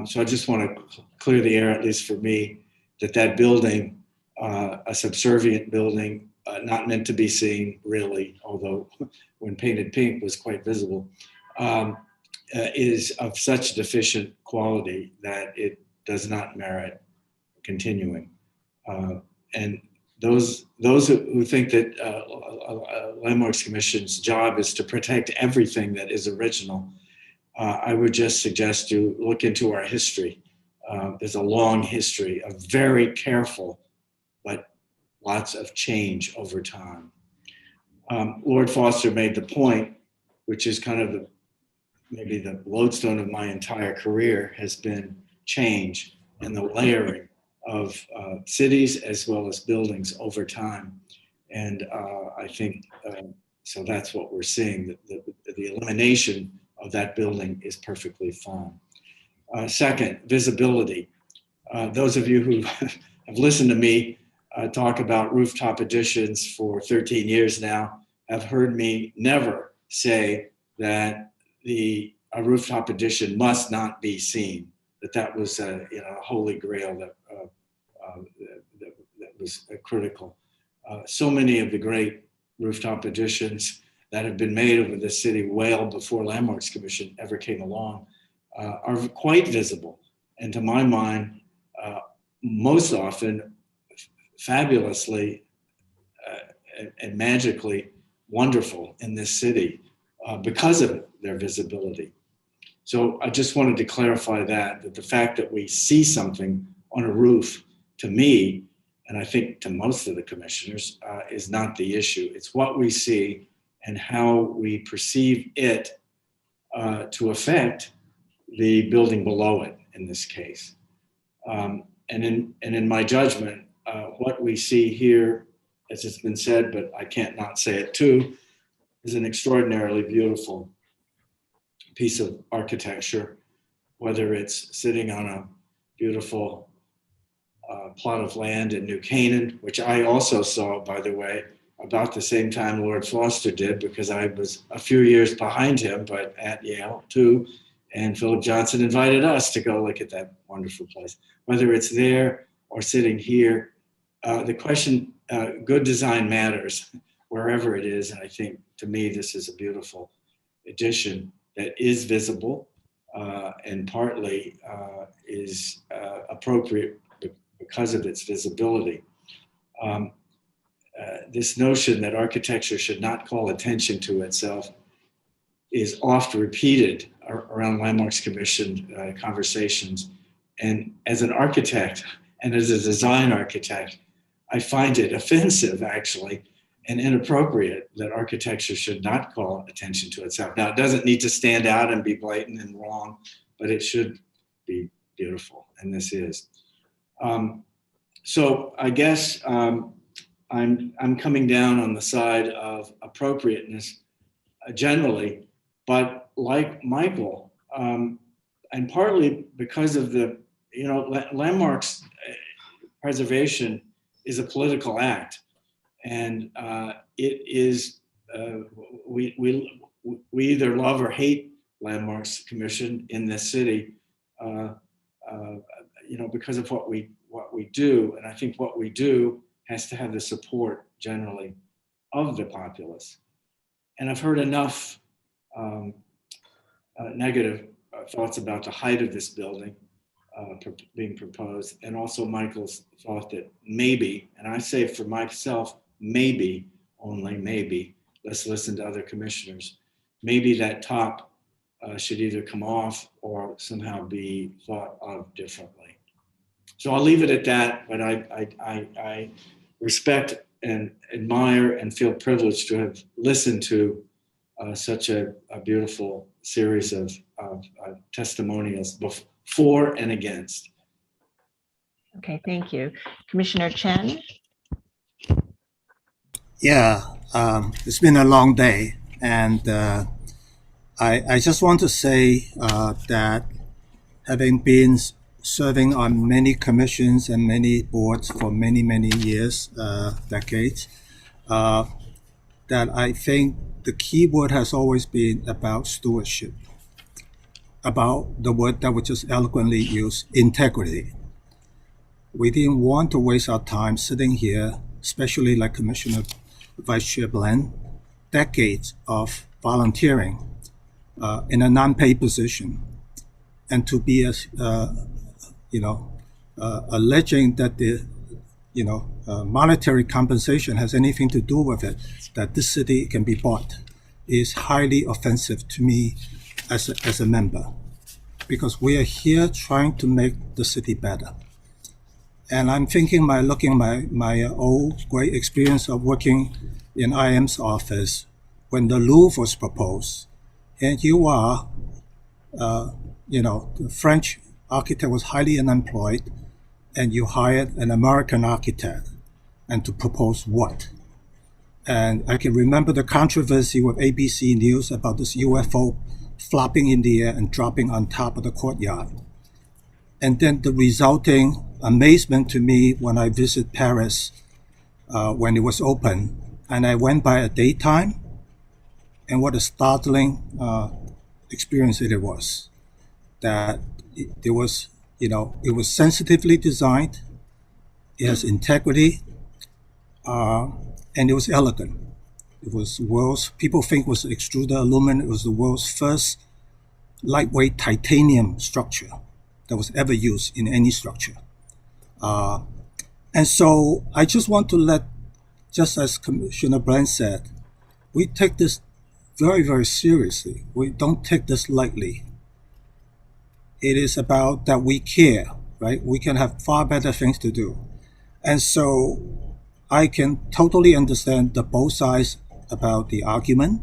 So I just want to clear the air, at least for me, that building, a subservient building, not meant to be seen really, although when painted pink was quite visible, is of such deficient quality that it does not merit continuing. And those who think that Landmarks Commission's job is to protect everything that is original, I would just suggest you look into our history. There's a long history of very careful, but lots of change over time. Lord Foster made the point, which is kind of maybe the lodestone of my entire career, has been change and the layering of cities as well as buildings over time. And I think, so that's what we're seeing, the elimination of that building is perfectly fine. Second, visibility. Those of you who have listened to me talk about rooftop additions for 13 years now have heard me never say that a rooftop addition must not be seen, that was a holy grail that was critical. So many of the great rooftop additions that have been made over the city well before Landmarks Commission ever came along are quite visible. And to my mind, most often fabulously and magically wonderful in this city because of their visibility. So I just wanted to clarify that the fact that we see something on a roof, to me, and I think to most of the commissioners, is not the issue. It's what we see and how we perceive it to affect the building below it in this case. And in my judgment, what we see here, as it's been said, but I can't not say it too, is an extraordinarily beautiful piece of architecture, whether it's sitting on a beautiful plot of land in New Canaan, which I also saw, by the way, about the same time Lord Foster did, because I was a few years behind him, but at Yale too. And Philip Johnson invited us to go look at that wonderful place. Whether it's there or sitting here, the question, good design matters wherever it is. And I think, to me, this is a beautiful addition that is visible and partly is appropriate because of its visibility. This notion that architecture should not call attention to itself is oft repeated around Landmarks Commission conversations. And as an architect and as a design architect, I find it offensive, actually, and inappropriate that architecture should not call attention to itself. Now, it doesn't need to stand out and be blatant and wrong, but it should be beautiful, and this is. So I guess I'm coming down on the side of appropriateness generally, but like Michael, and partly because of the, landmarks preservation is a political act, and it is, we either love or hate Landmarks Commission in this city, because of what what we do. And I think what we do has to have the support generally of the populace. And I've heard enough negative thoughts about the height of this building being proposed, and also Michael's thought that maybe, and I say for myself, maybe, only maybe, let's listen to other commissioners, maybe that top should either come off or somehow be thought of differently. So I'll leave it at that, but I respect and admire and feel privileged to have listened to such a beautiful series of testimonials for and against. Okay, thank you. Commissioner Chen? Yeah, it's been a long day, and I just want to say that having been serving on many commissions and many boards for many, many years, decades, that I think the key word has always been about stewardship, about the word that was just eloquently used, integrity. We didn't want to waste our time sitting here, especially like Commissioner Vice Chair Bland, decades of volunteering in a non-paid position, and to be alleging that the monetary compensation has anything to do with it, that this city can be bought, is highly offensive to me as a member, because we are here trying to make the city better. And I'm thinking looking at my old great experience of working in IM's office when the Louvre was proposed, and you are, the French architect was highly unemployed, and you hired an American architect, and to propose what? And I can remember the controversy with ABC News about this UFO flopping in the air and dropping on top of the courtyard. And then the resulting amazement to me when I visited Paris when it was open, and I went by at daytime, and what a startling experience it was. That it was sensitively designed, it has integrity, and it was elegant. It was people think was extruded aluminum. It was the world's first lightweight titanium structure that was ever used in any structure. And so I just want to just as Commissioner Brand said, we take this very, very seriously. We don't take this lightly. It is about that we care, right? We can have far better things to do. And so I can totally understand the both sides about the argument.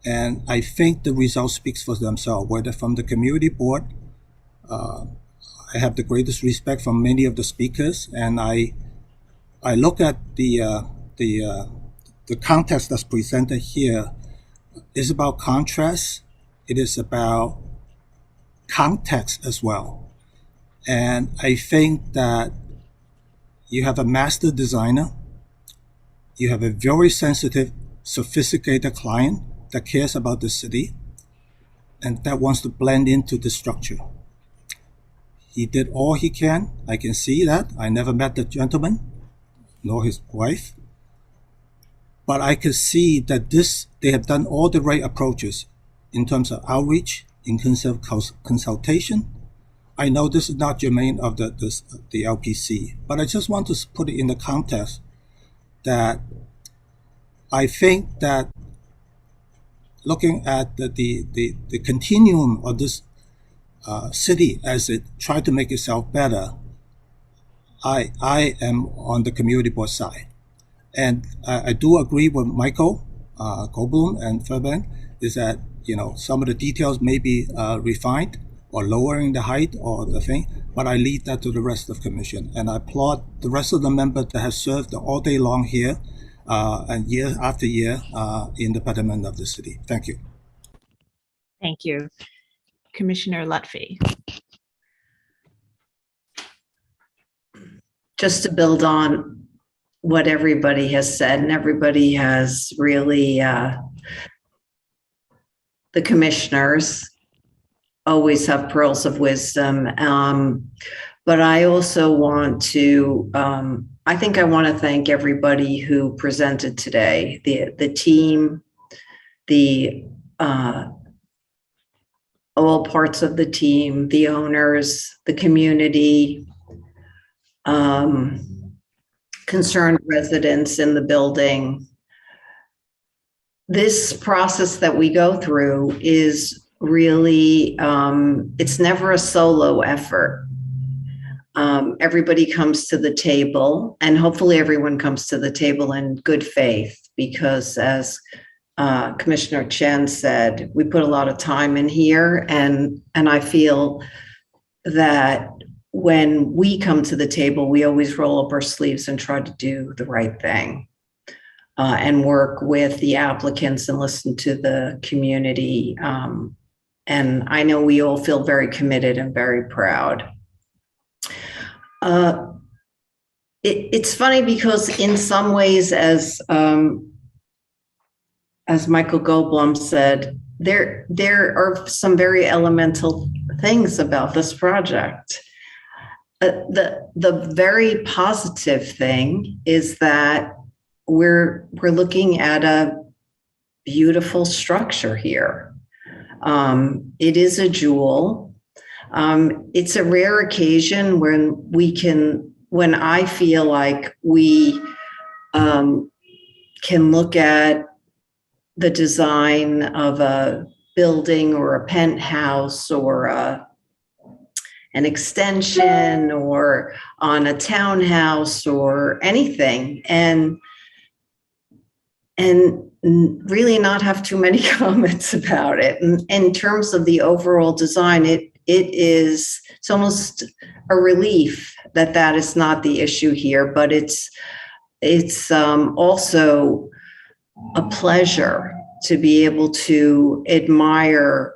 And I think the result speaks for themselves, whether from the community board. I have the greatest respect from many of the speakers, and I look at the context that's presented here is about contrast. It is about context as well. And I think that you have a master designer, you have a very sensitive, sophisticated client that cares about the city and that wants to blend into the structure. He did all he can. I can see that. I never met the gentleman, nor his wife. But I can see that they have done all the right approaches in terms of outreach, in terms of consultation. I know this is not germane of the LPC, but I just want to put it in the context that I think that looking at the continuum of this city as it tried to make itself better, I am on the community board side. And I do agree with Michael Goldblum and Fairbank is that, some of the details may be refined or lowering the height or the thing, but I leave that to the rest of the commission. And I applaud the rest of the members that have served all day long here and year after year in the betterment of the city. Thank you. Thank you. Commissioner Lutfi. Just to build on what everybody has said, and everybody has really, the commissioners always have pearls of wisdom. But I also want to, I think I want to thank everybody who presented today, the team, all parts of the team, the owners, the community, concerned residents in the building. This process that we go through is really, it's never a solo effort. Everybody comes to the table, and hopefully everyone comes to the table in good faith, because as Commissioner Chen said, we put a lot of time in here, and I feel that when we come to the table, we always roll up our sleeves and try to do the right thing, and work with the applicants and listen to the community. And I know we all feel very committed and very proud. It's funny because in some ways, as Michael Goldblum said, there are some very elemental things about this project. The very positive thing is that we're looking at a beautiful structure here. It is a jewel. It's a rare occasion when I feel like we can look at the design of a building or a penthouse or an extension or on a townhouse or anything, and really not have too many comments about it. And in terms of the overall design, it's almost a relief that is not the issue here, but it's also a pleasure to be able to admire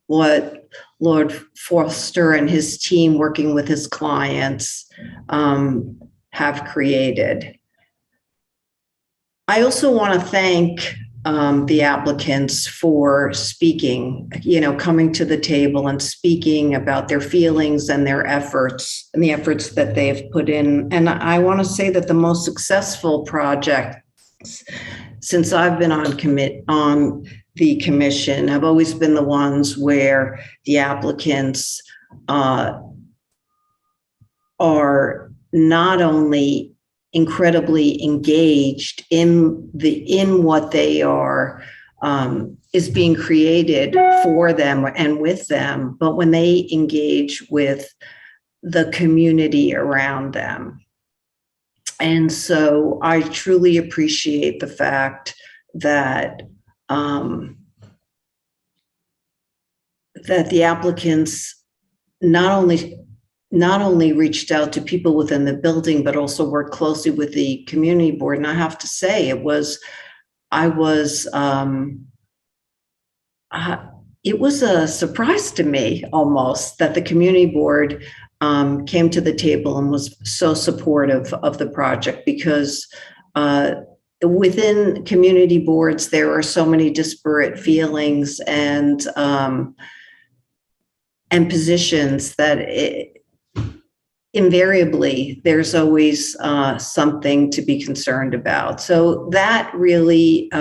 what Lord Foster and his team, working with his clients, have created. I also want to thank the applicants for speaking, coming to the table and speaking about their feelings and their efforts and the efforts that they've put in. And I want to say that the most successful projects since I've been on the commission have always been the ones where the applicants are not only incredibly engaged in what they are is being created for them and with them, but when they engage with the community around them. And so I truly appreciate the fact that that the applicants not only reached out to people within the building, but also worked closely with the community board. And I have to say, it was a surprise to me almost that the community board came to the table and was so supportive of the project, because within community boards, there are so many disparate feelings and positions that invariably there's always something to be concerned about. So that really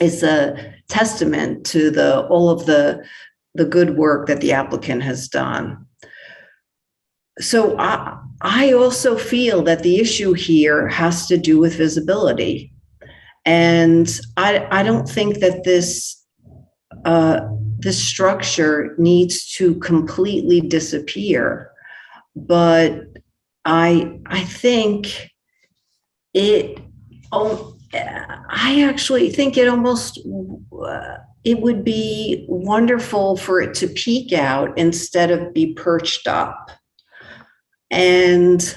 is a testament to all of the good work that the applicant has done. So I also feel that the issue here has to do with visibility. And I don't think that this structure needs to completely disappear. But I think I actually think it would be wonderful for it to peek out instead of be perched up. And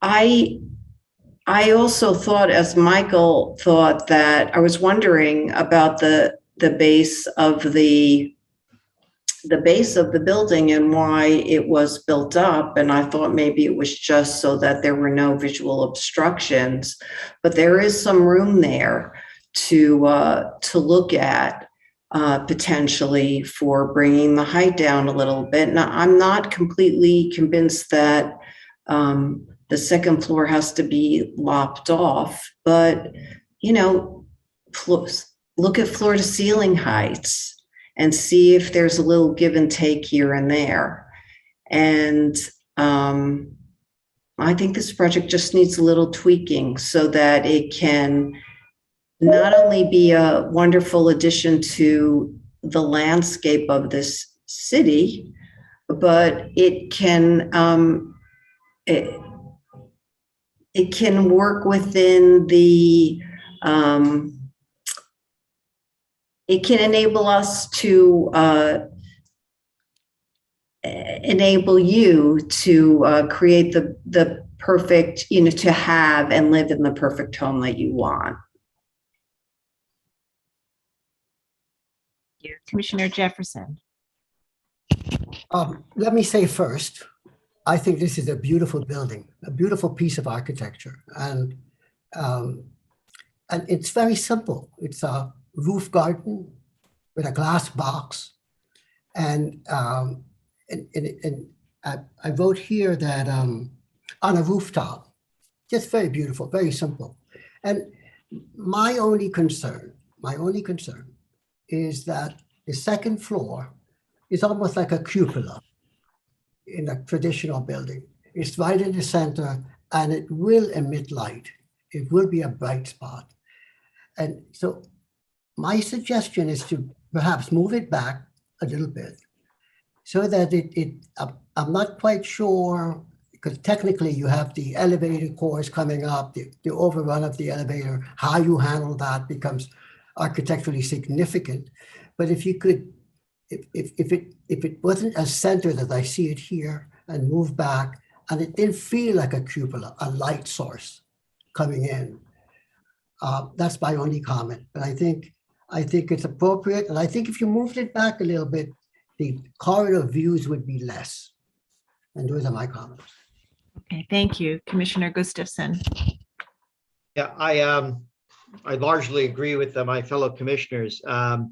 I also thought, as Michael thought, that I was wondering about the base of the building and why it was built up. And I thought maybe it was just so that there were no visual obstructions, but there is some room there to look at. potentially for bringing the height down a little bit. Now, I'm not completely convinced that the second floor has to be lopped off, but, you know, look at floor to ceiling heights and see if there's a little give and take here and there. And I think this project just needs a little tweaking so that it can not only be a wonderful addition to the landscape of this city, but it can it can work within the it can enable us to enable you to create the perfect, you know, to have and live in the perfect home that you want. Thank you. Commissioner Jefferson. Let me say first, I think this is a beautiful building, a beautiful piece of architecture, and it's very simple. It's a roof garden with a glass box, and I wrote here that on a rooftop, just very beautiful, very simple. And my only concern is that the second floor is almost like a cupola in a traditional building. It's right in the center and it will emit light. It will be a bright spot. And so my suggestion is to perhaps move it back a little bit so that I'm not quite sure, because technically you have the elevator cores coming up, the overrun of the elevator, how you handle that becomes architecturally significant. But if you could, if it wasn't as centered as I see it here and move back, and it didn't feel like a cupola, a light source coming in, that's my only comment. But I think it's appropriate, and I think if you moved it back a little bit, the corridor views would be less. And those are my comments. Okay, thank you. Commissioner Gustafson. Yeah, I largely agree with my fellow commissioners. You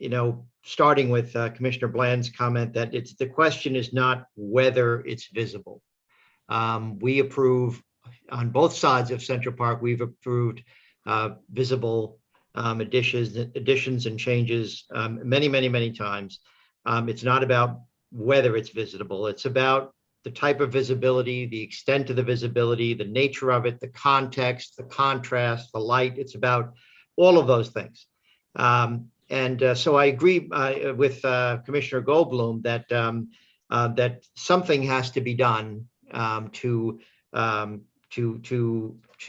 know, starting with Commissioner Bland's comment that the question is not whether it's visible. We approve on both sides of Central Park. We've approved visible additions and changes many times. It's not about whether it's visible. It's about the type of visibility, the extent of the visibility, the nature of it, the context, the contrast, the light. It's about all of those things. So I agree with Commissioner Goldblum that that something has to be done to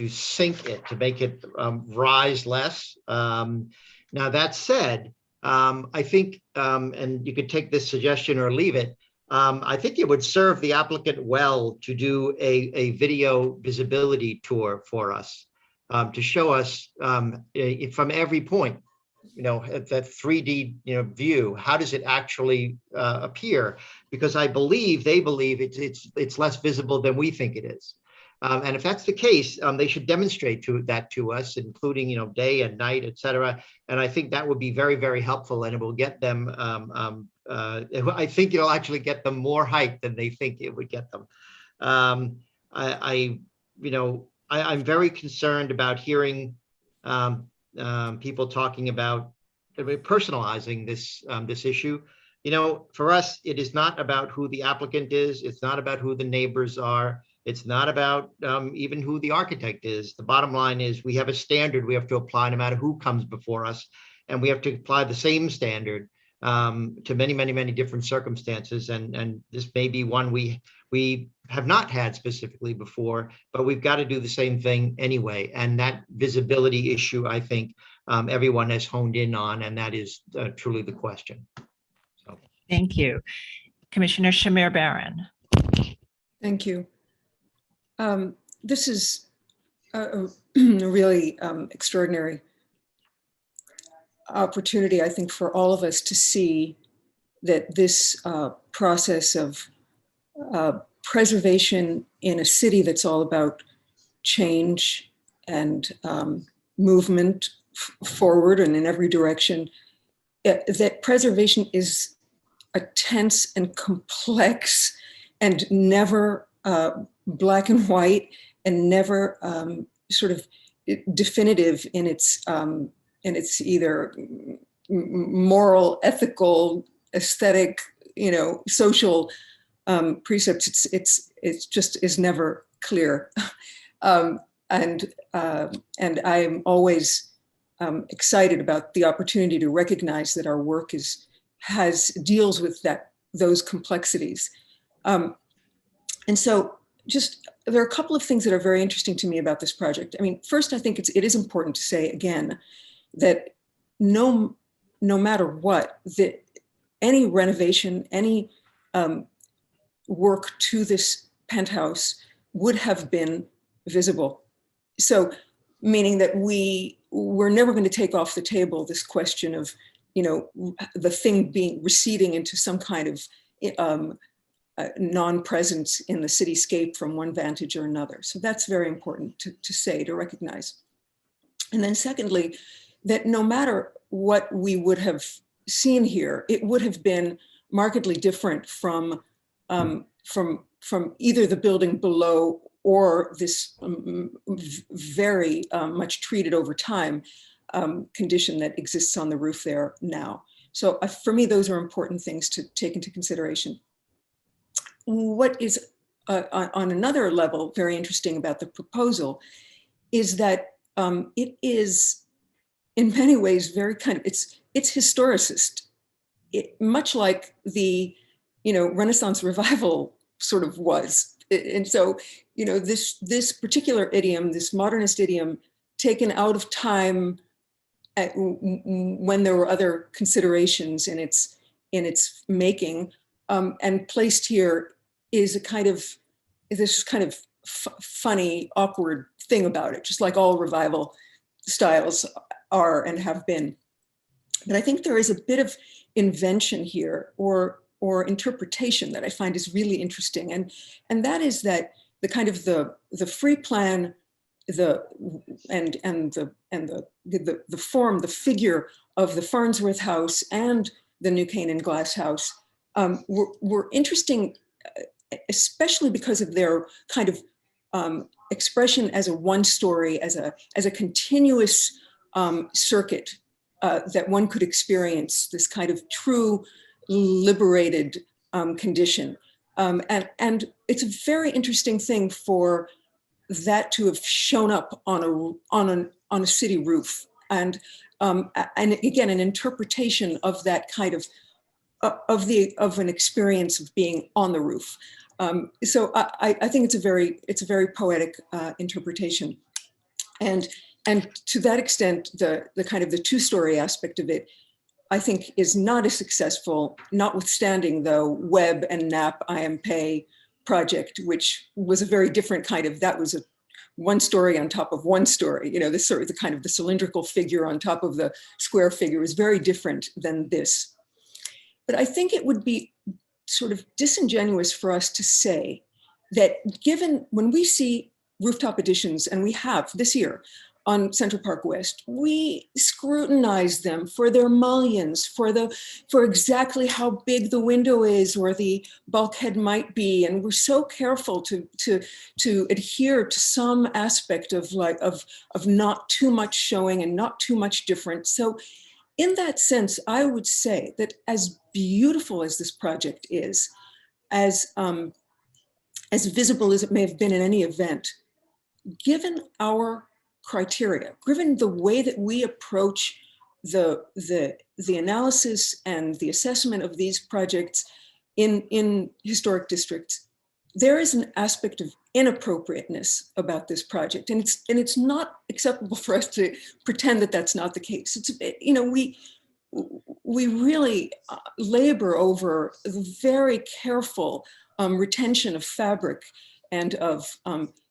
sink it, to make it rise less. Now that said, I think, and you could take this suggestion or leave it, I think it would serve the applicant well to do a video visibility tour for us, to show us from every point, you know, that 3D, you know, view, how does it actually appear? Because they believe it's less visible than we think it is. And if that's the case, they should demonstrate that to us, including, you know, day and night, et cetera. And I think that would be very helpful, and it will get them, I think it'll actually get them more height than they think it would get them. I'm very concerned about hearing people talking about personalizing this issue. You know, for us, it is not about who the applicant is. It's not about who the neighbors are. It's not about even who the architect is. The bottom line is we have a standard we have to apply no matter who comes before us. And we have to apply the same standard to many different circumstances. And this may be one we have not had specifically before, but we've got to do the same thing anyway. And that visibility issue, I think everyone has honed in on, and that is truly the question. So. Thank you. Commissioner Shamir Baran. Thank you. This is a really extraordinary opportunity, I think, for all of us to see that this process of preservation in a city that's all about change and movement forward and in every direction, that preservation is a tense and complex and never black and white, and never sort of definitive in its either moral, ethical, aesthetic, social precepts. It's just is never clear. And I'm always excited about the opportunity to recognize that our work deals with those complexities. And so there are a couple of things that are very interesting to me about this project. I mean, first, I think it is important to say again that no matter what, that any renovation, any work to this penthouse would have been visible. So, meaning that we're never going to take off the table this question of, the thing receding into some kind of non-presence in the cityscape from one vantage or another. So that's very important to recognize. And then secondly, that no matter what we would have seen here, it would have been markedly different from either the building below or this very much treated over time condition that exists on the roof there now. So for me, those are important things to take into consideration. What is on another level very interesting about the proposal is that it is in many ways very it's historicist, much like the Renaissance revival sort of was. And so this particular idiom, this modernist idiom, taken out of time when there were other considerations in its making, and placed here is this kind of funny, awkward thing about it, just like all revival styles are and have been. But I think there is a bit of invention here or interpretation that I find is really interesting, and that is that the kind of the free plan, the form, the figure of the Farnsworth House and the New Canaan Glass House were interesting, especially because of their kind of expression as a one story, as a continuous circuit that one could experience this kind of true liberated condition. And it's a very interesting thing for that to have shown up on a city roof, and again an interpretation of that kind of an experience of being on the roof. So I think it's a very poetic interpretation, and to that extent, the kind of the two-story aspect of it, I think, is not as successful, notwithstanding the Webb and Knapp IMPay project, which was a very different kind of, that was a one story on top of one story. This sort of the kind of the cylindrical figure on top of the square figure is very different than this. But I think it would be sort of disingenuous for us to say that given when we see rooftop additions, and we have this year, on Central Park West, we scrutinize them for their mullions, for exactly how big the window is or the bulkhead might be, and we're so careful to adhere to some aspect of not too much showing and not too much different. So, in that sense, I would say that as beautiful as this project is, as visible as it may have been in any event, given our criteria, given the way that we approach the analysis and the assessment of these projects in historic districts, there is an aspect of inappropriateness about this project, and it's not acceptable for us to pretend that that's not the case. It's we really labor over the very careful retention of fabric and of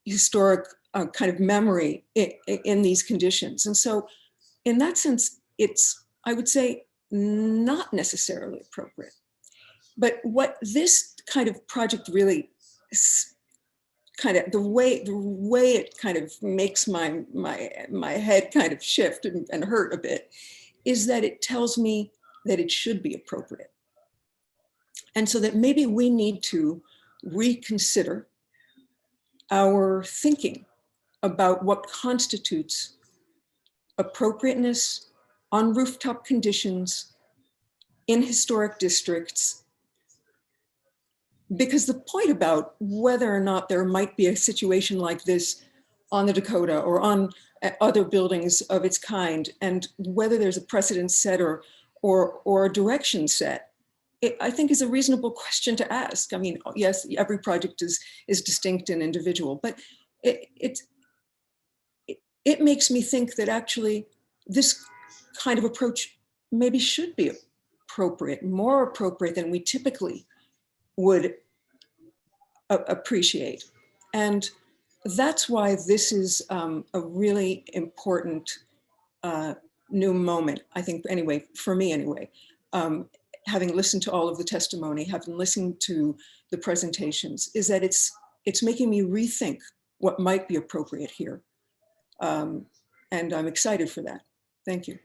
historic kind of memory in these conditions. And so in that sense, it's, I would say, not necessarily appropriate. But what this kind of project really kind of the way it kind of makes my head kind of shift and hurt a bit is that it tells me that it should be appropriate. And so that maybe we need to reconsider our thinking about what constitutes appropriateness on rooftop conditions in historic districts. Because the point about whether or not there might be a situation like this on the Dakota or on other buildings of its kind, and whether there's a precedent set or a direction set, I think is a reasonable question to ask. I mean, yes, every project is distinct and individual, but it makes me think that actually this kind of approach maybe should be appropriate, more appropriate than we typically would appreciate. And that's why this is a really important new moment, I think, anyway, for me anyway. Having listened to all of the testimony, having listened to the presentations, is that it's making me rethink what might be appropriate here. And I'm excited for that. Thank you.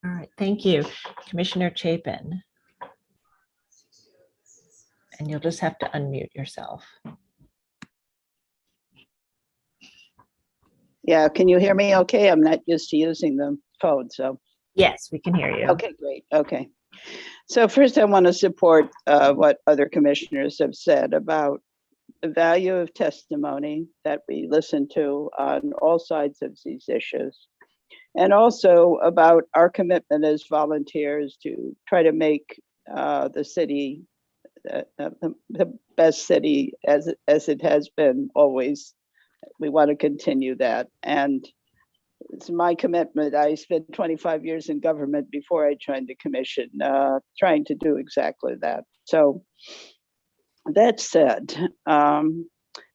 All right, thank you. Commissioner Chapin. And you'll just have to unmute yourself. Yeah, can you hear me okay? I'm not used to using the phone, so. Yes, we can hear you. Okay, great, okay. So first I want to support what other commissioners have said about the value of testimony that we listen to on all sides of these issues. And also about our commitment as volunteers to try to make the city the best city as it has been always. We want to continue that. And it's my commitment. I spent 25 years in government before I joined the commission, trying to do exactly that. So that said, I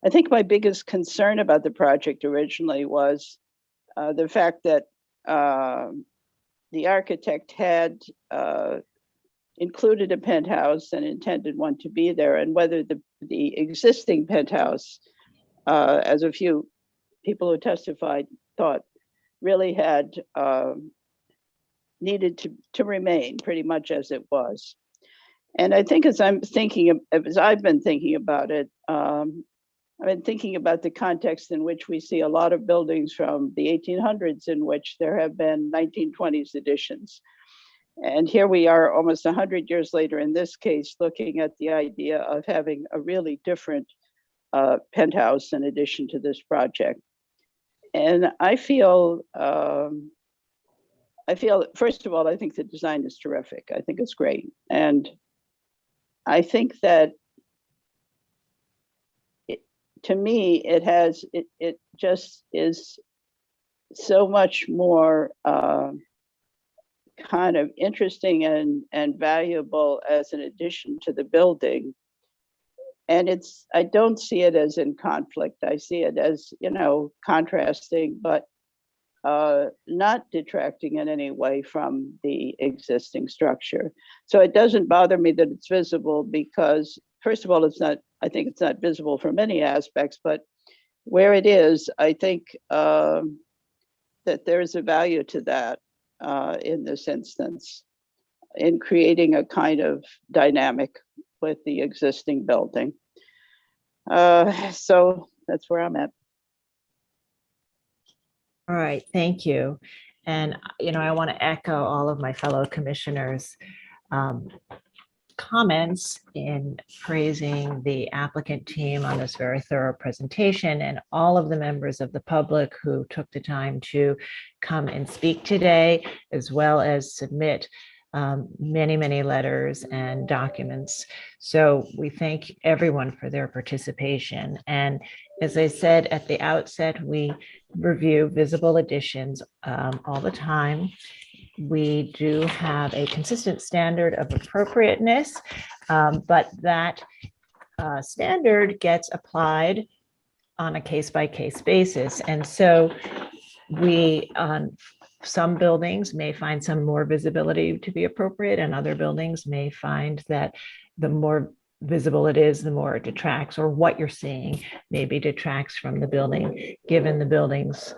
think my biggest concern about the project originally was the fact that the architect had included a penthouse and intended one to be there, and whether the existing penthouse, as a few people who testified thought, really had needed to remain pretty much as it was. And I think as I've been thinking about it, I've been thinking about the context in which we see a lot of buildings from the 1800s in which there have been 1920s additions. And here we are almost 100 years later in this case, looking at the idea of having a really different penthouse in addition to this project. And I feel, first of all, I think the design is terrific. I think it's great. And I think that to me, it just is so much more kind of interesting and valuable as an addition to the building. And I don't see it as in conflict. I see it as, contrasting, but not detracting in any way from the existing structure. So it doesn't bother me that it's visible because, first of all, I think it's not visible from many aspects, but where it is, I think that there is a value to that in this instance, in creating a kind of dynamic with the existing building. So that's where I'm at. All right, thank you. And, I want to echo all of my fellow commissioners' comments in praising the applicant team on this very thorough presentation and all of the members of the public who took the time to come and speak today, as well as submit many, many letters and documents. So we thank everyone for their participation. And as I said at the outset, we review visible additions all the time. We do have a consistent standard of appropriateness, but that standard gets applied on a case-by-case basis. And so we, on some buildings, may find some more visibility to be appropriate, and other buildings may find that the more visible it is, the more it detracts, or what you're seeing maybe detracts from the building, given the building's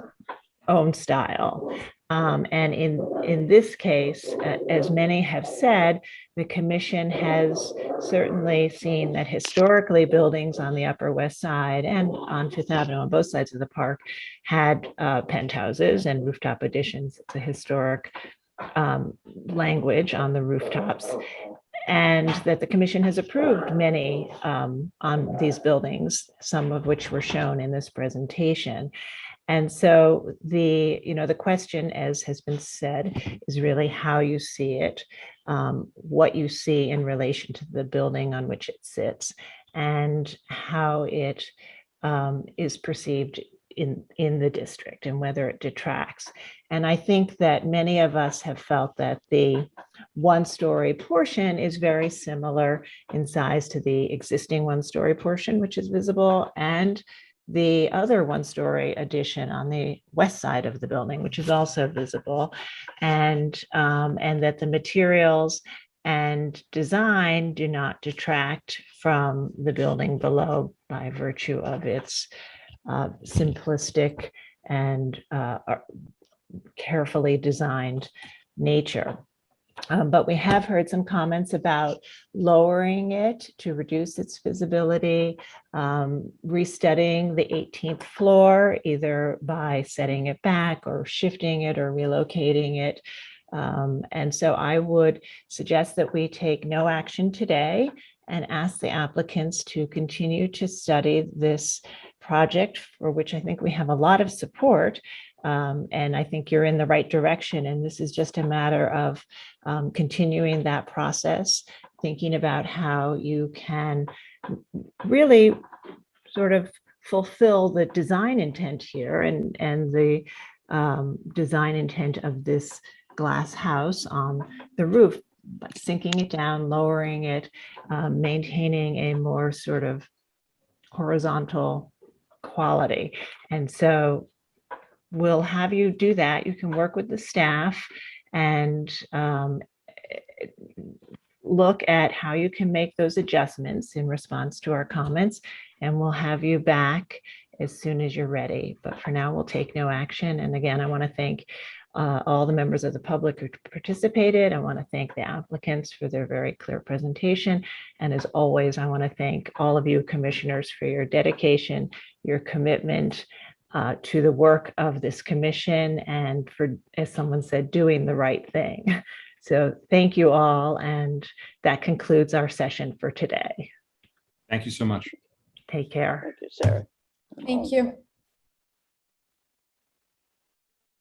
own style. And in this case, as many have said, the commission has certainly seen that historically buildings on the Upper West Side and on Fifth Avenue on both sides of the park had penthouses and rooftop additions. It's a historic language on the rooftops, and that the commission has approved many on these buildings, some of which were shown in this presentation. And so the question, as has been said, is really how you see it, what you see in relation to the building on which it sits, and how it is perceived in the district, and whether it detracts. And I think that many of us have felt that the one-story portion is very similar in size to the existing one-story portion, which is visible, and the other one-story addition on the west side of the building, which is also visible, and that the materials and design do not detract from the building below by virtue of its simplistic and carefully designed nature. But we have heard some comments about lowering it to reduce its visibility, restudying the 18th floor, either by setting it back or shifting it or relocating it. And so I would suggest that we take no action today and ask the applicants to continue to study this project, for which I think we have a lot of support. And I think you're in the right direction. And this is just a matter of continuing that process, thinking about how you can really sort of fulfill the design intent here and the design intent of this glass house on the roof, by sinking it down, lowering it, maintaining a more sort of horizontal quality. And so we'll have you do that. You can work with the staff and look at how you can make those adjustments in response to our comments, and we'll have you back as soon as you're ready. But for now, we'll take no action. And again, I want to thank all the members of the public who participated. I want to thank the applicants for their very clear presentation. And as always, I want to thank all of you commissioners for your dedication, your commitment to the work of this commission, and for, as someone said, doing the right thing. So thank you all. And that concludes our session for today. Thank you so much. Take care. Thank you, Sarah. Thank you.